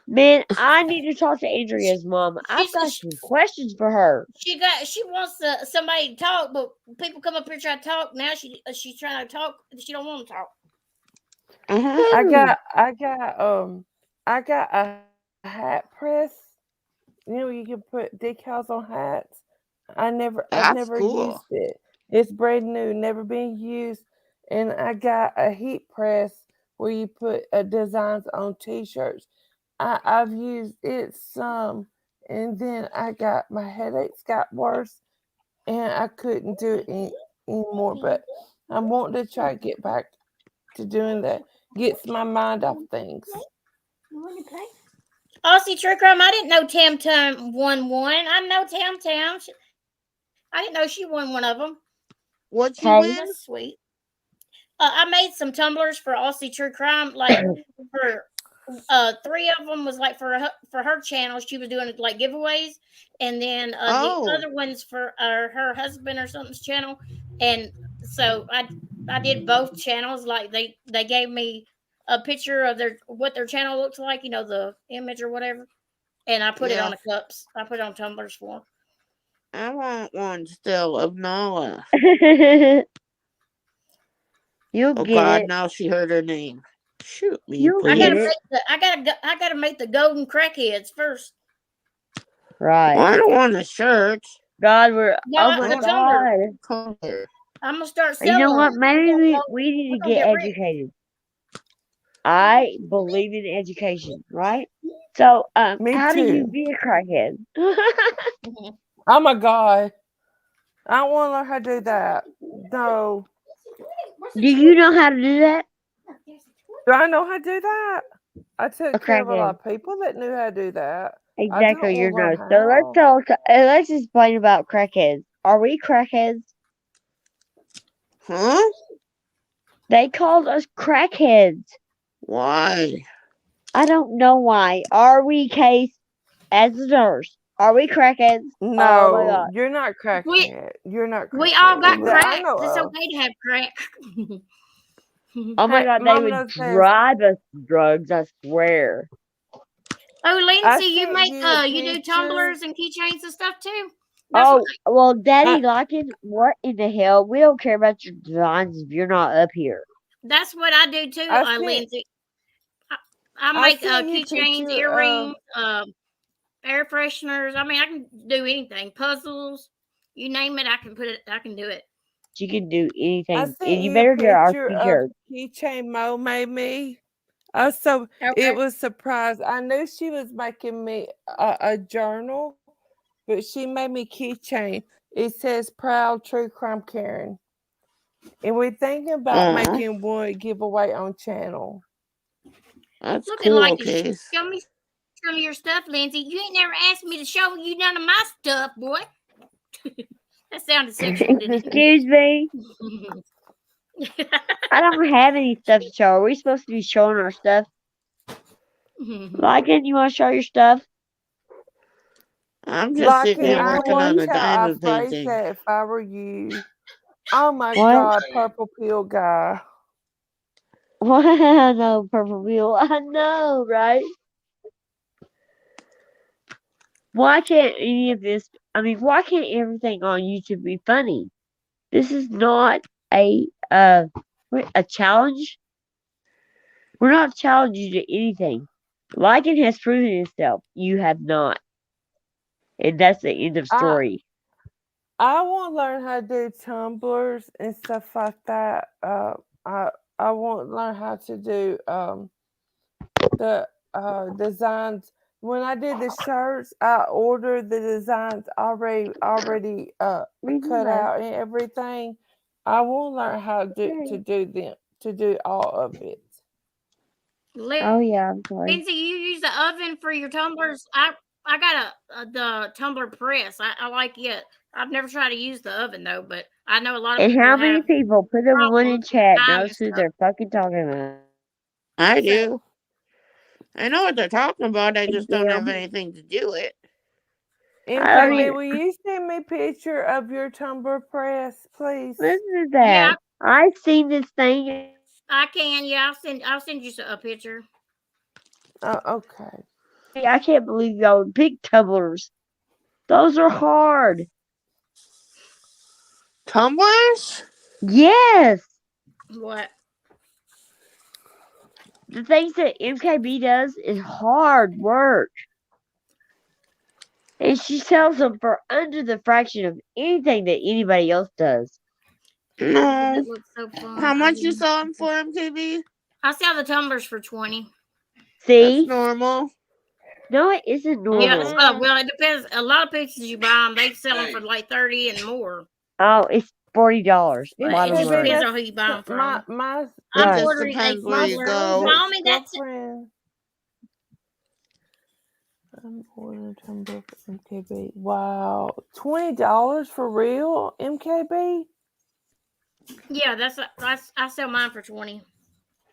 [SPEAKER 2] Man, I need to talk to Andrea's mom. I've got some questions for her.
[SPEAKER 1] She wants somebody to talk, but people come up here trying to talk. Now she's trying to talk. She don't want to talk.
[SPEAKER 8] I got a hat press. You know, you can put decals on hats. I've never
[SPEAKER 4] cool.
[SPEAKER 8] used it. It's brand new, never been used. And I got a heat press where you put designs on t-shirts. I've used it some, and then my headaches got worse, and I couldn't do it anymore. But I want to try to get back to doing that. Gets my mind off things.
[SPEAKER 1] Aussie True Crime, I didn't know Tam Tam won one. I know Tam Tam. I didn't know she won one of them.
[SPEAKER 4] What'd you win?
[SPEAKER 1] That's sweet. I made some tumblers for Aussie True Crime, like for 3 of them was like for her channel. She was doing like giveaways, and then the other ones for her husband or something's channel. And so I did both channels. Like they gave me a picture of what their channel looks like, the image or whatever, and I put it on the cups. I put it on tumblers for them.
[SPEAKER 4] I want one still of Nala.
[SPEAKER 2] You'll get
[SPEAKER 4] God,
[SPEAKER 2] it.
[SPEAKER 4] now she heard her name. Shoot me,
[SPEAKER 2] You'll
[SPEAKER 4] please.
[SPEAKER 1] I gotta make the golden crackheads first.
[SPEAKER 2] Right.
[SPEAKER 4] Well, I don't want a shirt.
[SPEAKER 2] God,
[SPEAKER 1] I'm gonna start selling.
[SPEAKER 2] You know what? Maybe we need to get educated. I believe in education, right? So, how do you be a crackhead?
[SPEAKER 8] Oh my God. I don't want to learn how to do that. No.
[SPEAKER 2] Do you know how to do that?
[SPEAKER 8] Do I know how to do that? I took care of a lot of people that knew how to do that.
[SPEAKER 2] Exactly, your nose. So let's explain about crackheads. Are we crackheads?
[SPEAKER 4] Huh?
[SPEAKER 2] They called us crackheads.
[SPEAKER 4] Why?
[SPEAKER 2] I don't know why. Are we, Case, as a nurse? Are we crackheads?
[SPEAKER 8] No,
[SPEAKER 2] oh my God.
[SPEAKER 8] You're not crackhead. You're not crackhead.
[SPEAKER 1] We all got crack. It's okay to have crack.
[SPEAKER 2] Oh my God, they would drive us drugs, I swear.
[SPEAKER 1] Oh, Lindsay, you do tumblers and keychains and stuff too?
[SPEAKER 2] Well, Daddy Lockett, what in the hell? We don't care about your designs if you're not up here.
[SPEAKER 1] That's what I do too, Lindsay. I make keychains, earrings, air fresheners. I mean, I can do anything. Puzzles, you name it, I can put it. I can do it.
[SPEAKER 2] She can do
[SPEAKER 8] I
[SPEAKER 2] anything, and
[SPEAKER 8] sent
[SPEAKER 2] you
[SPEAKER 8] you a
[SPEAKER 2] better do our
[SPEAKER 8] picture of
[SPEAKER 2] t-shirt.
[SPEAKER 8] keychain Mo made me. So
[SPEAKER 1] Okay.
[SPEAKER 8] it was surprised. I knew she was making me a journal, but she made me keychain. It says "Proud True Crime Karen," and we're thinking about making one giveaway on channel.
[SPEAKER 4] That's
[SPEAKER 1] Looking
[SPEAKER 4] cool,
[SPEAKER 1] like you
[SPEAKER 4] Case.
[SPEAKER 1] show me some of your stuff, Lindsay. You ain't never asked me to show you none of my stuff, boy. That sounded sexual, didn't
[SPEAKER 2] Excuse me.
[SPEAKER 1] it?
[SPEAKER 2] I don't have any stuff to show. Are we supposed to be showing our stuff? Lycan, you want to show your stuff?
[SPEAKER 4] I'm just sitting
[SPEAKER 8] Like
[SPEAKER 4] here
[SPEAKER 8] I
[SPEAKER 4] working on
[SPEAKER 8] watch
[SPEAKER 4] a
[SPEAKER 8] how I
[SPEAKER 4] diamond
[SPEAKER 8] phrase
[SPEAKER 4] painting.
[SPEAKER 8] that if I were you. Oh my
[SPEAKER 2] What?
[SPEAKER 8] God, purple pill guy.
[SPEAKER 2] What? No, purple wheel. I know, right? Why can't any of this? I mean, why can't everything on YouTube be funny? This is not a challenge. We're not challenging you to anything. Lycan has proven himself. You have not, and that's the end of
[SPEAKER 8] I
[SPEAKER 2] story.
[SPEAKER 8] I want to learn how to do tumblers and stuff like that. I want to learn how to do the designs. When I did the shirts, I ordered the designs already cut out and everything. I want to learn how to do all of it.
[SPEAKER 2] Oh yeah, I'm sorry.
[SPEAKER 1] Lindsay, you use the oven for your tumblers. I got the tumbler press. I like it. I've never tried to use the oven though, but I know a lot of
[SPEAKER 2] And
[SPEAKER 1] people
[SPEAKER 2] how many
[SPEAKER 1] have
[SPEAKER 2] people put a one in
[SPEAKER 1] problems with
[SPEAKER 2] chat
[SPEAKER 1] time
[SPEAKER 2] knows
[SPEAKER 1] and
[SPEAKER 2] who
[SPEAKER 1] stuff.
[SPEAKER 2] they're fucking talking about?
[SPEAKER 4] I
[SPEAKER 1] What's that?
[SPEAKER 4] do. I know what they're talking about. I just don't have
[SPEAKER 2] Them.
[SPEAKER 4] anything to do it.
[SPEAKER 2] I don't
[SPEAKER 8] MKB,
[SPEAKER 2] even
[SPEAKER 8] will you send me a picture of your tumbler press, please?
[SPEAKER 2] listen to
[SPEAKER 1] Yeah,
[SPEAKER 2] that. I've seen this thing.
[SPEAKER 1] I can. Yeah, I'll send you a picture.
[SPEAKER 8] Okay.
[SPEAKER 2] I can't believe y'all big tumblers. Those are hard.
[SPEAKER 4] Tumblers?
[SPEAKER 2] Yes.
[SPEAKER 1] What?
[SPEAKER 2] The things that MKB does is hard work. And she sells them for under the fraction of anything that anybody else does.
[SPEAKER 4] No.
[SPEAKER 1] It looks so fun.
[SPEAKER 4] How much you sell them for, MKB?
[SPEAKER 1] I sell the tumblers for 20.
[SPEAKER 2] See?
[SPEAKER 4] That's normal.
[SPEAKER 2] No, it isn't normal.
[SPEAKER 1] Yeah, well, it depends. A lot of places you buy them, they sell them for like 30 and more.
[SPEAKER 2] Oh, it's $40.
[SPEAKER 1] But
[SPEAKER 2] Bottom
[SPEAKER 1] it just
[SPEAKER 2] line.
[SPEAKER 1] depends on who you buy them from.
[SPEAKER 8] My
[SPEAKER 4] It
[SPEAKER 1] I'm
[SPEAKER 4] just
[SPEAKER 1] ordering a
[SPEAKER 4] depends where you
[SPEAKER 1] tumbler.
[SPEAKER 4] go.
[SPEAKER 1] Mommy, that's
[SPEAKER 8] girlfriend. I'm ordering a tumbler for MKB. Wow, $20 for real, MKB?
[SPEAKER 1] yeah. I sell mine for 20.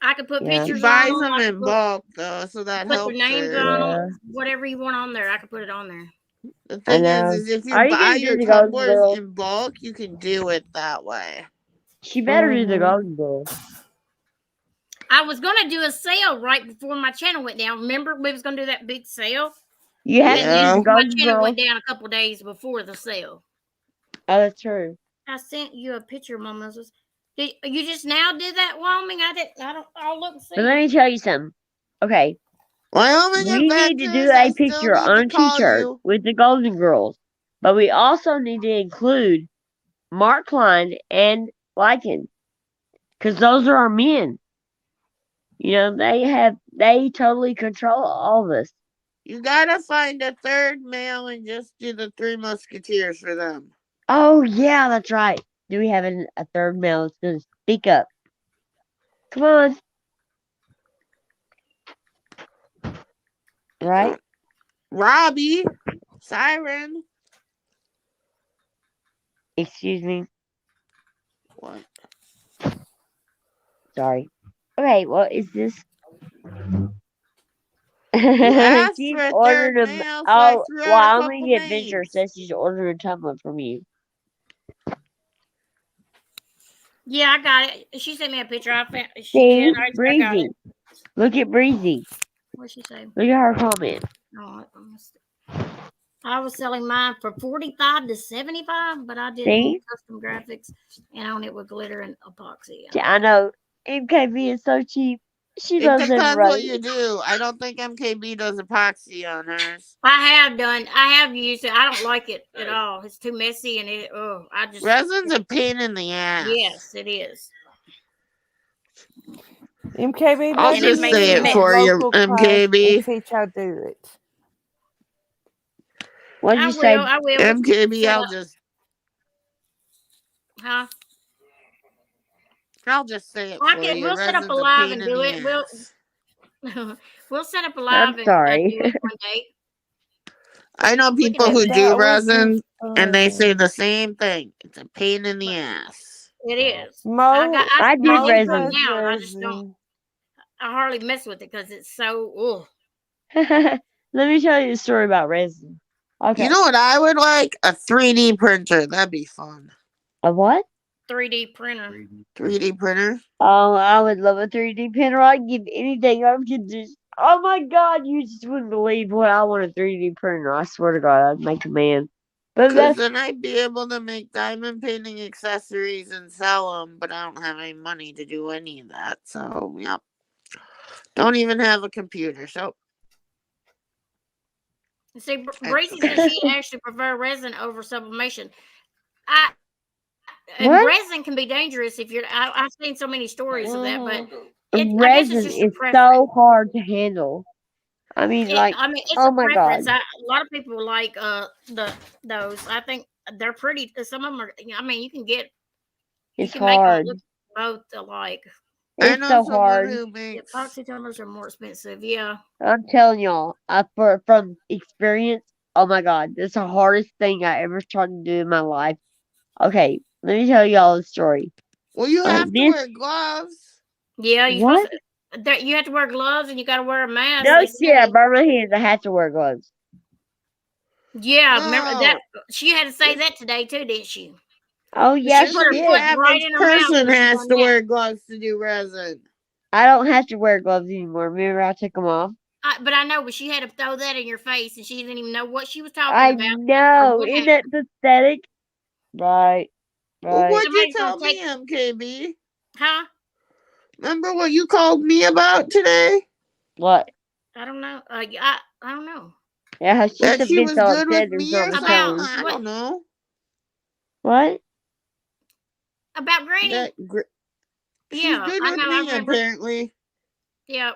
[SPEAKER 1] I could put
[SPEAKER 2] Yeah.
[SPEAKER 4] She
[SPEAKER 1] pictures
[SPEAKER 4] buys
[SPEAKER 1] on them.
[SPEAKER 4] them
[SPEAKER 1] I
[SPEAKER 4] in
[SPEAKER 1] could put
[SPEAKER 4] bulk, though, so that
[SPEAKER 1] their
[SPEAKER 4] helps
[SPEAKER 1] names
[SPEAKER 4] her.
[SPEAKER 1] on
[SPEAKER 2] Yeah.
[SPEAKER 1] them. Whatever you want on there, I could put it on there.
[SPEAKER 4] The
[SPEAKER 2] I
[SPEAKER 4] thing
[SPEAKER 2] know.
[SPEAKER 4] is if you
[SPEAKER 2] Are you
[SPEAKER 4] buy
[SPEAKER 2] gonna do
[SPEAKER 4] your
[SPEAKER 2] the Golden
[SPEAKER 4] tumblers
[SPEAKER 2] Girl?
[SPEAKER 4] in bulk, you can do it that way.
[SPEAKER 2] She better do the
[SPEAKER 8] Mhm.
[SPEAKER 2] Golden Girl.
[SPEAKER 1] I was gonna do a sale right before my channel went down. Remember, we was gonna do that big sale.
[SPEAKER 2] You have to
[SPEAKER 1] And
[SPEAKER 2] do
[SPEAKER 4] Yeah.
[SPEAKER 2] the
[SPEAKER 1] then my
[SPEAKER 2] Golden
[SPEAKER 1] channel
[SPEAKER 2] Girl.
[SPEAKER 1] went down a couple days before the sale.
[SPEAKER 2] Oh, that's true.
[SPEAKER 1] I sent you a picture, Mom Moses. Did you just now did that, Wyoming? I didn't. I don't. I'll look and see.
[SPEAKER 2] But let me tell you something. Okay.
[SPEAKER 4] Wyoming
[SPEAKER 2] We need to
[SPEAKER 4] Adventures,
[SPEAKER 2] do
[SPEAKER 4] I
[SPEAKER 2] a
[SPEAKER 4] still
[SPEAKER 2] picture
[SPEAKER 4] need
[SPEAKER 2] on
[SPEAKER 4] to
[SPEAKER 2] a
[SPEAKER 4] call
[SPEAKER 2] t-shirt
[SPEAKER 4] you.
[SPEAKER 2] with the Golden Girls. But we also need to include Mark Klein and Lycan. Because those are our men. You know, they totally control all of us.
[SPEAKER 4] You gotta find a third male and just do the Three Musketeers for them.
[SPEAKER 2] Oh, yeah, that's right. Do we have a third male that's going to speak up? Come on. Right?
[SPEAKER 4] Robbie, Siren.
[SPEAKER 2] Excuse me.
[SPEAKER 4] What?
[SPEAKER 2] Sorry. Okay, what is this?
[SPEAKER 4] You asked
[SPEAKER 2] She's
[SPEAKER 4] for a
[SPEAKER 2] ordered
[SPEAKER 4] third
[SPEAKER 2] a.
[SPEAKER 4] male, so I
[SPEAKER 2] Oh,
[SPEAKER 4] threw out a couple
[SPEAKER 2] Wyoming Adventure
[SPEAKER 4] names.
[SPEAKER 2] says she's ordering a tumbler from you.
[SPEAKER 1] Yeah, I got it. She sent me a picture. I found. She
[SPEAKER 2] See?
[SPEAKER 1] did. I got
[SPEAKER 2] Breezy.
[SPEAKER 1] it.
[SPEAKER 2] Look at Breezy.
[SPEAKER 1] What'd she say?
[SPEAKER 2] Look at her comment.
[SPEAKER 1] Oh, I was selling mine for 45 to 75, but I did
[SPEAKER 2] See?
[SPEAKER 1] custom graphics and on it with glitter and epoxy.
[SPEAKER 2] I know. MKB is so cheap. She
[SPEAKER 4] It
[SPEAKER 2] loves
[SPEAKER 4] depends what you
[SPEAKER 2] everybody.
[SPEAKER 4] do. I don't think MKB does epoxy on hers.
[SPEAKER 1] I have used it. I don't like it at all. It's too messy and I just
[SPEAKER 4] Resin's a pain in the ass.
[SPEAKER 1] yes, it is.
[SPEAKER 8] MKB,
[SPEAKER 4] I'll
[SPEAKER 1] And
[SPEAKER 8] maybe
[SPEAKER 1] it
[SPEAKER 4] just
[SPEAKER 8] you
[SPEAKER 1] makes
[SPEAKER 8] need
[SPEAKER 4] say
[SPEAKER 1] a
[SPEAKER 8] to
[SPEAKER 4] it
[SPEAKER 8] have
[SPEAKER 4] for
[SPEAKER 1] mess.
[SPEAKER 4] you,
[SPEAKER 8] local class and
[SPEAKER 4] MKB.
[SPEAKER 8] teach how to do it.
[SPEAKER 2] What'd you say?
[SPEAKER 1] I will.
[SPEAKER 4] MKB,
[SPEAKER 1] Set
[SPEAKER 4] I'll
[SPEAKER 1] up,
[SPEAKER 4] just
[SPEAKER 1] huh?
[SPEAKER 4] say it for you.
[SPEAKER 1] We'll set up a
[SPEAKER 4] Resin's a
[SPEAKER 1] live
[SPEAKER 4] pain
[SPEAKER 1] and
[SPEAKER 4] in
[SPEAKER 1] do
[SPEAKER 4] the
[SPEAKER 1] it.
[SPEAKER 4] ass.
[SPEAKER 1] We'll set up a
[SPEAKER 2] I'm
[SPEAKER 1] live and
[SPEAKER 2] sorry.
[SPEAKER 1] do it one day.
[SPEAKER 4] I know
[SPEAKER 1] We can
[SPEAKER 4] people
[SPEAKER 1] do
[SPEAKER 4] who
[SPEAKER 1] that.
[SPEAKER 4] do
[SPEAKER 8] That would be
[SPEAKER 4] resin and they say
[SPEAKER 8] fun.
[SPEAKER 4] the same thing. It's a pain in the ass.
[SPEAKER 1] It is.
[SPEAKER 8] Mo
[SPEAKER 2] I
[SPEAKER 1] I
[SPEAKER 2] did
[SPEAKER 1] use
[SPEAKER 8] Mo
[SPEAKER 1] some
[SPEAKER 2] resin.
[SPEAKER 8] does
[SPEAKER 1] now. I just don't.
[SPEAKER 8] resin.
[SPEAKER 1] I hardly mess with it because it's so.
[SPEAKER 2] Let me tell you a story about resin. Okay.
[SPEAKER 4] You know what I would like? A 3D printer. That'd be fun.
[SPEAKER 2] A what?
[SPEAKER 1] 3D printer.
[SPEAKER 4] 3D printer?
[SPEAKER 2] Oh, I would love a 3D printer. I'd give anything. I could just. Oh my God, you just wouldn't believe what I want a 3D printer. I swear to God, I'd make a man. But
[SPEAKER 4] Because
[SPEAKER 2] that's
[SPEAKER 4] then I'd be able to make diamond painting accessories and sell them, but I don't have any money to do any of that. So, yep. Don't even have a computer. So,
[SPEAKER 1] See, Breezy said
[SPEAKER 4] excellent.
[SPEAKER 1] she actually prefer resin over sublimation. I and
[SPEAKER 2] what?
[SPEAKER 1] resin can be dangerous if you're. I've seen so many stories of that, but I guess it's
[SPEAKER 2] Resin
[SPEAKER 1] just a
[SPEAKER 2] is
[SPEAKER 1] preference.
[SPEAKER 2] so hard to handle. I mean, like,
[SPEAKER 1] I mean, it's
[SPEAKER 2] oh
[SPEAKER 1] a
[SPEAKER 2] my
[SPEAKER 1] preference.
[SPEAKER 2] God,
[SPEAKER 1] A lot of people like those. I think they're pretty. Some of them are. I mean, you
[SPEAKER 2] it's
[SPEAKER 1] can make them
[SPEAKER 2] hard.
[SPEAKER 1] look both alike.
[SPEAKER 4] I
[SPEAKER 2] It's
[SPEAKER 4] know
[SPEAKER 2] so
[SPEAKER 4] someone
[SPEAKER 2] hard.
[SPEAKER 4] who
[SPEAKER 1] The
[SPEAKER 4] makes.
[SPEAKER 1] epoxy tumblers are more expensive. Yeah.
[SPEAKER 2] I'm telling y'all, from experience, oh my God, that's the hardest thing I ever tried to do in my life. Okay, let me tell y'all a story.
[SPEAKER 4] Well, you
[SPEAKER 2] All right,
[SPEAKER 4] have to
[SPEAKER 2] this
[SPEAKER 4] wear gloves.
[SPEAKER 1] Yeah, you're supposed
[SPEAKER 2] what?
[SPEAKER 1] to. You have to wear gloves and you got to wear a mask.
[SPEAKER 2] No
[SPEAKER 1] They
[SPEAKER 2] shit, I
[SPEAKER 1] say.
[SPEAKER 2] burn my hands. I have to wear gloves.
[SPEAKER 1] Yeah, remember that?
[SPEAKER 4] No.
[SPEAKER 1] She had to say that today too, didn't she?
[SPEAKER 2] Oh yeah,
[SPEAKER 1] She
[SPEAKER 4] Just
[SPEAKER 1] put
[SPEAKER 2] she
[SPEAKER 1] her
[SPEAKER 4] the
[SPEAKER 1] foot
[SPEAKER 2] did.
[SPEAKER 1] right
[SPEAKER 4] average
[SPEAKER 1] in her mouth
[SPEAKER 4] person
[SPEAKER 1] when she
[SPEAKER 4] has
[SPEAKER 1] done
[SPEAKER 4] to
[SPEAKER 1] that.
[SPEAKER 4] wear gloves to do resin.
[SPEAKER 2] I don't have to wear gloves anymore. Remember, I took them off.
[SPEAKER 1] But I know, but she had to throw that in your face, and she didn't even know what she was talking
[SPEAKER 2] I
[SPEAKER 1] about or
[SPEAKER 2] know.
[SPEAKER 1] what
[SPEAKER 2] Isn't that
[SPEAKER 1] happened.
[SPEAKER 2] pathetic? Right,
[SPEAKER 4] Well,
[SPEAKER 2] right.
[SPEAKER 4] what'd you
[SPEAKER 1] Somebody's gonna
[SPEAKER 4] tell
[SPEAKER 1] take,
[SPEAKER 4] me, MKB?
[SPEAKER 1] huh?
[SPEAKER 4] Remember what you called me about today?
[SPEAKER 2] What?
[SPEAKER 1] I don't know. I don't know
[SPEAKER 2] Yeah, she's
[SPEAKER 4] That she
[SPEAKER 2] been
[SPEAKER 4] was
[SPEAKER 2] so
[SPEAKER 4] good with
[SPEAKER 2] upset or
[SPEAKER 4] me or
[SPEAKER 2] something
[SPEAKER 1] about
[SPEAKER 4] something?
[SPEAKER 2] telling.
[SPEAKER 4] I don't know.
[SPEAKER 2] What?
[SPEAKER 1] Granny.
[SPEAKER 4] She's
[SPEAKER 1] Yeah,
[SPEAKER 4] good
[SPEAKER 1] I
[SPEAKER 4] with
[SPEAKER 1] know. I
[SPEAKER 4] me,
[SPEAKER 1] remember.
[SPEAKER 4] apparently.
[SPEAKER 1] Yeah,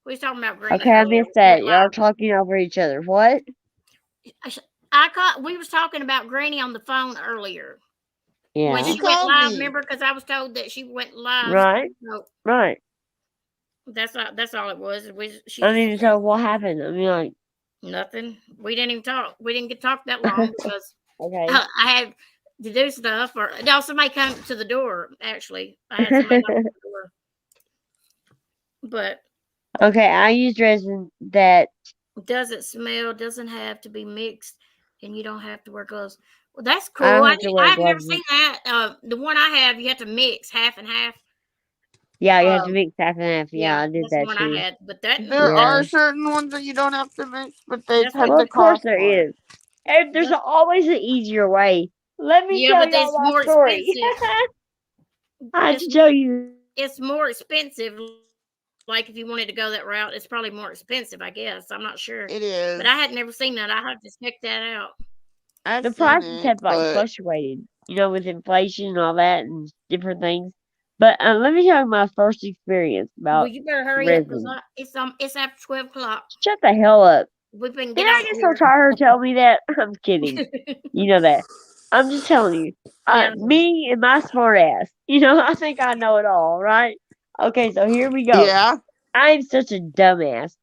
[SPEAKER 1] we was talking about Granny
[SPEAKER 2] Okay, I
[SPEAKER 1] earlier.
[SPEAKER 2] missed
[SPEAKER 1] We went
[SPEAKER 2] that. Y'all
[SPEAKER 1] live.
[SPEAKER 2] talking over each other. What?
[SPEAKER 1] I caught. We was talking about Granny on the phone earlier when
[SPEAKER 2] Yeah.
[SPEAKER 4] She
[SPEAKER 1] she went
[SPEAKER 4] called
[SPEAKER 1] live.
[SPEAKER 4] me.
[SPEAKER 1] Remember, because I was told that she went live.
[SPEAKER 2] Right.
[SPEAKER 1] So
[SPEAKER 2] Right.
[SPEAKER 1] that's all it was. She
[SPEAKER 2] I
[SPEAKER 1] just
[SPEAKER 2] mean, so what happened? I mean, like,
[SPEAKER 1] nothing. We didn't even talk. We didn't get to talk that long because
[SPEAKER 2] okay.
[SPEAKER 1] I had to do stuff, or no, somebody came to the door. Actually, I had somebody knock on the door, but
[SPEAKER 2] Okay, I use resin that.
[SPEAKER 1] doesn't smell, doesn't have to be mixed, and you don't have to wear gloves. Well, that's
[SPEAKER 2] I
[SPEAKER 1] cool.
[SPEAKER 2] don't have to wear
[SPEAKER 1] I've never
[SPEAKER 2] gloves.
[SPEAKER 1] seen that. The one I have, you have to mix half and half.
[SPEAKER 2] Yeah, you have to
[SPEAKER 1] Um,
[SPEAKER 2] mix half and half. Yeah,
[SPEAKER 1] yeah,
[SPEAKER 2] I did
[SPEAKER 1] that's the
[SPEAKER 2] that
[SPEAKER 1] one I
[SPEAKER 2] too.
[SPEAKER 1] had. But that
[SPEAKER 4] There
[SPEAKER 2] Yeah.
[SPEAKER 4] are certain ones that you don't have to mix, but they
[SPEAKER 1] that's what.
[SPEAKER 4] tend
[SPEAKER 2] Well,
[SPEAKER 4] to
[SPEAKER 2] of course
[SPEAKER 4] cost
[SPEAKER 2] there
[SPEAKER 4] more.
[SPEAKER 2] is. And there's
[SPEAKER 1] That's,
[SPEAKER 2] always an easier way. Let me
[SPEAKER 1] yeah,
[SPEAKER 2] tell
[SPEAKER 1] but
[SPEAKER 2] y'all
[SPEAKER 1] it's
[SPEAKER 2] my
[SPEAKER 1] more
[SPEAKER 2] story.
[SPEAKER 1] expensive.
[SPEAKER 2] I have
[SPEAKER 1] It's
[SPEAKER 2] to tell you.
[SPEAKER 1] it's more expensive. Like if you wanted to go that route, it's probably more expensive. I guess I'm not sure,
[SPEAKER 4] It
[SPEAKER 1] but I
[SPEAKER 4] is.
[SPEAKER 1] had never seen that. I have to check that out.
[SPEAKER 4] I've
[SPEAKER 2] The
[SPEAKER 4] seen
[SPEAKER 2] prices
[SPEAKER 4] it,
[SPEAKER 2] have like
[SPEAKER 4] but
[SPEAKER 2] fluctuated, with inflation and all that and different things. But let me tell you my first experience
[SPEAKER 1] Well,
[SPEAKER 2] about
[SPEAKER 1] you better hurry up because
[SPEAKER 2] resin.
[SPEAKER 1] it's after 12 o'clock.
[SPEAKER 2] Shut the hell up.
[SPEAKER 1] We can
[SPEAKER 2] Did
[SPEAKER 1] get
[SPEAKER 2] I
[SPEAKER 1] off
[SPEAKER 2] just
[SPEAKER 1] here.
[SPEAKER 2] try her to tell me that? I'm kidding. You know that. I'm just telling you.
[SPEAKER 1] Yeah.
[SPEAKER 2] Me and my smart ass. I think I know it all, right? Okay, so here we go.
[SPEAKER 4] yeah.
[SPEAKER 2] I'm such a dumbass.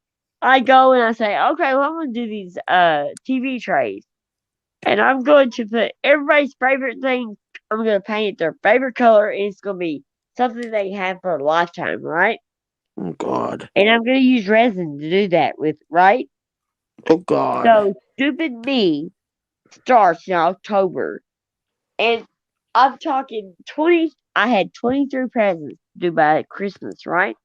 [SPEAKER 2] I go and I say, okay, well, I'm going to do these TV trays. And I'm going to put everybody's favorite thing. I'm going to paint it their favorite color. And it's going to be something they have for a lifetime, right?
[SPEAKER 4] Oh God.
[SPEAKER 2] And I'm going to use resin to do that with, right?
[SPEAKER 4] Oh God.
[SPEAKER 2] So stupid me starts in October. And I'm talking 20, I had 23 presents due by Christmas, right?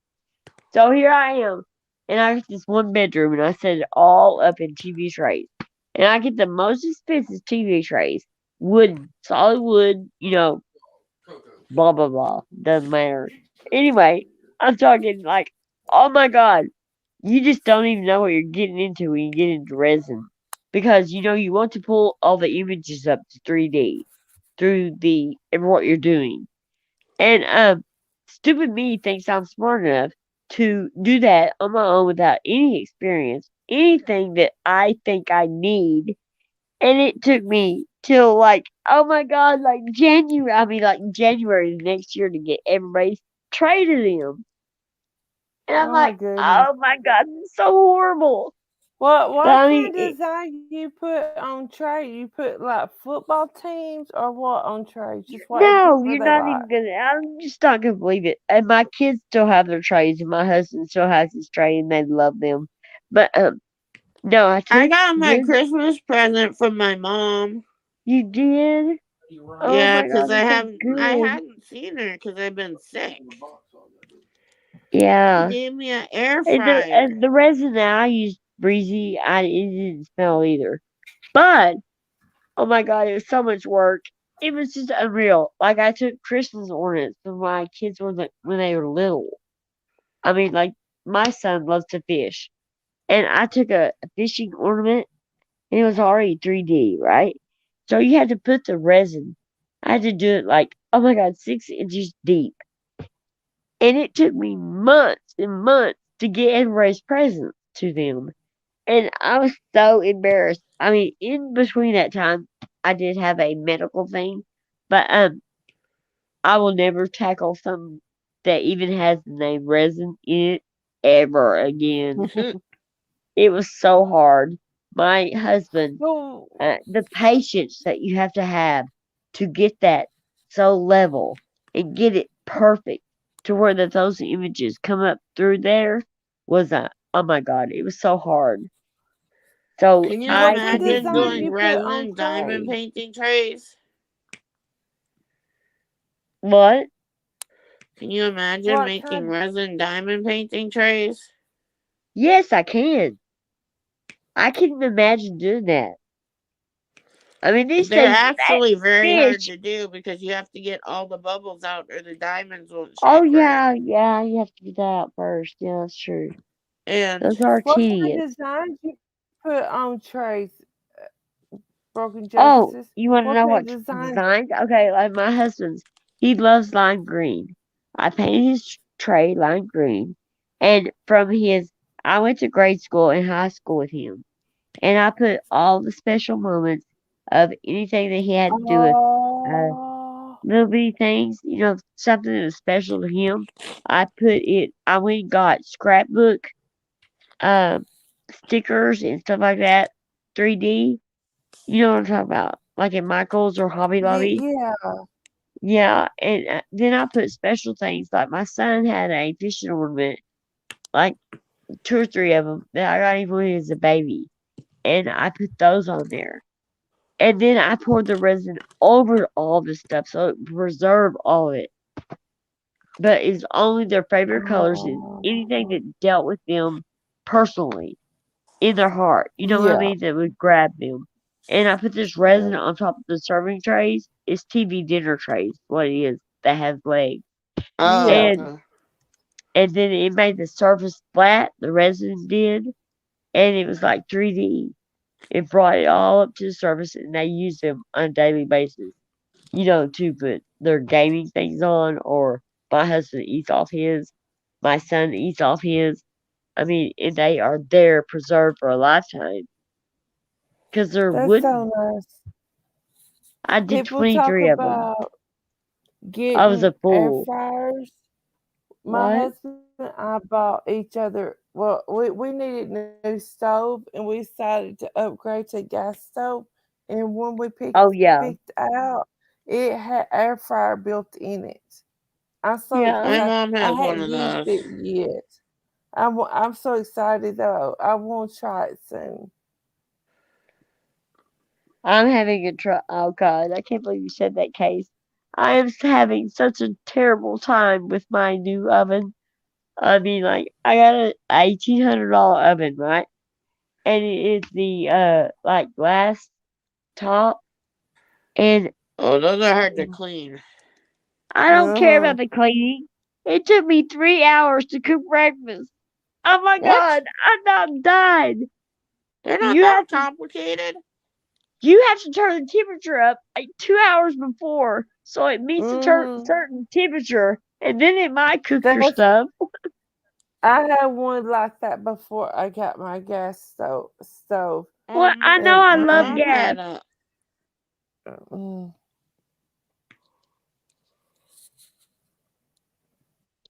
[SPEAKER 2] So here I am. And I get this one bedroom and I set it all up in TV trays. And I get the most expensive TV trays. Wooden, solid wood, blah, blah, blah. Doesn't matter. Anyway, I'm talking like, oh my God, you just don't even know what you're getting into when you get into resin. Because you want to pull all the images up to 3D through what you're doing. And stupid me thinks I'm smart enough to do that on my own without any experience, anything that I think I need. And it took me till oh my God, January the next year to get everybody traded them. And I'm
[SPEAKER 8] Oh my
[SPEAKER 2] like,
[SPEAKER 8] goodness.
[SPEAKER 2] oh my God, this is so horrible.
[SPEAKER 8] What
[SPEAKER 2] But I
[SPEAKER 8] kind
[SPEAKER 2] mean,
[SPEAKER 8] of design you put on trays? You put like football teams or what on trays? Just whatever
[SPEAKER 2] no, you're
[SPEAKER 8] they
[SPEAKER 2] not
[SPEAKER 8] like.
[SPEAKER 2] even gonna. I'm just not gonna believe it. And my kids still have their trays, and my husband still has his tray, and they love them. But no, I
[SPEAKER 4] I
[SPEAKER 2] took
[SPEAKER 4] got my
[SPEAKER 2] this.
[SPEAKER 4] Christmas present from my mom.
[SPEAKER 2] You did? Oh
[SPEAKER 4] Yeah,
[SPEAKER 2] my
[SPEAKER 4] because
[SPEAKER 2] God,
[SPEAKER 4] I
[SPEAKER 2] that's so
[SPEAKER 4] haven't, I
[SPEAKER 2] good.
[SPEAKER 4] hadn't seen her because I've been sick. She
[SPEAKER 2] Yeah.
[SPEAKER 4] gave me an air
[SPEAKER 2] And the
[SPEAKER 4] fryer.
[SPEAKER 2] and the resin that I used, Breezy, it didn't smell either. But oh my God, it was so much work. It was just unreal. Like I took Christmas ornaments from my kids when they were little. I mean, like my son loves to fish, and I took a fishing ornament, and it was already 3D, right? So you had to put the resin. I had to do it oh my God, 6 inches deep, and it took me months and months to get everybody's presents to them. And I was so embarrassed. I mean, in between that time, I did have a medical thing, but I will never tackle something that even has the name resin in it ever again. It was so hard. My husband,
[SPEAKER 8] So,
[SPEAKER 2] the patience that you have to get that so level and get it perfect to where those images come up through there was oh my God, it was so hard. So
[SPEAKER 4] Can you
[SPEAKER 8] what
[SPEAKER 2] I
[SPEAKER 8] kind of
[SPEAKER 2] did
[SPEAKER 4] imagine
[SPEAKER 8] design
[SPEAKER 2] the
[SPEAKER 4] doing
[SPEAKER 8] you put on
[SPEAKER 4] resin diamond
[SPEAKER 8] trays?
[SPEAKER 4] painting trays?
[SPEAKER 2] what?
[SPEAKER 4] Can you imagine
[SPEAKER 8] What
[SPEAKER 4] making
[SPEAKER 8] kind?
[SPEAKER 4] resin diamond painting trays?
[SPEAKER 2] Yes, I can. I can imagine doing that. I mean, these
[SPEAKER 4] They're
[SPEAKER 2] things,
[SPEAKER 4] actually very hard
[SPEAKER 2] fish.
[SPEAKER 4] to do because you have to get all the bubbles out or the diamonds won't
[SPEAKER 2] Oh
[SPEAKER 4] shake right.
[SPEAKER 2] yeah, you have to get that out first. Yeah, that's true.
[SPEAKER 4] And
[SPEAKER 2] Those are
[SPEAKER 8] What kind
[SPEAKER 2] tedious.
[SPEAKER 8] of designs you put on trays? Broken
[SPEAKER 2] Oh,
[SPEAKER 8] Justice.
[SPEAKER 2] you want to
[SPEAKER 8] What
[SPEAKER 2] know
[SPEAKER 8] kind
[SPEAKER 2] what
[SPEAKER 8] of designs?
[SPEAKER 2] designs? Okay, like my husband's, he loves lime green. I painted his tray lime green, and I went to grade school and high school with him, and I put all the special moments of anything that he had to do with
[SPEAKER 8] Oh,
[SPEAKER 2] little bitty things, something that was special to him. I went and got scrapbook um stickers and stuff like that, 3D. You know what I'm talking about? Like at Michael's or Hobby Lobby.
[SPEAKER 8] yeah.
[SPEAKER 2] Yeah, and then I put special things. Like my son had a fishing ornament, like 2 or 3 of them that I got him when he was a baby, and I put those on there. And then I poured the resin over all this stuff so it preserved all of it. But it's only their favorite colors and anything
[SPEAKER 8] Oh,
[SPEAKER 2] that dealt with them personally in their heart. You know what I
[SPEAKER 8] yeah.
[SPEAKER 2] mean? That would grab them. And I put this resin on top of the serving trays. It's TV dinner trays, what it is, that has legs.
[SPEAKER 8] Yeah.
[SPEAKER 2] And
[SPEAKER 4] okay.
[SPEAKER 2] and then it made the surface flat, the resin did, and it was like 3D. It brought it all up to the surface and they use them on a daily basis. To put their gaming things on, or my husband eats off his, my son eats off his. I mean, and they are there preserved for a lifetime because they're
[SPEAKER 8] That's so
[SPEAKER 2] wooden.
[SPEAKER 8] nice.
[SPEAKER 2] I did
[SPEAKER 8] People talk
[SPEAKER 2] 23 of them.
[SPEAKER 8] about
[SPEAKER 2] I was
[SPEAKER 8] getting
[SPEAKER 2] a
[SPEAKER 8] air
[SPEAKER 2] fool.
[SPEAKER 8] fryers. My
[SPEAKER 2] What?
[SPEAKER 8] husband and I bought each other. Well, we needed a new stove, and we decided to upgrade to a gas stove. And when we
[SPEAKER 2] Oh yeah,
[SPEAKER 8] picked out, it had air fryer built in it. I'm so
[SPEAKER 2] yeah.
[SPEAKER 4] My
[SPEAKER 8] excited.
[SPEAKER 4] mom
[SPEAKER 8] I
[SPEAKER 4] has one
[SPEAKER 8] hadn't
[SPEAKER 4] of
[SPEAKER 8] used
[SPEAKER 4] those.
[SPEAKER 8] it yet. I'm so excited though. I want to try it soon.
[SPEAKER 2] I'm having a Oh God, I can't believe you said that, Case. I am having such a terrible time with my new oven. I mean, like I got a $1,800 oven, right? And it is the glass top, and
[SPEAKER 4] Oh, those are hard to clean.
[SPEAKER 2] I don't care
[SPEAKER 8] Uh-huh.
[SPEAKER 2] about the cleaning. It took me 3 hours to cook breakfast. Oh my
[SPEAKER 4] What?
[SPEAKER 2] God, I'm not dying.
[SPEAKER 4] They're not
[SPEAKER 2] You
[SPEAKER 4] that
[SPEAKER 2] have to
[SPEAKER 4] complicated.
[SPEAKER 2] turn the temperature up like 2 hours before so it meets a certain temperature, and then it might cook your
[SPEAKER 8] That's
[SPEAKER 2] stuff.
[SPEAKER 8] I had one like that before I got my gas stove.
[SPEAKER 2] Well, I know
[SPEAKER 8] And
[SPEAKER 2] I
[SPEAKER 4] My
[SPEAKER 2] love
[SPEAKER 4] mom
[SPEAKER 2] gas.
[SPEAKER 4] had a.
[SPEAKER 8] mm,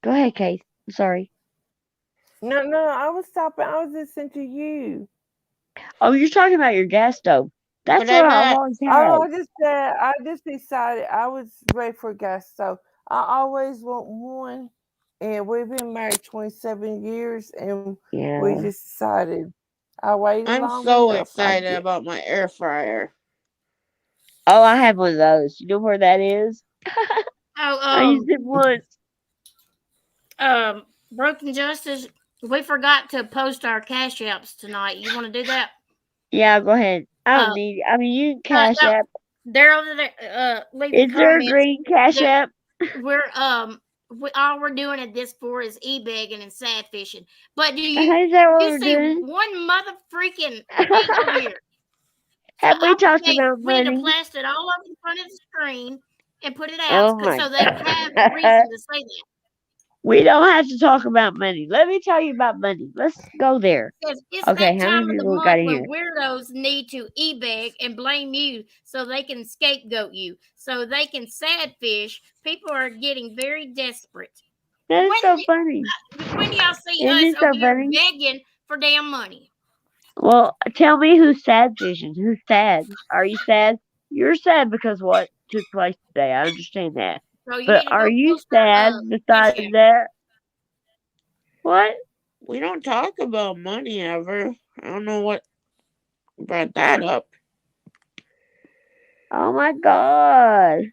[SPEAKER 2] Go ahead, Case. I'm sorry.
[SPEAKER 8] no, I was stopping. I was listening to you.
[SPEAKER 2] Oh, you're talking about your gas stove. That's what I've
[SPEAKER 4] Whenever
[SPEAKER 2] always
[SPEAKER 8] Oh,
[SPEAKER 2] had.
[SPEAKER 8] I just decided I was ready for a gas stove. I always want one, and we've been married 27 years, and we
[SPEAKER 2] Yeah.
[SPEAKER 8] just decided I waited
[SPEAKER 4] I'm
[SPEAKER 8] long
[SPEAKER 4] so
[SPEAKER 8] enough. I
[SPEAKER 4] excited
[SPEAKER 8] get.
[SPEAKER 4] about my air fryer.
[SPEAKER 2] Oh, I have one of those. You know where that is?
[SPEAKER 1] Oh,
[SPEAKER 2] I used it once.
[SPEAKER 1] Broken Justice, we forgot to post our cash apps tonight. You want to do that?
[SPEAKER 2] Yeah, go ahead. I
[SPEAKER 1] Uh,
[SPEAKER 2] don't need. I mean, you can cash
[SPEAKER 1] no,
[SPEAKER 2] app.
[SPEAKER 1] they're over there leaving
[SPEAKER 2] Is there a
[SPEAKER 1] comments
[SPEAKER 2] green cash
[SPEAKER 1] that
[SPEAKER 2] app?
[SPEAKER 1] all we're doing at this for is e-begging and sad fishing. But
[SPEAKER 2] Is that what
[SPEAKER 1] you
[SPEAKER 2] we're
[SPEAKER 1] see
[SPEAKER 2] doing?
[SPEAKER 1] one mother freaking thing over here? So
[SPEAKER 2] Have
[SPEAKER 1] I
[SPEAKER 2] we
[SPEAKER 1] would
[SPEAKER 2] talked
[SPEAKER 1] say
[SPEAKER 2] about
[SPEAKER 1] we need to
[SPEAKER 2] money?
[SPEAKER 1] plaster it all over the front of the screen and put it out
[SPEAKER 2] Oh my
[SPEAKER 1] so they have a reason to say that.
[SPEAKER 2] We don't have to talk about money. Let me tell you about money. Let's go there.
[SPEAKER 1] Because it's
[SPEAKER 2] Okay,
[SPEAKER 1] that
[SPEAKER 2] how many
[SPEAKER 1] time of the
[SPEAKER 2] people got
[SPEAKER 1] month
[SPEAKER 2] in
[SPEAKER 1] when
[SPEAKER 2] here?
[SPEAKER 1] weirdos need to e-beg and blame you so they can scapegoat you, so they can sad fish. People are getting very desperate.
[SPEAKER 2] That is so
[SPEAKER 1] When
[SPEAKER 2] funny.
[SPEAKER 1] when do y'all see
[SPEAKER 2] Isn't
[SPEAKER 1] us
[SPEAKER 2] it
[SPEAKER 1] over
[SPEAKER 2] so
[SPEAKER 1] here
[SPEAKER 2] funny?
[SPEAKER 1] begging for damn money?
[SPEAKER 2] Well, tell me who's sad fishing. Who's sad? Are you sad? You're sad because what took place today. I understand that.
[SPEAKER 1] So you
[SPEAKER 2] But
[SPEAKER 1] need to
[SPEAKER 2] are
[SPEAKER 1] go
[SPEAKER 2] you
[SPEAKER 1] post our
[SPEAKER 2] sad
[SPEAKER 1] cash
[SPEAKER 2] besides
[SPEAKER 1] app.
[SPEAKER 2] that? What?
[SPEAKER 4] We don't talk about money ever. I don't know what brought that up.
[SPEAKER 2] Oh my God.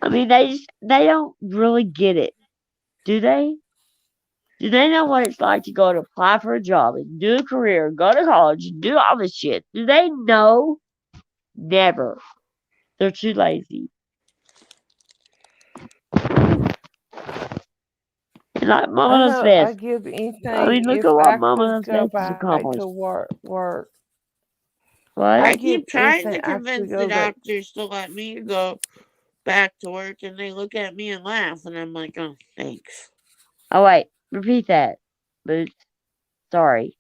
[SPEAKER 2] I mean, they don't really get it, do they? Do they know what it's like to go to apply for a job and do a career, go to college, and do all this shit? Do they know? Never. They're too lazy. And like
[SPEAKER 8] I
[SPEAKER 2] Mama
[SPEAKER 8] know I
[SPEAKER 2] Smith.
[SPEAKER 8] give
[SPEAKER 2] I
[SPEAKER 8] anything
[SPEAKER 2] mean, look
[SPEAKER 8] if
[SPEAKER 2] at
[SPEAKER 8] I
[SPEAKER 2] what
[SPEAKER 8] could
[SPEAKER 2] Mama
[SPEAKER 8] go
[SPEAKER 2] Smith has
[SPEAKER 8] back to
[SPEAKER 2] accomplished.
[SPEAKER 8] work.
[SPEAKER 2] What?
[SPEAKER 4] I
[SPEAKER 8] I give
[SPEAKER 4] keep trying
[SPEAKER 8] anything
[SPEAKER 4] to
[SPEAKER 8] I could
[SPEAKER 4] convince the
[SPEAKER 8] go back.
[SPEAKER 4] doctors to let me go back to work, and they look at me and laugh, and I'm like, oh, thanks.
[SPEAKER 2] Oh, wait. Repeat that. Boots. Sorry.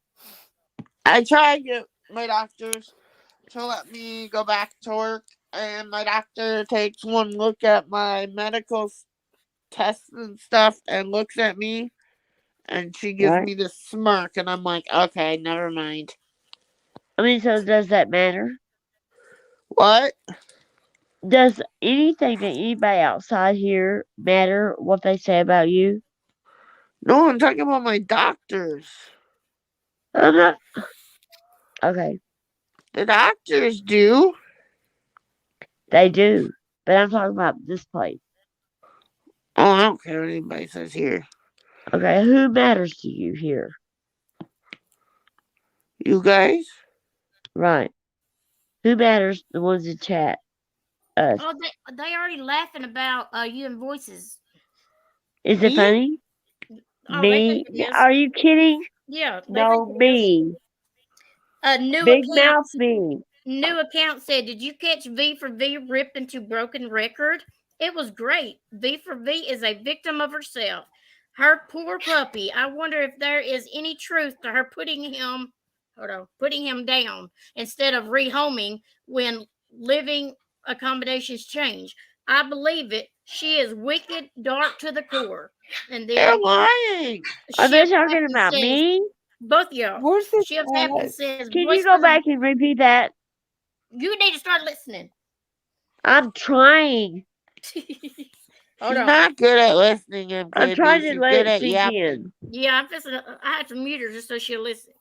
[SPEAKER 4] I tried to get my doctors to let me go back to work, and my doctor takes one look at my medical tests and stuff and looks at me, and she gives
[SPEAKER 2] Right?
[SPEAKER 4] me this smirk, and I'm like, okay, never mind.
[SPEAKER 2] I mean, so does that matter?
[SPEAKER 4] What?
[SPEAKER 2] Does anything to anybody outside here matter what they say about you?
[SPEAKER 4] No, I'm talking about my doctors.
[SPEAKER 2] I'm not. Okay.
[SPEAKER 4] The doctors do.
[SPEAKER 2] They do. But I'm talking about this place.
[SPEAKER 4] Oh, I don't care what anybody says here.
[SPEAKER 2] Okay. Who matters to you here?
[SPEAKER 4] You guys?
[SPEAKER 2] Right. Who matters? The ones in chat. Us.
[SPEAKER 1] Oh, they already laughing about you and voices.
[SPEAKER 2] Is it
[SPEAKER 4] Me?
[SPEAKER 2] funny?
[SPEAKER 1] Oh, they think
[SPEAKER 2] Me?
[SPEAKER 1] it is.
[SPEAKER 2] Are you kidding?
[SPEAKER 1] Yeah, they
[SPEAKER 2] No,
[SPEAKER 1] think it is.
[SPEAKER 2] me.
[SPEAKER 1] A new
[SPEAKER 2] Big
[SPEAKER 1] account.
[SPEAKER 2] mouth me.
[SPEAKER 1] New account said, "Did you catch V for V ripped into broken record? It was great. V for V is a victim of herself. Her poor puppy. I wonder if there is any truth to her putting him down instead of rehoming when living accommodations change. I believe it. She is wicked, dark to the core." And
[SPEAKER 4] They're
[SPEAKER 1] then
[SPEAKER 4] lying.
[SPEAKER 2] Are they
[SPEAKER 1] Shiv
[SPEAKER 2] talking
[SPEAKER 1] Happy
[SPEAKER 2] about
[SPEAKER 1] says,
[SPEAKER 2] me?
[SPEAKER 1] both of y'all.
[SPEAKER 8] Where's this
[SPEAKER 1] Shiv Happy
[SPEAKER 8] at?
[SPEAKER 1] says,
[SPEAKER 2] Can
[SPEAKER 1] voice
[SPEAKER 2] you go
[SPEAKER 1] for the
[SPEAKER 2] back and repeat that?
[SPEAKER 1] you need to start listening.
[SPEAKER 2] I'm trying.
[SPEAKER 1] Hold
[SPEAKER 4] She's
[SPEAKER 1] on.
[SPEAKER 4] not good at listening,
[SPEAKER 2] I'm trying
[SPEAKER 4] MKB.
[SPEAKER 2] to
[SPEAKER 4] She's
[SPEAKER 2] let
[SPEAKER 4] good
[SPEAKER 2] it
[SPEAKER 4] at
[SPEAKER 2] sink
[SPEAKER 4] yapping.
[SPEAKER 2] in.
[SPEAKER 1] Yeah, I have to mute her just so she'll listen.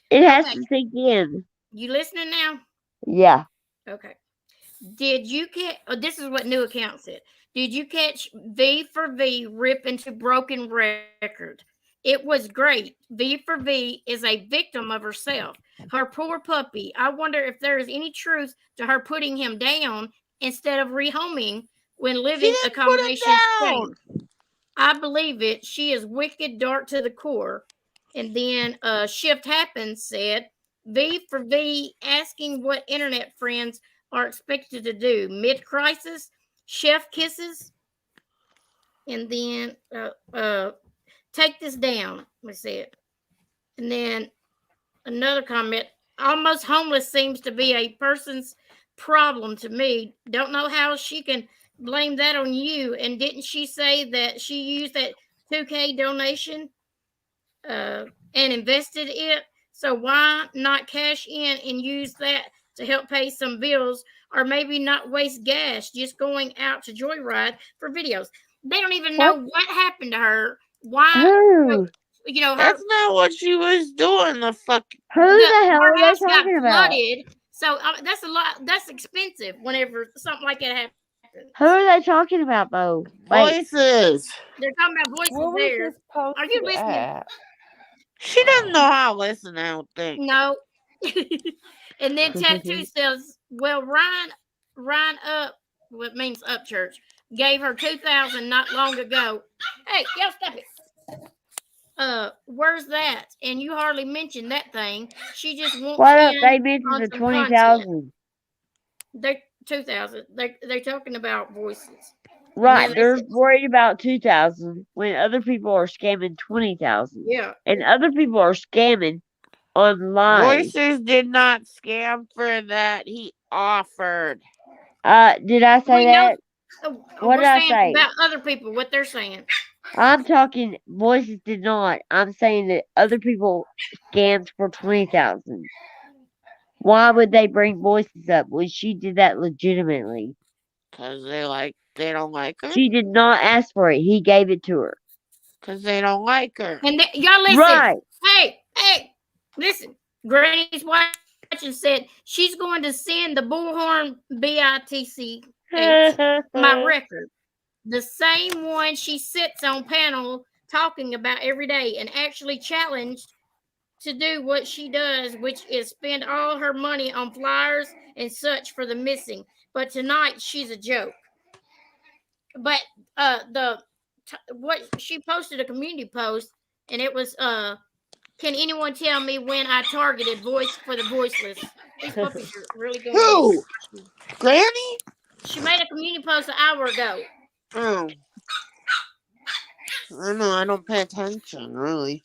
[SPEAKER 2] It has
[SPEAKER 1] Okay.
[SPEAKER 2] to sink in.
[SPEAKER 1] You listening now?
[SPEAKER 2] Yeah.
[SPEAKER 1] Okay. Did you catch? This is what new account said. Did you catch V for V rip into broken record? It was great. V for V is a victim of herself. Her poor puppy. I wonder if there is any truth to her putting him down instead of rehoming when
[SPEAKER 4] She
[SPEAKER 1] living
[SPEAKER 4] didn't put it
[SPEAKER 1] accommodations
[SPEAKER 4] down.
[SPEAKER 1] change. I believe it. She is wicked, dark to the core. And then Shift Happens said, V for V, asking what internet friends are expected to do mid-crisis, chef kisses, and then take this down, we said. And then another comment, almost homeless seems to be a person's problem to me. Don't know how she can blame that on you. And didn't she say that she used that 2K donation and invested it? So why not cash in and use that to help pay some bills, or maybe not waste gas just going out to joyride for videos? They don't even know what happened to her. Why?
[SPEAKER 2] Who?
[SPEAKER 1] You know, her
[SPEAKER 4] That's not what she was doing. The fuck.
[SPEAKER 2] Who the hell
[SPEAKER 1] her
[SPEAKER 2] are they
[SPEAKER 1] house got
[SPEAKER 2] talking about?
[SPEAKER 1] flooded. So that's a lot. That's expensive whenever something like that happens.
[SPEAKER 2] Who are they talking about though? Wait,
[SPEAKER 4] Voices.
[SPEAKER 1] They're talking about voices
[SPEAKER 8] What was
[SPEAKER 1] there.
[SPEAKER 8] this
[SPEAKER 1] Are you
[SPEAKER 8] posted
[SPEAKER 1] listening?
[SPEAKER 8] at?
[SPEAKER 4] She doesn't know how to listen, I don't think.
[SPEAKER 1] No. And then Tattoo says, well, Ryan up, what means up church, gave her $2,000 not long ago. Hey, y'all stop it. Where's that? And you hardly mentioned that thing. She just wants
[SPEAKER 2] why don't
[SPEAKER 1] in
[SPEAKER 2] they mention
[SPEAKER 1] on
[SPEAKER 2] the
[SPEAKER 1] some
[SPEAKER 2] 20,000?
[SPEAKER 1] They're 2,000. They're talking about voices.
[SPEAKER 2] Right, they're worried about 2,000 when other people are scamming 20,000.
[SPEAKER 1] Yeah.
[SPEAKER 2] And other people are scamming online.
[SPEAKER 4] Voices did not scam for that. He offered.
[SPEAKER 2] Did I say that? What
[SPEAKER 1] We're
[SPEAKER 2] did I
[SPEAKER 1] saying
[SPEAKER 2] say?
[SPEAKER 1] about other people, what they're saying.
[SPEAKER 2] I'm talking Voices did not. I'm saying that other people scammed for 20,000. Why would they bring Voices up when she did that legitimately?
[SPEAKER 4] Because they don't like her.
[SPEAKER 2] She did not ask for it. He gave it to her.
[SPEAKER 4] Because they don't like her.
[SPEAKER 1] And y'all listen.
[SPEAKER 2] Right.
[SPEAKER 1] Hey, listen. Granny's watching said she's going to send the Bullhorn BITC my record. The same one she sits on panel talking about every day, and actually challenged to do what she does, which is spend all her money on flyers and such for the missing. But tonight she's a joke. But what she posted a community post, and it was can anyone tell me when I targeted voice for the voiceless? These puppies are really going.
[SPEAKER 4] Who? Granny?
[SPEAKER 1] She made a community post an hour ago.
[SPEAKER 4] Oh. I don't know. I don't pay attention, really.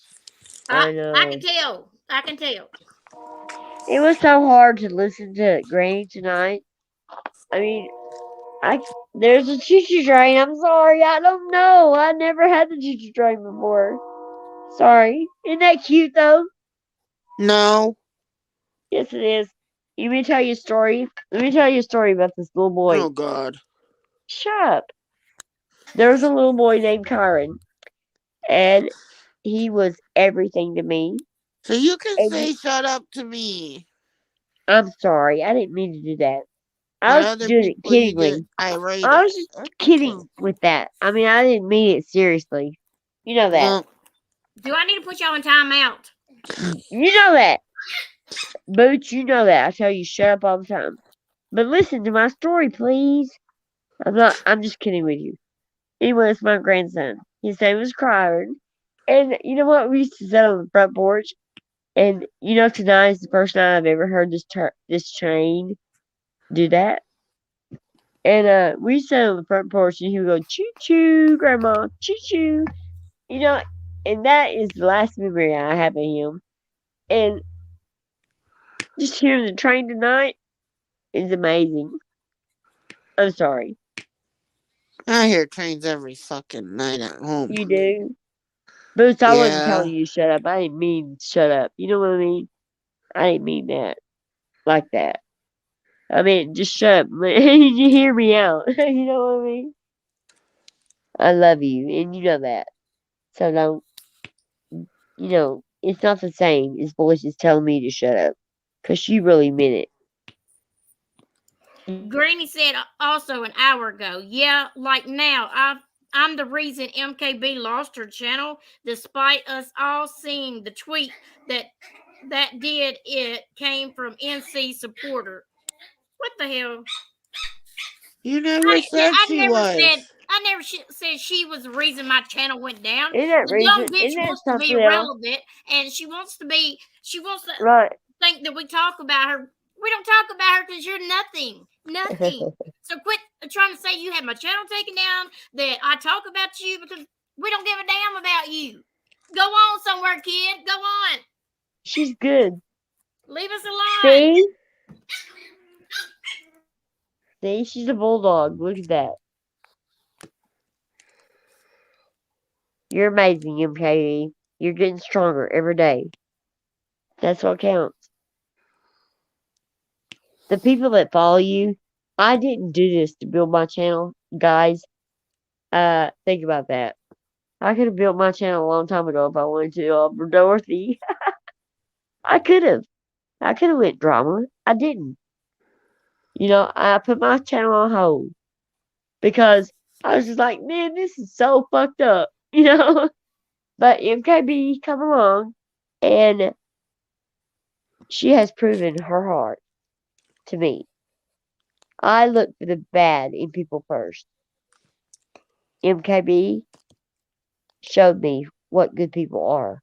[SPEAKER 2] I know.
[SPEAKER 1] I can tell. I can tell.
[SPEAKER 2] It was so hard to listen to Granny tonight. I mean, there's a choo-choo train. I'm sorry. I don't know. I never had the choo-choo train before. Sorry. Isn't that cute, though?
[SPEAKER 4] No.
[SPEAKER 2] Yes, it is. You may tell you a story. Let me tell you a story about this little boy.
[SPEAKER 4] Oh, God.
[SPEAKER 2] Shut up. There was a little boy named Kyron, and he was everything to me.
[SPEAKER 4] So you can say shut up to me.
[SPEAKER 2] I'm sorry. I didn't mean to do that. I was doing it kiddingly. I was just kidding with that. I mean, I didn't mean it seriously. You know that.
[SPEAKER 1] Do I need to put y'all in timeout?
[SPEAKER 2] You know that. Boots, you know that. I tell you, shut up all the time. But listen to my story, please. I'm just kidding with you. Anyway, it's my grandson. His name was Kyron. And you know what? We used to sit on the front porch. And you know, tonight is the first night I've ever heard this train do that. And we sat on the front porch and he would go, choo choo, grandma, choo choo. You know, and that is the last memory I have of him. And just hearing the train tonight is amazing. I'm sorry.
[SPEAKER 4] I hear trains every fucking night at home.
[SPEAKER 2] You do? Boots, I wasn't telling you to shut up. I didn't mean shut up. You know what I mean? I didn't mean that. Like that. I mean, just shut up. You hear me out. You know what I mean? I love you, and you know that. So don't, you know, it's not the same as Voices telling me to shut up. Because she really meant it.
[SPEAKER 1] Granny said also an hour ago. Yeah, like now, I'm the reason MKB lost her channel, despite us all seeing the tweet that did it came from NC supporter. What the hell?
[SPEAKER 4] You never said
[SPEAKER 1] I
[SPEAKER 4] she
[SPEAKER 1] never
[SPEAKER 4] was.
[SPEAKER 1] said. I never said she was the reason my channel went down.
[SPEAKER 2] Isn't that
[SPEAKER 1] The dumb
[SPEAKER 2] reason?
[SPEAKER 1] bitch
[SPEAKER 2] Isn't that
[SPEAKER 1] wants to be
[SPEAKER 2] something else?
[SPEAKER 1] relevant, and she wants to be. She wants to
[SPEAKER 2] Right.
[SPEAKER 1] think that we talk about her. We don't talk about her because you're nothing. Nothing. So quit trying to say you had my channel taken down, that I talk about you, because we don't give a damn about you. Go on somewhere, kid. Go on.
[SPEAKER 2] She's good.
[SPEAKER 1] Leave us alone.
[SPEAKER 2] See? See, she's a bulldog. Look at that. You're amazing, MKE. You're getting stronger every day. That's what counts. The people that follow you, I didn't do this to build my channel, guys. Think about that. I could have built my channel a long time ago if I wanted to, for Dorothy. I could have. I could have went drama. I didn't. I put my channel on hold because I was just like, man, this is so fucked up, But MKB come along, and she has proven her heart to me. I look for the bad in people first. MKB showed me what good people are,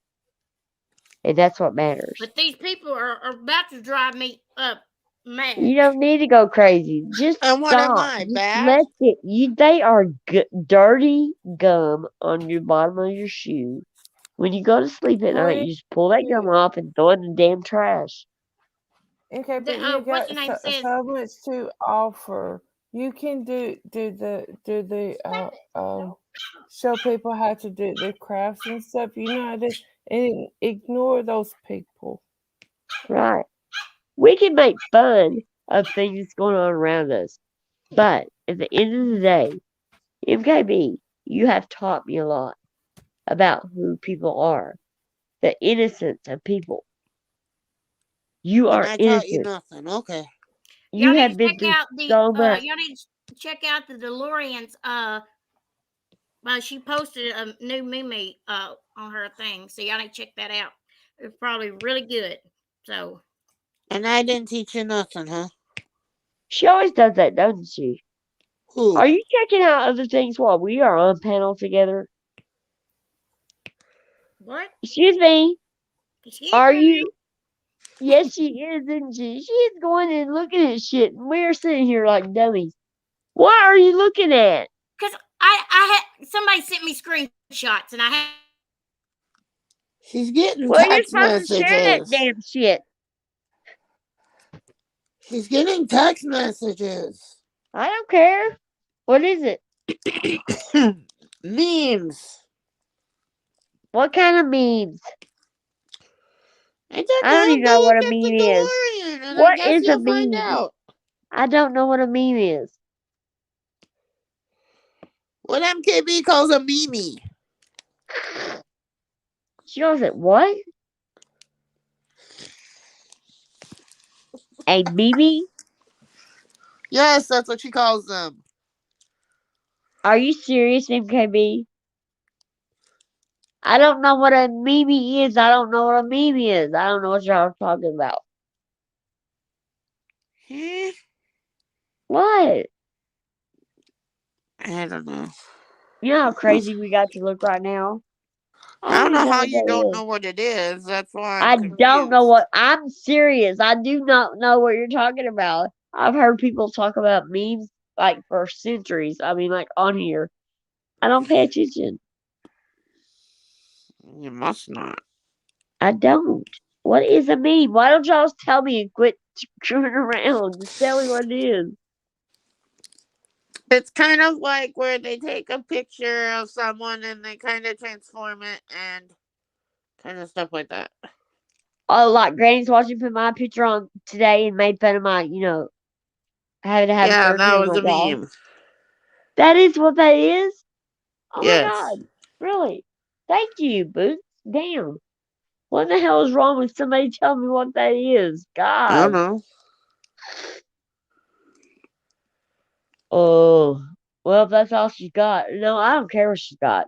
[SPEAKER 2] and that's what matters.
[SPEAKER 1] But these people are about to drive me up mad.
[SPEAKER 2] You don't need to go crazy. Just
[SPEAKER 4] And what am
[SPEAKER 2] stop.
[SPEAKER 4] I,
[SPEAKER 2] Just
[SPEAKER 4] bad?
[SPEAKER 2] let it. They are dirty gum on your bottom of your shoe. When you go to sleep at night, you just pull that gum off and throw it in the damn trash.
[SPEAKER 8] Okay, but
[SPEAKER 1] The,
[SPEAKER 8] you
[SPEAKER 1] what's
[SPEAKER 8] got
[SPEAKER 1] the name says?
[SPEAKER 8] so much to offer. You can do the show people how to do their crafts and stuff. You know how to, and ignore those people.
[SPEAKER 2] Right. We can make fun of things that's going on around us. But at the end of the day, MKB, you have taught me a lot about who people are. The innocence of people. You
[SPEAKER 4] And
[SPEAKER 2] are
[SPEAKER 4] I taught you
[SPEAKER 2] innocent.
[SPEAKER 4] nothing. Okay.
[SPEAKER 2] You
[SPEAKER 1] Y'all need
[SPEAKER 2] have
[SPEAKER 1] to
[SPEAKER 2] been
[SPEAKER 1] check
[SPEAKER 2] through
[SPEAKER 1] out the.
[SPEAKER 2] so much.
[SPEAKER 1] Y'all need to check out the DeLoreans. She posted a new meme on her thing, so y'all need to check that out. It's probably really good. So.
[SPEAKER 4] And I didn't teach you nothing, huh?
[SPEAKER 2] She always does that, doesn't she?
[SPEAKER 4] Who?
[SPEAKER 2] Are you checking out other things while we are on panel together?
[SPEAKER 1] What?
[SPEAKER 2] Excuse me.
[SPEAKER 1] Excuse
[SPEAKER 2] Are
[SPEAKER 1] me.
[SPEAKER 2] you? Yes, she is, isn't she? She is going and looking at shit, and we're sitting here like dummies. What are you looking at?
[SPEAKER 1] Because I had somebody sent me screenshots, and I had.
[SPEAKER 4] She's getting
[SPEAKER 2] Well, you're
[SPEAKER 4] text
[SPEAKER 2] supposed to share that
[SPEAKER 4] messages.
[SPEAKER 2] damn shit.
[SPEAKER 4] She's getting text messages.
[SPEAKER 2] I don't care. What is it?
[SPEAKER 4] Memes.
[SPEAKER 2] What kind of memes?
[SPEAKER 4] I don't
[SPEAKER 2] I don't
[SPEAKER 4] know.
[SPEAKER 2] even know
[SPEAKER 4] Go
[SPEAKER 2] what
[SPEAKER 4] look
[SPEAKER 2] a
[SPEAKER 4] at the
[SPEAKER 2] meme is.
[SPEAKER 4] DeLorean, and I
[SPEAKER 2] What
[SPEAKER 4] guess
[SPEAKER 2] is a
[SPEAKER 4] you'll find
[SPEAKER 2] meme?
[SPEAKER 4] out.
[SPEAKER 2] I don't know what a meme is.
[SPEAKER 4] What MKB calls a meme.
[SPEAKER 2] She calls it what? A meme?
[SPEAKER 4] Yes, that's what she calls them.
[SPEAKER 2] Are you serious, MKB? I don't know what a meme is. I don't know what a meme is. I don't know what y'all are talking about.
[SPEAKER 4] Hmm?
[SPEAKER 2] What?
[SPEAKER 4] I don't know.
[SPEAKER 2] You know how crazy we got to look right now?
[SPEAKER 4] I don't
[SPEAKER 2] even
[SPEAKER 4] know how
[SPEAKER 2] what
[SPEAKER 4] you
[SPEAKER 2] that
[SPEAKER 4] don't
[SPEAKER 2] is.
[SPEAKER 4] know what it is. That's why
[SPEAKER 2] I
[SPEAKER 4] I'm confused.
[SPEAKER 2] don't know what. I'm serious. I do not know what you're talking about. I've heard people talk about memes like for centuries. I mean, like on here. I don't pay attention.
[SPEAKER 4] You must not.
[SPEAKER 2] I don't. What is a meme? Why don't y'all just tell me and quit screwing around? Just tell me what it is.
[SPEAKER 4] It's kind of like where they take a picture of someone and they kind of transform it and kind of stuff like that.
[SPEAKER 2] Oh, like Granny's watching put my picture on today and made fun of my, having to have
[SPEAKER 4] Yeah,
[SPEAKER 2] surgery
[SPEAKER 4] that
[SPEAKER 2] on
[SPEAKER 4] was
[SPEAKER 2] my
[SPEAKER 4] a
[SPEAKER 2] jaw.
[SPEAKER 4] meme.
[SPEAKER 2] That is what that is? Oh my
[SPEAKER 4] Yes.
[SPEAKER 2] God. Really? Thank you, Boots. Damn. What the hell is wrong with somebody telling me what that is?
[SPEAKER 4] I don't
[SPEAKER 2] God.
[SPEAKER 4] know.
[SPEAKER 2] Oh. Well, if that's all she's got. No, I don't care what she's got.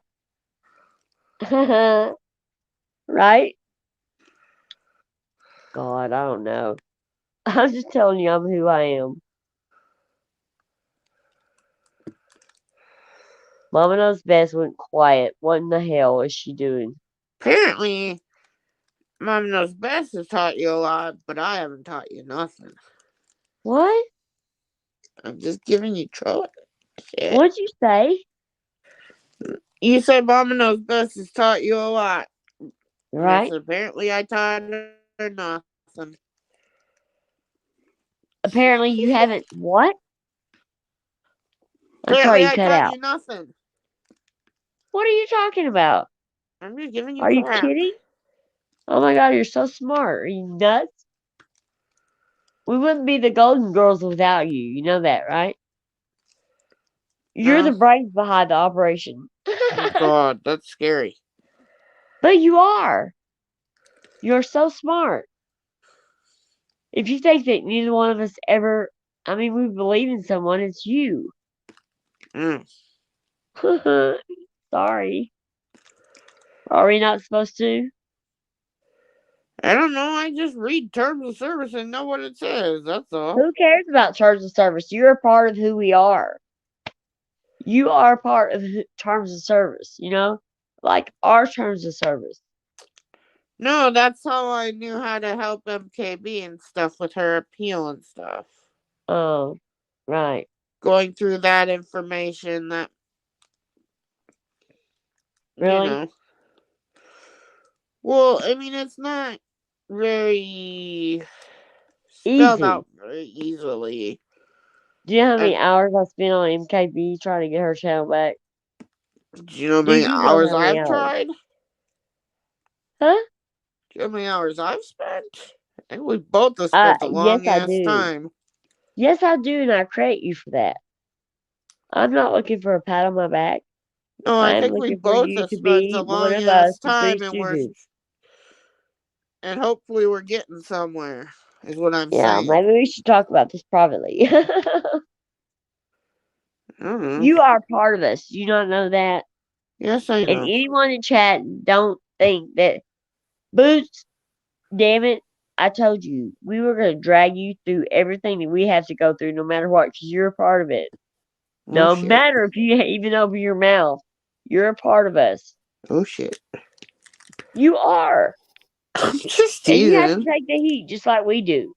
[SPEAKER 2] Right? God, I don't know. I'm just telling you I'm who I am. Mama Knows Best went quiet. What in the hell is she doing?
[SPEAKER 4] Apparently, Mom Knows Best has taught you a lot, but I haven't taught you nothing.
[SPEAKER 2] What?
[SPEAKER 4] I'm just giving you trouble. Shit.
[SPEAKER 2] What'd you say?
[SPEAKER 4] You said Mama Knows Best has taught you a lot.
[SPEAKER 2] Right?
[SPEAKER 4] Apparently, I taught her nothing.
[SPEAKER 2] Apparently you haven't what? I'm sorry,
[SPEAKER 4] Apparently,
[SPEAKER 2] you
[SPEAKER 4] I
[SPEAKER 2] cut
[SPEAKER 4] taught
[SPEAKER 2] out.
[SPEAKER 4] you nothing.
[SPEAKER 2] What are you talking about?
[SPEAKER 4] I'm just giving you
[SPEAKER 2] Are you
[SPEAKER 4] crap.
[SPEAKER 2] kidding? Oh my god, you're so smart. Are you nuts? We wouldn't be the Golden Girls without you. You know that, right? You're the
[SPEAKER 4] No?
[SPEAKER 2] brains behind the operation.
[SPEAKER 4] Oh, God, that's scary.
[SPEAKER 2] But you are. You're so smart. If you think that neither one of us ever, I mean, we believe in someone, it's you.
[SPEAKER 4] Mm.
[SPEAKER 2] Sorry. Are we not supposed to?
[SPEAKER 4] I don't know. I just read terms of service and know what it says. That's all.
[SPEAKER 2] Who cares about terms of service? You're a part of who we are. You are a part of terms of service, you know? Like our terms of service.
[SPEAKER 4] No, that's how I knew how to help MKB and stuff with her appeal and stuff.
[SPEAKER 2] Oh, right.
[SPEAKER 4] Going through that information that,
[SPEAKER 2] Really?
[SPEAKER 4] you know. Well, I mean, it's not very spelled
[SPEAKER 2] Easy.
[SPEAKER 4] out very easily.
[SPEAKER 2] Do you know how many
[SPEAKER 4] And
[SPEAKER 2] hours I spent on MKB trying to get her channel back?
[SPEAKER 4] do you know how
[SPEAKER 2] Do
[SPEAKER 4] many
[SPEAKER 2] you know
[SPEAKER 4] hours
[SPEAKER 2] how many
[SPEAKER 4] I've
[SPEAKER 2] hours?
[SPEAKER 4] tried? Do
[SPEAKER 2] Huh?
[SPEAKER 4] you know how many hours I've spent? I think we both have spent a long
[SPEAKER 2] Yes, I
[SPEAKER 4] ass
[SPEAKER 2] do.
[SPEAKER 4] time.
[SPEAKER 2] Yes, I do, and I credit you for that. I'm not looking for a pat on my back.
[SPEAKER 4] No, I
[SPEAKER 2] I'm
[SPEAKER 4] think we
[SPEAKER 2] looking for
[SPEAKER 4] both
[SPEAKER 2] you
[SPEAKER 4] have
[SPEAKER 2] to
[SPEAKER 4] spent
[SPEAKER 2] be
[SPEAKER 4] a
[SPEAKER 2] one
[SPEAKER 4] long
[SPEAKER 2] of us,
[SPEAKER 4] ass
[SPEAKER 2] the Three
[SPEAKER 4] time,
[SPEAKER 2] Stooges.
[SPEAKER 4] and hopefully we're getting somewhere. Is what I'm
[SPEAKER 2] Yeah,
[SPEAKER 4] saying.
[SPEAKER 2] maybe we should talk about this privately.
[SPEAKER 4] I don't know.
[SPEAKER 2] You are part of us. You don't know that?
[SPEAKER 4] Yes, I
[SPEAKER 2] And
[SPEAKER 4] know.
[SPEAKER 2] anyone in chat, don't think that Boots, damn it, I told you, we were going to drag you through everything that we have to go through, no matter what, because you're a part of it.
[SPEAKER 4] Oh
[SPEAKER 2] No
[SPEAKER 4] shit.
[SPEAKER 2] matter if you even open your mouth, you're a part of us.
[SPEAKER 4] Oh shit.
[SPEAKER 2] You are.
[SPEAKER 4] I'm just
[SPEAKER 2] And you have to
[SPEAKER 4] teasing.
[SPEAKER 2] take the heat just like we do.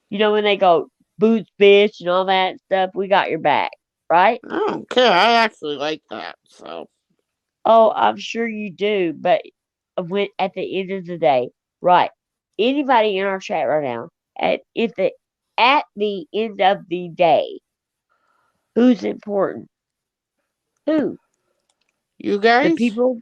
[SPEAKER 2] You know, when they go, Boots, bitch, and all that stuff, we got your back, right?
[SPEAKER 4] I don't care. I actually like that. So.
[SPEAKER 2] Oh, I'm sure you do, but when at the end of the day, right? Anybody in our chat right now, at the end of the day, who's important? Who?
[SPEAKER 4] You
[SPEAKER 2] The
[SPEAKER 4] guys?
[SPEAKER 2] people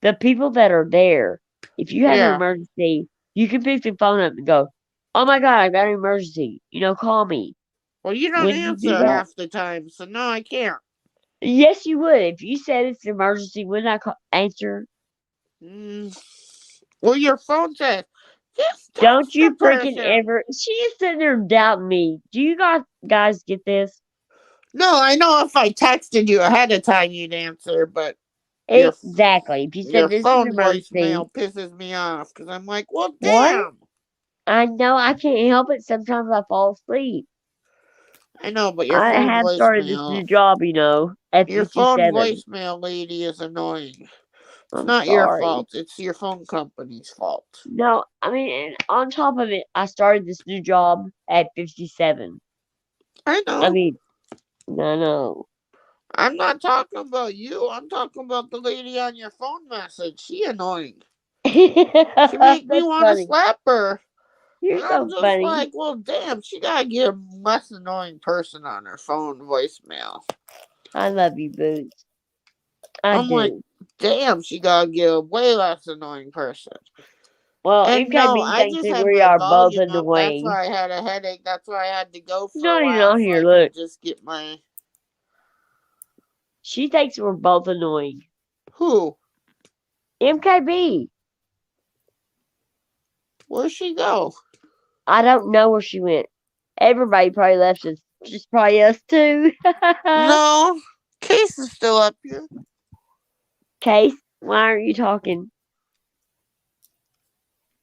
[SPEAKER 2] that are there. If you have an
[SPEAKER 4] Yeah.
[SPEAKER 2] emergency, you can pick the phone up and go, "Oh my God, I got an emergency." You know, call me.
[SPEAKER 4] Well, you don't
[SPEAKER 2] Wouldn't you do
[SPEAKER 4] answer
[SPEAKER 2] that?
[SPEAKER 4] half the time, so no, I can't.
[SPEAKER 2] Yes, you would. If you said it's an emergency, wouldn't I answer?
[SPEAKER 4] Well, your phone says, just
[SPEAKER 2] Don't
[SPEAKER 4] text the
[SPEAKER 2] you freaking
[SPEAKER 4] person.
[SPEAKER 2] ever. She is sitting there doubting me. Do you guys get this?
[SPEAKER 4] No, I know if I texted you ahead of time, you'd answer, but
[SPEAKER 2] Exactly. If you
[SPEAKER 4] your
[SPEAKER 2] said this is an
[SPEAKER 4] phone
[SPEAKER 2] emergency,
[SPEAKER 4] voicemail pisses me off because I'm like, well,
[SPEAKER 2] what?
[SPEAKER 4] damn.
[SPEAKER 2] I know I can't help it. Sometimes I fall asleep.
[SPEAKER 4] I know, but your
[SPEAKER 2] I
[SPEAKER 4] phone
[SPEAKER 2] have started this
[SPEAKER 4] voicemail,
[SPEAKER 2] new job, you know, at
[SPEAKER 4] your phone
[SPEAKER 2] 57.
[SPEAKER 4] voicemail lady is annoying. It's
[SPEAKER 2] I'm
[SPEAKER 4] not your
[SPEAKER 2] sorry.
[SPEAKER 4] fault. It's your phone company's fault.
[SPEAKER 2] No, I mean, and on top of it, I started this new job at 57.
[SPEAKER 4] I know.
[SPEAKER 2] I mean, no.
[SPEAKER 4] I'm not talking about you. I'm talking about the lady on your phone message. She annoying. She make me
[SPEAKER 2] That's
[SPEAKER 4] want to
[SPEAKER 2] funny.
[SPEAKER 4] slap her.
[SPEAKER 2] You're
[SPEAKER 4] And I'm
[SPEAKER 2] so
[SPEAKER 4] just
[SPEAKER 2] funny.
[SPEAKER 4] like, well, damn, she gotta get a less annoying person on her phone voicemail.
[SPEAKER 2] I love you, Boots.
[SPEAKER 4] I'm like,
[SPEAKER 2] do.
[SPEAKER 4] damn, she gotta get a way less annoying person.
[SPEAKER 2] Well,
[SPEAKER 4] And no,
[SPEAKER 2] MKB
[SPEAKER 4] I
[SPEAKER 2] thinks
[SPEAKER 4] just
[SPEAKER 2] that
[SPEAKER 4] had
[SPEAKER 2] we
[SPEAKER 4] my
[SPEAKER 2] are both
[SPEAKER 4] volume up. That's
[SPEAKER 2] annoying.
[SPEAKER 4] why I had a headache. That's why I had to go for
[SPEAKER 2] Not
[SPEAKER 4] a
[SPEAKER 2] even
[SPEAKER 4] while
[SPEAKER 2] on
[SPEAKER 4] so
[SPEAKER 2] here,
[SPEAKER 4] I
[SPEAKER 2] look.
[SPEAKER 4] could just get my...
[SPEAKER 2] She thinks we're both annoying.
[SPEAKER 4] Who?
[SPEAKER 2] MKB.
[SPEAKER 4] Where'd she go?
[SPEAKER 2] I don't know where she went. Everybody probably left us. Just probably us too.
[SPEAKER 4] No, Case is still up here.
[SPEAKER 2] Case, why aren't you talking?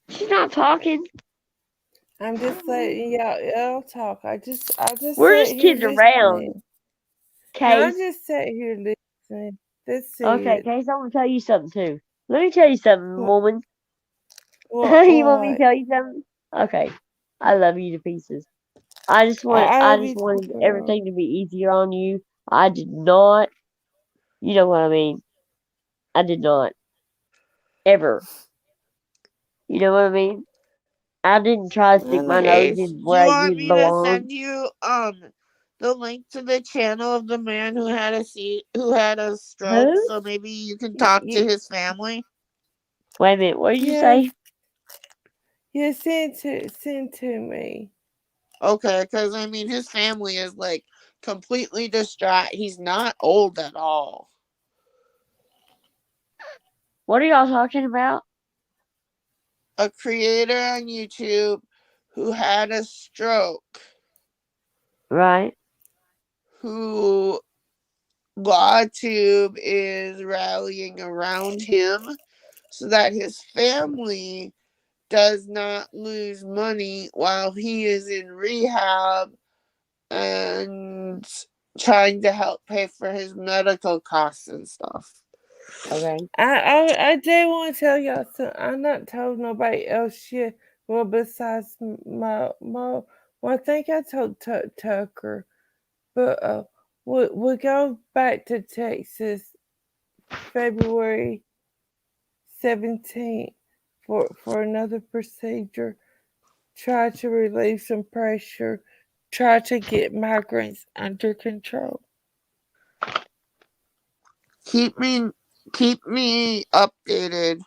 [SPEAKER 2] She's not talking.
[SPEAKER 8] I'm just letting y'all talk. I just
[SPEAKER 2] We're
[SPEAKER 8] sat
[SPEAKER 2] just
[SPEAKER 8] here
[SPEAKER 2] kidding around.
[SPEAKER 8] listening. Now I
[SPEAKER 2] Case.
[SPEAKER 8] just sat here listening. That's
[SPEAKER 2] Okay,
[SPEAKER 8] it.
[SPEAKER 2] Case, I want to tell you something too. Let me tell you something,
[SPEAKER 8] What?
[SPEAKER 2] woman.
[SPEAKER 8] What?
[SPEAKER 2] You want me to
[SPEAKER 8] What?
[SPEAKER 2] tell you something? Okay. I love you to pieces. I just
[SPEAKER 8] I love you too,
[SPEAKER 2] wanted
[SPEAKER 8] girl.
[SPEAKER 2] everything to be easier on you. I did not, you know what I mean? I did not ever. You know what I mean? I didn't try to
[SPEAKER 8] I
[SPEAKER 2] stick my
[SPEAKER 8] love
[SPEAKER 2] nose
[SPEAKER 8] you.
[SPEAKER 4] Ace,
[SPEAKER 2] in
[SPEAKER 4] do you
[SPEAKER 2] where it
[SPEAKER 4] want
[SPEAKER 2] didn't
[SPEAKER 4] me to
[SPEAKER 2] belong.
[SPEAKER 4] send you the link to the channel of the man who had a stroke,
[SPEAKER 2] Who?
[SPEAKER 4] so maybe you can talk to
[SPEAKER 8] Yeah,
[SPEAKER 4] his family?
[SPEAKER 2] Wait a minute, what did you
[SPEAKER 8] yeah,
[SPEAKER 2] say?
[SPEAKER 8] yeah. Send to me.
[SPEAKER 4] Okay, because I mean his family is like completely distraught. He's not old at all.
[SPEAKER 2] What are y'all talking about?
[SPEAKER 4] A creator on YouTube who had a stroke,
[SPEAKER 2] Right.
[SPEAKER 4] who LawTube is rallying around him so that his family does not lose money while he is in rehab and trying to help pay for his medical costs and stuff.
[SPEAKER 2] Okay.
[SPEAKER 8] I do want to tell y'all something. I'm not told nobody else yet. Well, besides Mo. Well, I think I told Tucker. But we go back to Texas February 17th for another procedure. Try to relieve some pressure. Try to get migraines under control.
[SPEAKER 4] Keep me updated.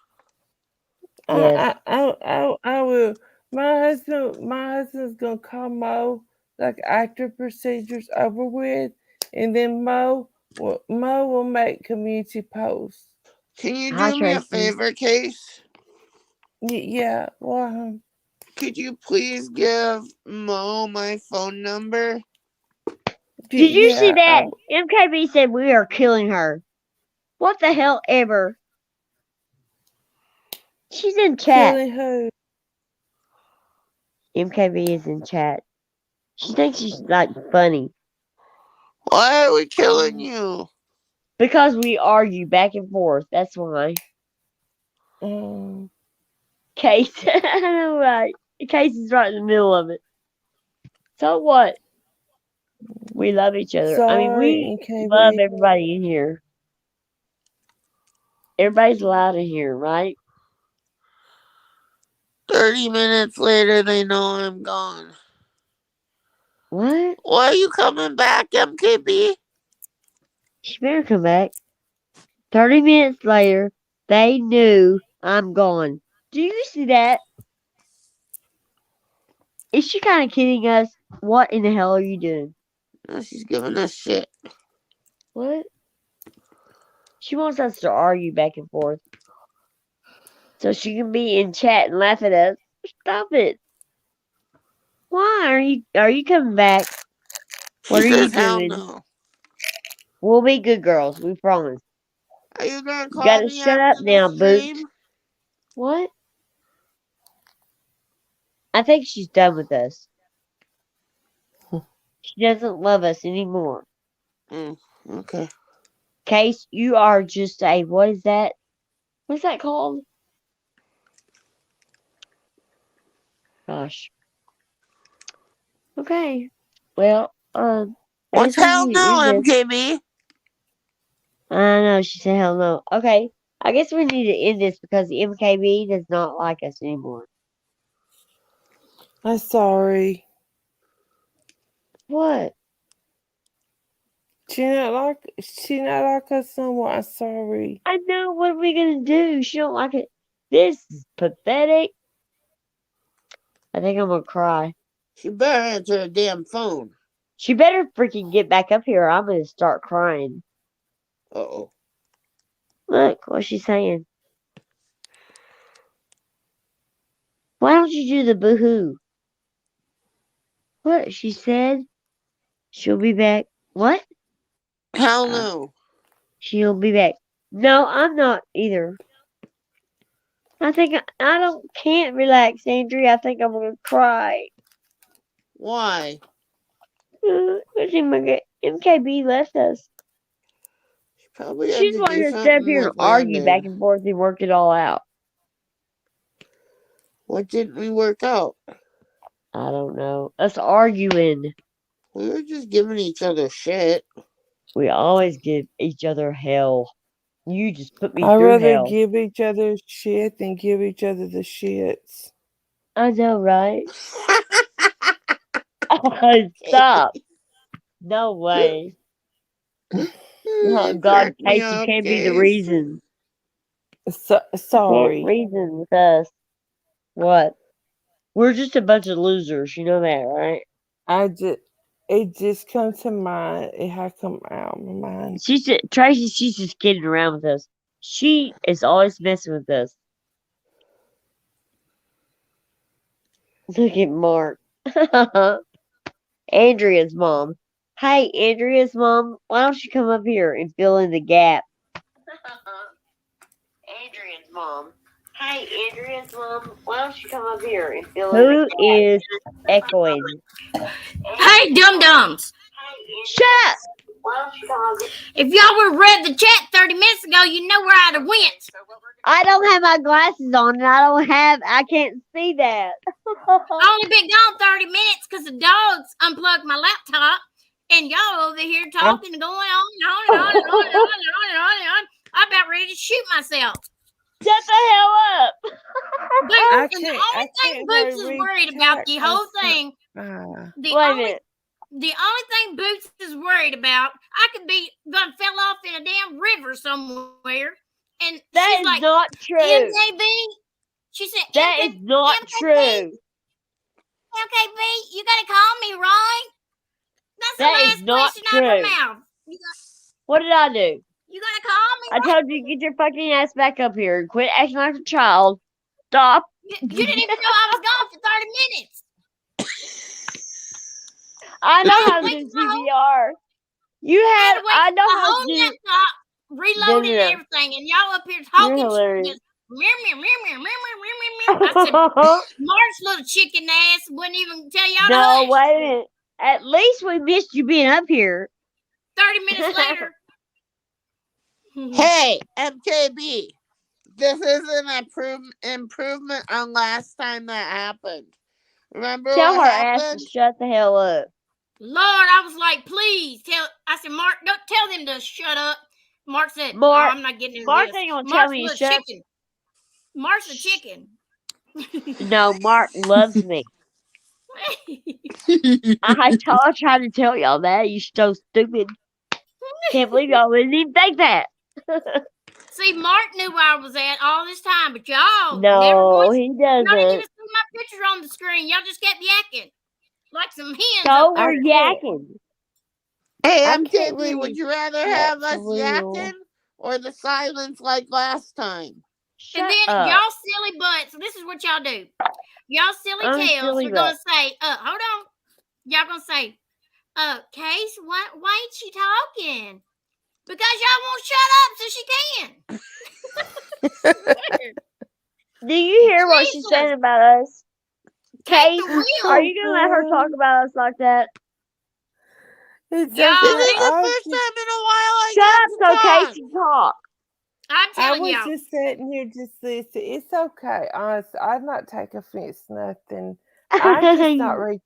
[SPEAKER 2] Yes.
[SPEAKER 8] I will. My husband's gonna call Mo like after procedures over with, and then Mo will make community posts.
[SPEAKER 4] Can you
[SPEAKER 2] Hi,
[SPEAKER 4] do me a
[SPEAKER 2] Tracy.
[SPEAKER 4] favor, Case?
[SPEAKER 8] Yeah, well,
[SPEAKER 4] Could you please give Mo my phone number?
[SPEAKER 2] Did you see
[SPEAKER 8] yeah.
[SPEAKER 2] that? MKB said we are killing her. What the hell ever? She's in chat.
[SPEAKER 8] Killing who?
[SPEAKER 2] MKB is in chat. She thinks she's like funny.
[SPEAKER 4] Why are we killing you?
[SPEAKER 2] Because we argue back and forth. That's why.
[SPEAKER 8] Um,
[SPEAKER 2] Case. I know, right? Case is right in the middle of it. So what? We love each other. I mean,
[SPEAKER 8] sorry,
[SPEAKER 2] we love
[SPEAKER 8] NKB.
[SPEAKER 2] everybody in here. Everybody's loud in here, right?
[SPEAKER 4] 30 minutes later, they know I'm gone.
[SPEAKER 2] What?
[SPEAKER 4] Why are you coming back, MKB?
[SPEAKER 2] She better come back. 30 minutes later, they knew I'm gone. Do you see that? Is she kind of kidding us? What in the hell are you doing?
[SPEAKER 4] Oh, she's giving us shit.
[SPEAKER 2] What? She wants us to argue back and forth. So she can be in chat and laugh at us. Stop it. Why are you coming back?
[SPEAKER 4] She
[SPEAKER 2] What are you
[SPEAKER 4] says, hell
[SPEAKER 2] doing?
[SPEAKER 4] no.
[SPEAKER 2] We'll be good girls, we promise.
[SPEAKER 4] Are you gonna
[SPEAKER 2] You
[SPEAKER 4] call
[SPEAKER 2] gotta
[SPEAKER 4] me
[SPEAKER 2] shut up
[SPEAKER 4] after the
[SPEAKER 2] now, Boot.
[SPEAKER 4] stream?
[SPEAKER 2] What? I think she's done with us. She doesn't love us anymore.
[SPEAKER 4] Okay.
[SPEAKER 2] Case, you are just a what is that? What's that called? Gosh. Okay. Well, I
[SPEAKER 4] What's
[SPEAKER 2] guess we
[SPEAKER 4] hell
[SPEAKER 2] need to
[SPEAKER 4] no,
[SPEAKER 2] end this.
[SPEAKER 4] MKB?
[SPEAKER 2] I know she said hell no. Okay. I guess we need to end this because the MKB does not like us anymore.
[SPEAKER 8] I'm sorry.
[SPEAKER 2] What?
[SPEAKER 8] She not like us no more. I'm sorry.
[SPEAKER 2] I know. What are we gonna do? She don't like it. This is pathetic. I think I'm gonna cry.
[SPEAKER 4] She better answer the damn phone.
[SPEAKER 2] She better freaking get back up here or I'm gonna start crying.
[SPEAKER 4] Uh-oh.
[SPEAKER 2] Look, what's she saying? Why don't you do the boo-hoo? What? She said she'll be back. What?
[SPEAKER 4] Hell no.
[SPEAKER 2] She'll be back. No, I'm not either. I think I can't relax, Andrea. I think I'm gonna cry.
[SPEAKER 4] Why?
[SPEAKER 2] What's in my MKB left us.
[SPEAKER 4] She probably had
[SPEAKER 2] She's
[SPEAKER 4] to
[SPEAKER 2] wanting
[SPEAKER 4] do
[SPEAKER 2] to sit up
[SPEAKER 4] something
[SPEAKER 2] here
[SPEAKER 4] with
[SPEAKER 2] and argue back
[SPEAKER 4] Landon.
[SPEAKER 2] and forth and work it all out.
[SPEAKER 4] What didn't we work out?
[SPEAKER 2] I don't know. Us arguing.
[SPEAKER 4] We were just giving each other shit.
[SPEAKER 2] We always give each other hell. You just put me
[SPEAKER 8] I'd
[SPEAKER 2] through
[SPEAKER 8] rather
[SPEAKER 2] hell.
[SPEAKER 8] give each other shit than give each other the shits.
[SPEAKER 2] I know, right? Stop. No way. No,
[SPEAKER 4] You
[SPEAKER 2] God,
[SPEAKER 4] crack me
[SPEAKER 2] Case, you
[SPEAKER 4] up,
[SPEAKER 2] can't be the
[SPEAKER 4] Case.
[SPEAKER 2] reason. You can't
[SPEAKER 8] Sorry.
[SPEAKER 2] reason with us. What? We're just a bunch of losers. You know that, right?
[SPEAKER 8] It just come to mind. It had come out of my mind.
[SPEAKER 2] Tracy, she's just kidding around with us. She is always messing with us. Look at Mark. Andrea's mom. Hey, Andrea's mom, why don't you come up here and fill in the gap? Andrea's mom. Hey, Andrea's mom, why don't you come up here and fill in the gap? Who is echoing?
[SPEAKER 1] Hey, dum-dums.
[SPEAKER 2] Shut up! Why don't you come up here?
[SPEAKER 1] If y'all would have read the chat 30 minutes ago, you know where I'd have went.
[SPEAKER 2] I don't have my glasses on and I can't see that.
[SPEAKER 1] I only been gone 30 minutes because the dogs unplugged my laptop and y'all over here talking and going on and on and on and on and on and on and on and on. I'm about ready to shoot myself.
[SPEAKER 2] Shut the hell up!
[SPEAKER 1] But the only thing Boots is worried about the whole thing,
[SPEAKER 2] Wait a minute.
[SPEAKER 1] The only thing Boots is worried about, I could be gonna fell off in a damn river somewhere. And
[SPEAKER 2] that
[SPEAKER 1] she's
[SPEAKER 2] is
[SPEAKER 1] like,
[SPEAKER 2] not true.
[SPEAKER 1] MKB? She said,
[SPEAKER 2] that is not
[SPEAKER 1] MKB,
[SPEAKER 2] true.
[SPEAKER 1] MKB, you gotta call me, right? That's the last question out of her mouth.
[SPEAKER 2] What did I do?
[SPEAKER 1] You gotta call me,
[SPEAKER 2] I told you to get your fucking ass back up here and quit acting like a child. Stop.
[SPEAKER 1] You didn't even know I was gone for 30 minutes.
[SPEAKER 2] I know how to do CPR. I know how to do
[SPEAKER 1] laptop, reloaded and everything, and y'all up here talking.
[SPEAKER 2] You're hilarious.
[SPEAKER 1] Just, I said, Mark's little chicken ass wouldn't even tell y'all to hush.
[SPEAKER 2] No, wait a minute. At least we missed you being up here.
[SPEAKER 1] 30 minutes later.
[SPEAKER 4] Hey, MKB. This is an improvement on last time that happened. Remember
[SPEAKER 2] Tell
[SPEAKER 4] what
[SPEAKER 2] her
[SPEAKER 4] happened?
[SPEAKER 2] ass to shut the hell up.
[SPEAKER 1] Lord, I was like, please tell. I said, Mark, don't tell them to shut up. Mark said,
[SPEAKER 2] Mark,
[SPEAKER 1] I'm not getting into
[SPEAKER 2] Mark
[SPEAKER 1] this.
[SPEAKER 2] ain't gonna
[SPEAKER 1] Mark's
[SPEAKER 2] tell me to
[SPEAKER 1] a
[SPEAKER 2] shut up.
[SPEAKER 1] chicken. Mark's a chicken.
[SPEAKER 2] No, Mark loves me. I tried to tell y'all that. You so stupid. Can't believe y'all didn't even think that.
[SPEAKER 1] See, Mark knew where I was at all this time, but y'all
[SPEAKER 2] No,
[SPEAKER 1] never once,
[SPEAKER 2] he
[SPEAKER 1] y'all didn't even
[SPEAKER 2] doesn't.
[SPEAKER 1] see my pictures on the screen. Y'all just kept yakking like some hens.
[SPEAKER 2] So we're yakking.
[SPEAKER 4] Hey,
[SPEAKER 2] I can't
[SPEAKER 4] MKB,
[SPEAKER 2] really
[SPEAKER 4] would you rather
[SPEAKER 2] get
[SPEAKER 4] have us
[SPEAKER 2] real.
[SPEAKER 4] yakking or the silence like last time?
[SPEAKER 1] And then
[SPEAKER 2] up.
[SPEAKER 1] y'all silly butts. This is what y'all do. Y'all silly tails. We're gonna say, hold on. Y'all gonna say, Case, why ain't she talking? Because y'all won't shut up so she can.
[SPEAKER 2] Do you hear what she's saying about us? Case, are you gonna let her talk about us like that?
[SPEAKER 4] This is the first time in a while I got to talk.
[SPEAKER 2] Casey talk.
[SPEAKER 1] I'm telling
[SPEAKER 8] y'all.
[SPEAKER 1] y'all.
[SPEAKER 8] I was just sitting here just listening. It's okay. Honestly, I'd not take offense to nothing. I just not read.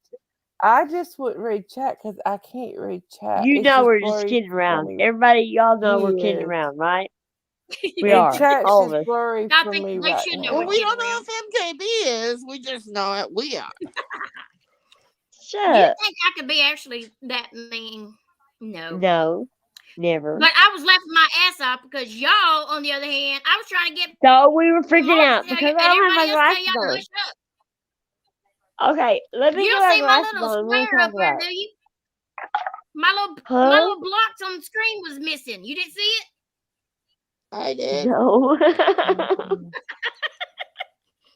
[SPEAKER 8] I just wouldn't read chat because I can't read chat.
[SPEAKER 2] You know we're just kidding around. Everybody, y'all know we're kidding around, right? We are.
[SPEAKER 8] Chat's
[SPEAKER 2] all of
[SPEAKER 8] just
[SPEAKER 2] us.
[SPEAKER 8] blurry for me right now.
[SPEAKER 4] Well, we don't know if MKB is. We just know it. We are.
[SPEAKER 1] You think I could be actually that mean? No.
[SPEAKER 2] No, never.
[SPEAKER 1] But I was laughing my ass off because y'all, on the other hand, I was trying to get.
[SPEAKER 2] So we were freaking out because I don't have my glasses on. Okay, let me get my glasses on.
[SPEAKER 1] You don't see my little square up there, do you? My little blocks on the screen was missing. You didn't see it?
[SPEAKER 4] I did.
[SPEAKER 2] No.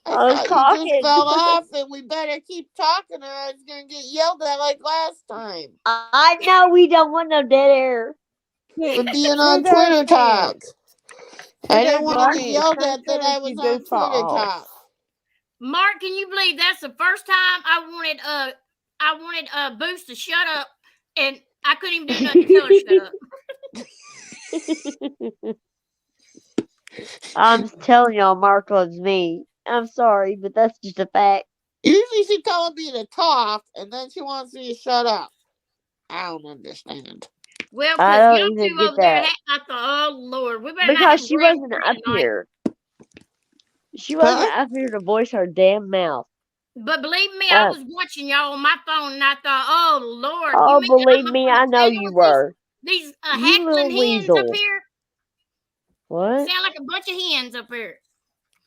[SPEAKER 4] I thought you just fell off, and we better keep talking, or I was gonna get yelled at like last time.
[SPEAKER 2] I know we don't want no dead air.
[SPEAKER 4] For being on Twitter Talk. I didn't want to be yelled at that I was on Twitter Talk.
[SPEAKER 1] Mark, can you believe that's the first time I wanted Boost to shut up, and I couldn't even do nothing to tell her shut up.
[SPEAKER 2] I'm telling y'all, Mark loves me. I'm sorry, but that's just a fact.
[SPEAKER 4] Usually she telling me to talk, and then she wants me to shut up. I don't understand.
[SPEAKER 1] Well,
[SPEAKER 2] I
[SPEAKER 1] because
[SPEAKER 2] don't
[SPEAKER 1] y'all
[SPEAKER 2] even
[SPEAKER 1] two
[SPEAKER 2] get
[SPEAKER 1] over there,
[SPEAKER 2] that.
[SPEAKER 1] I thought, oh Lord, we better not
[SPEAKER 2] Because
[SPEAKER 1] have
[SPEAKER 2] she
[SPEAKER 1] Graham
[SPEAKER 2] wasn't
[SPEAKER 1] free
[SPEAKER 2] up
[SPEAKER 1] tonight.
[SPEAKER 2] here. She wasn't
[SPEAKER 4] Huh?
[SPEAKER 2] up here to voice her damn mouth.
[SPEAKER 1] But believe me, I
[SPEAKER 2] Uh,
[SPEAKER 1] was watching y'all on my phone, and I thought, oh Lord, you
[SPEAKER 2] oh,
[SPEAKER 1] mean
[SPEAKER 2] believe
[SPEAKER 1] I'm
[SPEAKER 2] me,
[SPEAKER 1] gonna
[SPEAKER 2] I know
[SPEAKER 1] deal
[SPEAKER 2] you
[SPEAKER 1] with
[SPEAKER 2] were.
[SPEAKER 1] these
[SPEAKER 2] You
[SPEAKER 1] hackling
[SPEAKER 2] little
[SPEAKER 1] hens up
[SPEAKER 2] weasel.
[SPEAKER 1] here?
[SPEAKER 2] What?
[SPEAKER 1] Sound like a bunch of hens up here.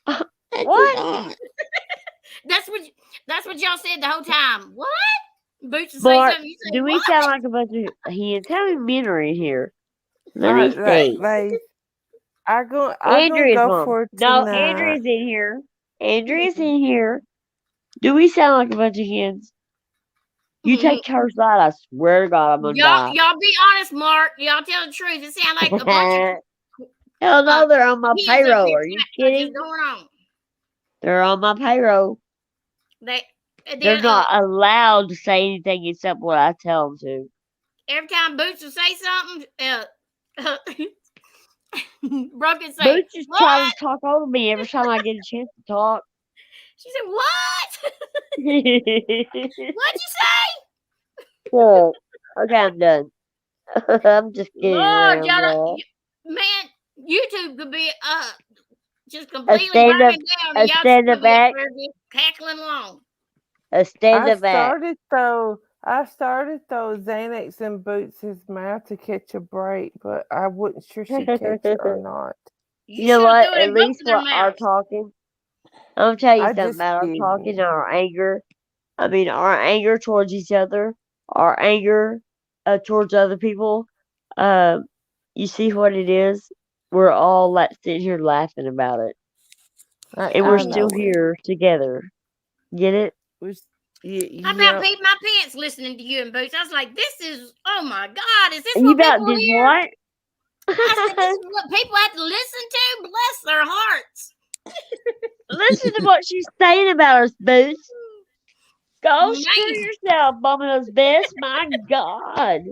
[SPEAKER 4] I do
[SPEAKER 2] What?
[SPEAKER 4] not.
[SPEAKER 1] That's what y'all said the whole time. What? Boots to say
[SPEAKER 2] Mark,
[SPEAKER 1] something, you say
[SPEAKER 2] do we
[SPEAKER 1] what?
[SPEAKER 2] sound like a bunch of hens? How many men are in here? Let
[SPEAKER 8] All
[SPEAKER 2] me
[SPEAKER 8] right,
[SPEAKER 2] see.
[SPEAKER 8] like I gonna
[SPEAKER 2] Andrea's
[SPEAKER 8] go
[SPEAKER 2] mom.
[SPEAKER 8] for it
[SPEAKER 2] No,
[SPEAKER 8] tonight.
[SPEAKER 2] Andrea's in here. Andrea's in here. Do we sound like a bunch of hens? You take her side, I swear to God, I'm gonna die.
[SPEAKER 1] Y'all be honest, Mark. Y'all tell the truth. It sound like a bunch of
[SPEAKER 2] Hell no, they're on my
[SPEAKER 1] hens up
[SPEAKER 2] payroll.
[SPEAKER 1] here
[SPEAKER 2] Are you
[SPEAKER 1] just
[SPEAKER 2] kidding?
[SPEAKER 1] going on.
[SPEAKER 2] They're on my payroll.
[SPEAKER 1] They
[SPEAKER 2] They're
[SPEAKER 1] then
[SPEAKER 2] not allowed to say anything except what I tell them to.
[SPEAKER 1] every time Boots will say something, Broken say,
[SPEAKER 2] Boots just
[SPEAKER 1] what?
[SPEAKER 2] tries to talk over me every time I get a chance to talk.
[SPEAKER 1] She said, what? What'd you say?
[SPEAKER 2] Look, okay, I'm done. I'm just kidding
[SPEAKER 1] Lord,
[SPEAKER 2] around,
[SPEAKER 1] y'all
[SPEAKER 2] y'all.
[SPEAKER 1] man, YouTube could be just
[SPEAKER 2] A
[SPEAKER 1] completely
[SPEAKER 2] stand up,
[SPEAKER 1] burning down,
[SPEAKER 2] a
[SPEAKER 1] and y'all
[SPEAKER 2] stand
[SPEAKER 1] still
[SPEAKER 2] up
[SPEAKER 1] be up
[SPEAKER 2] act,
[SPEAKER 1] there just cackling along.
[SPEAKER 2] a stand
[SPEAKER 8] I
[SPEAKER 2] up act.
[SPEAKER 8] started though Xanax in Boots' mouth to catch a break, but I wasn't sure she'd catch it or not.
[SPEAKER 1] You
[SPEAKER 2] You know
[SPEAKER 1] should have
[SPEAKER 2] what?
[SPEAKER 1] threw it
[SPEAKER 2] At
[SPEAKER 1] in both
[SPEAKER 2] least
[SPEAKER 1] of their
[SPEAKER 2] for our
[SPEAKER 1] mouths.
[SPEAKER 2] talking, I'm gonna tell you
[SPEAKER 8] I
[SPEAKER 2] something
[SPEAKER 8] just
[SPEAKER 2] about our
[SPEAKER 8] did.
[SPEAKER 2] talking, our anger. I mean, our anger towards each other, our anger towards other people. Um, you see what it is? We're all like sitting here laughing about it, and we're
[SPEAKER 8] I
[SPEAKER 2] still
[SPEAKER 8] know it.
[SPEAKER 2] here together. Get it?
[SPEAKER 1] I about
[SPEAKER 8] Yep.
[SPEAKER 1] peed my pants listening to you and Boots. I was like, this is, oh my God, is this
[SPEAKER 2] And you
[SPEAKER 1] what
[SPEAKER 2] about
[SPEAKER 1] people
[SPEAKER 2] did
[SPEAKER 1] hear?
[SPEAKER 2] what?
[SPEAKER 1] I said, this is what people have to listen to? Bless their hearts.
[SPEAKER 2] Listen to what she's saying about us, Boots. Go
[SPEAKER 1] Man,
[SPEAKER 2] screw yourself, Domino's Best. My God.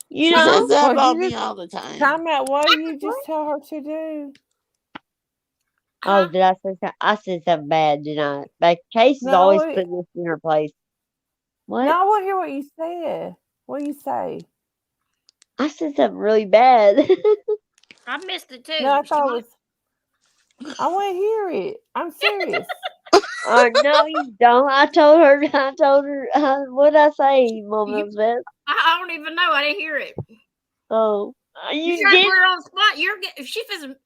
[SPEAKER 2] You
[SPEAKER 4] She
[SPEAKER 2] know?
[SPEAKER 4] says that
[SPEAKER 8] Well,
[SPEAKER 4] about
[SPEAKER 8] you
[SPEAKER 4] me
[SPEAKER 8] just
[SPEAKER 4] all the time.
[SPEAKER 8] time out. What did you just tell her to do?
[SPEAKER 2] Oh, did I say something? I said something bad, didn't I? But Casey's
[SPEAKER 8] No,
[SPEAKER 2] always putting this in her place. What?
[SPEAKER 8] no, I want to hear what you said. What do you say?
[SPEAKER 2] I said something really bad.
[SPEAKER 1] I missed it too.
[SPEAKER 8] No, I thought it was. I want to hear it. I'm serious.
[SPEAKER 2] No, you don't. I told her, what did I say, Domino's Best?
[SPEAKER 1] I don't even know. I didn't hear it.
[SPEAKER 2] Oh,
[SPEAKER 1] You
[SPEAKER 2] you
[SPEAKER 1] trying to
[SPEAKER 2] did.
[SPEAKER 1] put her on the spot.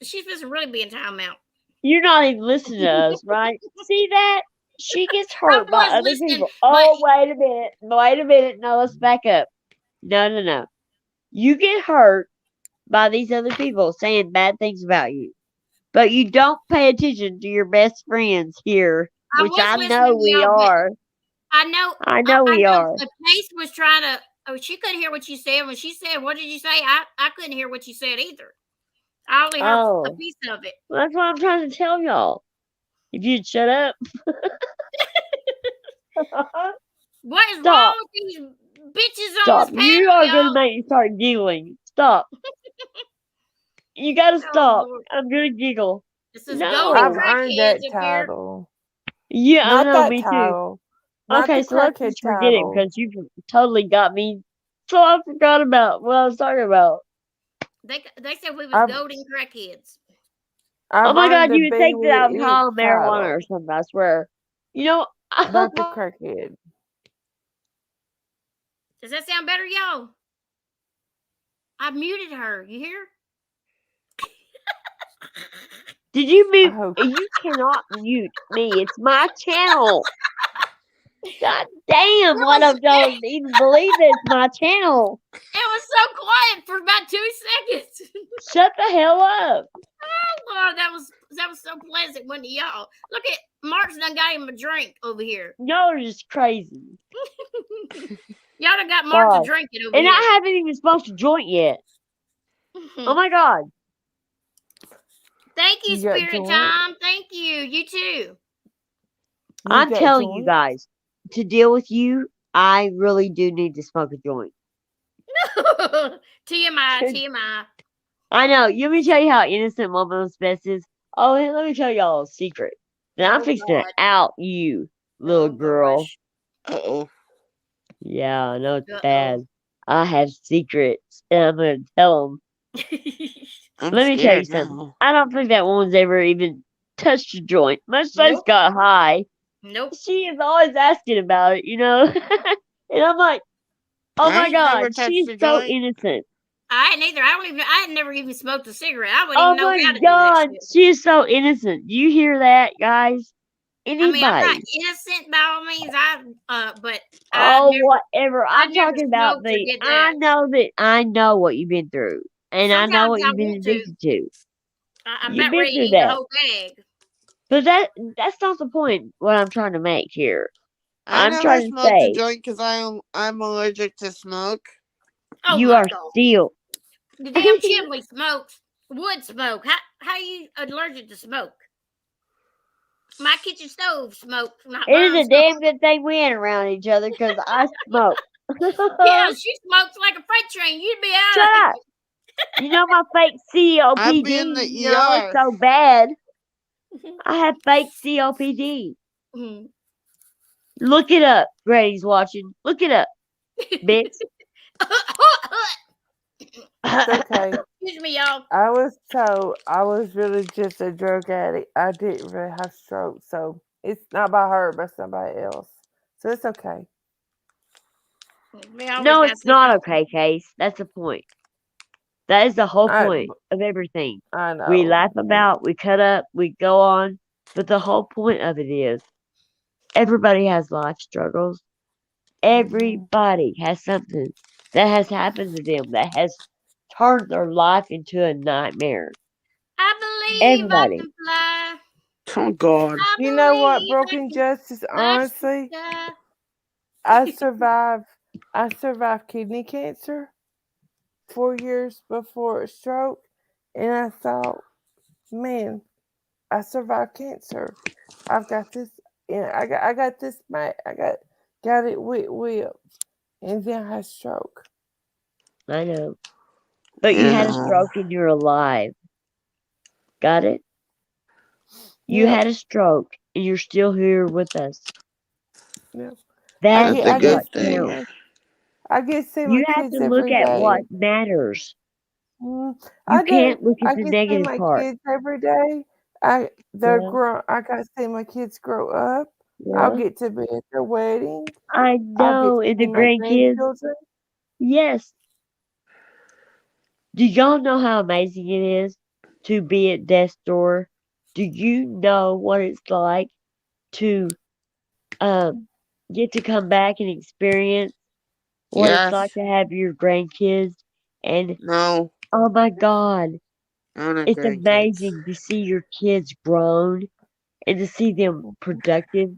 [SPEAKER 1] She's really being timeout.
[SPEAKER 2] You're not even listening to us, right? See that? She gets hurt by
[SPEAKER 1] was
[SPEAKER 2] other
[SPEAKER 1] listening,
[SPEAKER 2] people.
[SPEAKER 1] but
[SPEAKER 2] Oh, wait a minute. Wait a minute. No, let's back up. No. You get hurt by these other people saying bad things about you. But you don't pay attention to your best friends here,
[SPEAKER 1] I
[SPEAKER 2] which
[SPEAKER 1] was
[SPEAKER 2] I
[SPEAKER 1] listening
[SPEAKER 2] know
[SPEAKER 1] to
[SPEAKER 2] we
[SPEAKER 1] y'all, but
[SPEAKER 2] are.
[SPEAKER 1] I know
[SPEAKER 2] I know we are.
[SPEAKER 1] Pace was trying to. Oh, she couldn't hear what you said. When she said, "What did you say?" I couldn't hear what you said either. I only heard a
[SPEAKER 2] Oh,
[SPEAKER 1] piece of it.
[SPEAKER 2] that's what I'm trying to tell y'all. If you'd shut up.
[SPEAKER 1] What is
[SPEAKER 2] Stop.
[SPEAKER 1] wrong with these bitches on
[SPEAKER 2] Stop.
[SPEAKER 1] this
[SPEAKER 2] You
[SPEAKER 1] panel,
[SPEAKER 2] are going to
[SPEAKER 1] y'all?
[SPEAKER 2] make me start giggling. Stop. You got to
[SPEAKER 1] Oh,
[SPEAKER 2] stop.
[SPEAKER 1] Lord.
[SPEAKER 2] I'm going to giggle.
[SPEAKER 1] This is golden
[SPEAKER 8] I've
[SPEAKER 2] No.
[SPEAKER 8] earned
[SPEAKER 1] crackheads
[SPEAKER 8] that
[SPEAKER 1] up here.
[SPEAKER 8] title.
[SPEAKER 2] Yeah, I
[SPEAKER 8] Not
[SPEAKER 2] know,
[SPEAKER 8] that
[SPEAKER 2] me too.
[SPEAKER 8] title. Not
[SPEAKER 2] Okay,
[SPEAKER 8] the
[SPEAKER 2] so let's
[SPEAKER 8] crackhead
[SPEAKER 2] just forget it
[SPEAKER 8] title.
[SPEAKER 2] because you totally got me. So I forgot about what I was talking about.
[SPEAKER 1] They said we was
[SPEAKER 8] I've,
[SPEAKER 1] golden crackheads.
[SPEAKER 2] Oh
[SPEAKER 8] I've
[SPEAKER 2] my
[SPEAKER 8] earned
[SPEAKER 2] God,
[SPEAKER 8] the
[SPEAKER 2] you would
[SPEAKER 8] Be
[SPEAKER 2] think that I
[SPEAKER 8] With
[SPEAKER 2] was
[SPEAKER 8] It
[SPEAKER 2] high on marijuana
[SPEAKER 8] title.
[SPEAKER 2] or something, I swear. You know,
[SPEAKER 8] Not the crackhead.
[SPEAKER 1] Does that sound better, y'all? I muted her. You hear?
[SPEAKER 2] did you mute?
[SPEAKER 8] hope-
[SPEAKER 2] You cannot mute me. It's my channel. God damn, why don't y'all even believe it's my channel?
[SPEAKER 1] It was so quiet for about 2 seconds.
[SPEAKER 2] Shut the hell up.
[SPEAKER 1] Oh Lord, that was so pleasant, wasn't it, y'all? Look at Mark's done got him a drink over here.
[SPEAKER 2] Y'all are just crazy.
[SPEAKER 1] Y'all done got Mark
[SPEAKER 2] God.
[SPEAKER 1] to drink it over
[SPEAKER 2] And
[SPEAKER 1] here.
[SPEAKER 2] I haven't even smoked a joint yet. Oh my God.
[SPEAKER 1] Thank you,
[SPEAKER 8] You got
[SPEAKER 1] Spirit
[SPEAKER 8] joint?
[SPEAKER 1] Time. Thank you. You too.
[SPEAKER 2] I'm
[SPEAKER 8] got
[SPEAKER 2] telling you
[SPEAKER 8] joint?
[SPEAKER 2] guys, to deal with you, I really do need to smoke a joint.
[SPEAKER 1] TMI, TMI.
[SPEAKER 2] I know. Let me tell you how innocent one of those best is. Oh, hey, let me tell y'all a secret. Now I'm
[SPEAKER 1] Oh
[SPEAKER 2] fixing to
[SPEAKER 1] God.
[SPEAKER 2] out you, little
[SPEAKER 1] Oh
[SPEAKER 2] girl.
[SPEAKER 1] gosh.
[SPEAKER 4] Uh-oh.
[SPEAKER 2] Yeah, I know it's
[SPEAKER 1] Uh-oh.
[SPEAKER 2] bad. I have secrets, and I'm gonna tell them.
[SPEAKER 4] I'm
[SPEAKER 2] Let me tell you
[SPEAKER 4] scared
[SPEAKER 2] something.
[SPEAKER 4] now.
[SPEAKER 2] I don't think that woman's ever even touched a joint, much less
[SPEAKER 1] Nope.
[SPEAKER 2] got high.
[SPEAKER 1] Nope.
[SPEAKER 2] She is always asking about it, and I'm like, oh
[SPEAKER 4] I
[SPEAKER 2] my
[SPEAKER 4] ain't never
[SPEAKER 2] God,
[SPEAKER 4] touched
[SPEAKER 2] she's
[SPEAKER 4] a
[SPEAKER 2] so
[SPEAKER 4] joint.
[SPEAKER 2] innocent.
[SPEAKER 1] I hadn't either. I had never even smoked a cigarette. I wouldn't
[SPEAKER 2] Oh
[SPEAKER 1] even know
[SPEAKER 2] my
[SPEAKER 1] how to do that
[SPEAKER 2] God,
[SPEAKER 1] shit.
[SPEAKER 2] she is so innocent. Do you hear that, guys?
[SPEAKER 1] I mean, I'm not
[SPEAKER 2] Anybody?
[SPEAKER 1] innocent by all means. But
[SPEAKER 2] Oh, whatever.
[SPEAKER 1] I
[SPEAKER 2] I'm
[SPEAKER 1] never
[SPEAKER 2] talking about
[SPEAKER 1] smoked or did
[SPEAKER 2] I
[SPEAKER 1] that.
[SPEAKER 2] know what you've been through. And I know
[SPEAKER 1] Sometimes
[SPEAKER 2] what
[SPEAKER 1] I
[SPEAKER 2] you've been
[SPEAKER 1] want to.
[SPEAKER 2] addicted to.
[SPEAKER 1] I'm
[SPEAKER 2] You've
[SPEAKER 1] about
[SPEAKER 2] been
[SPEAKER 1] ready to
[SPEAKER 2] through
[SPEAKER 1] eat a
[SPEAKER 2] that.
[SPEAKER 1] whole bag.
[SPEAKER 2] But that's not the point what I'm trying to make here.
[SPEAKER 4] I
[SPEAKER 2] I'm
[SPEAKER 4] never
[SPEAKER 2] trying to
[SPEAKER 4] smoked a
[SPEAKER 2] say
[SPEAKER 4] joint because I'm allergic to smoke.
[SPEAKER 1] Oh
[SPEAKER 2] you
[SPEAKER 1] my
[SPEAKER 2] are
[SPEAKER 1] God.
[SPEAKER 2] still
[SPEAKER 1] The damn chimney smokes. Wood smoke. How you allergic to smoke? My kitchen stove smokes, not
[SPEAKER 2] it is
[SPEAKER 1] mine.
[SPEAKER 2] a damn good thing we ain't around each other because I smoke.
[SPEAKER 1] Yeah, she smokes like a freight train. You'd be
[SPEAKER 2] Shut
[SPEAKER 1] out of
[SPEAKER 2] up. You know my fake
[SPEAKER 4] I'd be in
[SPEAKER 2] COPD,
[SPEAKER 4] the
[SPEAKER 2] it's
[SPEAKER 4] ER.
[SPEAKER 2] so bad. I have fake COPD.
[SPEAKER 1] it.
[SPEAKER 2] Look it up. Grady's watching. Look it up, bitch.
[SPEAKER 8] It's okay.
[SPEAKER 1] Excuse me, y'all.
[SPEAKER 8] I was told I was really just a drug addict. I didn't really have stroke, so it's not by her, but somebody else. So it's okay.
[SPEAKER 1] We always
[SPEAKER 2] No,
[SPEAKER 1] got
[SPEAKER 2] it's
[SPEAKER 1] this.
[SPEAKER 2] not okay, Case. That's the point. That is the whole
[SPEAKER 8] I
[SPEAKER 2] point of everything.
[SPEAKER 8] I
[SPEAKER 2] We
[SPEAKER 8] know.
[SPEAKER 2] laugh about, we cut up, we go on, but the whole point of it is everybody has life struggles. Everybody has something that has happened to them that has turned their life into a nightmare.
[SPEAKER 1] I believe I
[SPEAKER 2] Everybody.
[SPEAKER 1] can fly.
[SPEAKER 4] Oh God.
[SPEAKER 1] I
[SPEAKER 8] You know what,
[SPEAKER 1] believe I
[SPEAKER 8] Broken
[SPEAKER 1] can
[SPEAKER 8] Justice?
[SPEAKER 1] touch the
[SPEAKER 8] Honestly,
[SPEAKER 1] sky.
[SPEAKER 8] I survived. I survived kidney cancer 4 years before a stroke, and I thought, man, I survived cancer. I've got this. Yeah, I got this. Got it with, and then I had stroke.
[SPEAKER 2] I know. But you
[SPEAKER 4] You
[SPEAKER 2] had a
[SPEAKER 4] know.
[SPEAKER 2] stroke and you're alive. Got it? You
[SPEAKER 8] Yep.
[SPEAKER 2] had a stroke and you're still here with us.
[SPEAKER 8] Yep.
[SPEAKER 2] That's
[SPEAKER 4] That's a
[SPEAKER 8] I get
[SPEAKER 2] what
[SPEAKER 4] good
[SPEAKER 8] see
[SPEAKER 4] thing.
[SPEAKER 2] counts.
[SPEAKER 8] my I get to see my
[SPEAKER 2] You have
[SPEAKER 8] kids
[SPEAKER 2] to look
[SPEAKER 8] every
[SPEAKER 2] at what
[SPEAKER 8] day.
[SPEAKER 2] matters.
[SPEAKER 8] I
[SPEAKER 2] You
[SPEAKER 8] do.
[SPEAKER 2] can't look at
[SPEAKER 8] I
[SPEAKER 2] the
[SPEAKER 8] get to see
[SPEAKER 2] negative
[SPEAKER 8] my
[SPEAKER 2] part.
[SPEAKER 8] kids every day. They're
[SPEAKER 2] Yeah,
[SPEAKER 8] grown. I got to see my kids grow up. I'll
[SPEAKER 2] yeah.
[SPEAKER 8] get to be at their wedding.
[SPEAKER 2] I
[SPEAKER 8] I'll get
[SPEAKER 2] know.
[SPEAKER 8] to
[SPEAKER 2] And
[SPEAKER 8] see
[SPEAKER 2] the
[SPEAKER 8] my
[SPEAKER 2] grandkids,
[SPEAKER 8] grandchildren.
[SPEAKER 2] yes. Do y'all know how amazing it is to be at death's door? Do you know what it's like to um get to come back and experience what it's like
[SPEAKER 4] Yes.
[SPEAKER 2] to have your grandkids? And
[SPEAKER 4] No.
[SPEAKER 2] oh my God,
[SPEAKER 4] I don't have
[SPEAKER 2] it's
[SPEAKER 4] grandkids.
[SPEAKER 2] amazing to see your kids grown and to see them productive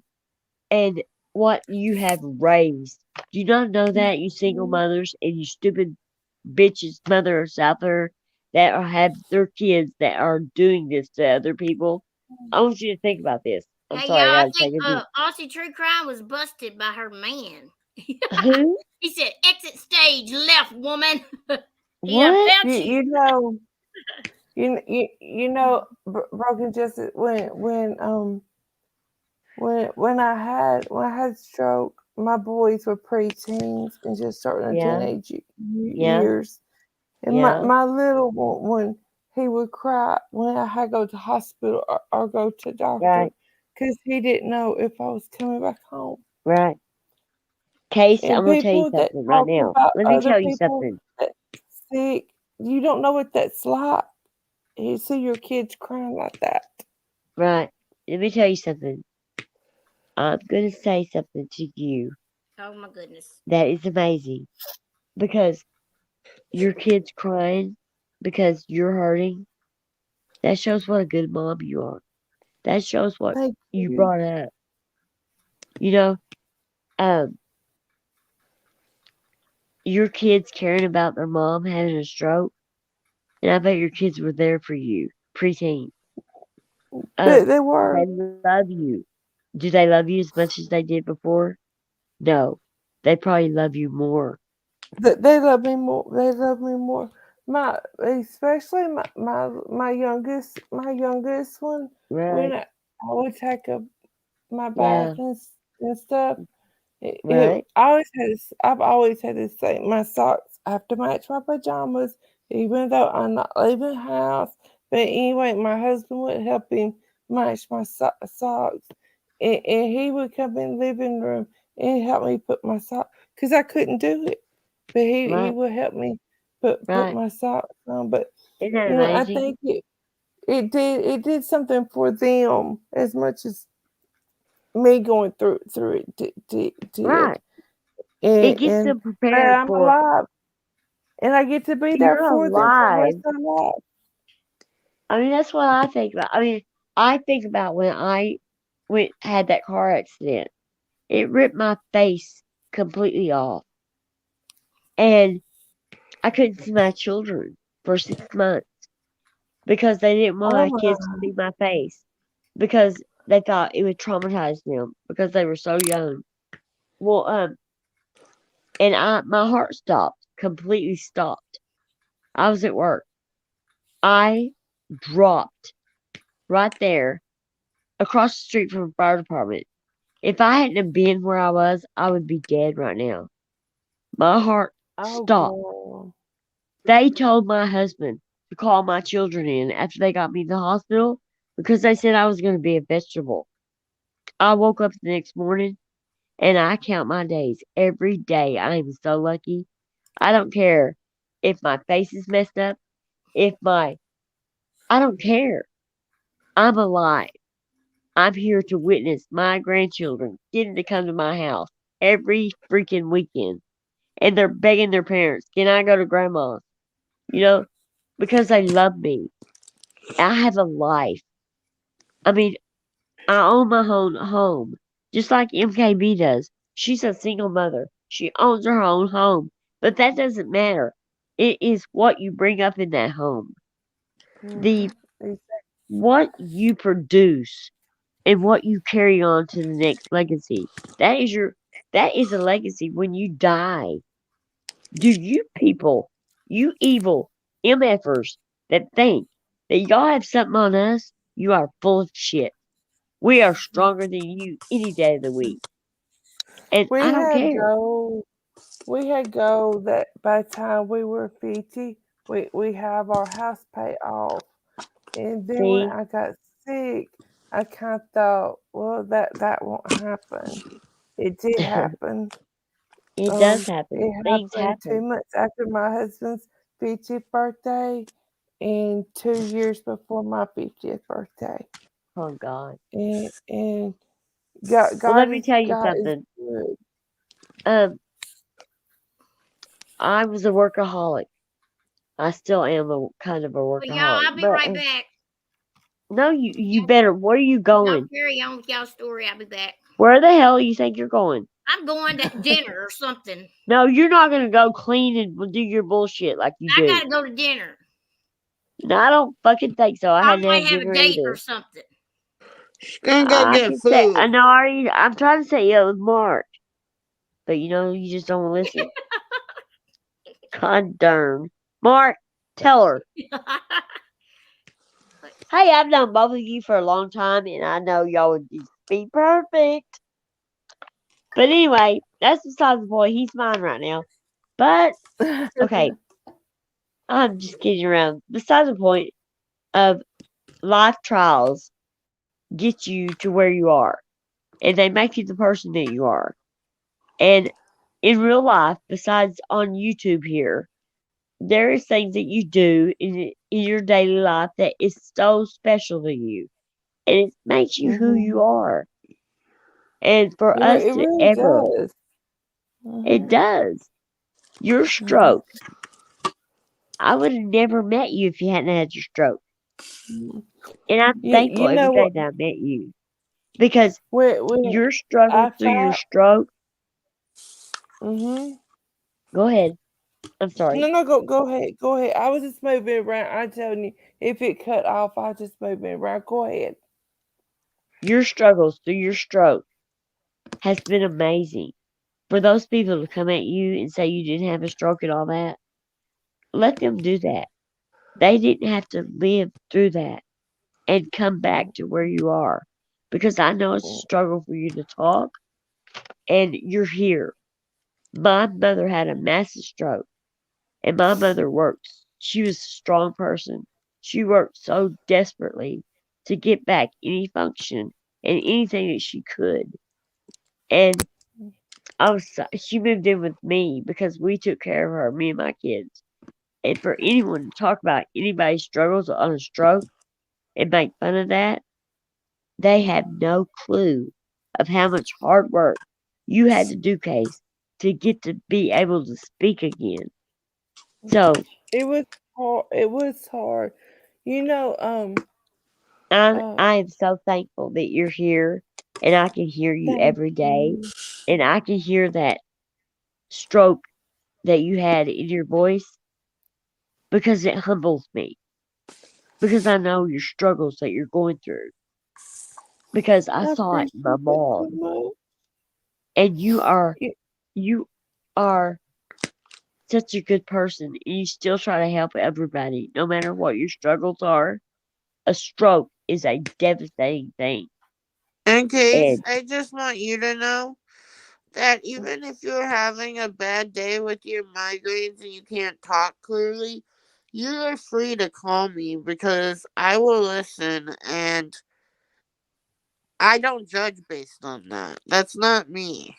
[SPEAKER 2] and what you have raised. Do you not know that, you single mothers and you stupid bitches, mothers out there that have their kids that are doing this to other people? I want you to think about this. I'm
[SPEAKER 1] Hey,
[SPEAKER 2] sorry,
[SPEAKER 1] y'all.
[SPEAKER 2] I
[SPEAKER 1] I
[SPEAKER 2] gotta
[SPEAKER 1] think
[SPEAKER 2] take a deep.
[SPEAKER 1] Aussie True Crime was busted by her man.
[SPEAKER 2] Who?
[SPEAKER 1] He said, "Exit stage left, woman." He done
[SPEAKER 2] What?
[SPEAKER 1] found
[SPEAKER 8] You
[SPEAKER 1] you.
[SPEAKER 8] you know you know Broken Justice when I had stroke, my boys were preteens and just starting their
[SPEAKER 2] Yeah,
[SPEAKER 8] teenage
[SPEAKER 2] yeah,
[SPEAKER 8] years. And
[SPEAKER 2] yeah,
[SPEAKER 8] my little one, he would cry when I had to go to hospital or go to doctor
[SPEAKER 2] right,
[SPEAKER 8] because he didn't know if I was coming back home.
[SPEAKER 2] right. Case,
[SPEAKER 8] And
[SPEAKER 2] I'm gonna tell you
[SPEAKER 8] people that
[SPEAKER 2] something right
[SPEAKER 8] talk
[SPEAKER 2] now.
[SPEAKER 8] about
[SPEAKER 2] Let me
[SPEAKER 8] other
[SPEAKER 2] tell you
[SPEAKER 8] people
[SPEAKER 2] something.
[SPEAKER 8] that sick, you don't know what that's like. You see your kids crying like that.
[SPEAKER 2] Right. Let me tell you something. I'm gonna say something to you
[SPEAKER 1] Oh my goodness.
[SPEAKER 2] that is amazing because your kid's crying because you're hurting. That shows what a good mom you are. That shows what
[SPEAKER 8] Thank
[SPEAKER 2] you
[SPEAKER 8] you.
[SPEAKER 2] brought up. You know, um, your kids caring about their mom having a stroke, and I bet your kids were there for you, preteen.
[SPEAKER 8] They were.
[SPEAKER 2] They love you. Do they love you as much as they did before? No, they probably love you more
[SPEAKER 8] They love me more. They love me more. Especially my youngest one. When
[SPEAKER 2] Right.
[SPEAKER 8] I would take my bath
[SPEAKER 2] Yeah.
[SPEAKER 8] and stuff.
[SPEAKER 2] Right.
[SPEAKER 8] I've always had this thing. My socks have to match my pajamas, even though I'm not leaving the house. But anyway, my husband would help him match my socks, and he would come in the living room and help me put my socks because I couldn't do it. But he
[SPEAKER 2] Right.
[SPEAKER 8] would help me put
[SPEAKER 2] Right.
[SPEAKER 8] my socks on. But
[SPEAKER 2] Isn't that
[SPEAKER 8] I
[SPEAKER 2] amazing?
[SPEAKER 8] think it did something for them as much as me going through it did.
[SPEAKER 2] Right. It gets
[SPEAKER 8] And
[SPEAKER 2] them
[SPEAKER 8] but
[SPEAKER 2] prepared
[SPEAKER 8] I'm
[SPEAKER 2] for
[SPEAKER 8] alive, and I get to be there
[SPEAKER 2] you're
[SPEAKER 8] for them for the rest
[SPEAKER 2] alive.
[SPEAKER 8] of their life.
[SPEAKER 2] I mean, that's what I think about. I mean, I think about when I had that car accident. It ripped my face completely off, and I couldn't see my children for 6 months because they didn't want
[SPEAKER 8] Oh
[SPEAKER 2] my
[SPEAKER 8] my,
[SPEAKER 2] kids to see my face because they thought it would traumatize them because they were so young. Well, and my heart stopped, completely stopped. I was at work. I dropped right there across the street from the fire department. If I hadn't have been where I was, I would be dead right now. My heart
[SPEAKER 8] oh
[SPEAKER 2] stopped.
[SPEAKER 8] girl.
[SPEAKER 2] They told my husband to call my children in after they got me to the hospital because they said I was going to be a vegetable. I woke up the next morning and I count my days every day. I am so lucky. I don't care if my face is messed up, I don't care. I'm alive. I'm here to witness my grandchildren getting to come to my house every freaking weekend. And they're begging their parents, can I go to grandma's? You know, because they love me. I have a life. I mean, I own my own home, just like MKB does. She's a single mother. She owns her own home. But that doesn't matter. It is what you bring up in that home. The
[SPEAKER 8] Exactly.
[SPEAKER 2] what you produce and what you carry on to the next legacy. That is a legacy when you die. Do you people, you evil MFers that think that y'all have something on us, you are full of shit. We are stronger than you any day of the week. And
[SPEAKER 8] We
[SPEAKER 2] I don't
[SPEAKER 8] had
[SPEAKER 2] care.
[SPEAKER 8] goal. We had goal that by the time we were 50, we have our house paid off. And then when
[SPEAKER 2] See,
[SPEAKER 8] I got sick, I kind of thought, well, that won't happen. It did happen.
[SPEAKER 2] it does happen.
[SPEAKER 8] It
[SPEAKER 2] Things
[SPEAKER 8] happened 2
[SPEAKER 2] happen.
[SPEAKER 8] months after my husband's 50th birthday and 2 years before my 50th birthday.
[SPEAKER 2] Oh God.
[SPEAKER 8] And God,
[SPEAKER 2] Well, let me tell you
[SPEAKER 8] God is
[SPEAKER 2] something.
[SPEAKER 8] good.
[SPEAKER 2] Um, I was a workaholic. I still am a kind of a
[SPEAKER 1] Well, y'all,
[SPEAKER 2] workaholic.
[SPEAKER 1] I'll be
[SPEAKER 2] But
[SPEAKER 1] right back.
[SPEAKER 2] no, you better. Where are you
[SPEAKER 1] Y'all
[SPEAKER 2] going?
[SPEAKER 1] carry on with y'all's story. I'll be back.
[SPEAKER 2] Where the hell you think you're going?
[SPEAKER 1] I'm going to dinner or something.
[SPEAKER 2] No, you're not gonna go clean and do your bullshit like you
[SPEAKER 1] I
[SPEAKER 2] do.
[SPEAKER 1] got to go to dinner.
[SPEAKER 2] No, I don't fucking think so. I
[SPEAKER 1] I
[SPEAKER 2] hadn't
[SPEAKER 1] might
[SPEAKER 2] had
[SPEAKER 1] have a
[SPEAKER 2] dinner
[SPEAKER 1] date or
[SPEAKER 2] either.
[SPEAKER 1] something.
[SPEAKER 4] She's gonna go
[SPEAKER 2] I
[SPEAKER 4] get
[SPEAKER 2] can say I
[SPEAKER 4] food.
[SPEAKER 2] know already. I'm trying to say yeah, it was Mark, but you just don't want to listen. God darn, Mark, tell her. Hey, I've known both of you for a long time, and I know y'all would just be perfect. But anyway, that's besides the point. He's mine right now. But okay, I'm just kidding around. Besides the point of life trials get you to where you are, and they make you the person that you are. And in real life, besides on YouTube here, there is things that you do in your daily life that is so special to you, and it makes you who
[SPEAKER 8] Hmm.
[SPEAKER 2] you are. And for us
[SPEAKER 8] It
[SPEAKER 2] to
[SPEAKER 8] really
[SPEAKER 2] ever,
[SPEAKER 8] does.
[SPEAKER 2] it
[SPEAKER 8] Hmm.
[SPEAKER 2] does. Your
[SPEAKER 8] Hmm.
[SPEAKER 2] stroke, I would have never met you if you hadn't had your stroke. And I'm thankful
[SPEAKER 8] You
[SPEAKER 2] every
[SPEAKER 8] know
[SPEAKER 2] day
[SPEAKER 8] what?
[SPEAKER 2] that I met you because
[SPEAKER 8] When
[SPEAKER 2] your struggle
[SPEAKER 8] I
[SPEAKER 2] through your
[SPEAKER 8] found,
[SPEAKER 2] stroke.
[SPEAKER 8] hmm
[SPEAKER 2] Go ahead. I'm sorry.
[SPEAKER 8] no, go ahead, go ahead. I was just moving around. I'm telling you, if it cut off, I just moving around. Go ahead.
[SPEAKER 2] Your struggles through your stroke has been amazing for those people to come at you and say you didn't have a stroke and all that, let them do that. They didn't have to live through that and come back to where you are. Because I know it's a struggle for you to talk, and you're here. My mother had a massive stroke, and my mother worked. She was a strong person. She worked so desperately to get back any function and anything that she could. And she moved in with me because we took care of her, me and my kids. And for anyone to talk about anybody's struggles on a stroke and make fun of that, they have no clue of how much hard work you had to do, Case, to get to be able to speak again. So
[SPEAKER 8] It was hard. It was hard. You know,
[SPEAKER 2] I am so thankful that you're here and I can hear you
[SPEAKER 8] thank
[SPEAKER 2] every day
[SPEAKER 8] you.
[SPEAKER 2] and I can hear that stroke that you had in your voice because it humbles me. Because I know your struggles that you're going through. Because I
[SPEAKER 8] I
[SPEAKER 2] saw it in my
[SPEAKER 8] appreciate that so
[SPEAKER 2] mom.
[SPEAKER 8] much.
[SPEAKER 2] And you are
[SPEAKER 8] Y-
[SPEAKER 2] you are such a good person and you still try to help everybody, no matter what your struggles are. A stroke is a devastating thing.
[SPEAKER 4] In case,
[SPEAKER 2] And
[SPEAKER 4] I just want you to know that even if you're having a bad day with your migraines and you can't talk clearly, you are free to call me because I will listen and I don't judge based on that. That's not me.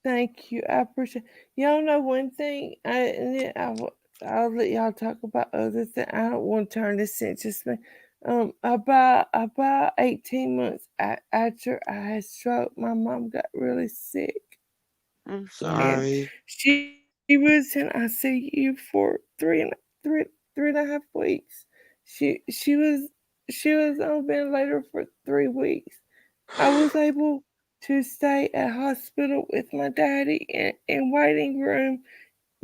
[SPEAKER 8] Thank you. I appreciate. Y'all know one thing. I'll let y'all talk about other things. I don't want to turn this into just me. About 18 months after I had stroke, my mom got really sick,
[SPEAKER 4] I'm
[SPEAKER 8] and
[SPEAKER 4] sorry.
[SPEAKER 8] she was in ICU for three and a half weeks. She she was she was on ventilator for 3 weeks. I was able to stay at hospital with my daddy in waiting room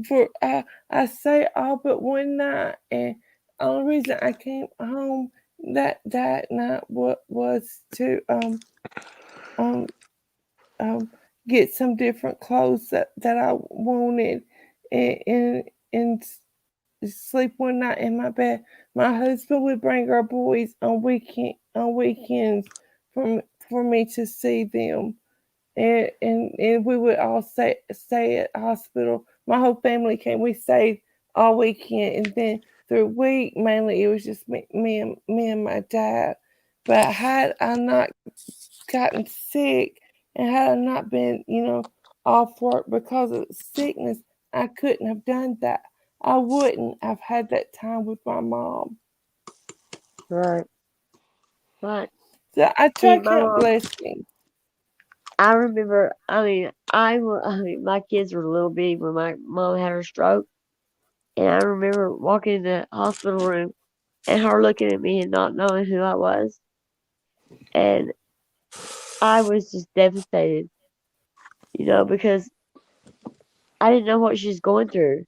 [SPEAKER 8] for I say all but one night, and only reason I came home that night was to um um get some different clothes that I wanted and sleep one night in my bed. My husband would bring our boys on weekends from for me to see them, and we would all stay at hospital. My whole family came. We stayed all weekend, and then through week mainly it was just me and my dad. But had I not gotten sick, and had I not been off work because of sickness, I couldn't have done that. I wouldn't have had that time with my mom.
[SPEAKER 2] right, right.
[SPEAKER 8] So I
[SPEAKER 2] See,
[SPEAKER 8] try to
[SPEAKER 2] my
[SPEAKER 8] count
[SPEAKER 2] mom,
[SPEAKER 8] blessings.
[SPEAKER 2] I remember, my kids were little bitty when my mom had her stroke. And I remember walking in the hospital room and her looking at me and not knowing who I was. And I was just devastated, because I didn't know what she was going through.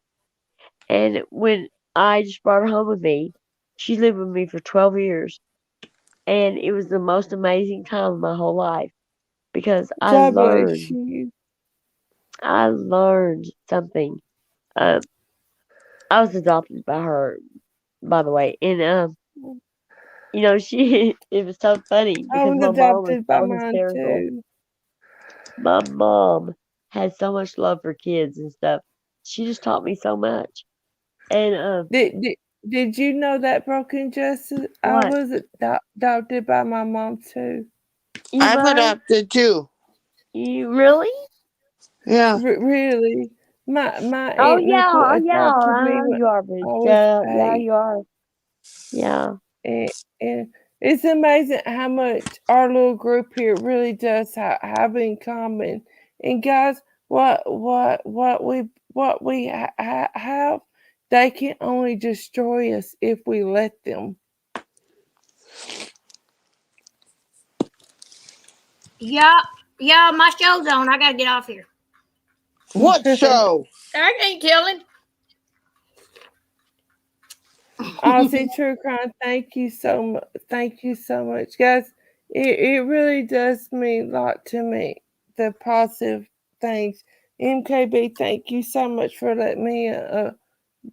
[SPEAKER 2] And when I just brought her home with me, she lived with me for 12 years. And it was the most amazing time of my whole life because
[SPEAKER 8] God bless you.
[SPEAKER 2] I learned something. Um, I was adopted by her, by the way. And, it was so funny
[SPEAKER 8] I
[SPEAKER 2] because
[SPEAKER 8] was
[SPEAKER 2] my mom was
[SPEAKER 8] adopted by
[SPEAKER 2] so
[SPEAKER 8] mine
[SPEAKER 2] hysterical.
[SPEAKER 8] too.
[SPEAKER 2] My mom had so much love for kids and stuff. She just taught me so much. And,
[SPEAKER 8] Did, did, did you know that, Broken Justice? I
[SPEAKER 2] what?
[SPEAKER 8] was adopted by my mom too.
[SPEAKER 2] You
[SPEAKER 4] I'm
[SPEAKER 2] were?
[SPEAKER 4] adopted too.
[SPEAKER 2] You really?
[SPEAKER 4] Yeah.
[SPEAKER 8] Really, my
[SPEAKER 2] Oh,
[SPEAKER 8] aunt and
[SPEAKER 2] yeah.
[SPEAKER 8] uncle
[SPEAKER 2] Oh, yeah.
[SPEAKER 8] adopted
[SPEAKER 2] I
[SPEAKER 8] me
[SPEAKER 2] know
[SPEAKER 8] when
[SPEAKER 2] you are,
[SPEAKER 8] I
[SPEAKER 2] but,
[SPEAKER 8] was
[SPEAKER 2] yeah,
[SPEAKER 8] 8.
[SPEAKER 2] you are. Yeah.
[SPEAKER 8] And it's amazing how much our little group here really does have in common. And guys, what we have, they can only destroy us if we let them.
[SPEAKER 1] Yeah, yeah, my show's on. I gotta get off here.
[SPEAKER 4] What show?
[SPEAKER 1] I ain't telling.
[SPEAKER 8] Aussie True Crime, thank you so much. Thank you so much, guys. It really does mean a lot to me. The positive things. MKB, thank you so much for letting me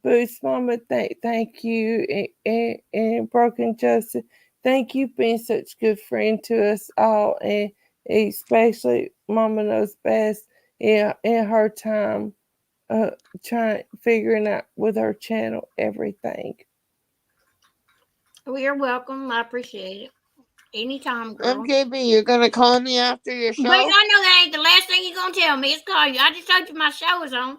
[SPEAKER 8] boost Mama. Thank you, and Broken Justice. Thank you for being such a good friend to us all, and especially Mama Knows Best in her time figuring out with her channel everything.
[SPEAKER 1] Well, you're welcome. I appreciate it. Anytime, girl.
[SPEAKER 4] MKB, you're gonna call me after your show?
[SPEAKER 1] But I know that ain't the last thing you're gonna tell me. It's call you. I just told you my show is on.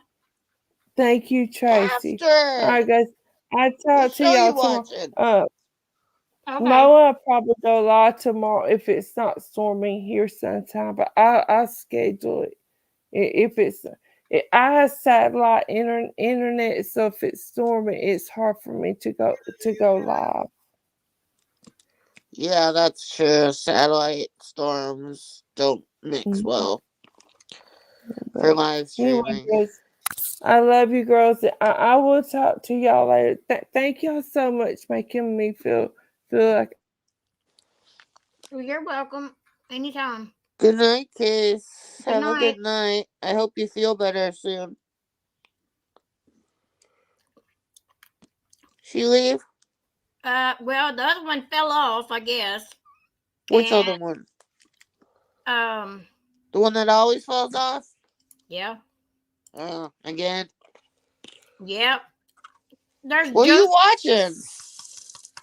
[SPEAKER 8] Thank you, Tracy.
[SPEAKER 4] After.
[SPEAKER 8] All right, guys. I'll talk to
[SPEAKER 4] show
[SPEAKER 8] y'all
[SPEAKER 4] you
[SPEAKER 8] tomorrow.
[SPEAKER 1] Okay.
[SPEAKER 8] Noah probably go live tomorrow if it's not storming here sometime, but I'll schedule it. If it's I have satellite internet, so if it's storming, it's hard for me to go live.
[SPEAKER 4] Yeah, that's true. Satellite storms don't mix well for live streaming.
[SPEAKER 8] Anyway, guys, I love you, girls. I will talk to y'all later. Thank y'all so much, making me feel like.
[SPEAKER 1] Well, you're welcome. Anytime.
[SPEAKER 4] Good night, Case.
[SPEAKER 1] Good
[SPEAKER 4] Have a
[SPEAKER 1] night.
[SPEAKER 4] good night. I hope you feel better soon. She leave?
[SPEAKER 1] Well, the other one fell off, I guess.
[SPEAKER 4] Which other one? The one that always falls off?
[SPEAKER 1] Yeah.
[SPEAKER 4] Again?
[SPEAKER 1] Yep. There's
[SPEAKER 4] What are you watching?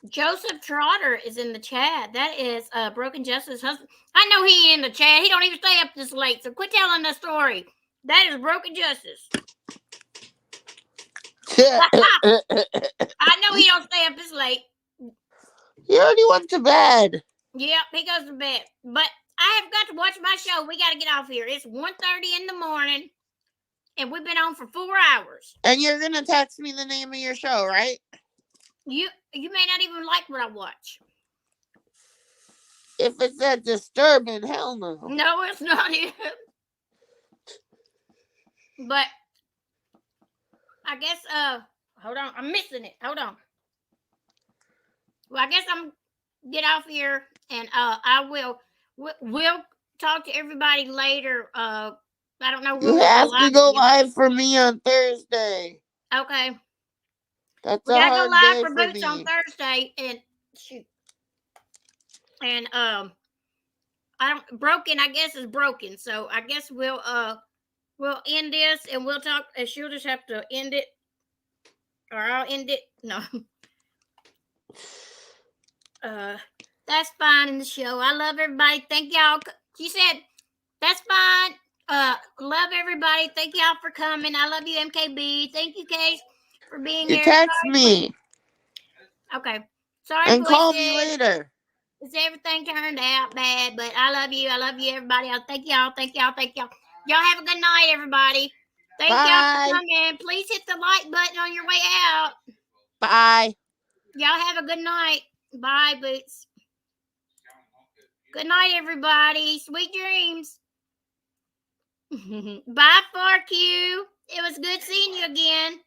[SPEAKER 1] Joseph Trotter is in the chat. That is Broken Justice husband. I know he in the chat. He don't even stay up this late, so quit telling the story. That is Broken Justice. I know he don't stay up this late.
[SPEAKER 4] He already went to bed.
[SPEAKER 1] Yep, he goes to bed. But I have got to watch my show. We got to get off here. It's 1:30 in the morning, and we've been on for 4 hours.
[SPEAKER 4] And you're going to text me the name of your show, right?
[SPEAKER 1] You may not even like what I watch.
[SPEAKER 4] If it's that disturbing, hell no.
[SPEAKER 1] No, it's not it. But I guess hold on, I'm missing it. Hold on. Well, I guess I'm get off here, and we'll talk to everybody later. I don't know.
[SPEAKER 4] You have to go live for me on Thursday.
[SPEAKER 1] Okay.
[SPEAKER 4] That's
[SPEAKER 1] we
[SPEAKER 4] a
[SPEAKER 1] gotta
[SPEAKER 4] hard
[SPEAKER 1] go live
[SPEAKER 4] day
[SPEAKER 1] for Boots
[SPEAKER 4] me.
[SPEAKER 1] on Thursday, and shoot. And Broken, I guess, is broken. So I guess we'll end this, and we'll talk. And she'll just have to end it, or I'll end it. No. That's fine in the show. I love everybody. Thank y'all. She said, that's fine. Love everybody. Thank y'all for coming. I love you, MKB. Thank you, Case, for being here.
[SPEAKER 4] Text me.
[SPEAKER 1] Okay. Sorry,
[SPEAKER 4] and
[SPEAKER 1] voices.
[SPEAKER 4] call me later.
[SPEAKER 1] Is everything turned out bad? But I love you. I love you, everybody. Thank y'all. Thank y'all. Thank y'all. Y'all have a good night, everybody. Thank y'all for coming. Please hit the like button on your way out.
[SPEAKER 4] Bye.
[SPEAKER 1] Y'all have a good night. Bye, Boots. Good night, everybody. Sweet dreams. Bye, Farq. It was good seeing you again.